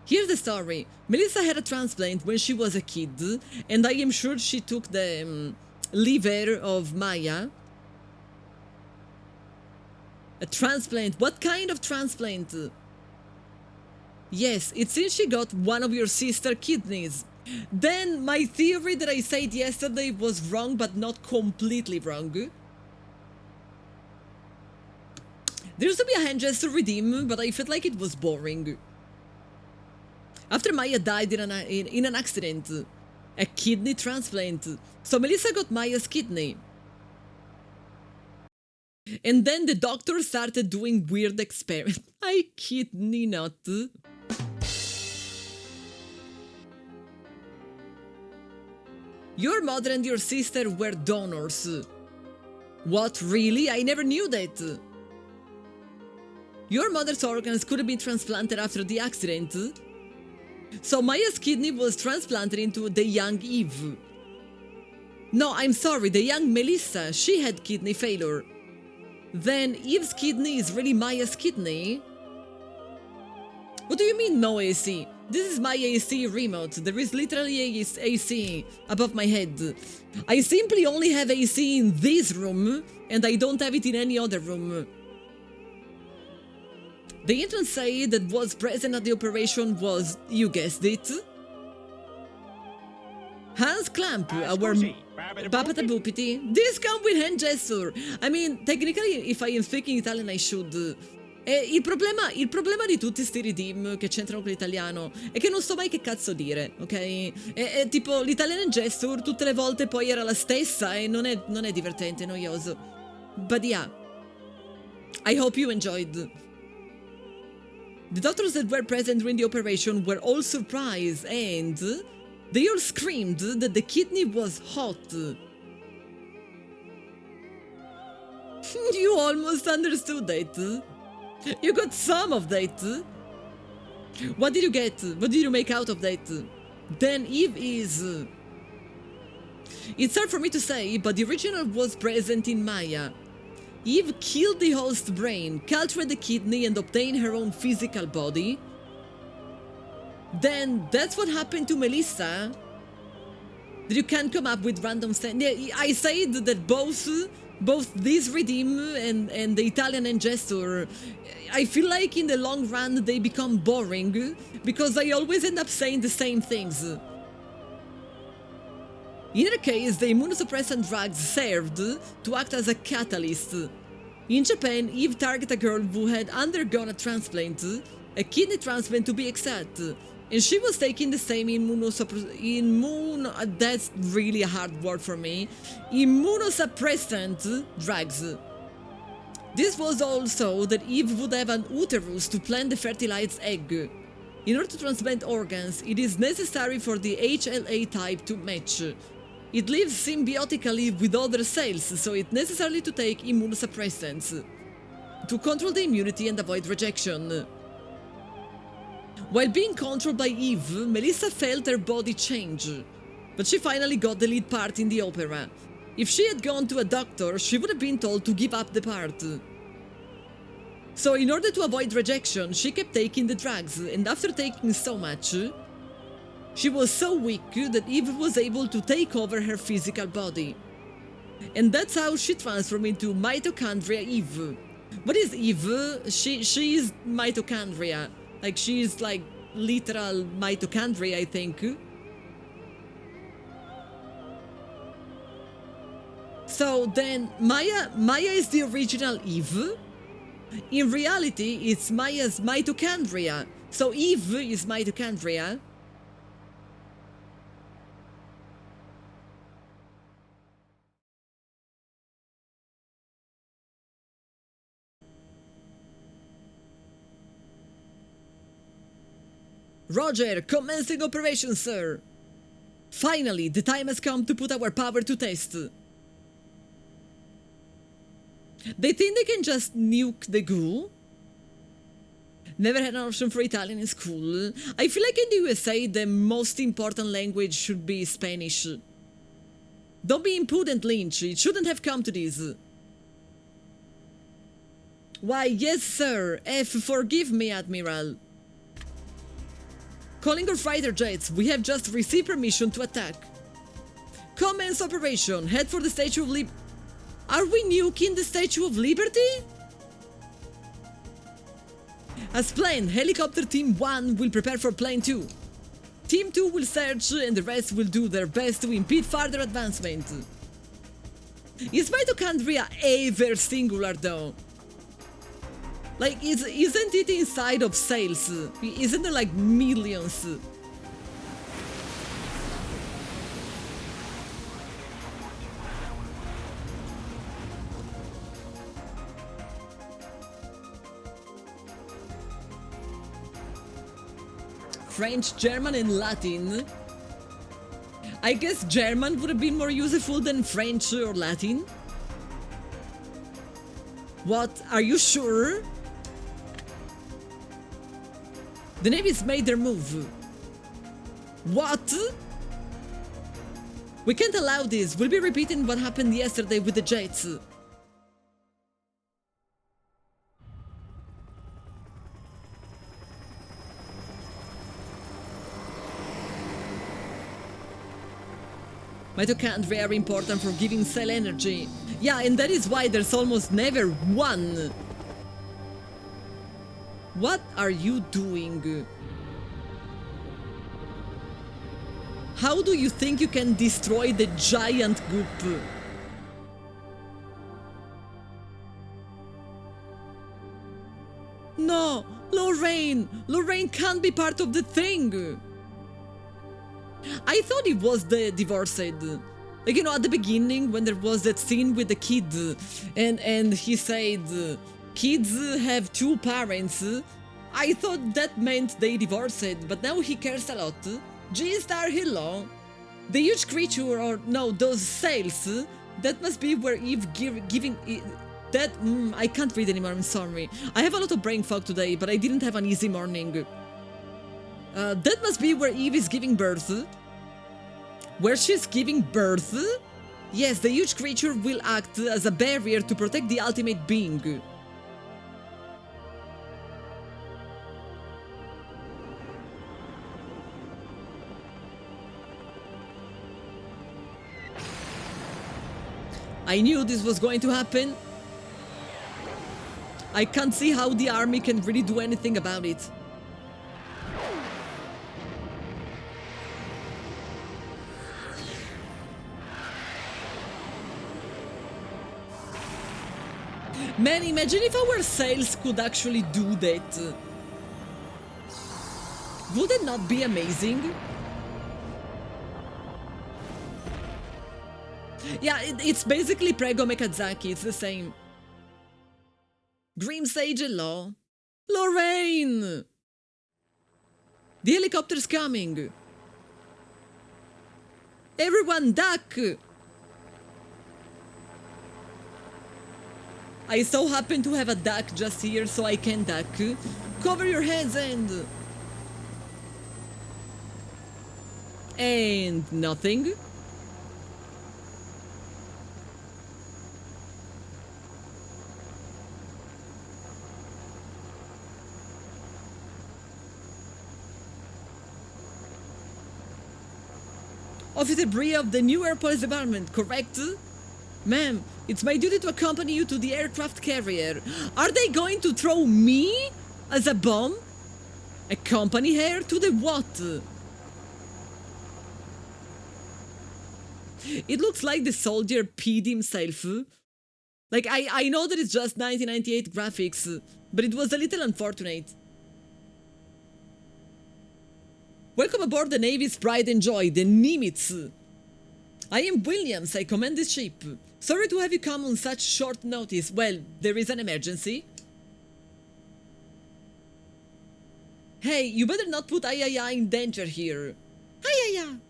A: Here's the story. Melissa had a transplant when she was a kid, and I am sure she took the liver of Maya. A transplant? What kind of transplant? Yes, it seems she got one of your sister kidneys. Then my theory that I said yesterday was wrong, but not completely wrong. There used to be a hand gesture redeem, but I felt like it was boring. After Maya died in an accident, a kidney transplant. So Melissa got Maya's kidney. And then the doctor started doing weird experiments. I kidney not. Your mother and your sister were donors. What, really? I never knew that. Your mother's organs could have been transplanted after the accident. So Maya's kidney was transplanted into the young Eve. No, I'm sorry, the young Melissa, she had kidney failure. Then Eve's kidney is really Maya's kidney? What do you mean no AC? This is my AC remote. There is literally AC above my head. I simply only have AC in this room, and I don't have it in any other room. The intern said that was present at the operation was, you guessed it, Hans Clamp, our Papataboopity. Discount with hand gesture. I mean, technically, if I am speaking Italian, I should. Il problema di tutti sti redeem che c'entrano con l'italiano è che non so mai che cazzo dire, ok? È tipo, l'Italian gesture tutte le volte poi era la stessa e non è divertente, è noioso. But yeah, I hope you enjoyed. The doctors that were present during the operation were all surprised and They all screamed that the kidney was hot. You almost understood that. You got some of that. What did you get? What did you make out of that? Then Eve is... It's hard for me to say, but the original was present in Maya. Eve killed the host brain, cultured the kidney and obtained her own physical body. Then that's what happened to Melissa. That you can't come up with random I said that both this Redeem and the Italian and Gesture, I feel like in the long run they become boring because I always end up saying the same things. In either case, the immunosuppressant drugs served to act as a catalyst. In Japan, Eve targeted a girl who had undergone a transplant, a kidney transplant to be exact, and she was taking the same that's really a hard word for me, immunosuppressant drugs. This was also that Eve would have an uterus to plant the fertilized egg. In order to transplant organs, it is necessary for the HLA type to match. It lives symbiotically with other cells, so it's necessary to take immunosuppressants to control the immunity and avoid rejection. While being controlled by Eve, Melissa felt her body change, but she finally got the lead part in the opera. If she had gone to a doctor, she would have been told to give up the part. So in order to avoid rejection, she kept taking the drugs, and after taking so much, she was so weak that Eve was able to take over her physical body. And that's how she transformed into Mitochondria Eve. What is Eve? She is mitochondria. Like, she is like literal mitochondria, I think. So then Maya is the original Eve. In reality, it's Maya's mitochondria. So Eve is mitochondria. Roger, commencing operation, sir! Finally, the time has come to put our power to test. They think they can just nuke the goo? Never had an option for Italian in school. I feel like in the USA the most important language should be Spanish. Don't be impudent, Lynch. It shouldn't have come to this. Why, yes, sir. F, forgive me, Admiral. Calling our fighter jets, we have just received permission to attack. Commence operation, head for the Statue of Liberty. Are we nuking the Statue of Liberty? As planned, Helicopter Team 1 will prepare for Plane 2. Team 2 will search and the rest will do their best to impede further advancement. Is mitochondria ever singular though? Like, isn't it inside of cells? Isn't there like millions? French, German and Latin? I guess German would have been more useful than French or Latin. What? Are you sure? The Navy's made their move. What? We can't allow this. We'll be repeating what happened yesterday with the jets. Mitochondria are important for giving cell energy. Yeah, and that is why there's almost never one. What are you doing? How do you think you can destroy the giant goop? No! Lorraine! Lorraine can't be part of the thing! I thought it was the divorced. Like, you know, at the beginning when there was that scene with the kid and he said kids have two parents, I thought that meant they divorced, but now he cares a lot. G-Star, hello. The huge creature, or no, those sails, that must be where Eve giving... That... I can't read anymore, I'm sorry. I have a lot of brain fog today, but I didn't have an easy morning. That must be where Eve is giving birth. Where she's giving birth? Yes, the huge creature will act as a barrier to protect the ultimate being. I knew this was going to happen. I can't see how the army can really do anything about it. Man, imagine if our sails could actually do that. Would it not be amazing? Yeah, it's basically Prego Mekazaki, it's the same. Grim Sage, hello. Lorraine! The helicopter's coming. Everyone duck! I so happen to have a duck just here, so I can duck. Cover your heads and... And nothing. Officer Bria of the New Air Police Department, correct? Ma'am, it's my duty to accompany you to the aircraft carrier. Are they going to throw me as a bomb? Accompany her to the what? It looks like the soldier peed himself. Like, I know that it's just 1998 graphics, but it was a little unfortunate. Welcome aboard the Navy's pride and joy, the Nimitz. I am Williams, I command this ship. Sorry to have you come on such short notice. Well, there is an emergency. Hey, you better not put Ayaya in danger here. Ayaya!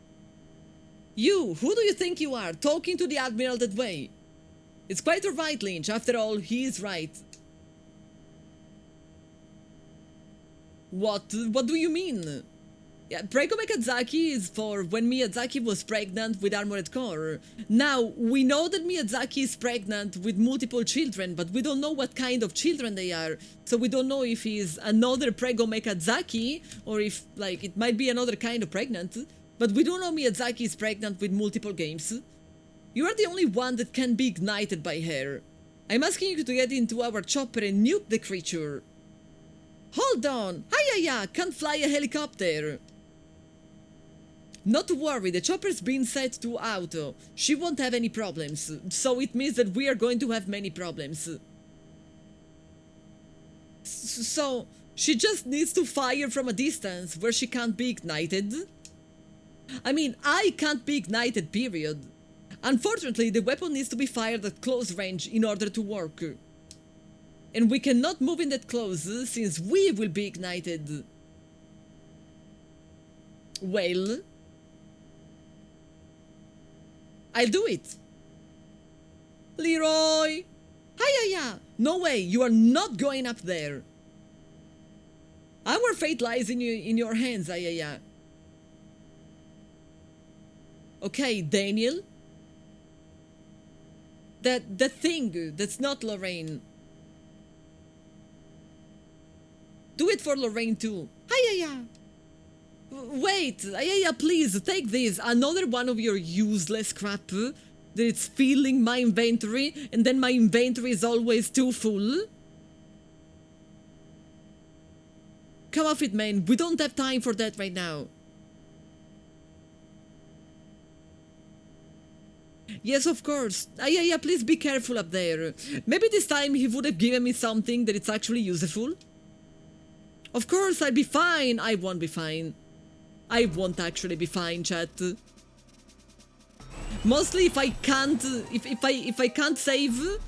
A: You, who do you think you are, talking to the Admiral that way? It's quite alright, Lynch. After all, he is right. What do you mean? Yeah, Prego Miyazaki is for when Miyazaki was pregnant with Armored Core. Now, we know that Miyazaki is pregnant with multiple children, but we don't know what kind of children they are. So we don't know if he's another Prego Miyazaki, or if, like, it might be another kind of pregnant. But we don't know Miyazaki is pregnant with multiple games. You are the only one that can be ignited by her. I'm asking you to get into our chopper and nuke the creature. Hold on! Hi-ya-ya! Can't fly a helicopter! Not to worry, the chopper's been set to auto. She won't have any problems, so it means that we are going to have many problems. So, she just needs to fire from a distance where she can't be ignited? I mean, I can't be ignited, period. Unfortunately, the weapon needs to be fired at close range in order to work. And we cannot move in that close, since we will be ignited. Well... I'll do it. Leroy! Hi-ya-ya! No way, you are not going up there. Our fate lies in your hands, hi-ya-ya. Okay, Daniel. That thing, that's not Lorraine. Do it for Lorraine too. Hi-ya-ya! Wait, yeah, please, take this. Another one of your useless crap that it's filling my inventory, and then my inventory is always too full. Come off it, man. We don't have time for that right now. Yes, of course. Yeah, please be careful up there. Maybe this time he would have given me something that it's actually useful. Of course, I'll be fine. I won't be fine. I won't actually be fine, chat. Mostly if I can't save,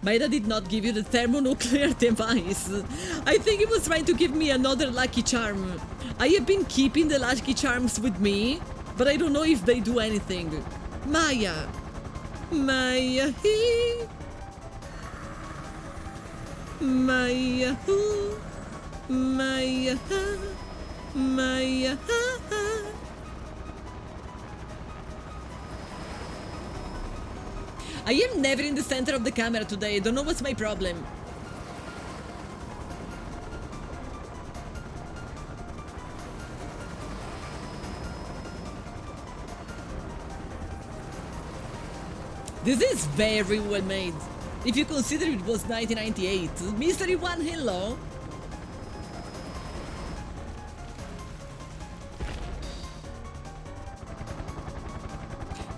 A: Maeda did not give you the thermonuclear device. I think it was trying to give me another lucky charm. I have been keeping the lucky charms with me, but I don't know if they do anything. Maya. Maya. Maya. Maya. Maya. I am never in the center of the camera today. I don't know what's my problem. This is very well made. If you consider it was 1998. Mystery 1, hello.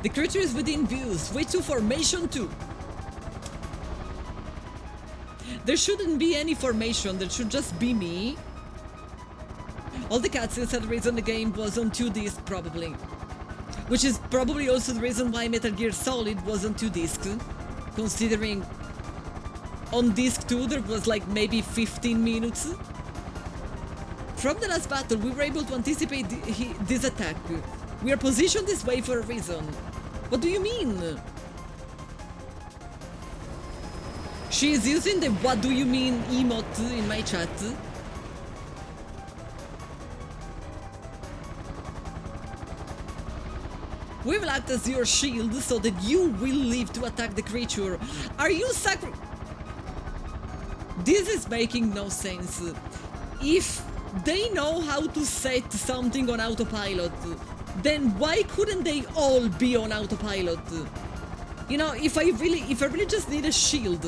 A: The creature is within view. Switch to formation 2. There shouldn't be any formation, there should just be me. All the cutscenes had the reason the game was on 2 discs, probably. Which is probably also the reason why Metal Gear Solid was on 2 discs. Considering on disc 2 there was like maybe 15 minutes. From the last battle we were able to anticipate this attack. We are positioned this way for a reason. What do you mean? She is using the "what do you mean" emote in my chat. We will act as your shield so that you will live to attack the creature. Are you This is making no sense. If they know how to set something on autopilot, then why couldn't they all be on autopilot? You know, if I really just need a shield,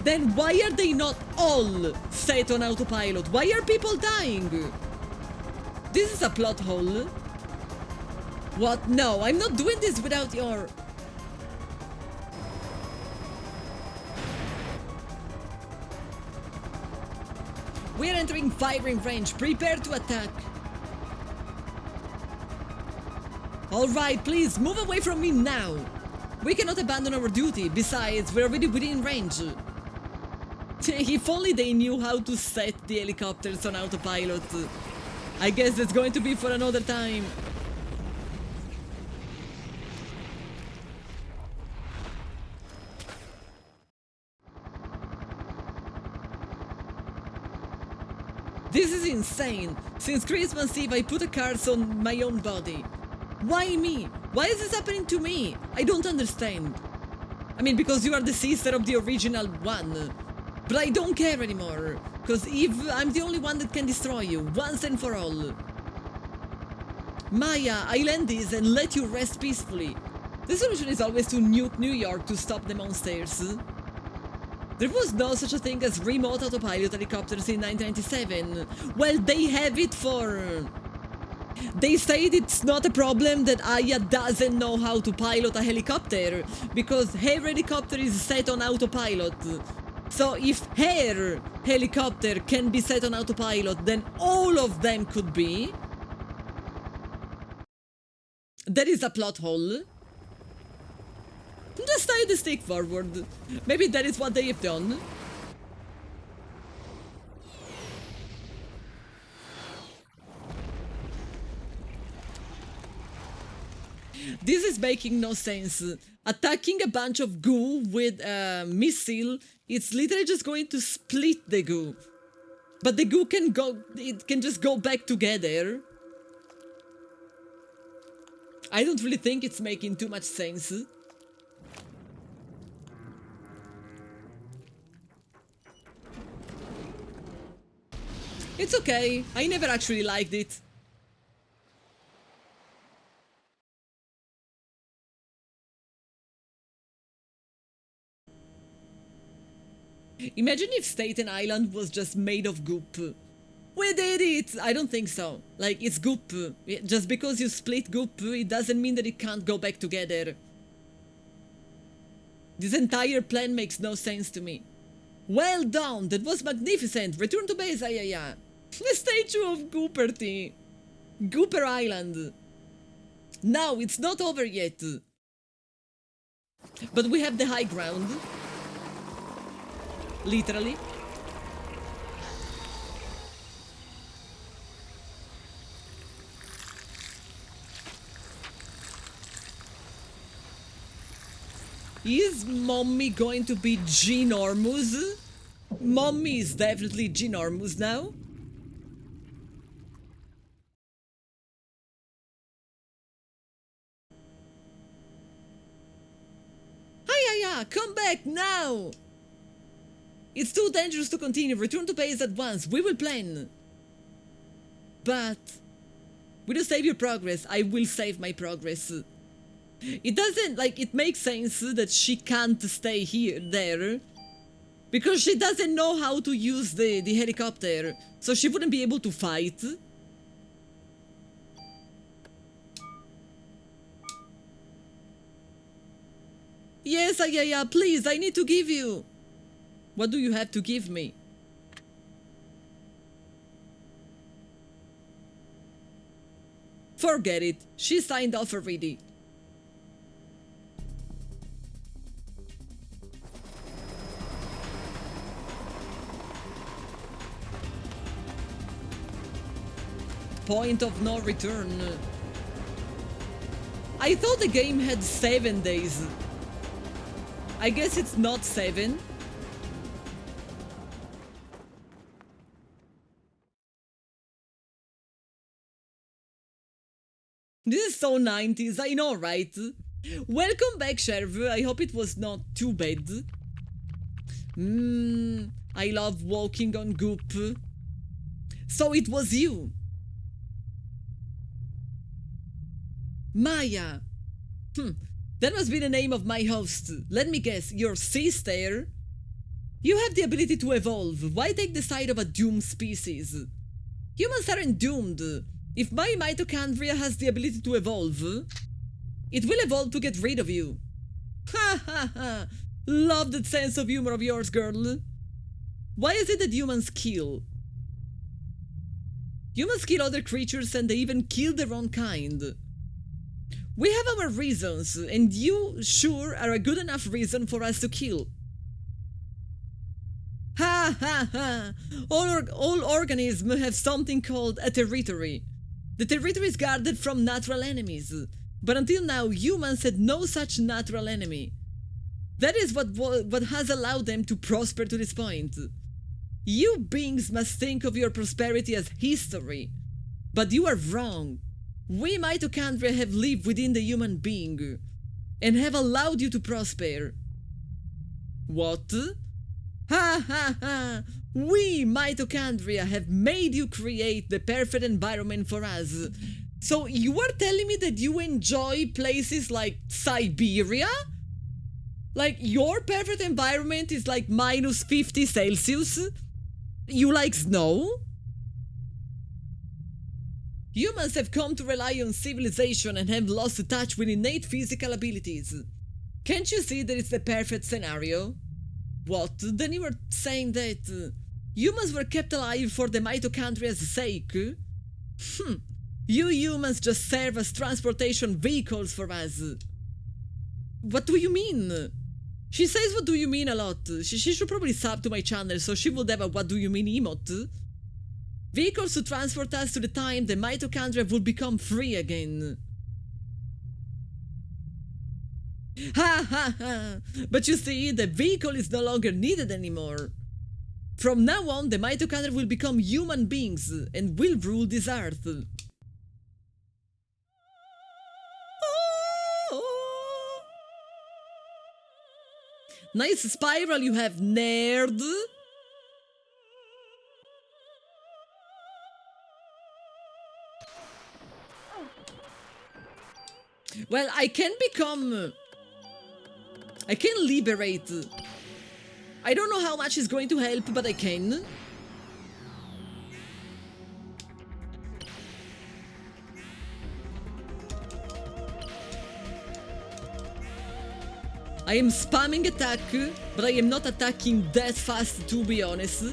A: then why are they not all set on autopilot? Why are people dying? This is a plot hole. What? No, I'm not doing this without your... We are entering firing range. Prepare to attack. Alright, please, move away from me now! We cannot abandon our duty, besides, we're already within range. If only they knew how to set the helicopters on autopilot. I guess that's going to be for another time. This is insane! Since Christmas Eve I put a curse on my own body. Why me? Why is this happening to me? I don't understand. I mean, because you are the sister of the original one. But I don't care anymore. Because Eve, I'm the only one that can destroy you, once and for all. Maya, I'll end this and let you rest peacefully. The solution is always to nuke New York to stop the monsters. There was no such a thing as remote autopilot helicopters in 1997. Well, they have it for... They said it's not a problem that Aya doesn't know how to pilot a helicopter, because her helicopter is set on autopilot. So if her helicopter can be set on autopilot, then all of them could be. That is a plot hole. Just tie the stick forward. Maybe that is what they have done. This is making no sense. Attacking a bunch of goo with a missile, it's literally just going to split the goo. But the goo can go, it can just go back together. I don't really think it's making too much sense. It's okay, I never actually liked it. Imagine if Staten Island was just made of goop. We did it! I don't think so. Like, it's goop. Just because you split goop, it doesn't mean that it can't go back together. This entire plan makes no sense to me. Well done! That was magnificent! Return to base, ayaya! The statue of Gooperty! Gooper Island! No, it's not over yet! But we have the high ground. Literally. Is Mommy going to be ginormous? Mommy is definitely ginormous now. Hiya, come back now! It's too dangerous to continue. Return to base at once. We will plan. But will you save your progress? I will save my progress. It doesn't, like, it makes sense that she can't stay there. Because she doesn't know how to use the helicopter. So she wouldn't be able to fight. Yes, yeah, please, I need to give you. What do you have to give me? Forget it. She signed off already. Point of no return. I thought the game had 7 days. I guess it's not 7. This is so 90s, I know, right? Welcome back, Sheriff. I hope it was not too bad. I love walking on goop. So it was you. Maya. That must be the name of my host. Let me guess, your sister? You have the ability to evolve. Why take the side of a doomed species? Humans aren't doomed. If my mitochondria has the ability to evolve, it will evolve to get rid of you. Ha ha ha! Love that sense of humor of yours, girl. Why is it that humans kill? Humans kill other creatures and they even kill their own kind. We have our reasons, and you sure are a good enough reason for us to kill. Ha ha ha! All organisms have something called a territory. The territory is guarded from natural enemies, but until now humans had no such natural enemy. That is what has allowed them to prosper to this point. You beings must think of your prosperity as history, but you are wrong. We mitochondria have lived within the human being, and have allowed you to prosper. What? Ha ha ha! We mitochondria have made you create the perfect environment for us. So you are telling me that you enjoy places like Siberia? Like your perfect environment is like minus 50 Celsius? You like snow? Humans have come to rely on civilization and have lost touch with innate physical abilities. Can't you see that it's the perfect scenario? What? Then you were saying that humans were kept alive for the mitochondria's sake? You humans just serve as transportation vehicles for us. What do you mean? She says what do you mean a lot. She should probably sub to my channel so she would have a what do you mean emote. Vehicles to transport us to the time the mitochondria would become free again. Ha ha ha! But you see, the vehicle is no longer needed anymore. From now on, the mitochondria will become human beings and will rule this earth. Oh. Nice spiral you have, nerd! Well, I can liberate. I don't know how much is going to help, but I can. I am spamming attack, but I am not attacking that fast, to be honest.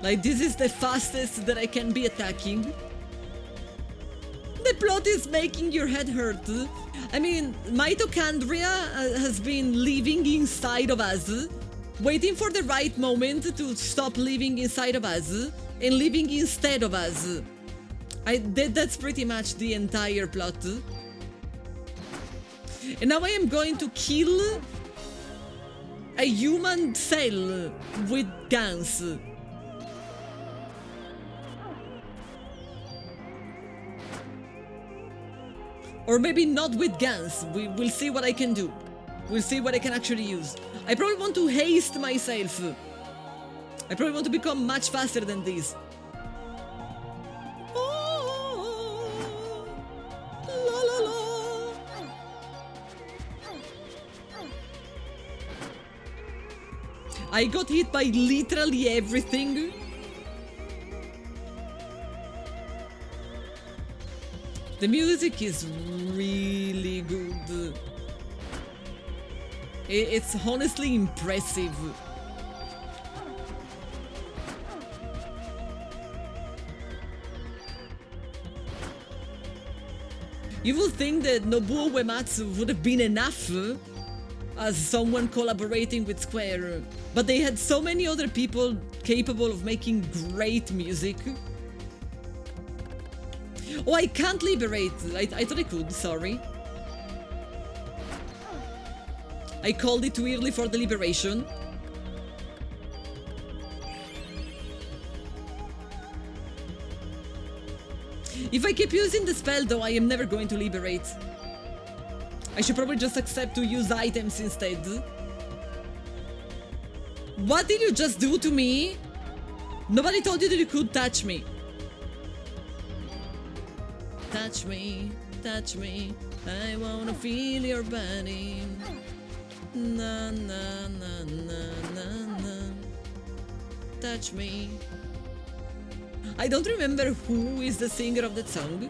A: Like, this is the fastest that I can be attacking. the plot is making your head hurt. I mean, mitochondria has been living inside of us, waiting for the right moment to stop living inside of us and living instead of us. That's pretty much the entire plot. And now I am going to kill a human cell with guns. Or maybe not with guns. We'll see what I can do. We'll see what I can actually use. I probably want to haste myself. I probably want to become much faster than this. Oh, la la la. I got hit by literally everything. The music is really good. It's honestly impressive. You would think that Nobuo Uematsu would have been enough as someone collaborating with Square, but they had so many other people capable of making great music. Oh, I can't liberate. I thought I could, sorry. I called it too early for the liberation. If I keep using the spell though, I am never going to liberate. I should probably just accept to use items instead. What did you just do to me? Nobody told you that you could touch me. Touch me, I wanna feel your body. Na na na na na na. Touch me. I don't remember who is the singer of that song.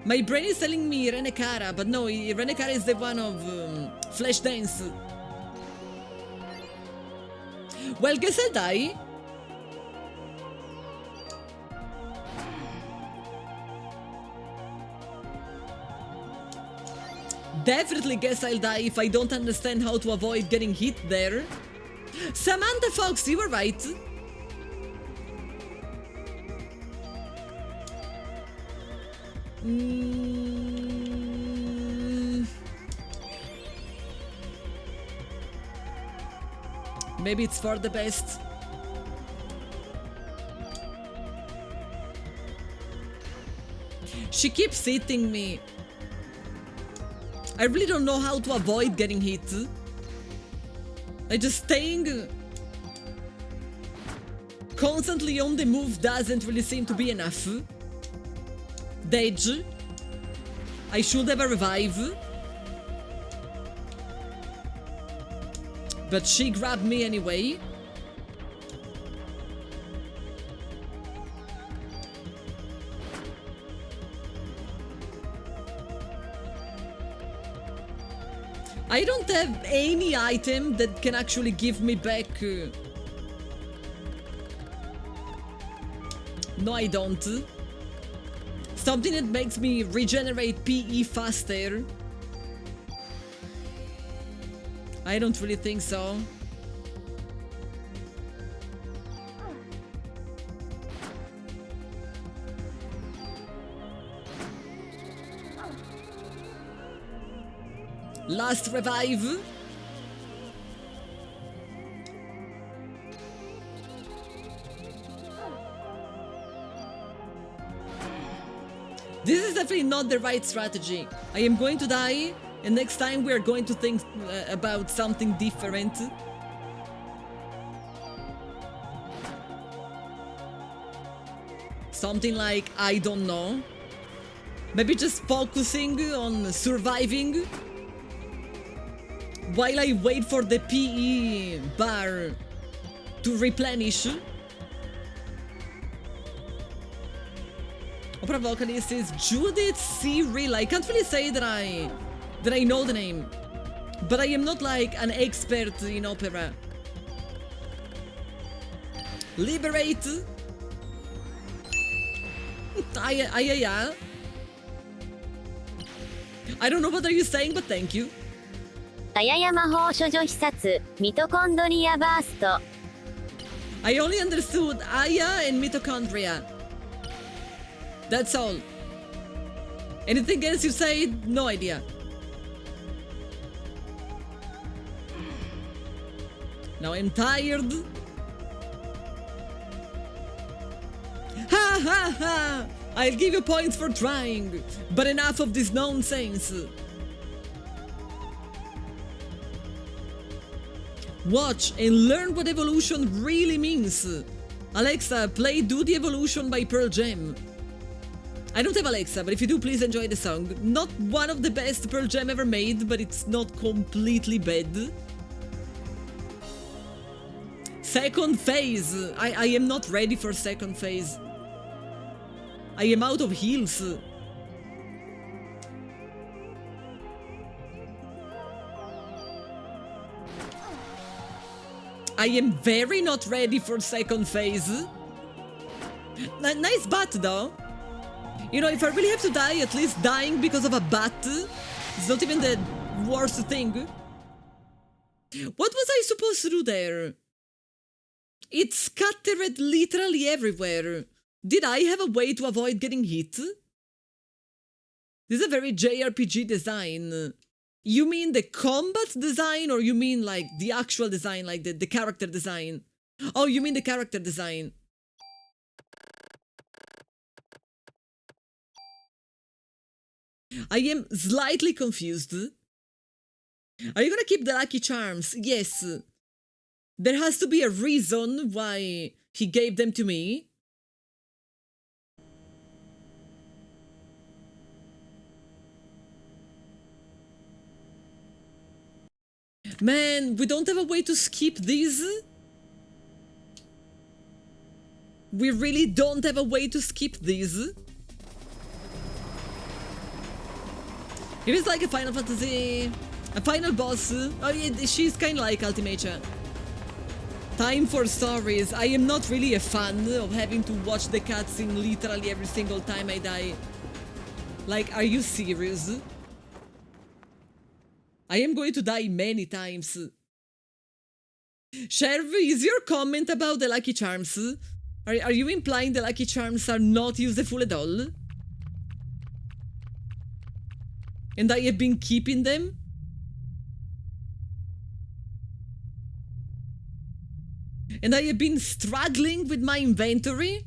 A: My brain is telling me Renekara, but no, Renekara is the one of Flashdance. Well, guess I'll die. Definitely guess I'll die if I don't understand how to avoid getting hit there. Samantha Fox, you were right. Maybe it's for the best. She keeps hitting me. I really don't know how to avoid getting hit. Just staying constantly on the move doesn't really seem to be enough. Dodge. I should have a revive. But she grabbed me anyway. I don't have any item that can actually give me back... No, I don't. Something that makes me regenerate PE faster. I don't really think so. Last revive. This is definitely not the right strategy. I am going to die, and next time we are going to think about something different. Something like, I don't know. Maybe just focusing on surviving while I wait for the PE bar to replenish. Opera vocalist is Judith Cyril. I can't really say that I know the name, but I am not like an expert in opera. Liberate. Yeah. I don't know what are you saying, but thank you.
E: あやや魔法処女視察ミトコンドリアバースト
A: I only understood Aya and mitochondria. That's all. Anything else you say? No idea. Now I'm tired. Ha ha ha! I'll give you points for trying, but enough of this nonsense. Watch and learn what evolution really means. Alexa, play Do the Evolution by Pearl Jam. I don't have Alexa, but if you do, please enjoy the song. Not one of the best Pearl Jam ever made, but it's not completely bad. Second phase. I am not ready for second phase. I am out of heals. I am very not ready for second phase. Nice bat though. You know, if I really have to die, at least dying because of a bat is not even the worst thing. What was I supposed to do there? It scattered literally everywhere. Did I have a way to avoid getting hit? This is a very JRPG design. You mean the combat design, or you mean like the actual design, like the character design? Oh, you mean the character design. I am slightly confused. Are you gonna keep the Lucky Charms? Yes. There has to be a reason why he gave them to me. Man, we don't have a way to skip these? We really don't have a way to skip these? If it's like a Final Fantasy... a final boss... oh yeah, she's kinda like Ultimacha. Time for stories. I am not really a fan of having to watch the cutscene literally every single time I die. Like, are you serious? I am going to die many times. Sherv, is your comment about the Lucky Charms? Are you implying the Lucky Charms are not useful at all? And I have been keeping them? And I have been struggling with my inventory?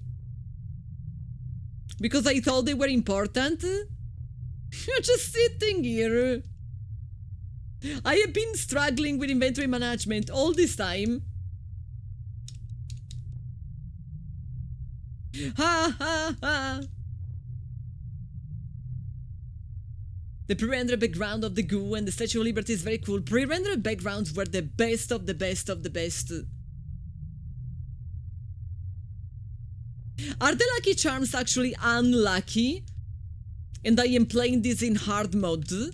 A: Because I thought they were important? You're just sitting here. I have been struggling with inventory management all this time. Ha ha ha! The pre-rendered background of the goo and the Statue of Liberty is very cool. Pre-rendered backgrounds were the best of the best of the best. Are the Lucky Charms actually unlucky? And I am playing this in hard mode?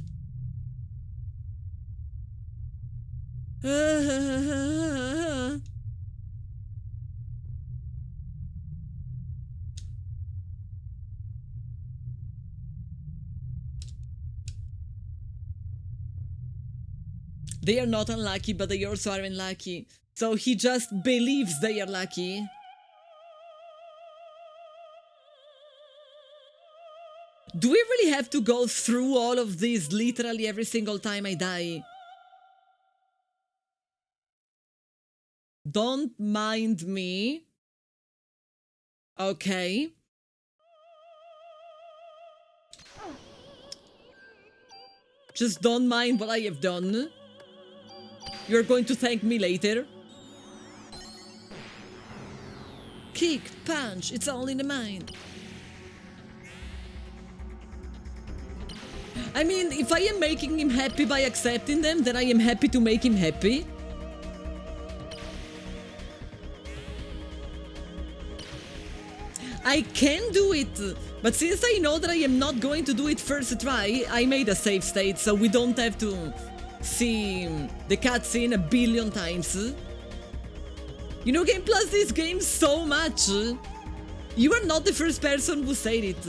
A: They are not unlucky, but they also are unlucky. So he just believes they are lucky. Do we really have to go through all of this literally every single time I die? Don't mind me. Okay. Just don't mind what I have done. You're going to thank me later. Kick, punch, it's all in the mind. I mean, if I am making him happy by accepting them, then I am happy to make him happy. I can do it, but since I know that I am not going to do it first try, I made a save state so we don't have to see the cutscene a billion times. You know, Game Plus this game so much. You are not the first person who said it.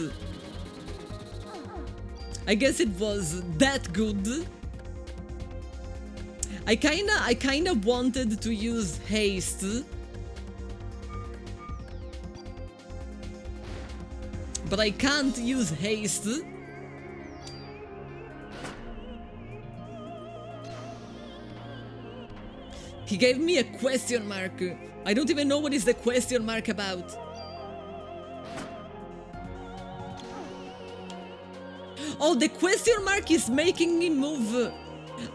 A: I guess it was that good. I kinda wanted to use haste. But I can't use haste. He gave me a question mark. I don't even know what is the question mark about. Oh, the question mark is making me move.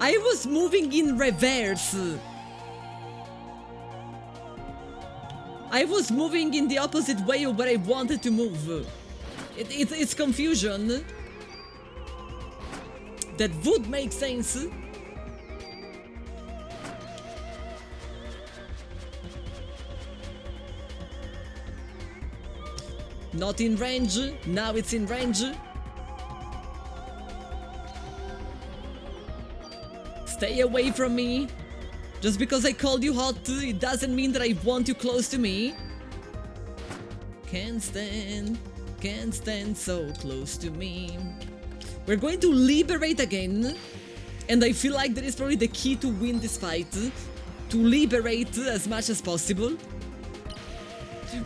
A: I was moving in reverse. I was moving in the opposite way of where I wanted to move. It's confusion. That would make sense. Not in range. Now it's in range. Stay away from me. Just because I called you hot, it doesn't mean that I want you close to me. Can't stand so close to me. We're going to liberate again. And I feel like that is probably the key to win this fight. To liberate as much as possible.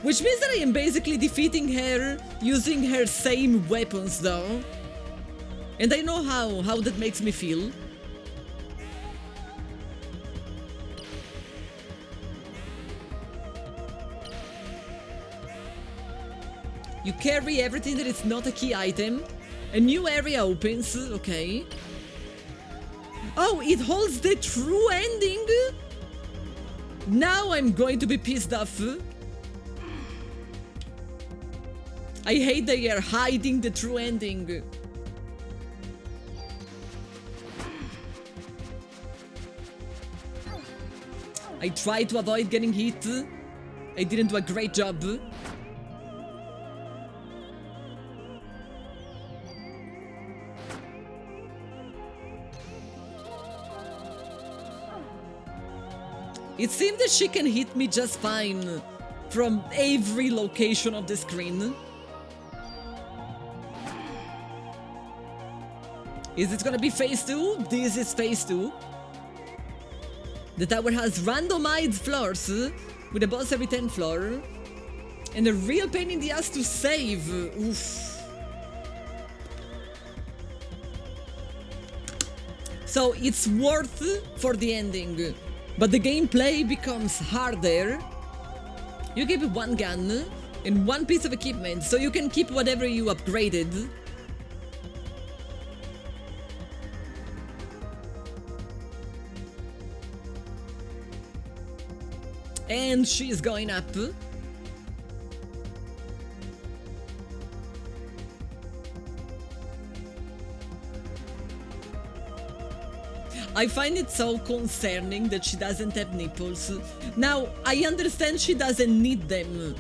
A: Which means that I am basically defeating her using her same weapons though. And I know how that makes me feel. You carry everything that is not a key item. A new area opens, okay. Oh, it holds the true ending? Now I'm going to be pissed off. I hate that they are hiding the true ending. I tried to avoid getting hit. I didn't do a great job. It seems that she can hit me just fine from every location of the screen. Is it gonna be phase 2? This is phase 2. The tower has randomized floors with a boss every 10th floor. And a real pain in the ass to save. Oof. So it's worth for the ending. But the gameplay becomes harder. You give one gun and one piece of equipment, so you can keep whatever you upgraded. And she's going up. I find it so concerning that she doesn't have nipples. Now, I understand she doesn't need them,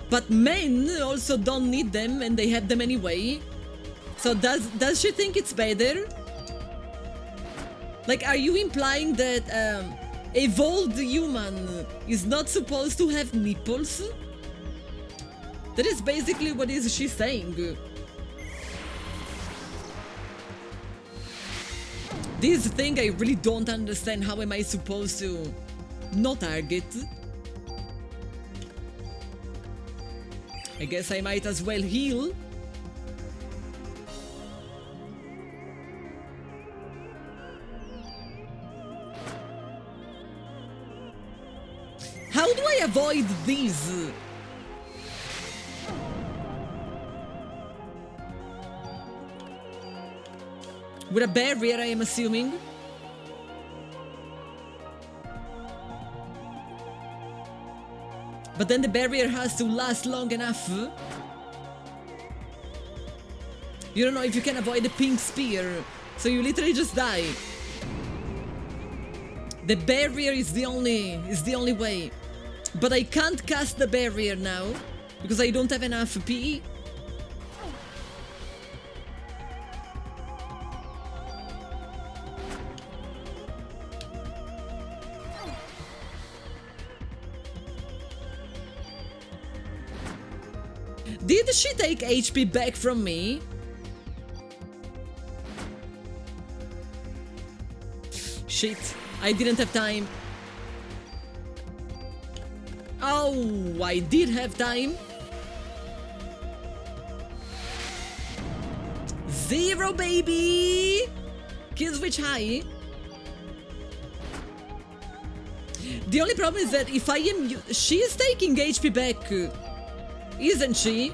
A: but men also don't need them and they have them anyway. So does she think it's better? Like, are you implying that evolved human is not supposed to have nipples? That is basically what is she saying. This thing I really don't understand. How am I supposed to not target? I guess I might as well heal. How do I avoid these? With a barrier, I am assuming. But then the barrier has to last long enough. You don't know if you can avoid the pink spear, so you literally just die. The barrier is the only way. But I can't cast the barrier now because I don't have enough PE. Did she take HP back from me? Shit, I didn't have time. Oh, I did have time. 0, baby! Kill switch high. The only problem is that if I am... She is taking HP back, isn't she?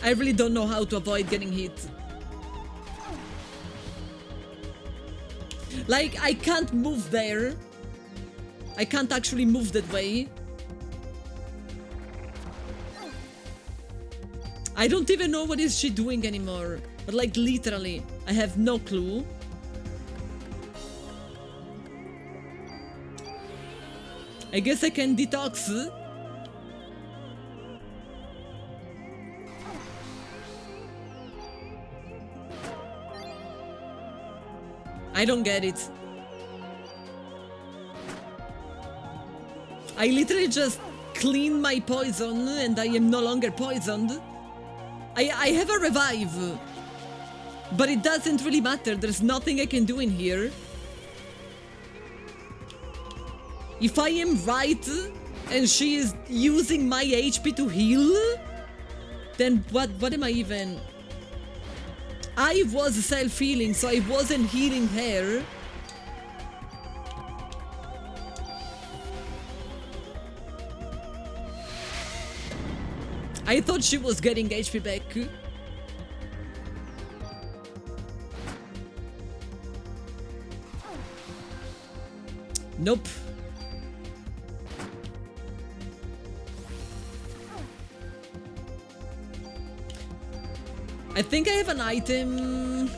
A: I really don't know how to avoid getting hit. Like, I can't move there. I can't actually move that way. I don't even know what is she doing anymore. But like, literally, I have no clue. I guess I can detox. I don't get it. I literally just clean my poison and I am no longer poisoned. I have a revive. But it doesn't really matter. There's nothing I can do in here. If I am right and she is using my HP to heal, then what am I even... I was self-healing, so I wasn't healing her. I thought she was getting HP back. Nope. I think I have an item.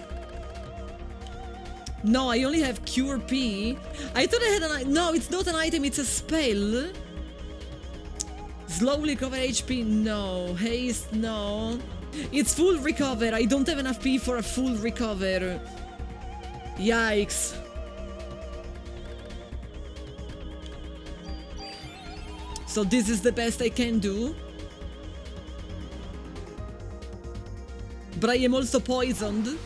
A: No, I only have Cure P. I thought I had an item. No, it's not an item, it's a spell. Slowly recover HP. No. Haste. No. It's full recover. I don't have enough P for a full recover. Yikes. So this is the best I can do. But I am also poisoned.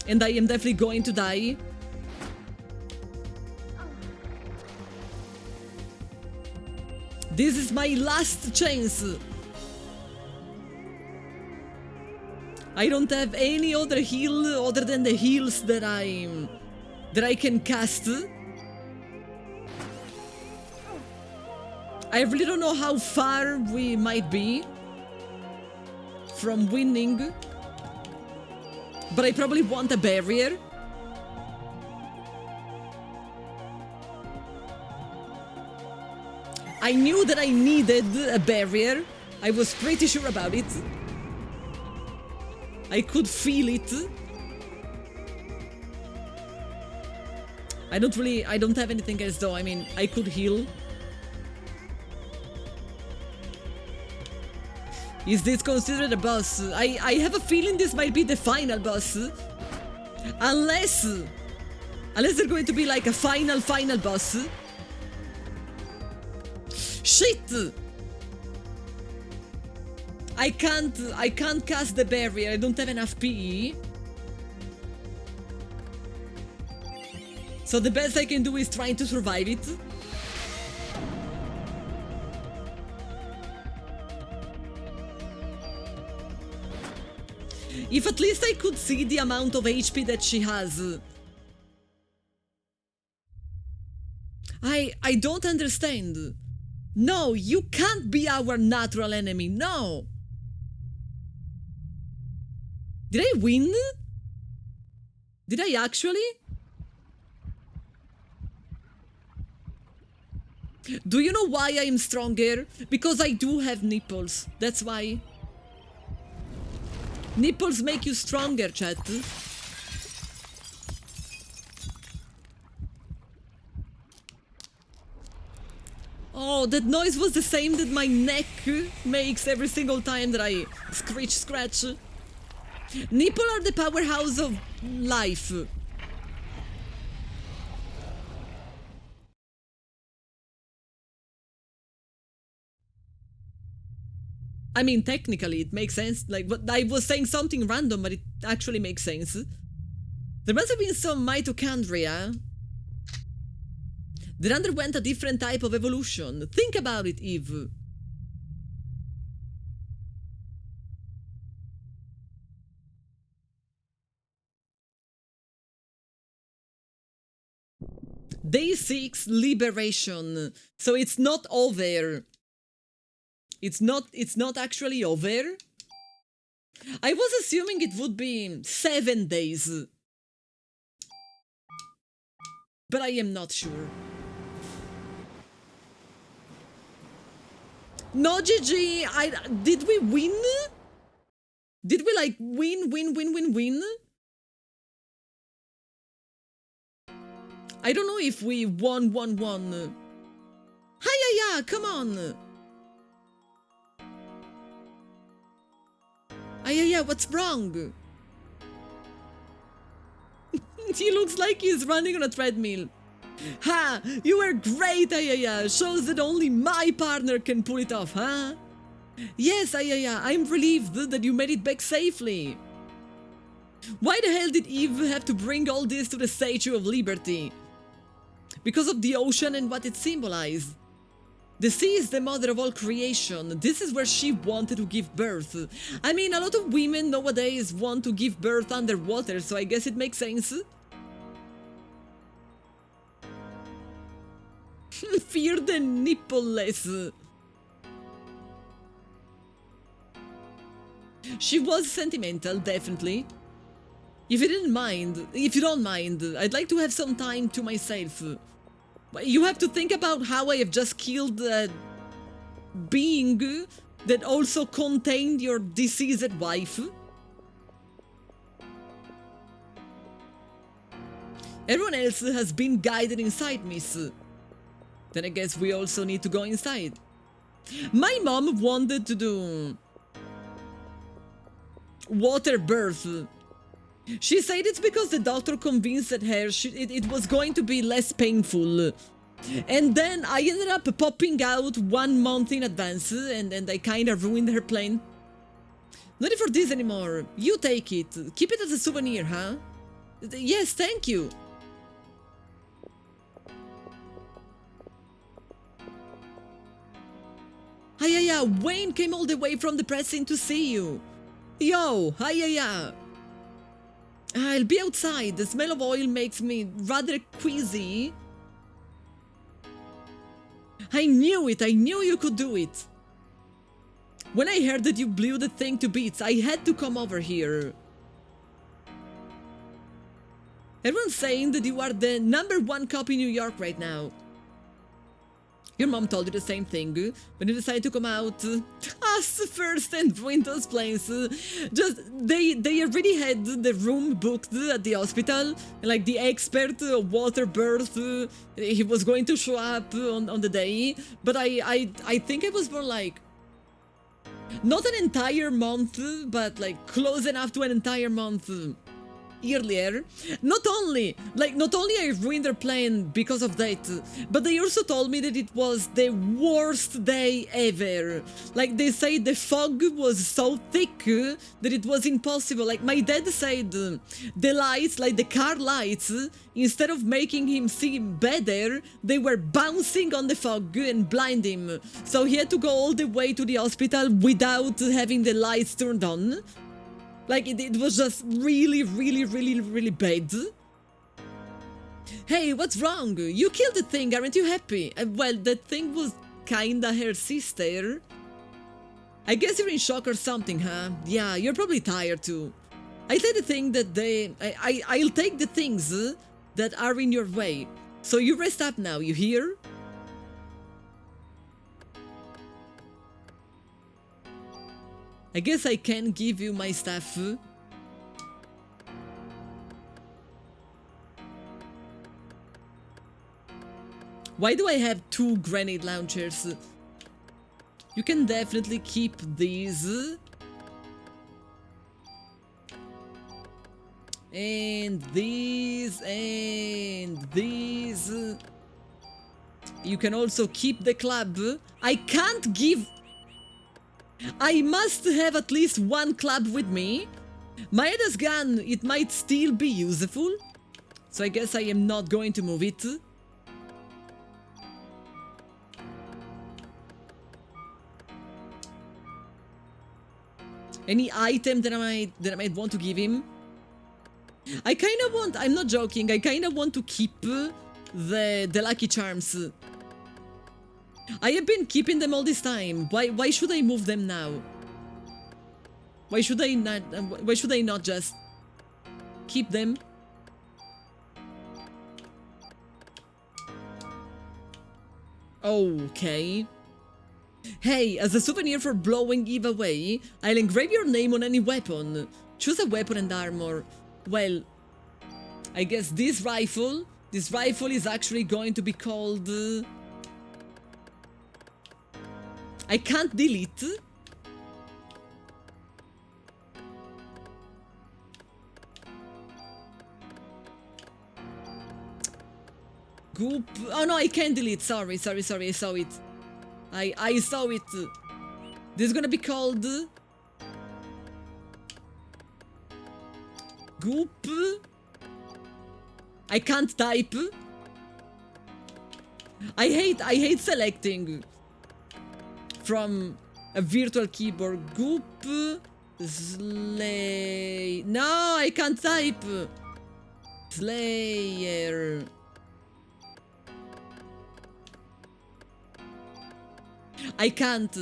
A: And I am definitely going to die. This is my last chance. I don't have any other heal other than the heals that I can cast. I really don't know how far we might be from winning, but I probably want a barrier. I knew that I needed a barrier. I was pretty sure about it. I could feel it. I don't have anything else though. I mean, I could heal. Is this considered a boss? I have a feeling this might be the final boss. Unless there's going to be like a final boss. Shit! I can't cast the barrier. I don't have enough PE. So the best I can do is trying to survive it. If at least I could see the amount of HP that she has. I don't understand. No, you can't be our natural enemy. No. Did I win? Did I actually? Do you know why I am stronger? Because I do have nipples. That's why. Nipples make you stronger, chat. Oh, that noise was the same that my neck makes every single time that I scratch. Nipple are the powerhouse of life. I mean, technically, it makes sense. Like, but I was saying something random, but it actually makes sense. There must have been some mitochondria that underwent a different type of evolution. Think about it, Eve. Day 6, liberation. So it's not over. It's not actually over. I was assuming it would be 7 days. But I am not sure. No, GG, did we win? Did we like win? I don't know if we won. Hiya, come on. Hiya, what's wrong? He looks like he's running on a treadmill. Ha! You were great, Ayaya! Shows that only my partner can pull it off, huh? Yes, Ayaya, I'm relieved that you made it back safely. Why the hell did Eve have to bring all this to the Statue of Liberty? Because of the ocean and what it symbolized. The sea is the mother of all creation. This is where she wanted to give birth. I mean, a lot of women nowadays want to give birth underwater, so I guess it makes sense. Fear the nippleless. She was sentimental, definitely. If you don't mind, I'd like to have some time to myself. You have to think about how I have just killed a being that also contained your deceased wife. Everyone else has been guided inside, miss. Then I guess we also need to go inside. My mom wanted to do water birth. She said it's because the doctor convinced her it was going to be less painful. And then I ended up popping out 1 month in advance, and I kinda ruined her plan. Not for this anymore. You take it. Keep it as a souvenir, huh? Yes, thank you. Hiya, Wayne came all the way from the pressing to see you. Yo, hiya. I'll be outside. The smell of oil makes me rather queasy. I knew it. I knew you could do it. When I heard that you blew the thing to bits, I had to come over here. Everyone's saying that you are the #1 cop in New York right now. Your mom told you the same thing when you decided to come out. Us first and ruin those planes. Just they already had the room booked at the hospital. Like the expert water birth, he was going to show up on the day. But I think it was more like not an entire month, but like close enough to an entire month earlier. Not only I ruined their plan because of that, but they also told me that it was the worst day ever. Like, they say the fog was so thick that it was impossible. Like, my dad said the lights, like the car lights, instead of making him see better, they were bouncing on the fog and blind him. So he had to go all the way to the hospital without having the lights turned on. Like, it was just really bad. Hey, what's wrong? You killed the thing, aren't you happy? Well, that thing was kinda her sister. I guess you're in shock or something, huh? Yeah, you're probably tired too. I'll take the thing that I'll take the things that are in your way. So you rest up now, you hear? I guess I can give you my stuff. Why do I have 2 grenade launchers? You can definitely keep these. And these, and these. You can also keep the club. I can't give... I must have at least one club with me. Maeda's gun, it might still be useful. So I guess I am not going to move it. Any item that I might want to give him? I kind of want, I'm not joking, I kind of want to keep the Lucky Charms. I have been keeping them all this time. Why should I move them now? Why should I not just keep them? Okay. Hey, as a souvenir for blowing Eve away, I'll engrave your name on any weapon. Choose a weapon and armor. Well, I guess this rifle is actually going to be called... I can't delete. Goop. Oh no, I can't delete. Sorry, I saw it. I saw it. This is gonna be called Goop. I can't type. I hate selecting from a virtual keyboard. Goop Slay. No, I can't type. Slayer. I can't.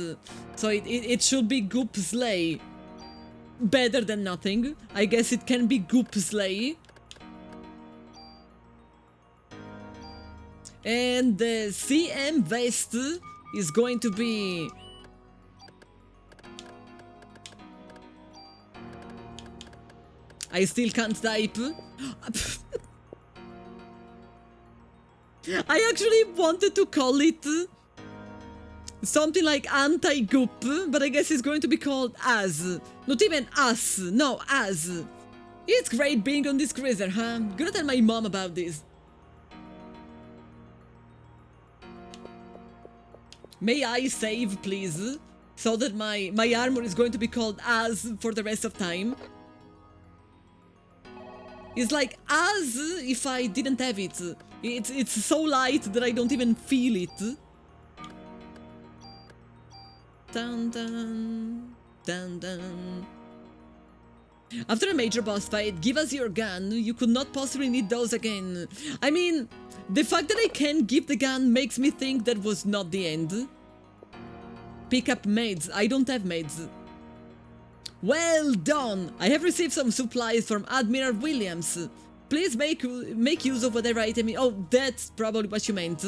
A: So it should be Goop Slay. Better than nothing. I guess it can be Goop Slay. And the CM vest is going to be... I still can't type. I actually wanted to call it something like anti-goop, but I guess it's going to be called as. Not even us, no, as. It's great being on this cruiser, huh? I'm gonna tell my mom about this. May I save, please? So that my armor is going to be called as for the rest of time. It's like as if I didn't have it. It's so light that I don't even feel it. Dun dun dun dun. After a major boss fight, give us your gun. You could not possibly need those again. I mean, the fact that I can give the gun makes me think that was not the end. Pick up meds. I don't have meds. Well done! I have received some supplies from Admiral Williams. Please make use of whatever item... Oh, that's probably what you meant.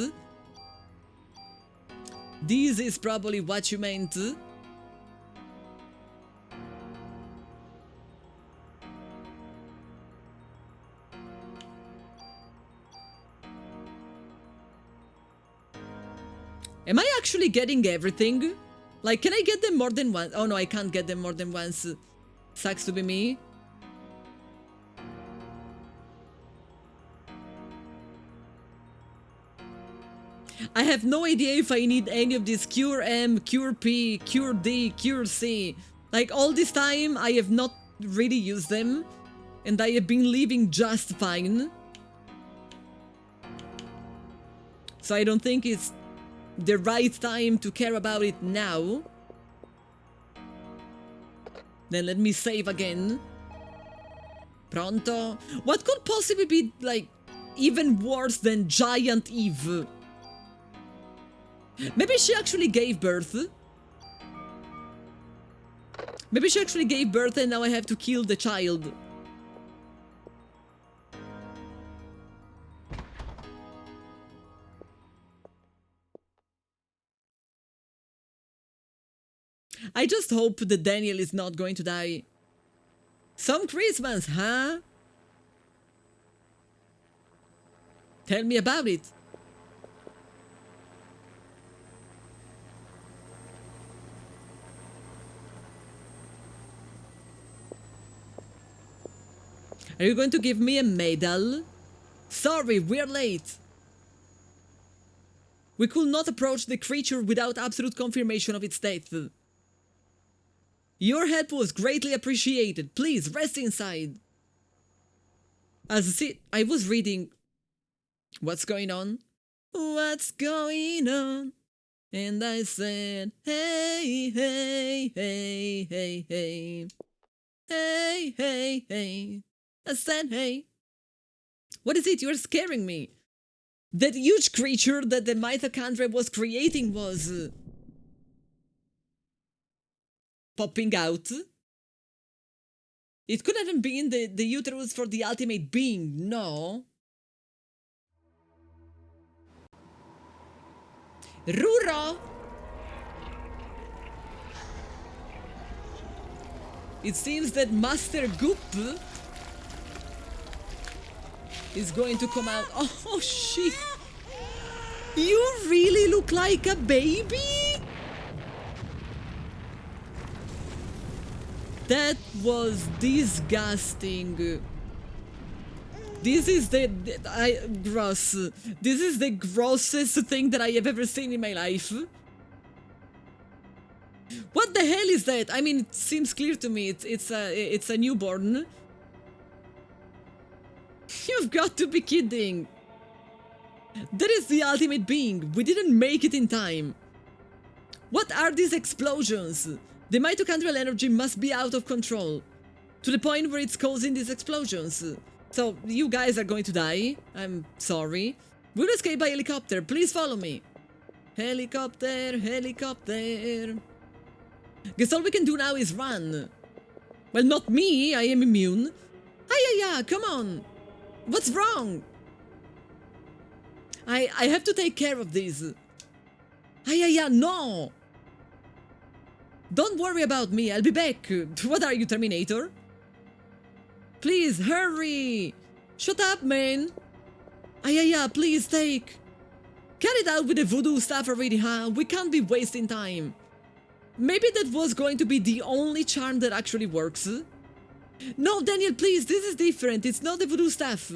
A: This is probably what you meant. Am I actually getting everything? Like, can I get them more than once? Oh no, I can't get them more than once. Sucks to be me. I have no idea if I need any of this Cure M, Cure P, Cure D, Cure C. Like, all this time, I have not really used them. And I have been living just fine. So I don't think it's the right time to care about it now. Then let me save again. Pronto? What could possibly be, like, even worse than Giant Eve? Maybe she actually gave birth. Maybe she actually gave birth and now I have to kill the child. I just hope that Daniel is not going to die. Some Christmas, huh? Tell me about it. Are you going to give me a medal? Sorry, we're late. We could not approach the creature without absolute confirmation of its death. Your help was greatly appreciated. Please, rest inside. I was reading... What's going on? What's going on? And I said, hey, hey, hey, hey, hey. Hey, hey, hey. I said, hey. What is it? You're scaring me. That huge creature that the mitochondria was creating was... popping out. It couldn't have been the uterus for the ultimate being, no. Rura! It seems that Master Goop is going to come out. Oh shit! You really look like a baby? That was disgusting. This is gross. This is the grossest thing that I have ever seen in my life. What the hell is that? I mean, it seems clear to me. It's a newborn. You've got to be kidding. That is the ultimate being. We didn't make it in time. What are these explosions? The mitochondrial energy must be out of control, to the point where it's causing these explosions. So, you guys are going to die. I'm sorry. We'll escape by helicopter. Please follow me. Helicopter, helicopter. Guess all we can do now is run. Well, not me. I am immune. Ay, come on. What's wrong? I have to take care of this. Ay, no. Don't worry about me. I'll be back. What are you, Terminator? Please, hurry! Shut up, man! Ay, please take! Cut it out with the voodoo stuff already, huh? We can't be wasting time. Maybe that was going to be the only charm that actually works. No, Daniel, please, this is different. It's not the voodoo stuff.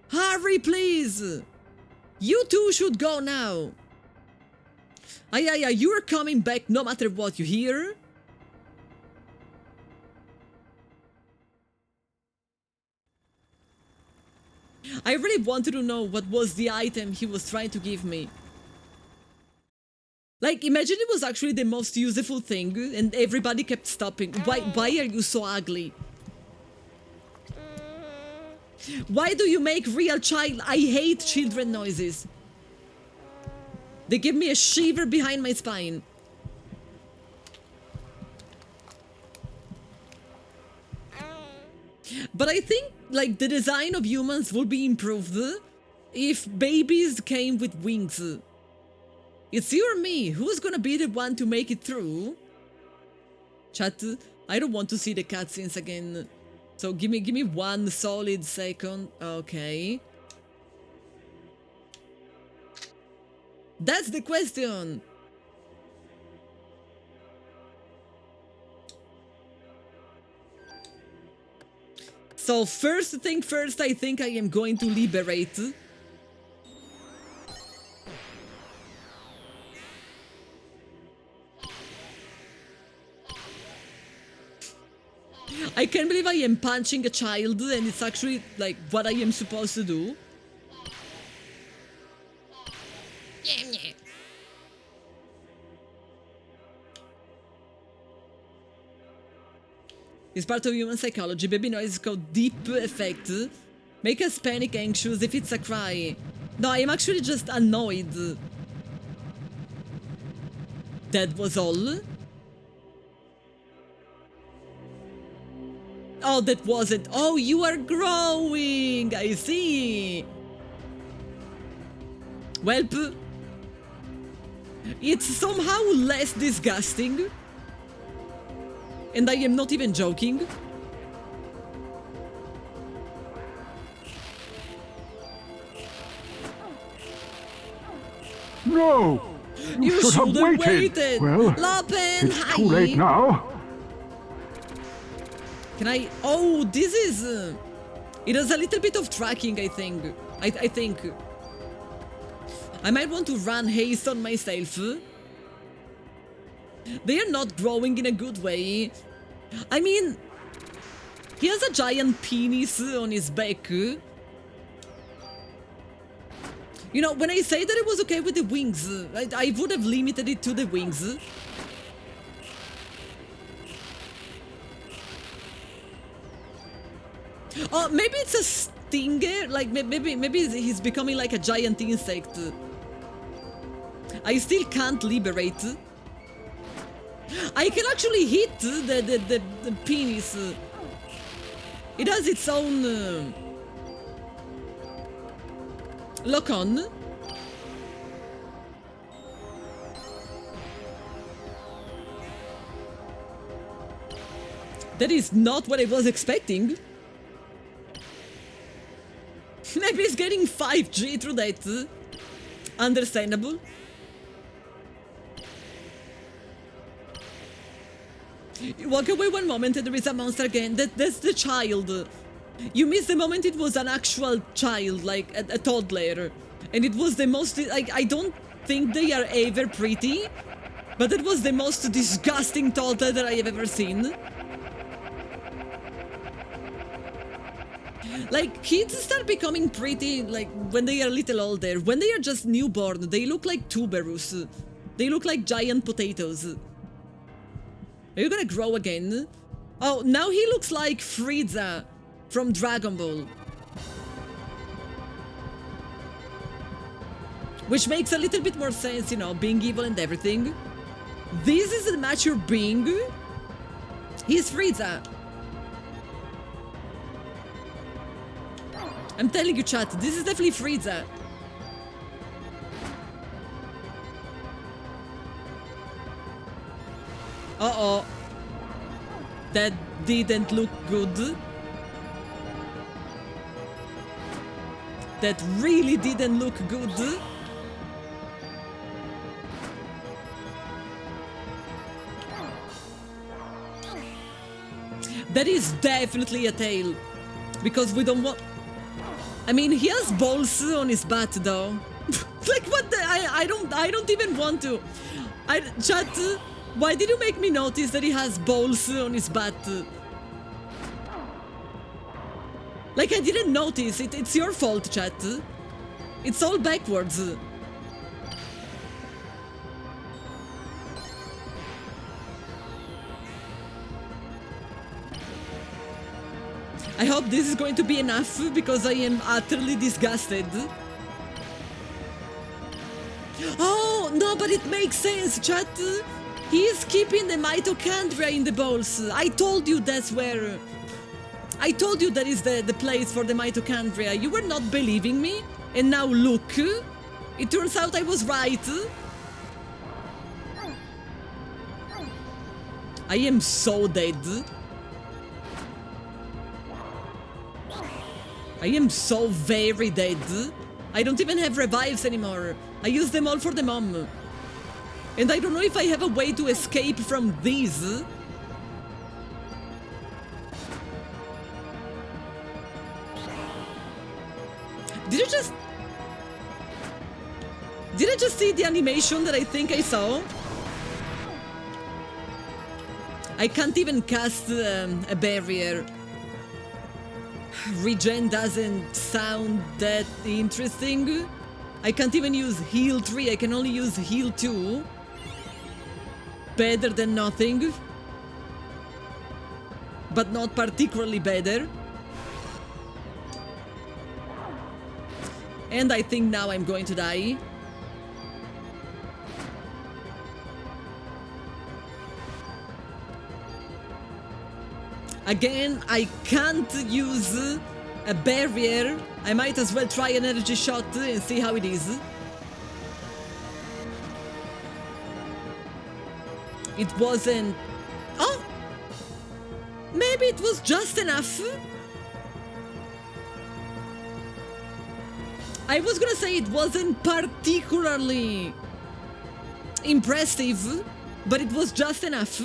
A: Hurry, please! You two should go now. Ay, you're coming back no matter what, you hear? I really wanted to know what was the item he was trying to give me. Like, imagine it was actually the most useful thing and everybody kept stopping. Why are you so ugly? Why do you make real child? I hate children noises. They give me a shiver behind my spine. But I think, like, the design of humans would be improved if babies came with wings. It's you or me. Who's gonna be the one to make it through? Chat, I don't want to see the cutscenes again. So give me 1 solid second. Okay. That's the question. So first thing first, I think I am going to liberate. I can't believe I am punching a child and it's actually like what I am supposed to do. It's part of human psychology. Baby noise called deep effect. Make us panic, anxious if it's a cry. No, I'm actually just annoyed. That was all. Oh, that wasn't. Oh, you are growing. I see. Welp. It's somehow less disgusting. And I am not even joking.
C: No!
A: You should have waited.
C: Well,
A: Lopen,
C: it's
A: hi.
C: too late now.
A: Can I? Oh, this is. It has a little bit of tracking, I think. I think. I might want to run haste on myself. They are not growing in a good way. I mean, he has a giant penis on his back. You know, when I say that it was okay with the wings, I would have limited it to the wings. Oh, maybe it's a stinger. Like maybe he's becoming like a giant insect. I still can't liberate. I can actually hit the penis. It has its own lock on. That is not what I was expecting. Maybe he's getting 5G through that. Understandable. You walk away one moment and there is a monster again. That's the child. You missed the moment it was an actual child, like a toddler. And it was the most... Like, I don't think they are ever pretty, but it was the most disgusting toddler that I have ever seen. Like, kids start becoming pretty, like, when they are a little older. When they are just newborn, they look like tuberous. They look like giant potatoes. Are you gonna grow again? Oh, now he looks like Frieza from Dragon Ball. Which makes a little bit more sense, you know, being evil and everything. This is a mature being. He's Frieza. I'm telling you, chat, this is definitely Frieza. Uh-oh. That didn't look good. That really didn't look good. That is definitely a tail. Because we don't want... I mean, he has balls on his butt, though. Like, what the... I don't even want to... Chat, why did you make me notice that he has balls on his butt? Like, I didn't notice. It's your fault, chat. It's all backwards. I hope this is going to be enough, because I am utterly disgusted. Oh, no, but it makes sense, chat. He is keeping the mitochondria in the balls. I told you that's where... I told you that is the place for the mitochondria. You were not believing me, and now look. It turns out I was right. I am so dead. I am so very dead. I don't even have revives anymore. I use them all for the mom. And I don't know if I have a way to escape from these. Did I just see the animation that I think I saw? I can't even cast a barrier. Regen doesn't sound that interesting. I can't even use heal 3, I can only use heal 2. Better than nothing. But not particularly better. And I think now I'm going to die. Again, I can't use a barrier. I might as well try an energy shot and see how it is. It wasn't... Oh! Maybe it was just enough. I was gonna say it wasn't particularly impressive, but it was just enough.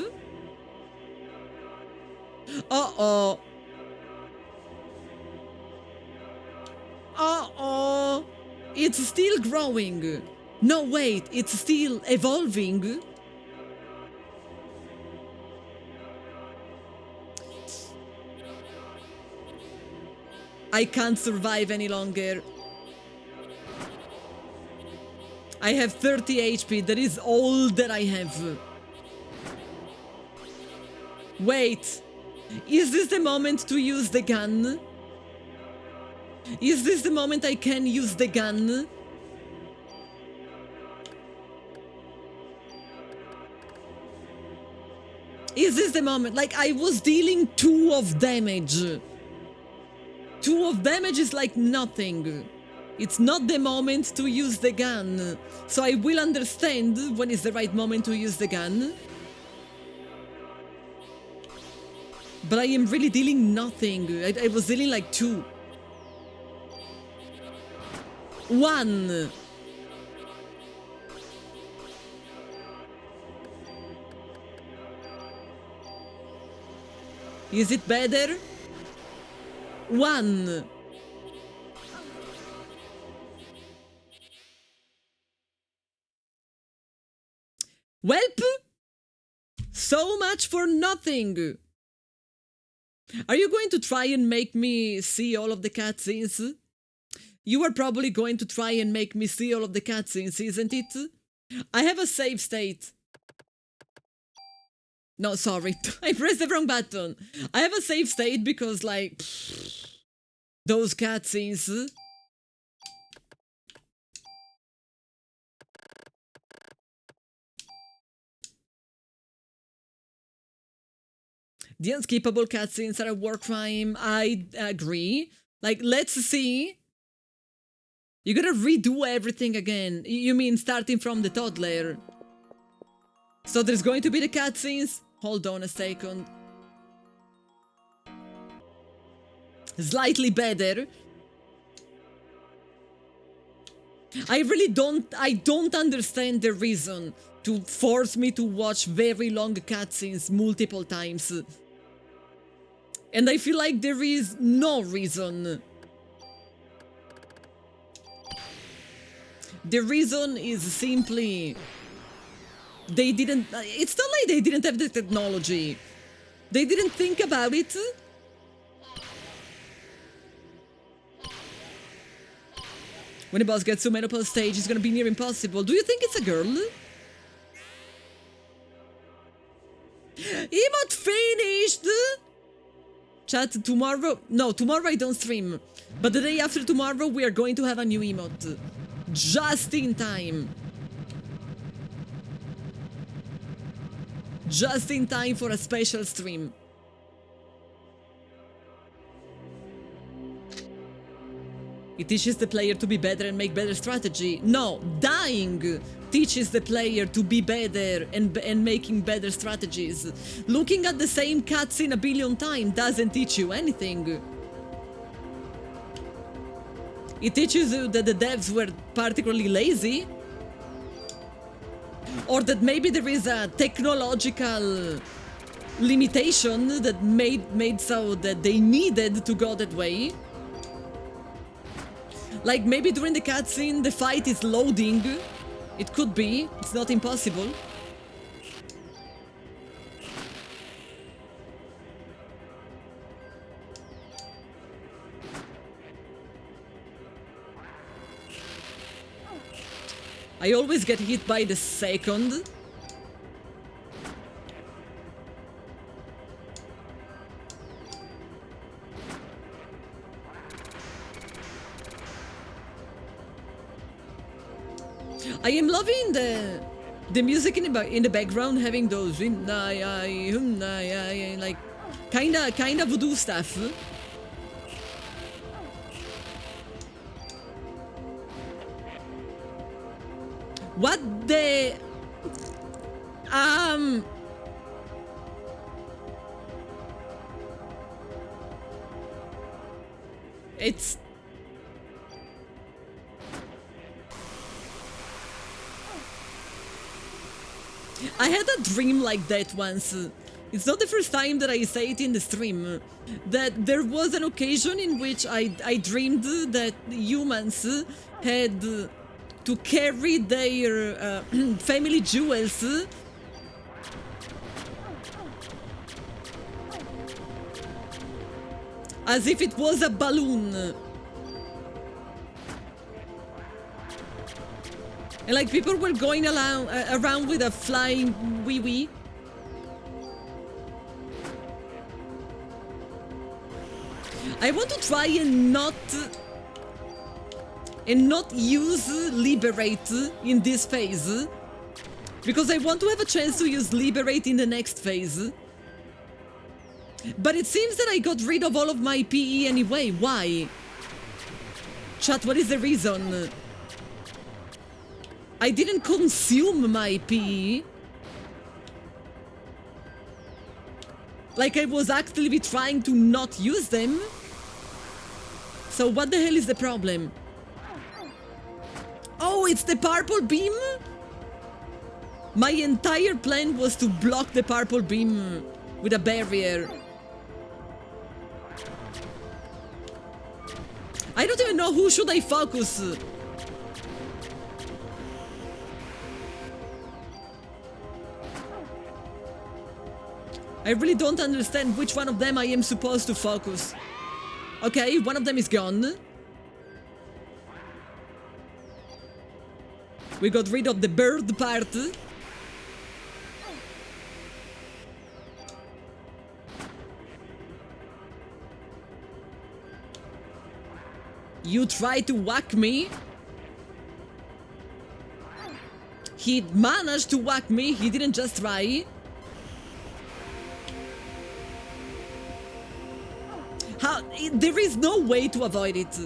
A: Uh-oh. Uh-oh. It's still growing. No, wait, it's still evolving. I can't survive any longer. I have 30 HP. That is all that I have. Wait. Is this the moment to use the gun? Is this the moment I can use the gun? Is this the moment? Like, I was dealing 2 of damage. 2 of damage is like nothing. It's not the moment to use the gun. So I will understand when is the right moment to use the gun. But I am really dealing nothing. I was dealing like 2. 1. Is it better? 1. Welp! So much for nothing! Are you going to try and make me see all of the cutscenes? You are probably going to try and make me see all of the cutscenes, isn't it? I have a save state. No, sorry. I pressed the wrong button. I have a save state because, like, those cutscenes. The unskippable cutscenes are a war crime. I agree. Like, let's see. You gotta redo everything again. You mean starting from the toddler? So there's going to be the cutscenes? Hold on a second. Slightly better. I don't understand the reason to force me to watch very long cutscenes multiple times. And I feel like there is no reason. The reason is simply they didn't. It's not like they didn't have the technology. They didn't think about it. When a boss gets to menopause stage, it's gonna be near impossible. Do you think it's a girl? Emote finished! Chat, tomorrow... No, tomorrow I don't stream. But the day after tomorrow we are going to have a new emote. Just in time. Just in time for a special stream. It teaches the player to be better and make better strategy. No, dying teaches the player to be better and making better strategies. Looking at the same cutscene a billion times doesn't teach you anything. It teaches you that the devs were particularly lazy, or that maybe there is a technological limitation that made so that they needed to go that way. Like maybe during the cutscene the fight is loading. It could be. It's not impossible. I always get hit by the second. I am loving the music in the background, having those like kinda voodoo stuff. What the it's I had a dream like that once. It's not the first time that I say it in the stream. That there was an occasion in which I dreamed that humans had to carry their family jewels As if it was a balloon. And like people were going around with a flying wee-wee. I want to try and not use Liberate in this phase. Because I want to have a chance to use Liberate in the next phase. But it seems that I got rid of all of my PE anyway. Why? Chat, what is the reason? I didn't consume my PE. Like I was actively trying to not use them. So what the hell is the problem? Oh, it's the purple beam? My entire plan was to block the purple beam with a barrier. I don't even know who should I focus. I really don't understand which one of them I am supposed to focus. Okay, one of them is gone. We got rid of the bird part. You tried to whack me. He managed to whack me, he didn't just try. There is no way to avoid it.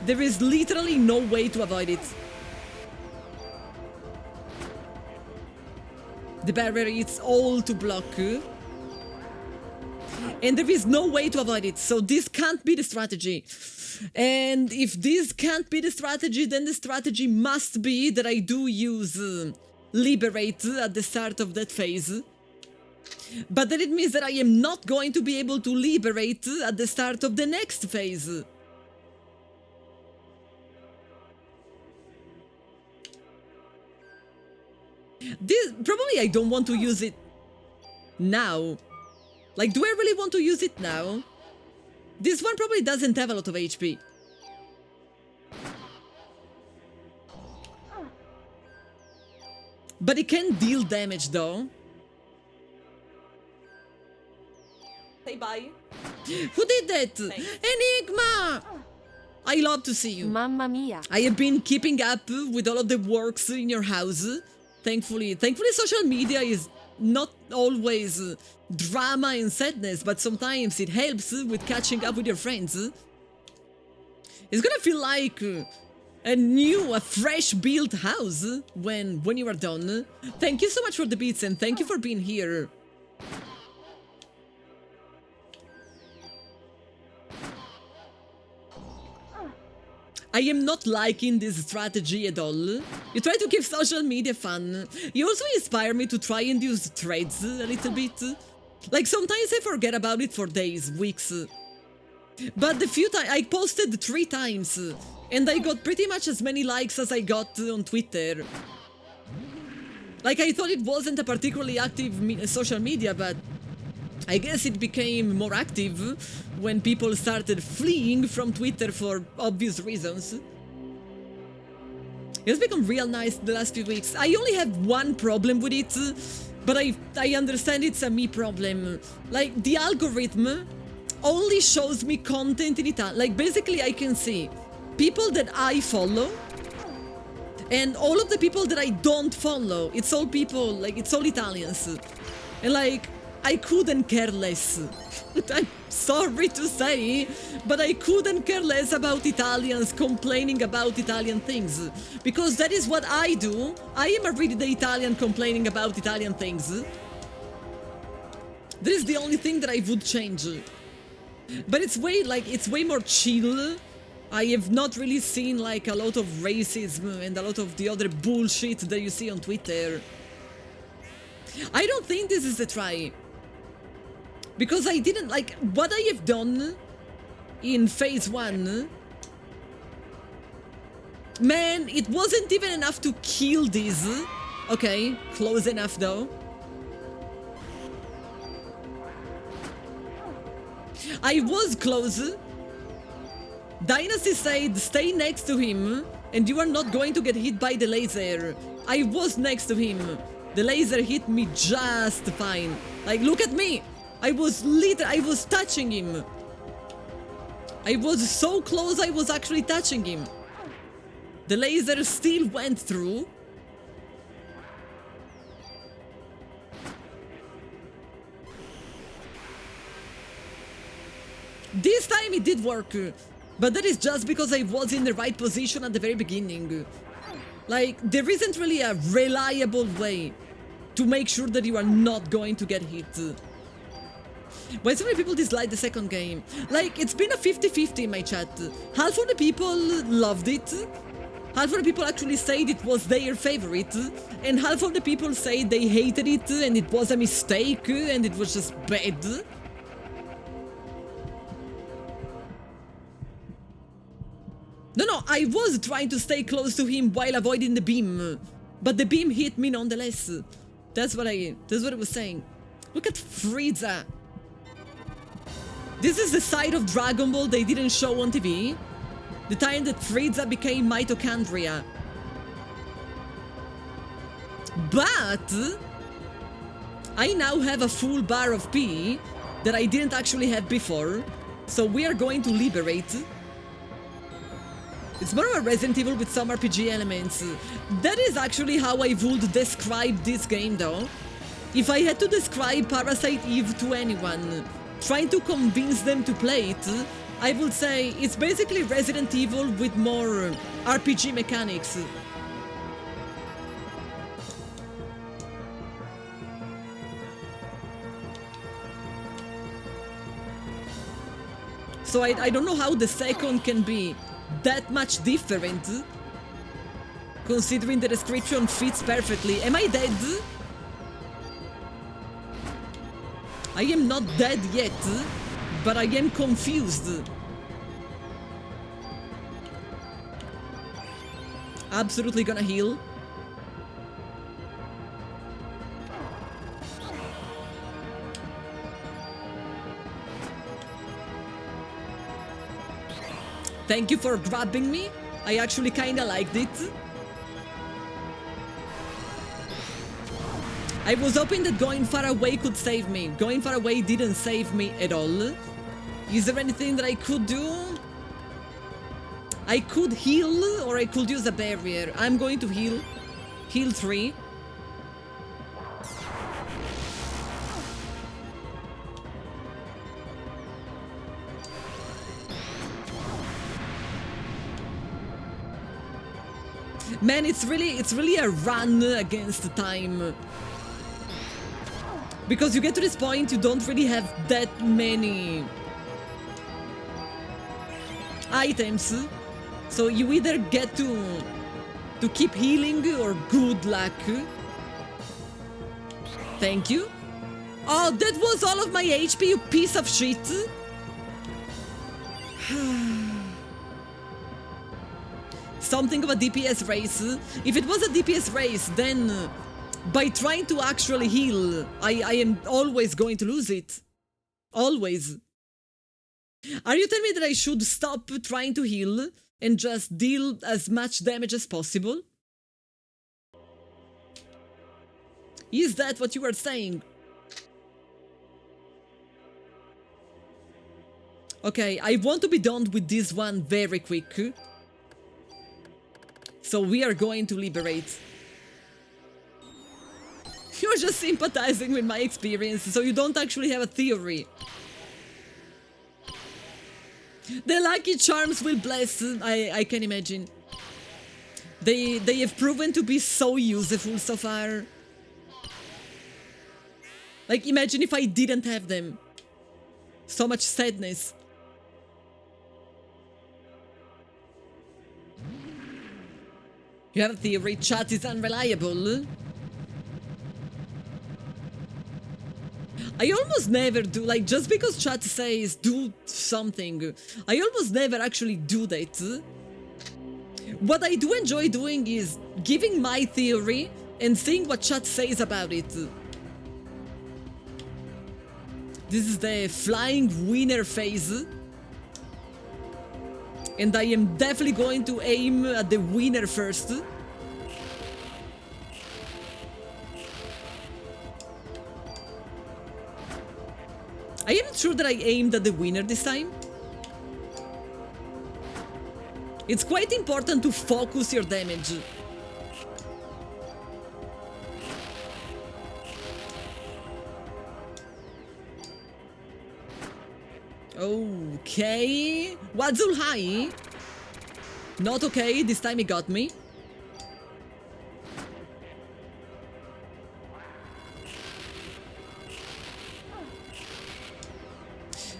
A: There is literally no way to avoid it. The barrier is all to block. And there is no way to avoid it. So this can't be the strategy. And if this can't be the strategy, then the strategy must be that I do use Liberate at the start of that phase. But then it means that I am not going to be able to Liberate at the start of the next phase. Probably I don't want to use it now. Like, do I really want to use it now? This one probably doesn't have a lot of HP. But it can deal damage though. Say bye. Who did that? Thanks. Enigma! I love to see you.
B: Mamma mia.
A: I have been keeping up with all of the works in your house. Thankfully, social media is not always drama and sadness, but sometimes it helps with catching up with your friends. It's gonna feel like a fresh built house when you are done. Thank you so much for the beats and thank you for being here. I am not liking this strategy at all. You try to keep social media fun. You also inspire me to try and use threads a little bit. Like sometimes I forget about it for days, weeks. But the few times I posted 3 times and I got pretty much as many likes as I got on Twitter. Like I thought it wasn't a particularly active social media, but I guess it became more active when people started fleeing from Twitter for obvious reasons. It's become real nice the last few weeks. I only have one problem with it, but I understand it's a me problem. Like, the algorithm only shows me content in Italian. Like, basically I can see people that I follow, and all of the people that I don't follow, it's all people, like, it's all Italians. And like, I couldn't care less. I'm sorry to say, but I couldn't care less about Italians complaining about Italian things. Because that is what I do. I am already the Italian complaining about Italian things. That is the only thing that I would change. But it's way more chill. I have not really seen like a lot of racism and a lot of the other bullshit that you see on Twitter. I don't think this is a try. Because I didn't, like, what I have done in phase 1, man, it wasn't even enough to kill this. Okay, close enough though. I was close. Dynasty said stay next to him and you are not going to get hit by the laser. I was next to him. The laser hit me just fine. Like, look at me. I was touching him. I was so close, I was actually touching him. The laser still went through. This time it did work, but that is just because I was in the right position at the very beginning. Like, there isn't really a reliable way to make sure that you are not going to get hit. Why so many people dislike the second game? Like, it's been a 50-50 in my chat. Half of the people loved it, half of the people actually said it was their favorite, and half of the people say they hated it and it was a mistake and it was just bad. No, I was trying to stay close to him while avoiding the beam, but the beam hit me nonetheless. That's what I was saying. Look at Frieza. This is the side of Dragon Ball they didn't show on TV. The time that Frieza became mitochondria. But I now have a full bar of P that I didn't actually have before. So we are going to liberate. It's more of a Resident Evil with some RPG elements. That is actually how I would describe this game though. If I had to describe Parasite Eve to anyone, trying to convince them to play it, I would say it's basically Resident Evil with more RPG mechanics. So I don't know how the second can be that much different, considering the description fits perfectly. Am I dead? I am not dead yet, but I am confused. Absolutely gonna heal. Thank you for grabbing me. I actually kinda liked it. I was hoping that going far away could save me. Going far away didn't save me at all. Is there anything that I could do? I could heal or I could use a barrier. I'm going to heal. Heal 3. Man, it's really a run against time. Because you get to this point, you don't really have that many items. So you either get to keep healing or good luck. Thank you. Oh, that was all of my HP, you piece of shit. Something of a DPS race. If it was a DPS race, then by trying to actually heal, I am always going to lose it. Always. Are you telling me that I should stop trying to heal and just deal as much damage as possible? Is that what you are saying? Okay, I want to be done with this one very quick. So we are going to liberate. You're just sympathizing with my experience, so you don't actually have a theory. The lucky charms will bless, I can imagine. They have proven to be so useful so far. Like, imagine if I didn't have them. So much sadness. You have a theory, chat is unreliable. I almost never do, like, just because chat says do something, I almost never actually do that. What I do enjoy doing is giving my theory and seeing what chat says about it. This is the flying winner phase. And I am definitely going to aim at the winner first. I am not sure that I aimed at the winner this time. It's quite important to focus your damage. Okay. Wadzul high. Not okay, this time he got me.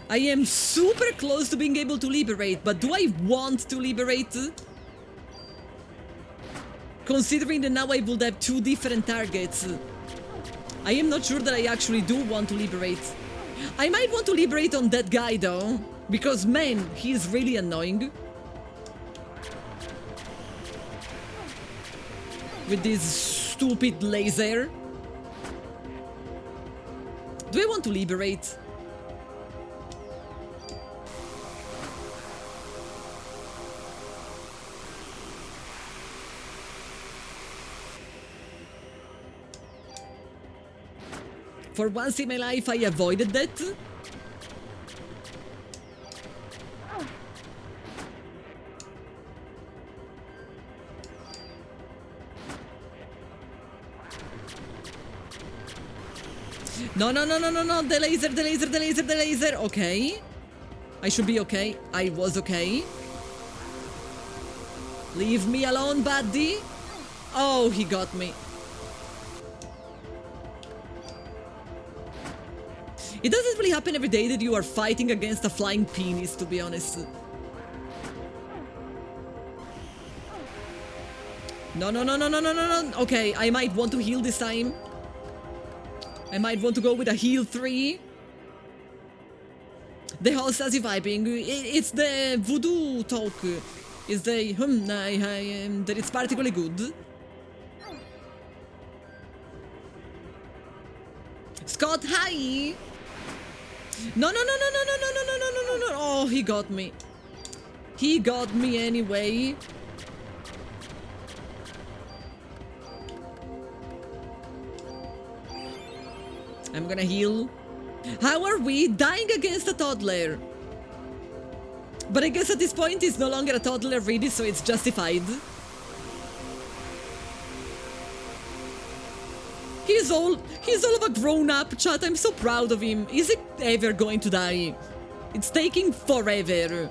A: I am super close to being able to liberate, but do I want to liberate? Considering that now I would have two different targets. I am not sure that I actually do want to liberate. I might want to liberate on that guy though, because man, he is really annoying. With this stupid laser. Do I want to liberate? For once in my life, I avoided that. No, no, no, no, no, no, the laser, the laser, the laser, the laser. Okay. I should be okay. I was okay. Leave me alone, buddy. Oh, he got me. It doesn't really happen every day that you are fighting against a flying penis, to be honest. No, no, no, no, no, no, no, no. Okay, I might want to heal this time. I might want to go with a heal 3. The host has you vibing. It's the voodoo talk. It's the that it's particularly good. Scott, hi! No, no, no, no, no, no, no, no, no, no, no, no, no. Oh, he got me. He got me anyway. I'm gonna heal. How are we? Dying against a toddler. But I guess at this point it's no longer a toddler really, so it's justified. He's all of a grown-up, chat. I'm so proud of him. Is he ever going to die? It's taking forever.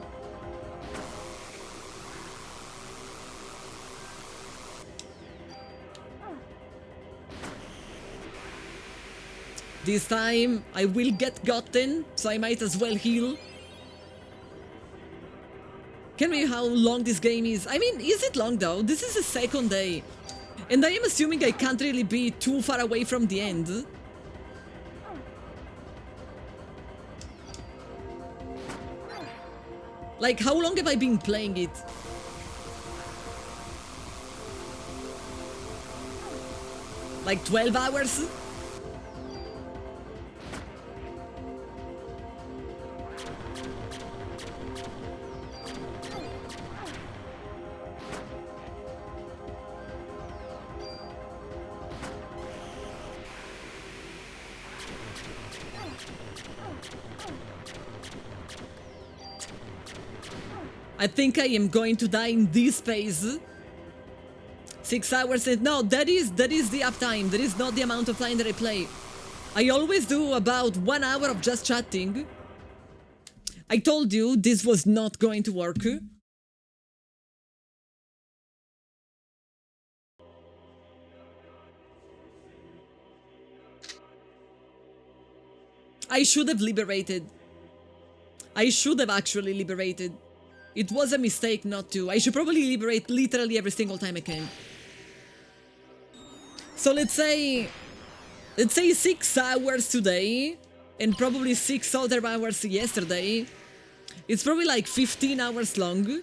A: This time I will get gotten, so I might as well heal. Can we how long this game is? I mean, is it long though? This is the second day. And I am assuming I can't really be too far away from the end. Like, how long have I been playing it? Like 12 hours? I think I am going to die in this phase. 6 hours and no, that is the uptime. That is not the amount of time that I play. I always do about 1 hour of just chatting. I told you this was not going to work. I should have liberated. I should have actually liberated. It was a mistake not to. I should probably liberate literally every single time I can. So let's say 6 hours today and probably 6 other hours yesterday. It's probably like 15 hours long.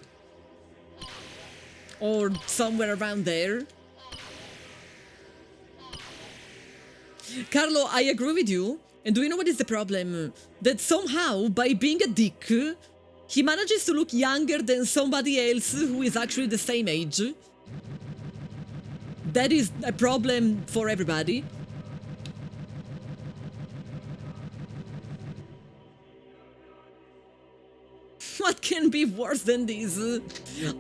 A: Or somewhere around there. Carlo, I agree with you. And do you know what is the problem? That somehow, by being a dick, he manages to look younger than somebody else who is actually the same age. That is a problem for everybody. What can be worse than this?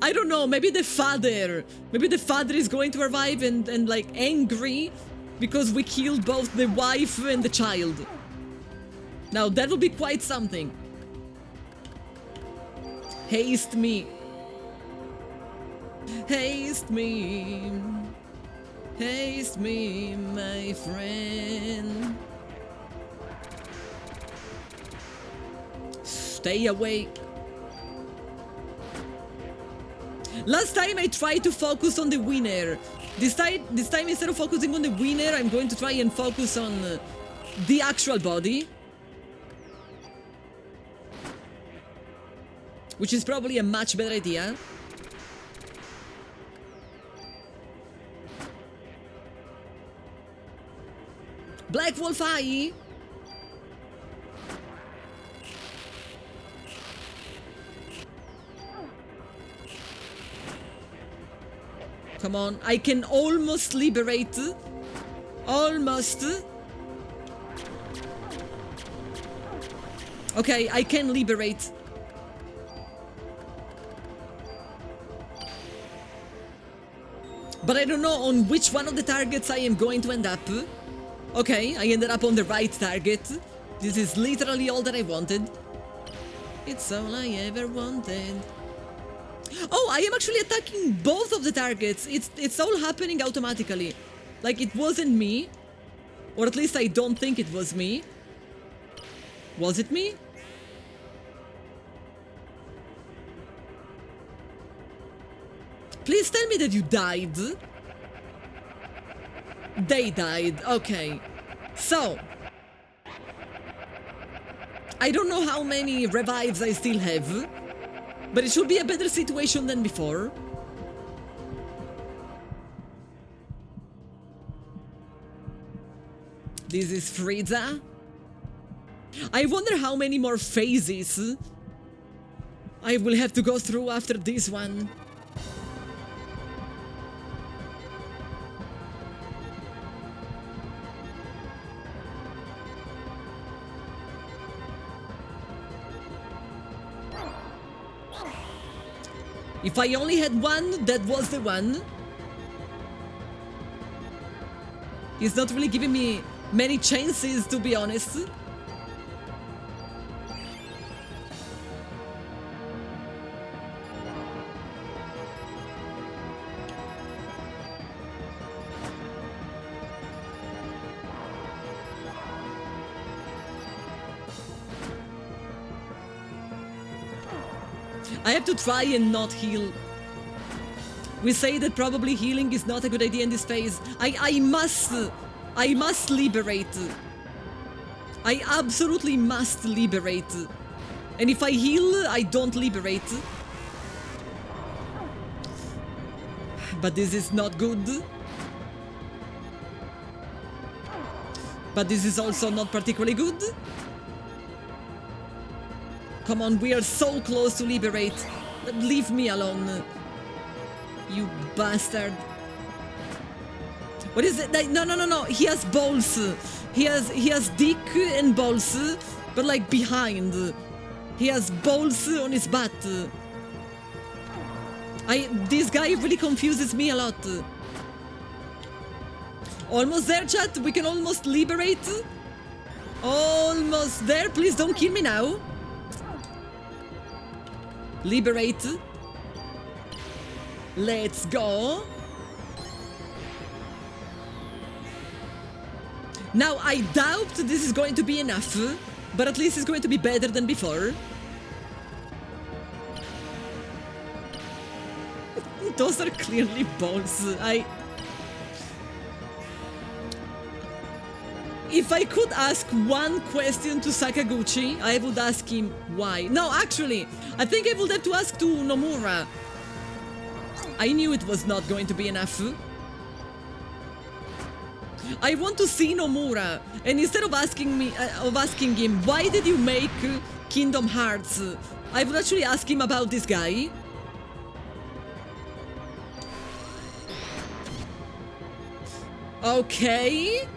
A: I don't know, maybe the father. Maybe the father is going to arrive and like angry because we killed both the wife and the child. Now that would be quite something. Haste me. Haste me. Haste me, my friend. Stay awake. Last time I tried to focus on the winner. This time instead of focusing on the winner, I'm going to try and focus on the actual body. Which is probably a much better idea. Black Wolf Eye! Come on, I can almost liberate. Almost. Okay, I can liberate. But I don't know on which one of the targets I am going to end up. Okay, I ended up on the right target. This is literally all that I wanted. It's all I ever wanted. Oh, I am actually attacking both of the targets. It's all happening automatically. Like, it wasn't me. Or at least I don't think it was me. Was it me? Please tell me that you died. They died. Okay. So. I don't know how many revives I still have. But it should be a better situation than before. This is Frieza. I wonder how many more phases I will have to go through after this one. If I only had one, that was the one. He's not really giving me many chances, to be honest. I have to try and not heal. We say that probably healing is not a good idea in this phase. I must liberate. I absolutely must liberate. And if I heal, I don't liberate. But this is not good. But this is also not particularly good. Come on, we are so close to liberate. Leave me alone. You bastard. What is it? No. He has balls. He has dick and balls, but like behind. He has balls on his butt. This guy really confuses me a lot. Almost there, chat. We can almost liberate. Almost there. Please don't kill me now. Liberate. Let's go. Now, I doubt this is going to be enough, but at least it's going to be better than before. Those are clearly balls. If I could ask one question to Sakaguchi, I would ask him why. No, actually, I think I would have to ask to Nomura. I knew it was not going to be enough. I want to see Nomura, and instead of asking him why did you make Kingdom Hearts, I would actually ask him about this guy. Okay.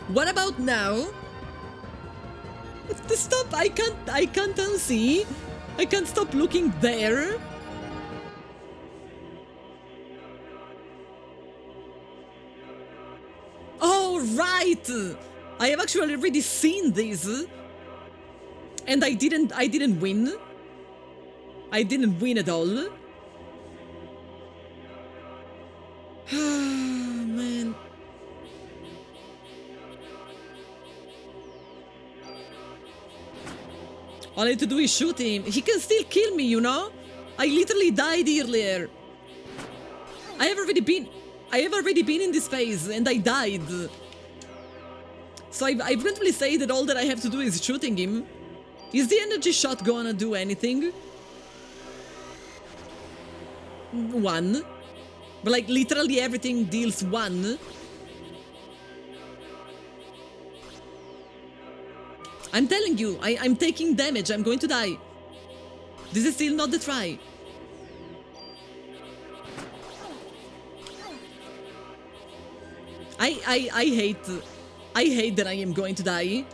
A: What about now? Stop! I can't unsee. I can't stop looking there. Oh, right! I have actually already seen this. And I didn't win. I didn't win at all. Man. All I need to do is shoot him. He can still kill me, you know? I literally died earlier. I have already been in this phase and I died. So I wouldn't really say that all that I have to do is shooting him. Is the energy shot gonna do anything? 1. But like literally everything deals 1. I'm telling you, I'm taking damage, I'm going to die. This is still not the try. I hate that I am going to die.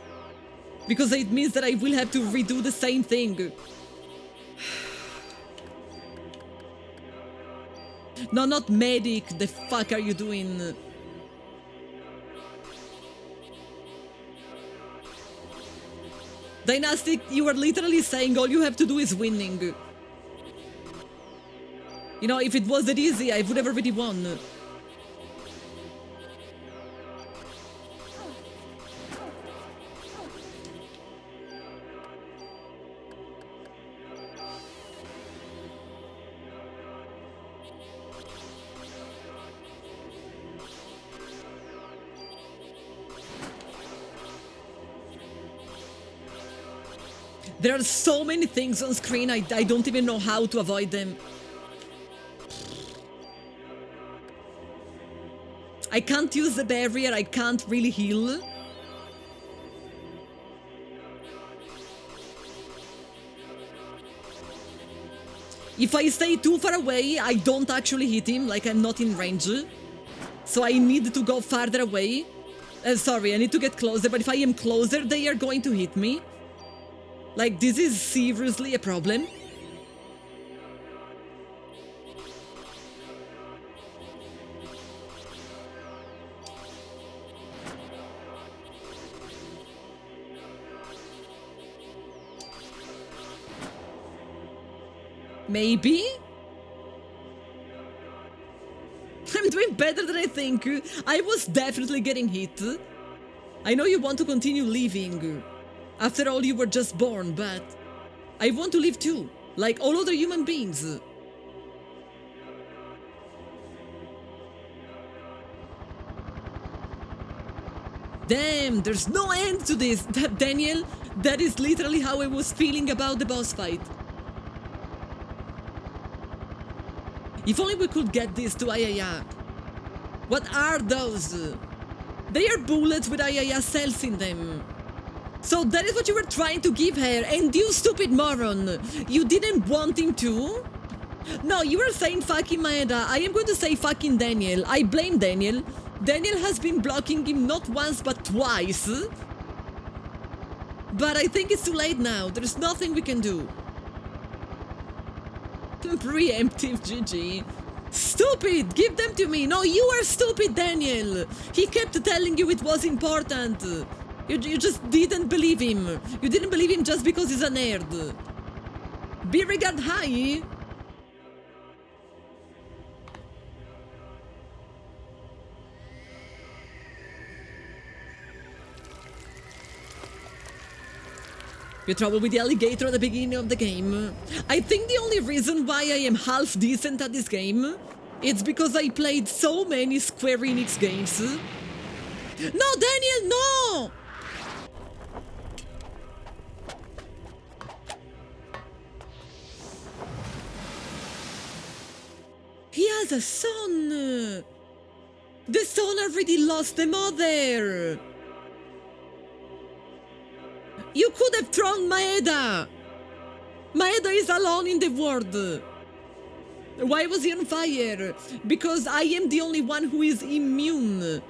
A: Because it means that I will have to redo the same thing. No, not medic, the fuck are you doing? Dynastic, you are literally saying all you have to do is winning. You know, if it was that easy, I would have already won. There are so many things on screen, I don't even know how to avoid them. I can't use the barrier, I can't really heal. If I stay too far away, I don't actually hit him, like I'm not in range. So I need to go farther away. Sorry, I need to get closer, but if I am closer, they are going to hit me. Like, this is seriously a problem. Maybe? I'm doing better than I think. I was definitely getting hit. I know you want to continue living. After all, you were just born, but I want to live too, like all other human beings. Damn, there's no end to this. Daniel, that is literally how I was feeling about the boss fight. If only we could get this to Ayaya. What are those? They are bullets with Ayaya cells in them. So that is what you were trying to give her, and you stupid moron! You didn't want him to? No, you were saying fucking Maeda. I am going to say fucking Daniel. I blame Daniel. Daniel has been blocking him not once but twice. But I think it's too late now. There's nothing we can do. Preemptive GG. Stupid! Give them to me! No, you are stupid, Daniel! He kept telling you it was important. You just didn't believe him. You didn't believe him just because he's a nerd. Be regard high. You trouble with the alligator at the beginning of the game. I think the only reason why I am half decent at this game is because I played so many Square Enix games. No, Daniel, no! He has a son! The son already lost the mother! You could have thrown Maeda! Maeda is alone in the world! Why was he on fire? Because I am the only one who is immune.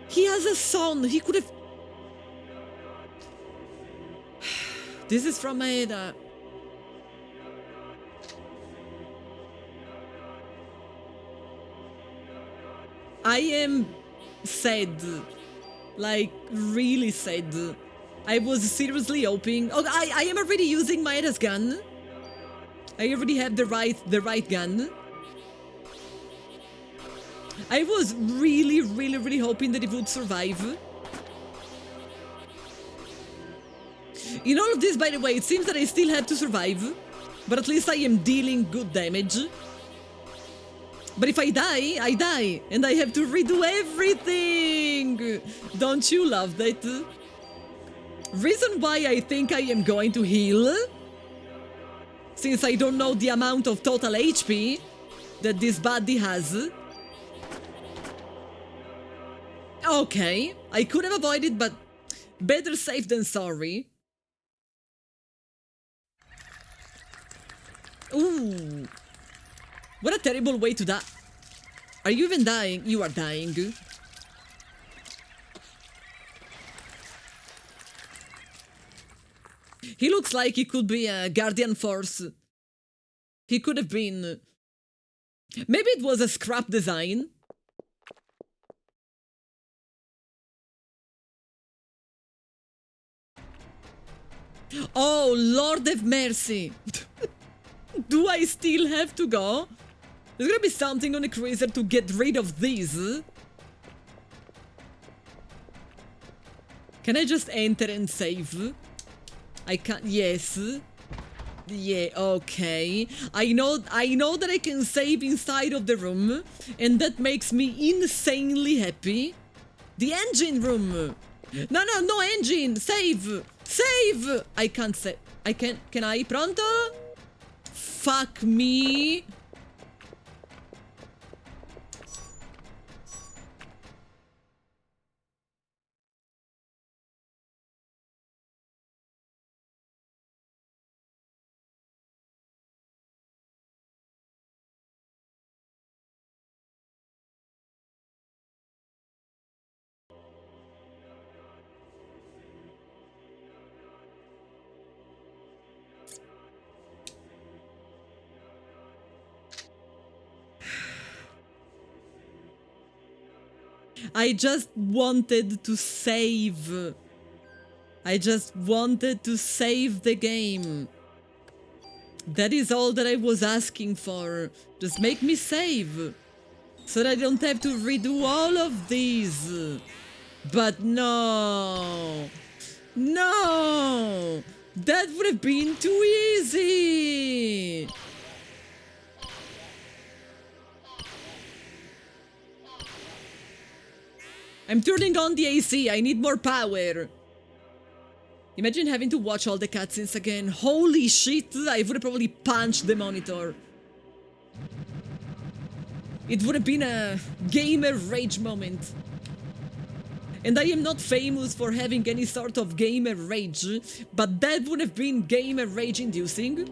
A: He has a son, he could have... This is from Maeda. I am sad. Like, really sad. I was seriously hoping... Oh, I am already using Maeda's gun. I already have the right gun. I was really hoping that it would survive. In all of this, by the way, it seems that I still have to survive. But at least I am dealing good damage. But if I die, I die. And I have to redo everything. Don't you love that? Reason why I think I am going to heal, since I don't know the amount of total HP that this body has. Okay, I could have avoided, but better safe than sorry. Ooh. What a terrible way to die. Are you even dying? You are dying. He looks like he could be a Guardian Force. He could have been... Maybe it was a scrap design. Oh, Lord have mercy. Do I still have to go? There's gonna be something on the cruiser to get rid of these. Can I just enter and save? I can't. Yes. Yeah, okay. I know that I can save inside of the room, and that makes me insanely happy. The engine room. No engine. Save. Save. I can't save. I can. Can I? Pronto? Fuck me. I just wanted to save. I just wanted to save the game. That is all that I was asking for. Just make me save. So that I don't have to redo all of these. But no. No. That would have been too easy. I'm turning on the AC, I need more power. Imagine having to watch all the cutscenes again. Holy shit, I would have probably punched the monitor. It would have been a gamer rage moment. And I am not famous for having any sort of gamer rage, but that would have been gamer rage inducing.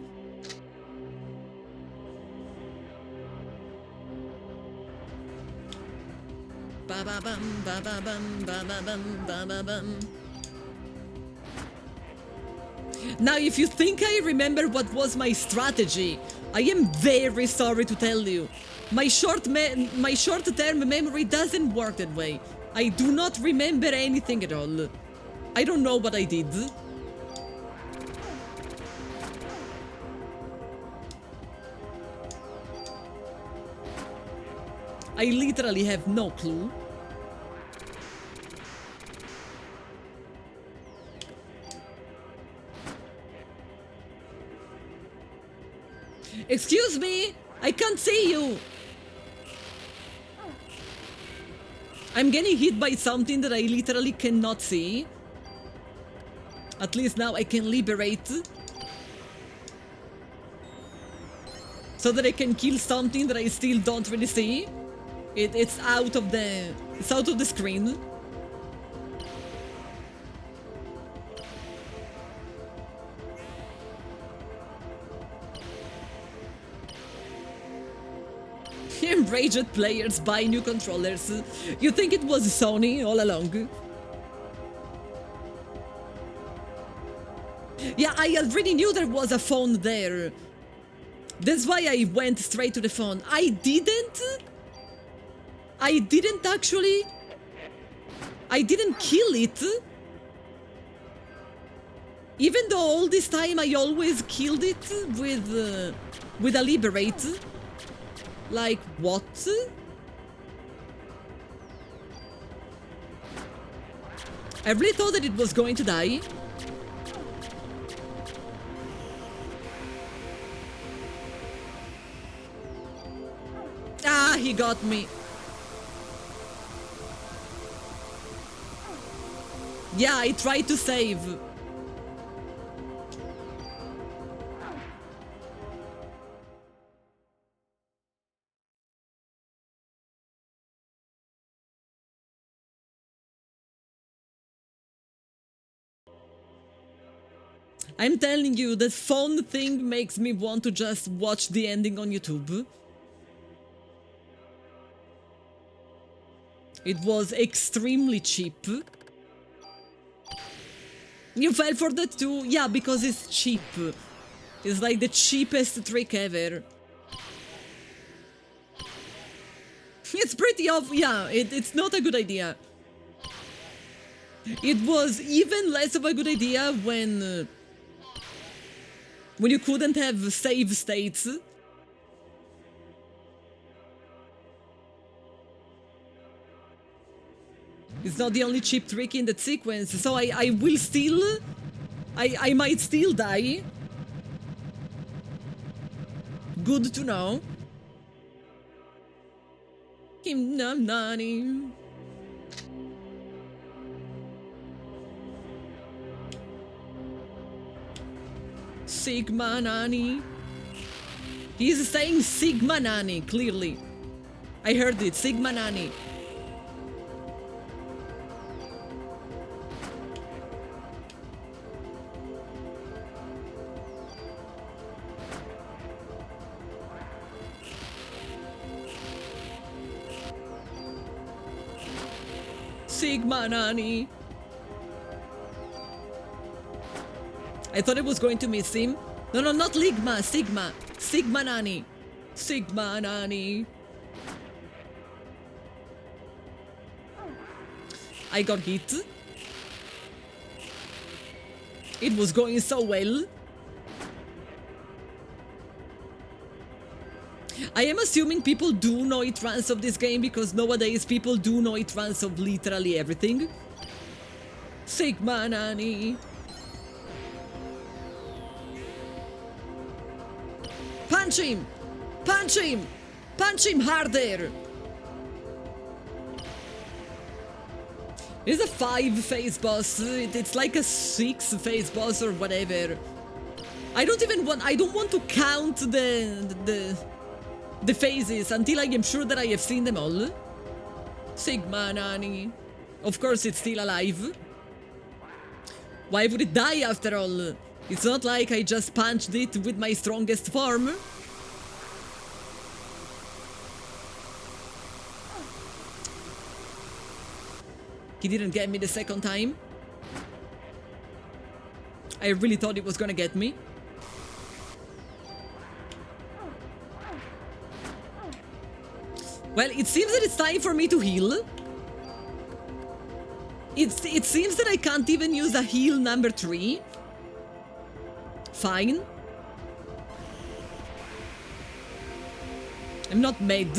A: Ba-ba-bum, ba-ba-bum, ba-ba-bum, ba-ba-bum. Now, if you think I remember what was my strategy, I am very sorry to tell you. My short-term memory doesn't work that way. I do not remember anything at all. I don't know what I did. I literally have no clue. Excuse me, I can't see you. I'm getting hit by something that I literally cannot see. At least now I can liberate. So that I can kill something that I still don't really see. It's out of the... It's out of the screen. Enraged players buy new controllers. You think it was Sony all along? Yeah, I already knew there was a phone there. That's why I went straight to the phone. I didn't actually... I didn't kill it. Even though all this time I always killed it with a liberate. Like, what? I really thought that it was going to die. Ah, he got me. Yeah, I tried to save. I'm telling you, that phone thing makes me want to just watch the ending on YouTube. It was extremely cheap. You fell for that too? Yeah, because it's cheap. It's like the cheapest trick ever. It's pretty off. Yeah, it's not a good idea. It was even less of a good idea when you couldn't have save states. It's not the only cheap trick in that sequence, so I will still... I might still die. Good to know. Kim Nam Nani. Sigma Nani. He's saying Sigma Nani, clearly. I heard it, Sigma Nani. Sigma Nani. I thought it was going to miss him. No, no, not Ligma, Sigma. Sigma Nani. Sigma Nani. I got hit. It was going so well. I am assuming people do know it runs of this game because nowadays people do know it runs of literally everything. Sigma Nani. Punch him! Punch him! Punch him harder! It's a 5-phase boss. It's like a 6-phase boss or whatever. I don't want to count the phases until I am sure that I have seen them all. Sigma Nani. Of course it's still alive. Why would it die after all? It's not like I just punched it with my strongest form. He didn't get me the second time. I really thought it was gonna get me. Well, it seems that it's time for me to heal. It seems that I can't even use a heal number 3. Fine. I'm not mad.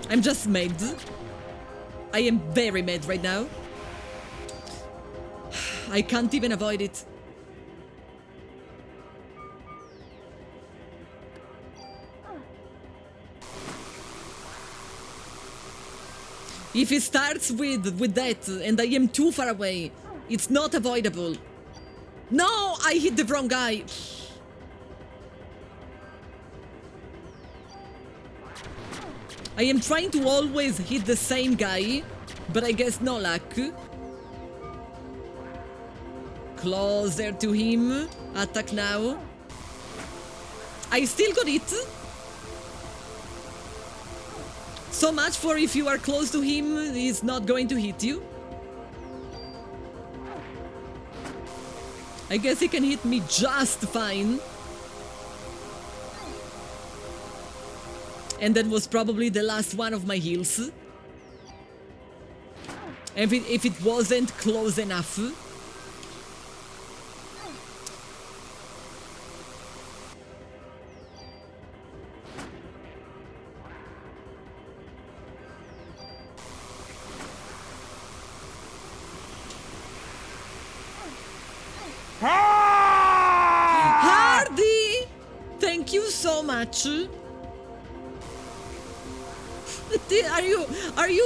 A: I'm just mad. I am very mad right now. I can't even avoid it. If it starts with that and I am too far away, it's not avoidable. No, I hit the wrong guy. I am trying to always hit the same guy, but I guess no luck. Closer to him. Attack now. I still got it. So much for if you are close to him, he's not going to hit you. I guess he can hit me just fine. And that was probably the last one of my heals. If it wasn't close enough. Hardy! Thank you so much.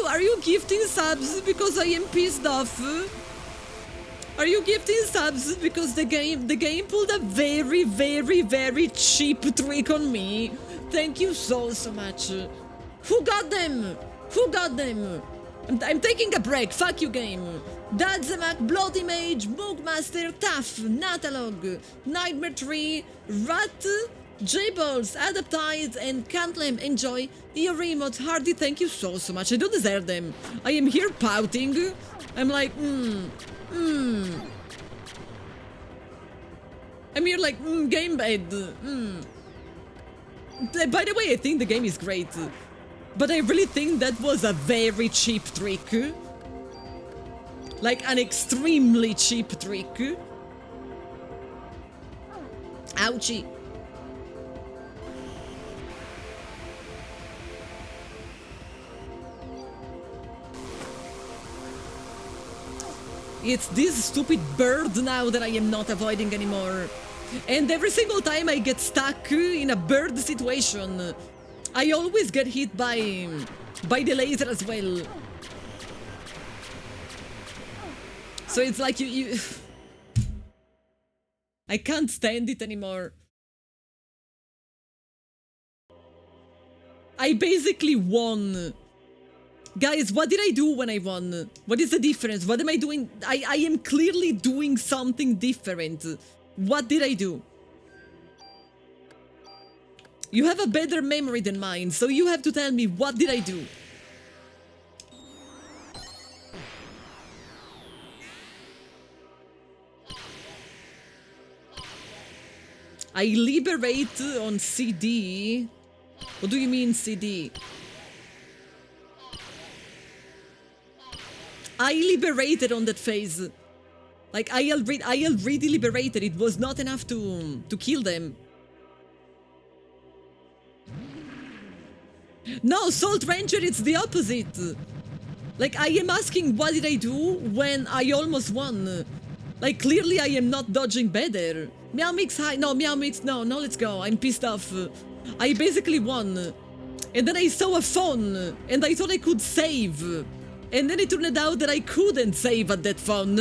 A: Are you gifting subs because I am pissed off? Are you gifting subs because the game pulled a very cheap trick on me? Thank you so much. Who got them? Who got them? I'm taking a break. Fuck you, game. Dadzamak, Bloody Mage, Moogmaster, Tough, Natalog, Nightmare Tree, Rat, J-Balls, Adaptite, and Cantlem. Enjoy your remote. Hardy, thank you so much. I don't deserve them. I am here pouting. I'm like, I'm here like, game bad. By the way, I think the game is great. But I really think that was a very cheap trick. Like an extremely cheap trick. Ouchie. It's this stupid bird now that I am not avoiding anymore. And every single time I get stuck in a bird situation, I always get hit by the laser as well. So it's like you I can't stand it anymore. I basically won. Guys, what did I do when I won? What is the difference? What am I doing? I am clearly doing something different. What did I do? You have a better memory than mine, so you have to tell me, what did I do? I liberate on CD. What do you mean CD? I liberated on that phase. Like I already liberated. It was not enough to kill them. No, Salt Ranger, it's the opposite. Like I am asking what did I do when I almost won. Like clearly I am not dodging better. Meow Mix, hi. No, Meow Mix, no, let's go. I'm pissed off. I basically won. And then I saw a phone and I thought I could save. And then it turned out that I couldn't save at that phone.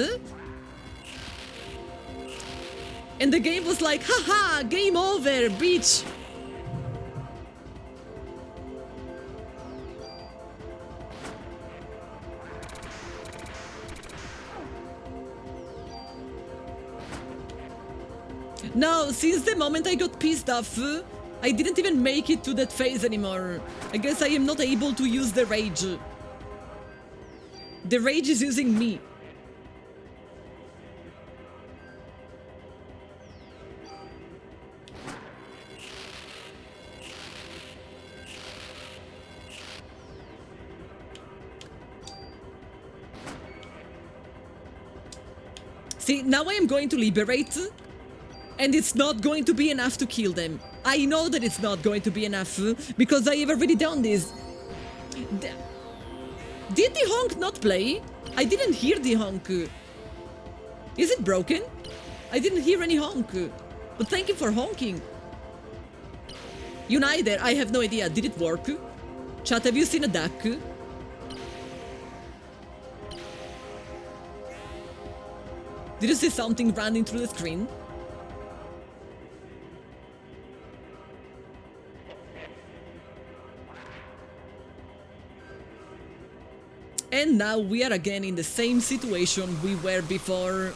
A: And the game was like, haha, game over, bitch. No, since the moment I got pissed off, I didn't even make it to that phase anymore. I guess I am not able to use the rage. The rage is using me. See, now I am going to liberate. And it's not going to be enough to kill them. I know that it's not going to be enough, because I have already done this. Did the honk not play? I didn't hear the honk. Is it broken? I didn't hear any honk. But thank you for honking. You neither. I have no idea. Did it work? Chat, have you seen a duck? Did you see something running through the screen? And now we are again in the same situation we were before.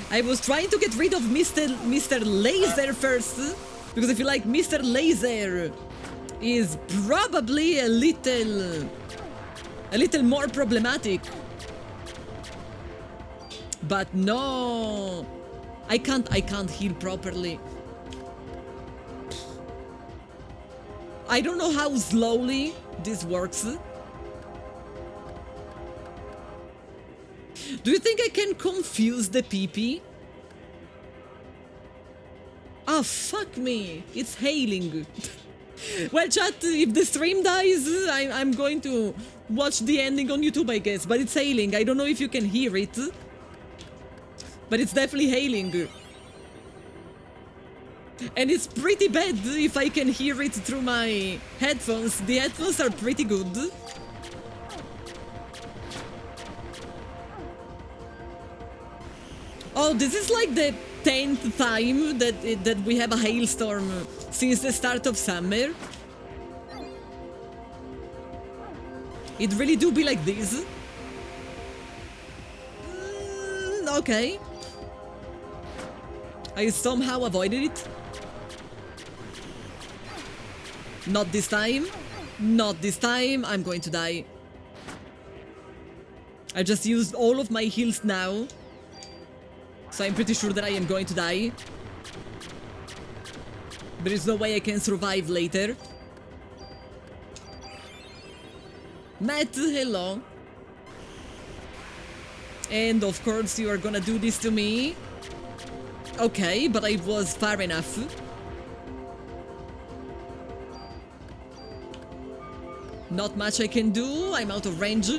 A: I was trying to get rid of Mr. Laser first, because I feel like Mr. Laser is probably a little more problematic. But no, I can't heal properly. I don't know how slowly this works. Do you think I can confuse the PP? Oh, fuck me. It's hailing. Well, chat, if the stream dies, I'm going to watch the ending on YouTube, I guess. But it's hailing. I don't know if you can hear it. But it's definitely hailing. And it's pretty bad if I can hear it through my headphones. The headphones are pretty good. Oh, this is like the 10th time that we have a hailstorm since the start of summer. It really do be like this. Okay. I somehow avoided it. Not this time. Not this time. I'm going to die. I just used all of my heals now. So I'm pretty sure that I am going to die. There is no way I can survive later. Matt, hello. And of course you are gonna do this to me. Okay, but I was far enough. Not much I can do. I'm out of range.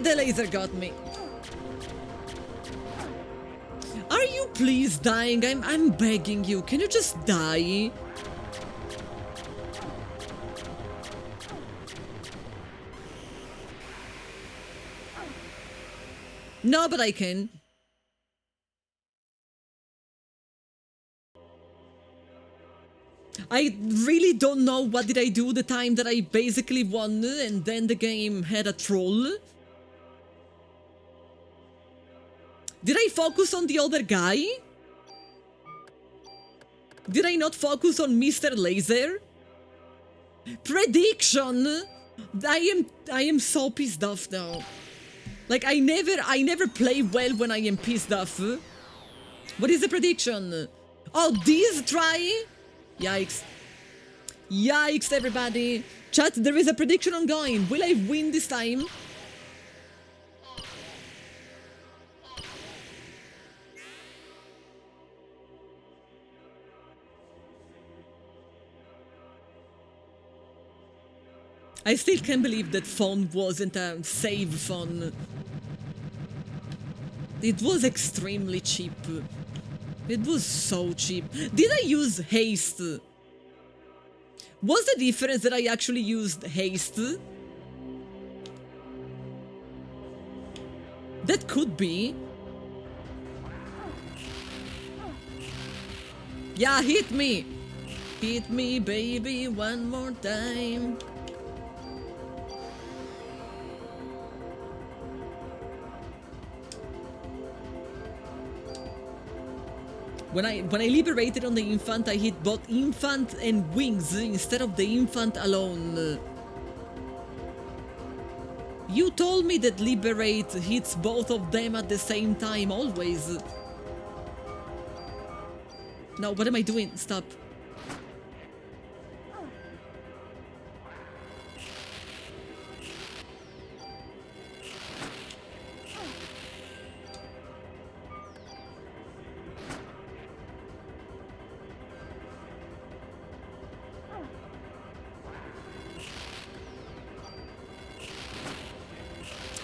A: The laser got me. Are you please dying? I'm begging you. Can you just die? No, but I can. I really don't know what did I do the time that I basically won and then the game had a troll. Did I focus on the other guy? Did I not focus on Mr. Laser? Prediction! I am so pissed off now. Like I never play well when I am pissed off. What is the prediction? Oh, this try? Yikes. Yikes, everybody. Chat, there is a prediction ongoing. Will I win this time? I still can't believe that phone wasn't a save phone. It was extremely cheap. It was so cheap. Did I use haste? Was the difference that I actually used haste? That could be. Yeah, hit me! Hit me, baby, one more time. When I liberated on the infant, I hit both infant and wings instead of the infant alone. You told me that liberate hits both of them at the same time, always. No, what am I doing? Stop.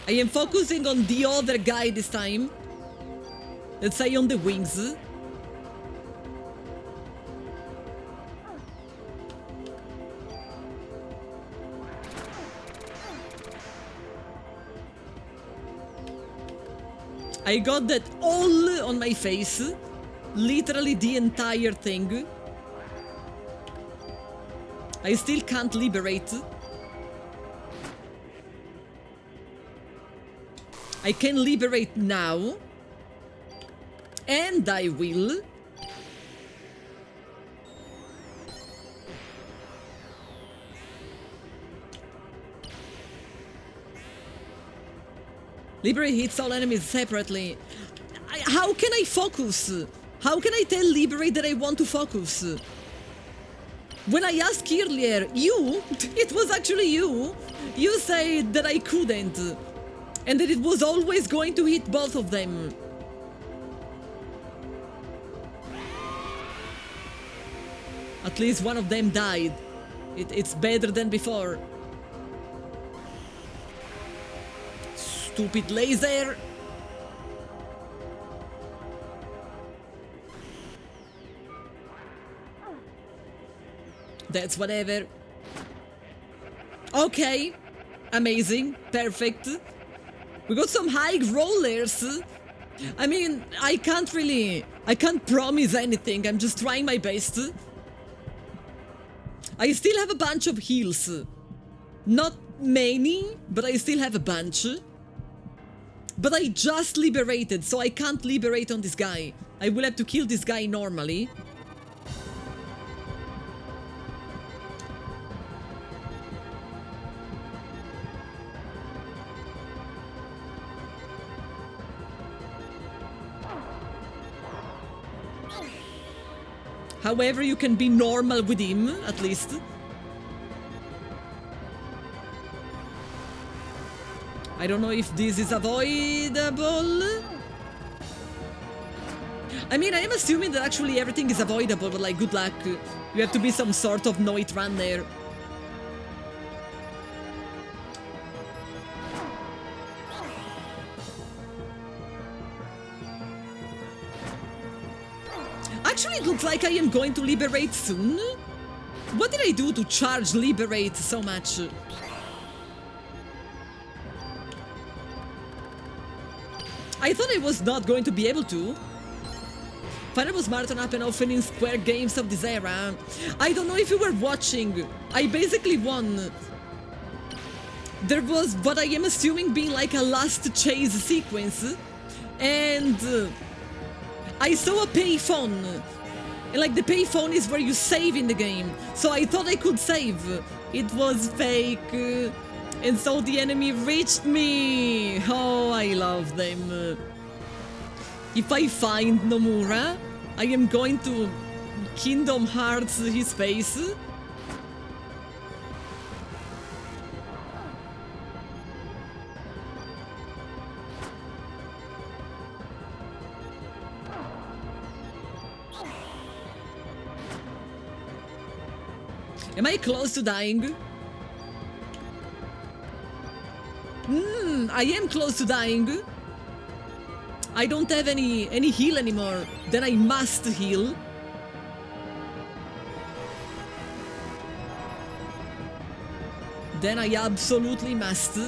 A: I am focusing on the other guy this time. Let's say on the wings. I got that all on my face. Literally the entire thing. I still can't liberate. I can liberate now. And I will. Liberate hits all enemies separately. How can I focus? How can I tell Liberate that I want to focus? When I asked earlier, it was actually you said that I couldn't. And that it was always going to hit both of them. At least one of them died. It's better than before. Stupid laser! That's whatever. Okay. Amazing. Perfect. We got some high rollers. I mean, I can't promise anything. I'm just trying my best. I still have a bunch of heals. Not many, but I still have a bunch. But I just liberated, so I can't liberate on this guy. I will have to kill this guy normally. However, you can be normal with him, at least. I don't know if this is avoidable. I mean, I am assuming that actually everything is avoidable, but like, good luck. You have to be some sort of no-it run there. Actually, it looks like I am going to liberate soon. What did I do to charge liberate so much? I thought I was not going to be able to. Final was marathon up and often in Square games of this era. I don't know if you were watching. I basically won. There was what I am assuming being like a last chase sequence. And I saw a payphone. And like the payphone is where you save in the game. So I thought I could save. It was fake. And so the enemy reached me. Oh, I love them. If I find Nomura, I am going to Kingdom Hearts his face. Am I close to dying? I am close to dying. I don't have any heal anymore. Then I must heal. Then I absolutely must.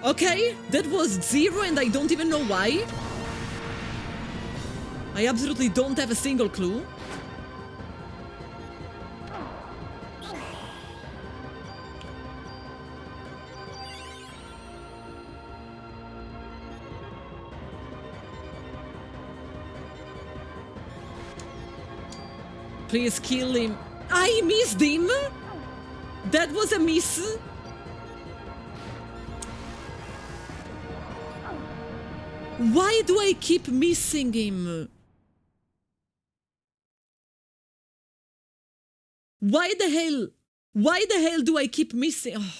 A: Okay, that was 0 and I don't even know why. I absolutely don't have a single clue. Please kill him. I missed him? That was a miss? Why do I keep missing him? Why the hell do I keep missing? Oh.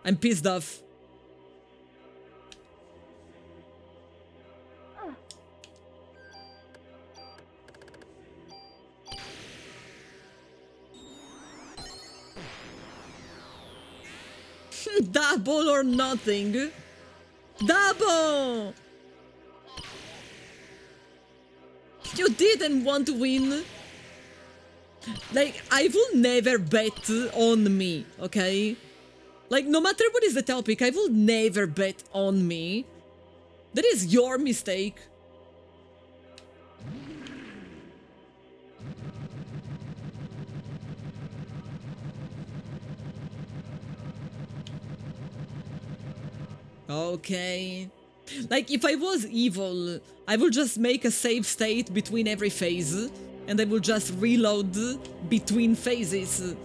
A: I'm pissed off. Double or nothing. Double! You didn't want to win. Like, I will never bet on me, okay? Like, no matter what is the topic, I will never bet on me. That is your mistake. Okay. Like, if I was evil, I would just make a save state between every phase, and I will just reload between phases.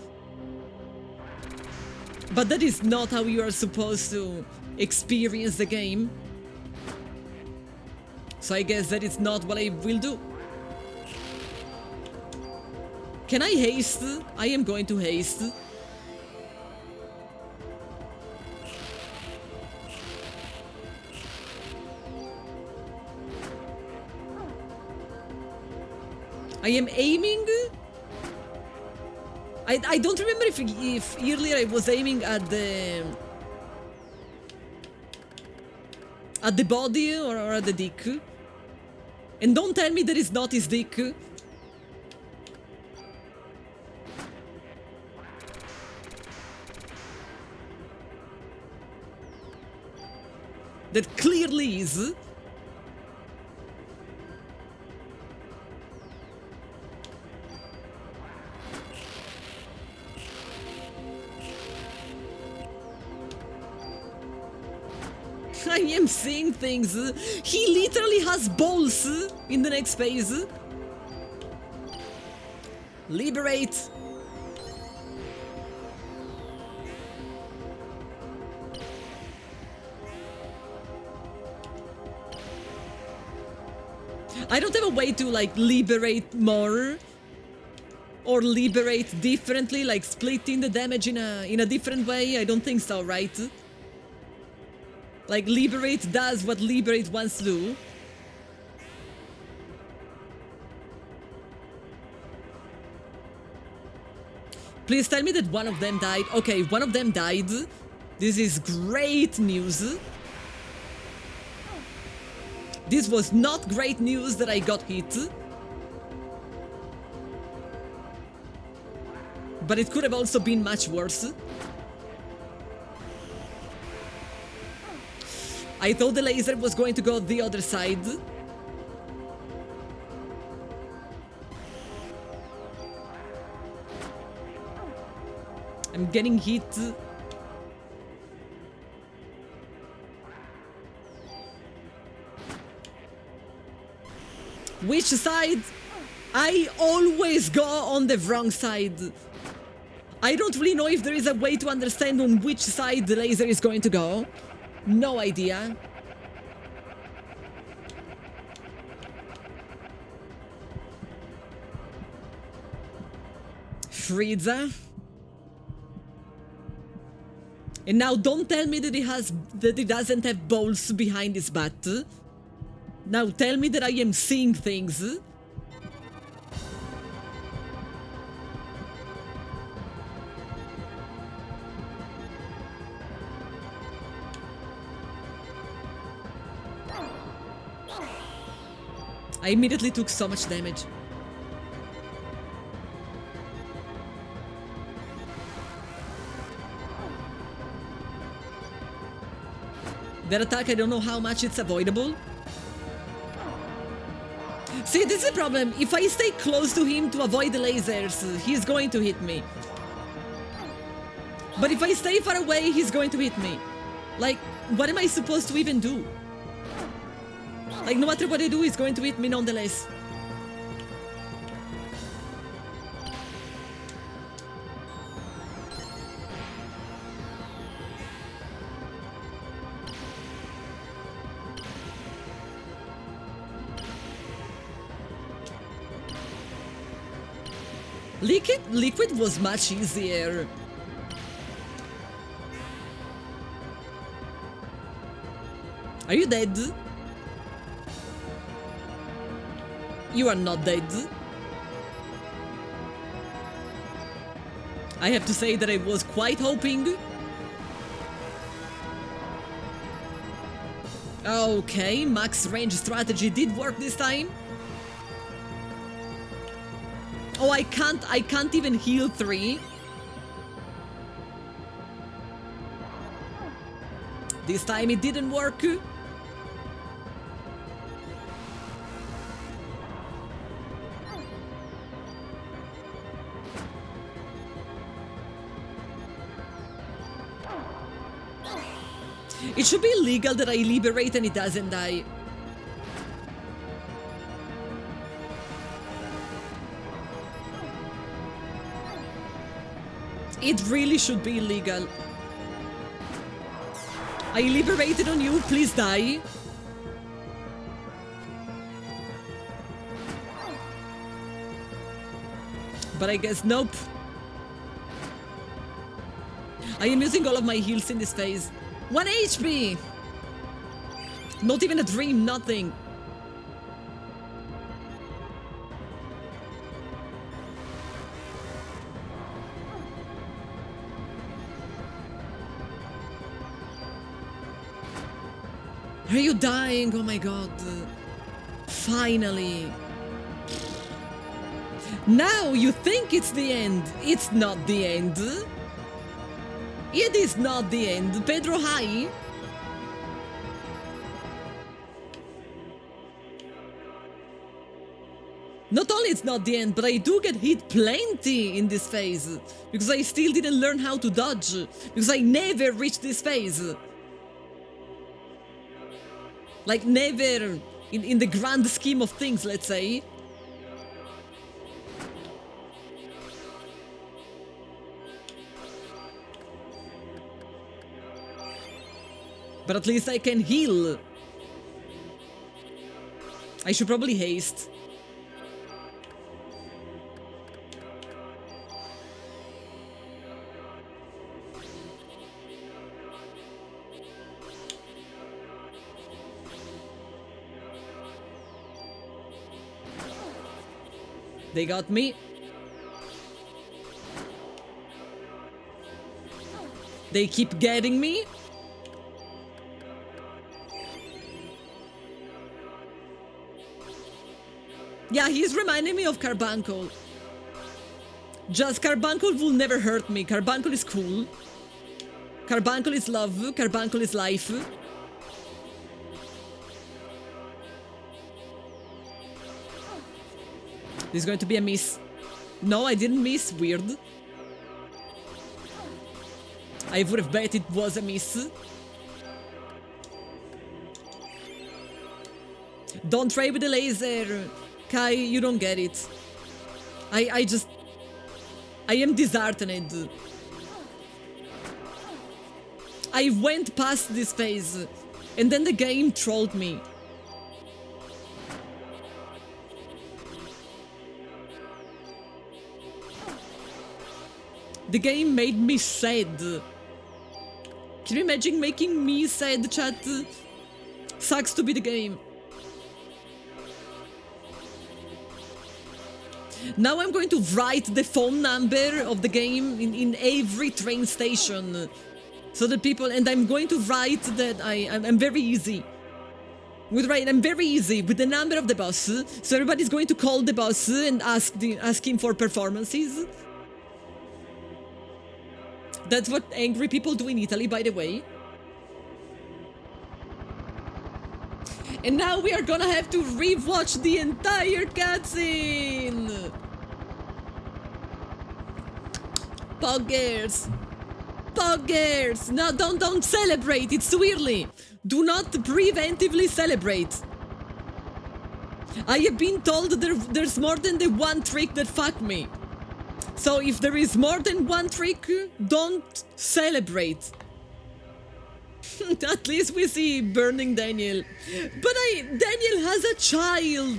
A: But that is not how you are supposed to experience the game. So I guess that is not what I will do. Can I haste? I am going to haste. I am aiming. I don't remember if earlier I was aiming at the body or at the dick. And don't tell me that it's not his dick. That clearly is. I am seeing things. He literally has balls in the next phase. Liberate. I don't have a way to, like, liberate more or liberate differently, like splitting the damage in a different way. I don't think so, right? Like, Liberate does what Liberate wants to do. Please tell me that one of them died. Okay, one of them died. This is great news. This was not great news that I got hit. But it could have also been much worse. I thought the laser was going to go the other side. I'm getting hit. Which side? I always go on the wrong side. I don't really know if there is a way to understand on which side the laser is going to go. No idea. Frieza. And now don't tell me that he doesn't have balls behind his butt. Now tell me that I am seeing things. I immediately took so much damage. That attack, I don't know how much it's avoidable. See, this is the problem. If I stay close to him to avoid the lasers, he's going to hit me. But if I stay far away, he's going to hit me. Like, what am I supposed to even do? Like, no matter what I do, he's going to hit me nonetheless. Liquid was much easier. Are you dead? You are not dead. I have to say that I was quite hoping. Okay, max range strategy did work this time. Oh, I can't even heal 3. This time it didn't work. It should be illegal that I liberate and it doesn't die. It really should be illegal. I liberated on you, please die. But I guess nope. I am using all of my heals in this phase. 1 HP! Not even a dream, nothing. Are you dying? Oh my god. Finally. Now you think it's the end. It's not the end. It is not the end. Pedro, hi. Not only it's not the end, but I do get hit plenty in this phase. Because I still didn't learn how to dodge. Because I never reached this phase. Like, never in the grand scheme of things, let's say. But at least I can heal. I should probably haste. They got me. They keep getting me. Yeah, he's reminding me of Carbuncle. Just Carbuncle will never hurt me. Carbuncle is cool. Carbuncle is love. Carbuncle is life. This is going to be a miss. No, I didn't miss. Weird. I would have bet it was a miss. Don't try with the laser. Kai, you don't get it. I am disheartened. I went past this phase, and then the game trolled me. The game made me sad. Can you imagine making me sad, chat? Sucks to be the game. Now I'm going to write the phone number of the game in every train station. So that people... And I'm going to write that I'm very easy. I'm very easy with the number of the boss. So everybody's going to call the boss and ask him for performances. That's what angry people do in Italy, by the way. And now we are gonna have to rewatch the entire cutscene! Poggers! Poggers! No, don't celebrate, it's too early! Do not preventively celebrate! I have been told there's more than the one trick that fucked me. So if there is more than one trick, don't celebrate. At least we see burning Daniel. But Daniel has a child.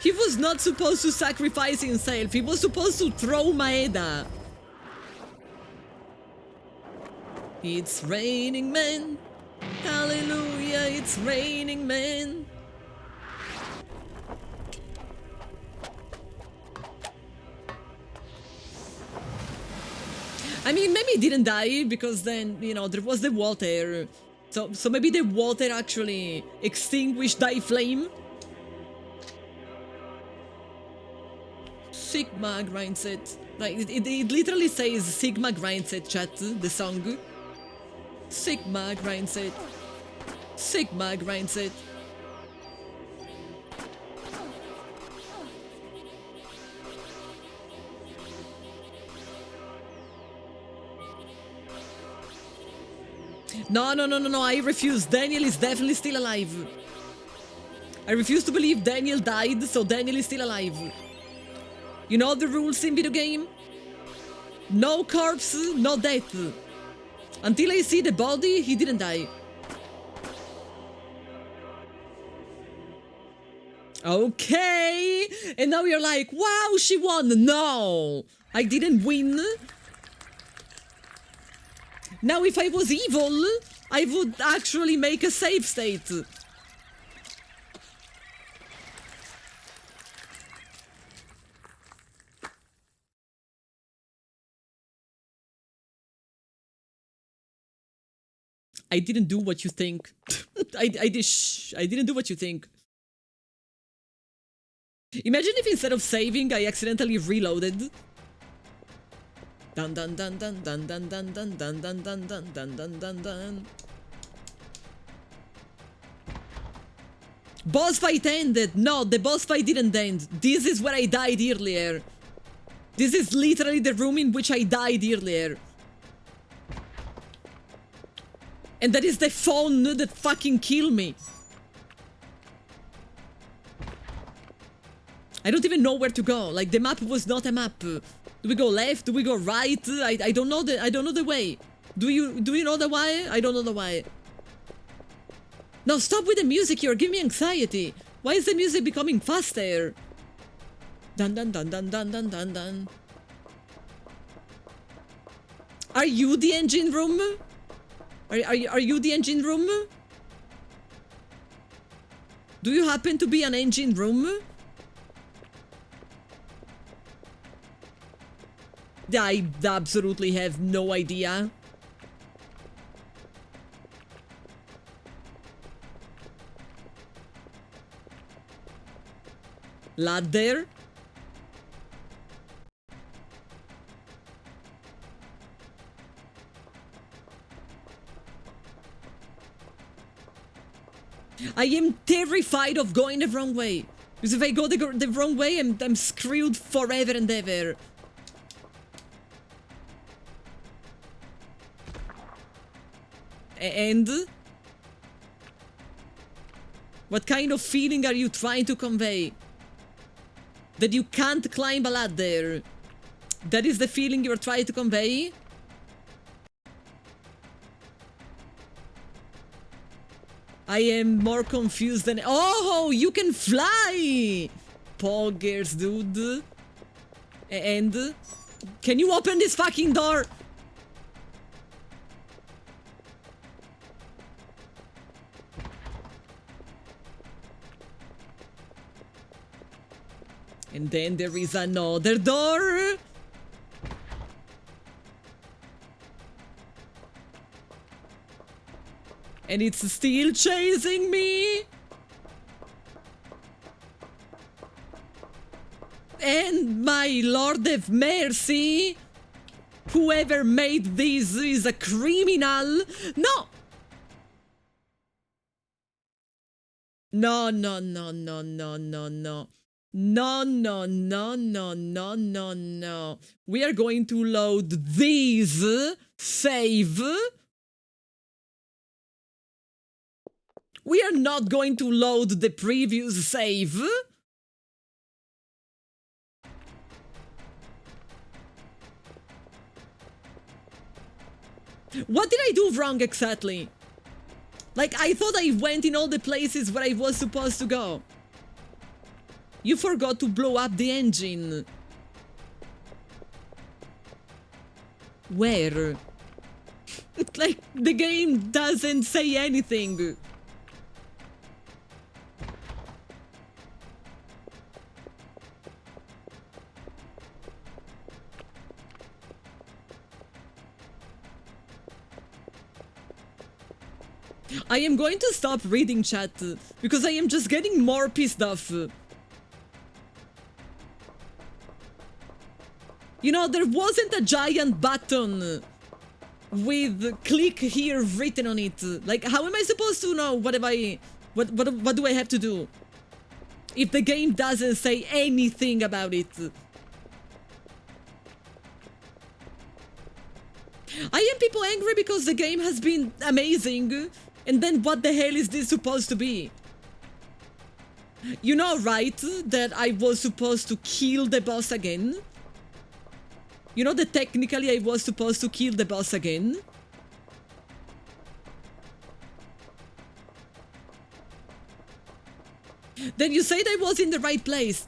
A: He was not supposed to sacrifice himself. He was supposed to throw Maeda. It's raining men. Hallelujah, it's raining men. I mean, maybe he didn't die because then, you know, there was the water. So maybe the water actually extinguished thy flame. Sigma grinds it. Like, it literally says Sigma grinds it, chat, the song. Sigma grinds it. Sigma grinds it. No, I refuse. Daniel is definitely still alive. I refuse to believe Daniel died, so Daniel is still alive. You know the rules in video game? No corpse, no death. Until I see the body, he didn't die. Okay! And now you're like, wow, she won! No! I didn't win. Now if I was evil, I would actually make a save state. I didn't do what you think. I didn't do what you think. Imagine if instead of saving, I accidentally reloaded. Dun dun dun dun dun dun dun dun dun dun dun dun dun dun dun dun. Boss fight ended. No, the boss fight didn't end. This is where I died earlier. This is literally the room in which I died earlier. And that is the phone that fucking killed me. I don't even know where to go. Like, the map was not a map. Do we go left? Do we go right? I don't know the way. Do you know the way? I don't know the way. No, stop with the music. You're giving me anxiety. Why is the music becoming faster? Dun dun dun dun dun dun dun dun. Are you the engine room? Are you the engine room? Do you happen to be an engine room? I absolutely have no idea. Ladder? I am terrified of going the wrong way. Because if I go the wrong way, I'm screwed forever and ever. And? What kind of feeling are you trying to convey? That you can't climb a ladder. That is the feeling you're trying to convey? I am more confused than... Oh, you can fly! Poggers, dude. And? Can you open this fucking door? And then there is another door. And it's still chasing me. And my Lord of Mercy, whoever made this is a criminal. No. No, no, no, no, no, no, no. No, no, no, no, no, no, no. We are going to load these save. We are not going to load the previous save. What did I do wrong exactly? Like, I thought I went in all the places where I was supposed to go. You forgot to blow up the engine. Where? Like, the game doesn't say anything. I am going to stop reading chat because I am just getting more pissed off. You know, there wasn't a giant button with click here written on it. Like, how am I supposed to know what do I have to do if the game doesn't say anything about it? I am people angry because the game has been amazing, and then what the hell is this supposed to be? You know, right, that I was supposed to kill the boss again? You know that technically I was supposed to kill the boss again? Then you said I was in the right place.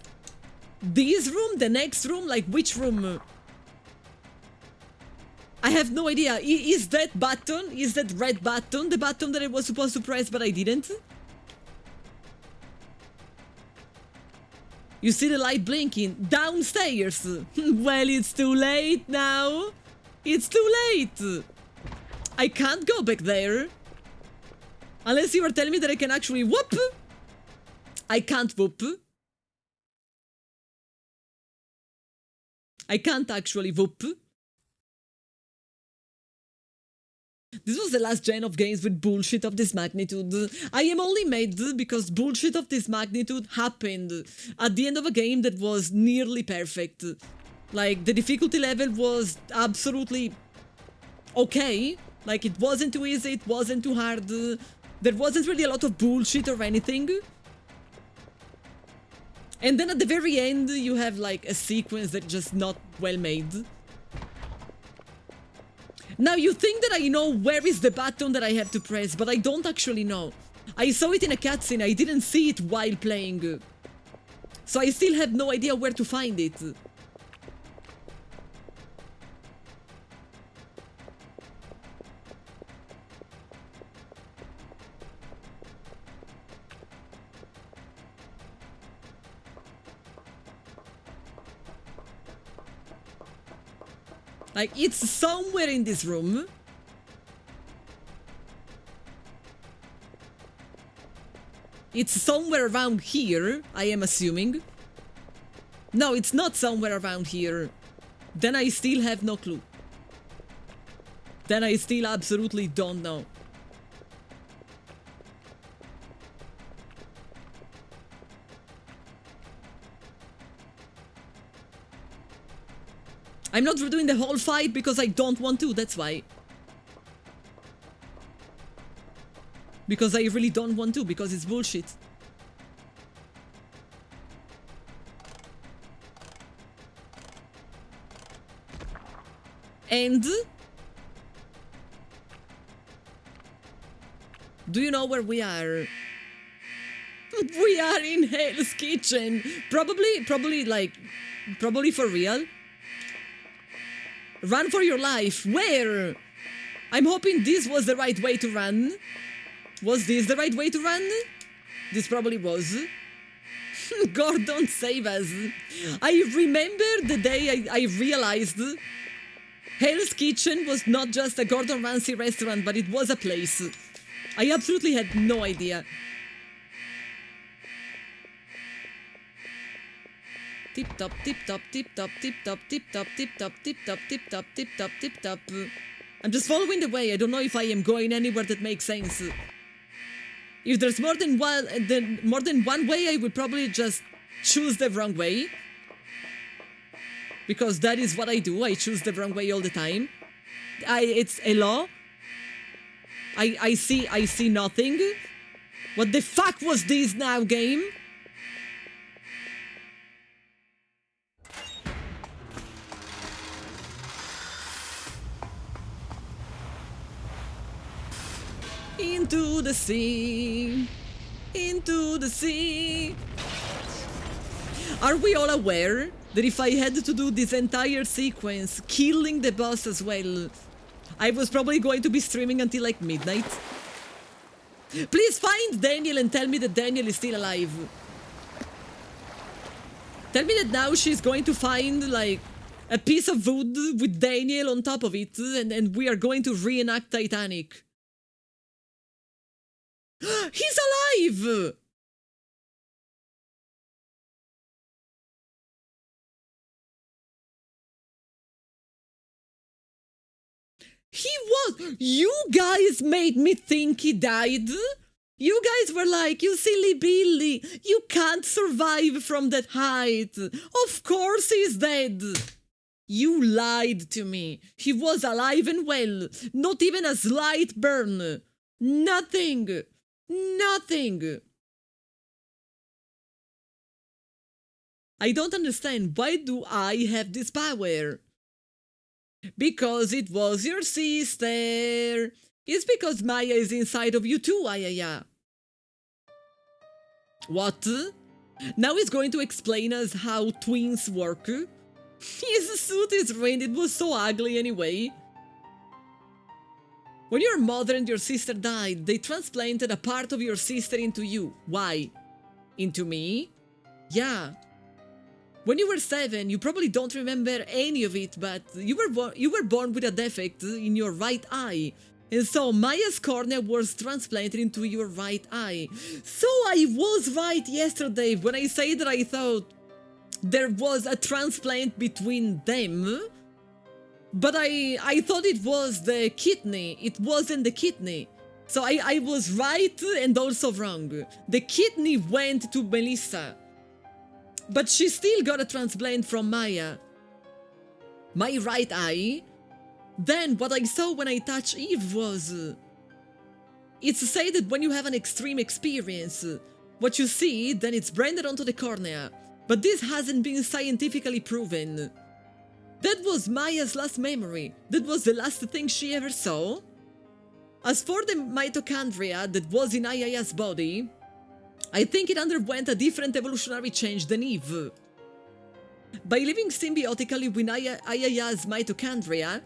A: This room? The next room? Like, which room? I have no idea. Is that button, is that red button, the button that I was supposed to press but I didn't? You see the light blinking downstairs. Well, it's too late now. It's too late. I can't go back there. Unless you are telling me that I can actually whoop. I can't whoop. I can't actually whoop. This was the last gen of games with bullshit of this magnitude. I am only mad because bullshit of this magnitude happened at the end of a game that was nearly perfect. Like, the difficulty level was absolutely okay. Like, it wasn't too easy, it wasn't too hard. There wasn't really a lot of bullshit or anything. And then at the very end, you have, like, a sequence that's just not well made. Now, you think that I know where is the button that I have to press, but I don't actually know. I saw it in a cutscene, I didn't see it while playing. So I still have no idea where to find it. Like, it's somewhere in this room. It's somewhere around here, I am assuming. No, it's not somewhere around here. Then I still have no clue. Then I still absolutely don't know. I'm not redoing the whole fight because I don't want to, that's why. Because I really don't want to, because it's bullshit. And... do you know where we are? We are in Hell's Kitchen. Probably for real. Run for your life. Where? I'm hoping this was the right way to run. Was this the right way to run? This probably was. Gordon, save us. I remember the day I realized Hell's Kitchen was not just a Gordon Ramsay restaurant, but it was a place. I absolutely had no idea. Tip top, tip top, tip top, tip top, tip top, tip top, tip top, tip top, tip top, tip top. I'm just following the way. I don't know if I am going anywhere that makes sense. If there's more than one way, I would probably just choose the wrong way. Because that is what I do. I choose the wrong way all the time. It's a law. I see nothing. What the fuck was this now, game? Into the sea, into the sea. Are we all aware that if I had to do this entire sequence, killing the boss as well, I was probably going to be streaming until like midnight? Please find Daniel and tell me that Daniel is still alive. Tell me that now she's going to find like a piece of wood with Daniel on top of it, and we are going to reenact Titanic. He's alive! He was. You guys made me think he died. You guys were like, you silly Billy, you can't survive from that height. Of course he's dead. You lied to me. He was alive and well. Not even a slight burn. Nothing. Nothing. I don't understand. Why do I have this power? Because it was your sister. It's because Maya is inside of you too, Ayaya. What? Now he's going to explain us how twins work? His suit is ruined, it was so ugly anyway. When your mother and your sister died, they transplanted a part of your sister into you. Why? Into me? Yeah. When you were 7, you probably don't remember any of it, but you were born with a defect in your right eye. And so Maya's cornea was transplanted into your right eye. So I was right yesterday when I said that I thought there was a transplant between them. But I thought it was the kidney. It wasn't the kidney. So I was right and also wrong. The kidney went to Melissa. But she still got a transplant from Maya. My right eye. Then what I saw when I touched Eve was... it's to say that when you have an extreme experience, what you see, then it's branded onto the cornea. But this hasn't been scientifically proven. That was Maya's last memory. That was the last thing she ever saw. As for the mitochondria that was in Ayaya's body, I think it underwent a different evolutionary change than Eve. By living symbiotically with Ayaya's mitochondria,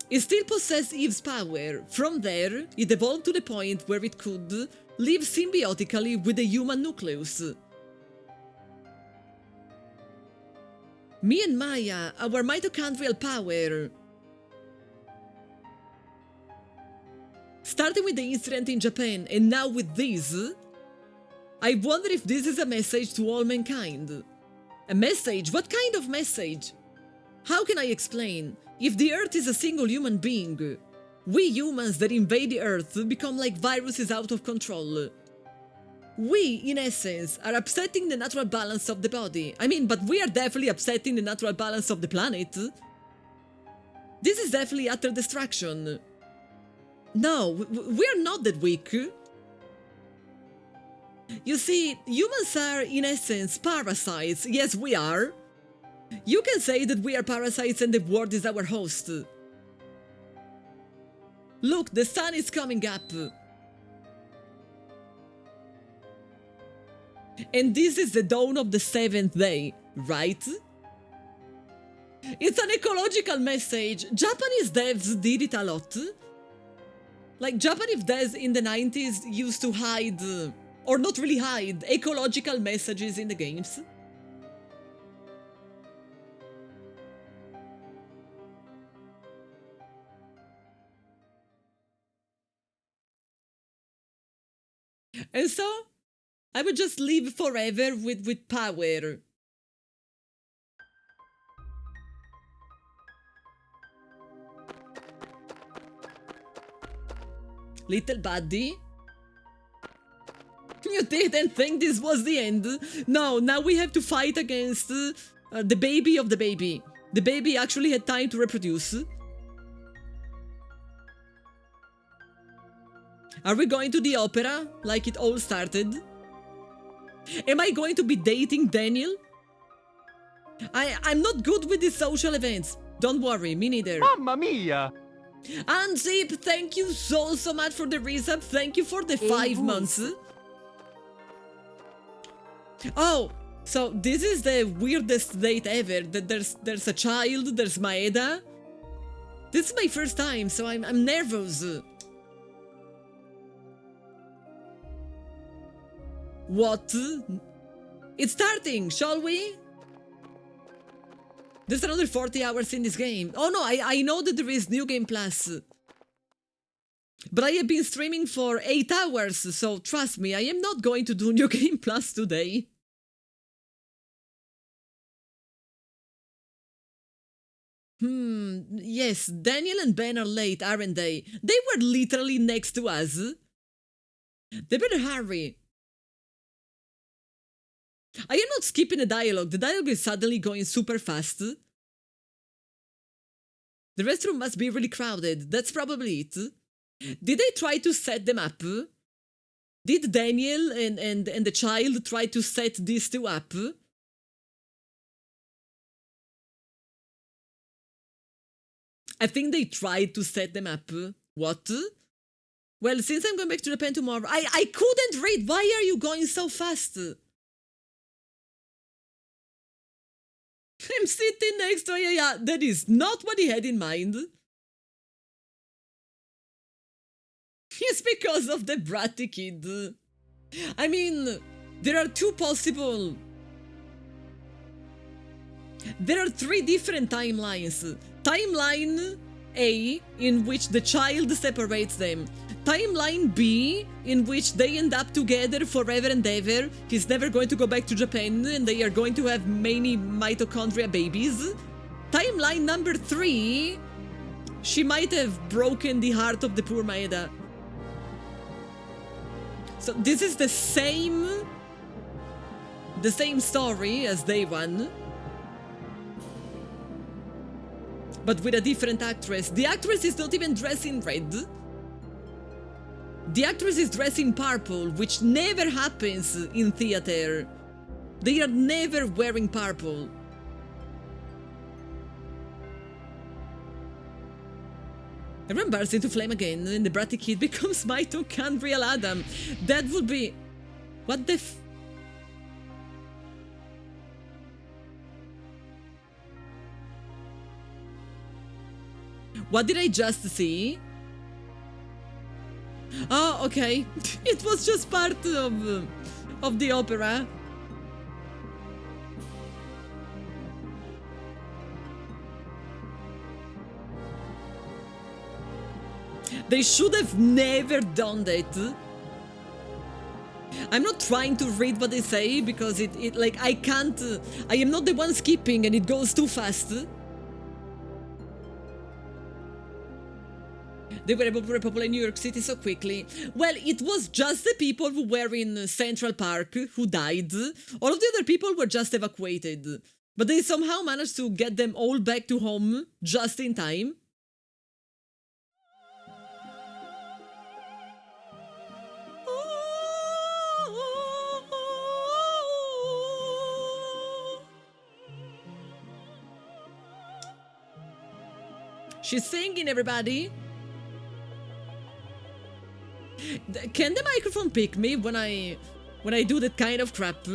A: it still possessed Eve's power. From there, it evolved to the point where it could live symbiotically with the human nucleus. Me and Maya, our mitochondrial power, started with the incident in Japan and now with this, I wonder if this is a message to all mankind. A message? What kind of message? How can I explain? If the Earth is a single human being, we humans that invade the Earth become like viruses out of control. We, in essence, are upsetting the natural balance of the body. I mean, but we are definitely upsetting the natural balance of the planet. This is definitely utter destruction. No, we are not that weak. You see, humans are, in essence, parasites. Yes, we are. You can say that we are parasites and the world is our host. Look, the sun is coming up. And this is the dawn of the 7th day, right? It's an ecological message. Japanese devs did it a lot. Like, Japanese devs in the 90s used to hide, or not really hide, ecological messages in the games. And so, I would just live forever with power. Little buddy? You didn't think this was the end? No, now we have to fight against the baby of the baby. The baby actually had time to reproduce. Are we going to the opera, like it all started? Am I going to be dating Daniel? I'm not good with these social events. Don't worry, me neither.
F: Mamma mia!
A: Anzip, thank you so much for the resub. Thank you for the 5 months. Oh, so this is the weirdest date ever. That there's a child, there's Maeda. This is my first time, so I'm nervous. What? It's starting, shall we? There's another 40 hours in this game. Oh no, I know that there is New Game Plus. But I have been streaming for 8 hours, so trust me, I am not going to do New Game Plus today. Yes, Daniel and Ben are late, aren't they? They were literally next to us. They better hurry. I am not skipping a dialogue. The dialogue is suddenly going super fast. The restroom must be really crowded. That's probably it. Did they try to set them up? Did Daniel and the child try to set these two up? I think they tried to set them up. What? Well, since I'm going back to Japan tomorrow, I couldn't read. Why are you going so fast? I'm sitting next to you. Yeah, that is not what he had in mind. It's because of the bratty kid. I mean, there are two possible... There are three different timelines. Timeline A, in which the child separates them. Timeline B, in which they end up together forever and ever. He's never going to go back to Japan and they are going to have many mitochondria babies. Timeline number 3, she might have broken the heart of the poor Maeda. So this is the same story as day one, but with a different actress. The actress is not even dressed in red. The actress is dressed in purple, which never happens in theater. They are never wearing purple. Everyone bursts into flame again, and the bratty kid becomes mitochondrial Adam. That would be... What the f... What did I just see? Oh, okay. It was just part of the opera. They should have never done that. I'm not trying to read what they say because it like I can't. I am not the one skipping and it goes too fast. They were able to repopulate New York City so quickly. Well, it was just the people who were in Central Park who died. All of the other people were just evacuated. But they somehow managed to get them all back to home just in time. She's singing, everybody. Can the microphone pick me when I do that kind of crap?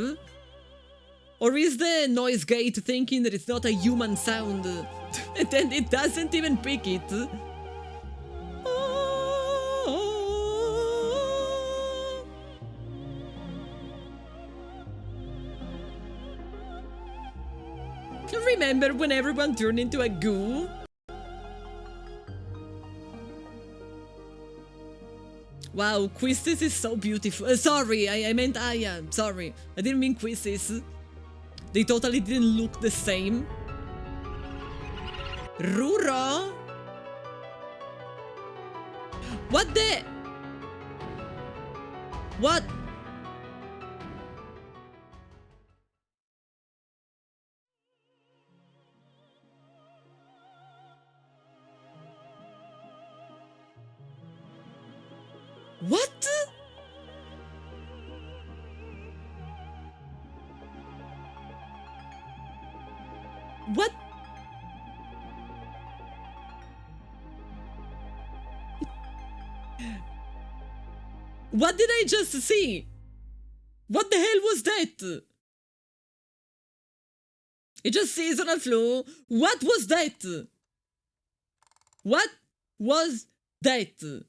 A: Or is the noise gate thinking that it's not a human sound and then it doesn't even pick it? Remember when everyone turned into a goo? Wow, quizzes is so beautiful. Sorry, I meant Aya. Sorry, I didn't mean quizzes. They totally didn't look the same. Ruro? What the? What? What? What? What did I just see? What the hell was that? It just seasonal flu. What was that? What was that?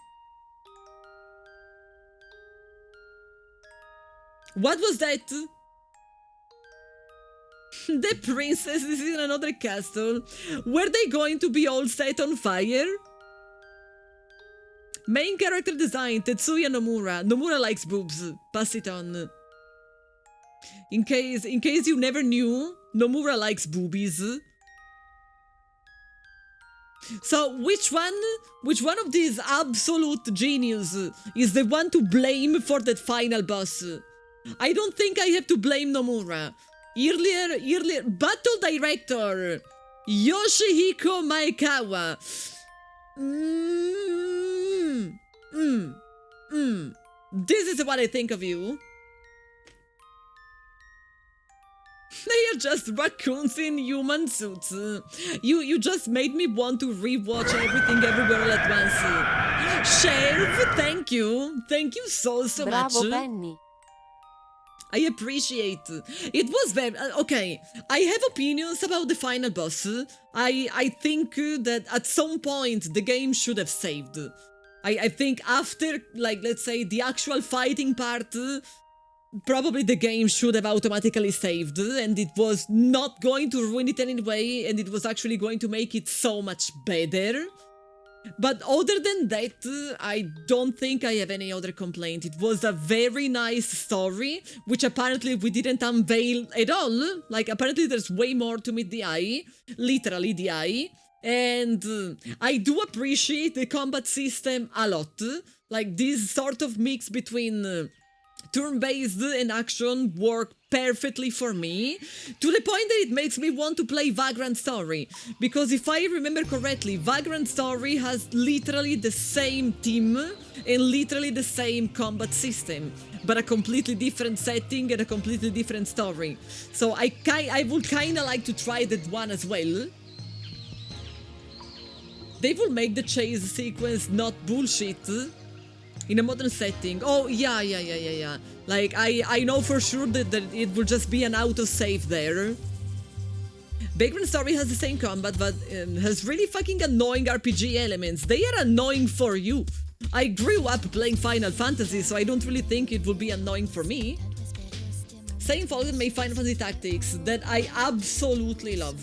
A: What was that? The princess is in another castle. Were they going to be all set on fire? Main character design, Tetsuya Nomura. Nomura likes boobs. Pass it on. In case you never knew, Nomura likes boobies. So which one of these absolute genius is the one to blame for that final boss? I don't think I have to blame Nomura. Earlier, battle director Yoshihiko Maekawa. This is what I think of you. They are just raccoons in human suits. You just made me want to rewatch Everything Everywhere All at Once. Sheriff, thank you. Thank you so
B: Bravo
A: much.
B: Penny.
A: I appreciate. It was very okay. I have opinions about the final boss. I think that at some point the game should have saved. I think after, like, let's say the actual fighting part, probably the game should have automatically saved, and it was not going to ruin it in any way, and it was actually going to make it so much better. But other than that, I don't think I have any other complaint. It was a very nice story, which apparently we didn't unveil at all. Like, apparently there's way more to meet the eye, literally the eye. And I do appreciate the combat system a lot. Like, this sort of mix between turn-based and action work perfectly for me, to the point that it makes me want to play Vagrant Story, because if I remember correctly, Vagrant Story has literally the same team and literally the same combat system, but a completely different setting and a completely different story. So I would kinda like to try that one as well. They will make the chase sequence not bullshit in a modern setting. Oh, yeah. Like, I know for sure that it will just be an autosave there. Vagrant Story has the same combat, but has really fucking annoying RPG elements. They are annoying for you. I grew up playing Final Fantasy, so I don't really think it will be annoying for me. Same fault that made Final Fantasy Tactics, that I absolutely love.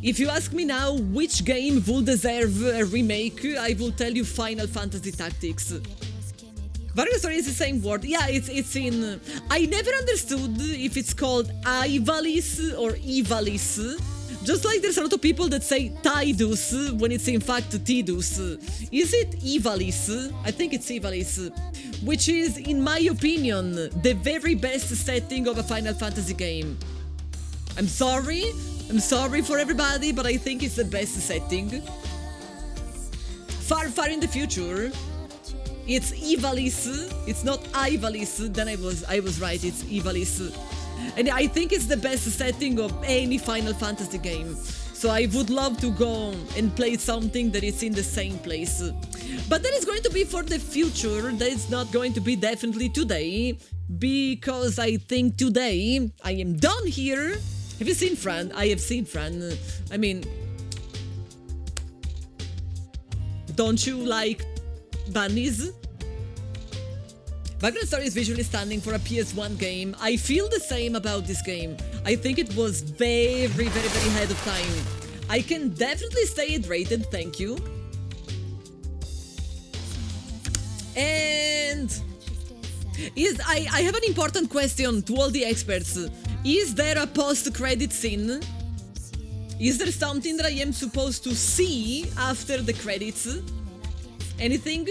A: If you ask me now which game would deserve a remake, I will tell you Final Fantasy Tactics. Vagrant Story is the same word. Yeah, it's in... I never understood if it's called Ivalice or Ivalice. Just like there's a lot of people that say Tidus when it's in fact Tidus. Is it Ivalice? I think it's Ivalice. Which is, in my opinion, the very best setting of a Final Fantasy game. I'm sorry for everybody, but I think it's the best setting. Far in the future, it's Ivalice. It's not Ivalice. Then I was right. It's Ivalice, and I think it's the best setting of any Final Fantasy game. So I would love to go and play something that is in the same place. But that is going to be for the future. That is not going to be definitely today, because I think today I am done here. Have you seen Fran? I have seen Fran. I mean, don't you like bunnies? Vagrant Story is visually stunning for a PS1 game. I feel the same about this game. I think it was very ahead of time. I can definitely stay hydrated, thank you. And I have an important question to all the experts. Is there a post-credit scene? Is there something that I am supposed to see after the credits? Anything?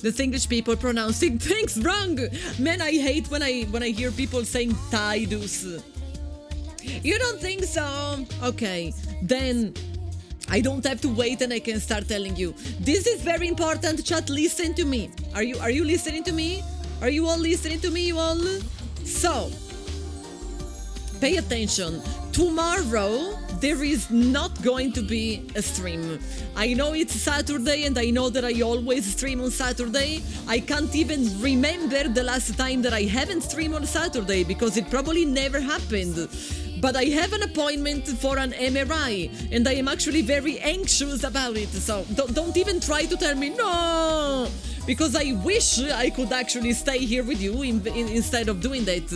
A: The English people pronouncing things wrong! Man, I hate when I hear people saying Tidus. You don't think so? Okay, then I don't have to wait and I can start telling you. This is very important, chat, listen to me. Are you listening to me? Are you all listening to me, you all? So, pay attention. Tomorrow, there is not going to be a stream. I know it's Saturday and I know that I always stream on Saturday. I can't even remember the last time that I haven't streamed on Saturday because it probably never happened. But I have an appointment for an MRI and I am actually very anxious about it. So don't even try to tell me no, because I wish I could actually stay here with you instead of doing that.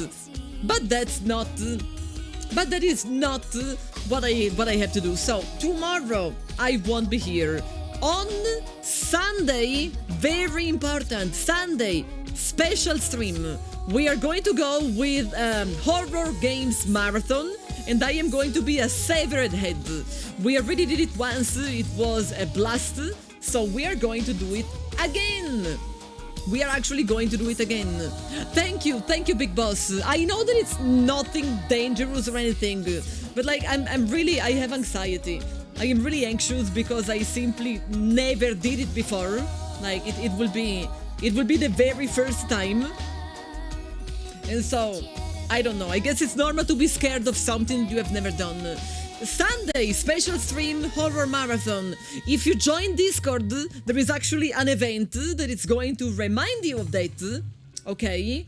A: But that's not... But that is not what I have to do. So tomorrow I won't be here. On Sunday, very important, Sunday, special stream. We are going to go with horror games marathon. and I am going to be a severed head. We already did it once, it was a blast, so we are going to do it again. We are actually going to do it again. Thank you, Big Boss. I know that it's nothing dangerous or anything, but like I have anxiety. I am really anxious because I simply never did it before. Like it will be the very first time. And so, I don't know. I guess it's normal to be scared of something you have never done. Sunday, special stream, horror marathon. If you join Discord, there is actually an event that is going to remind you of that. Okay?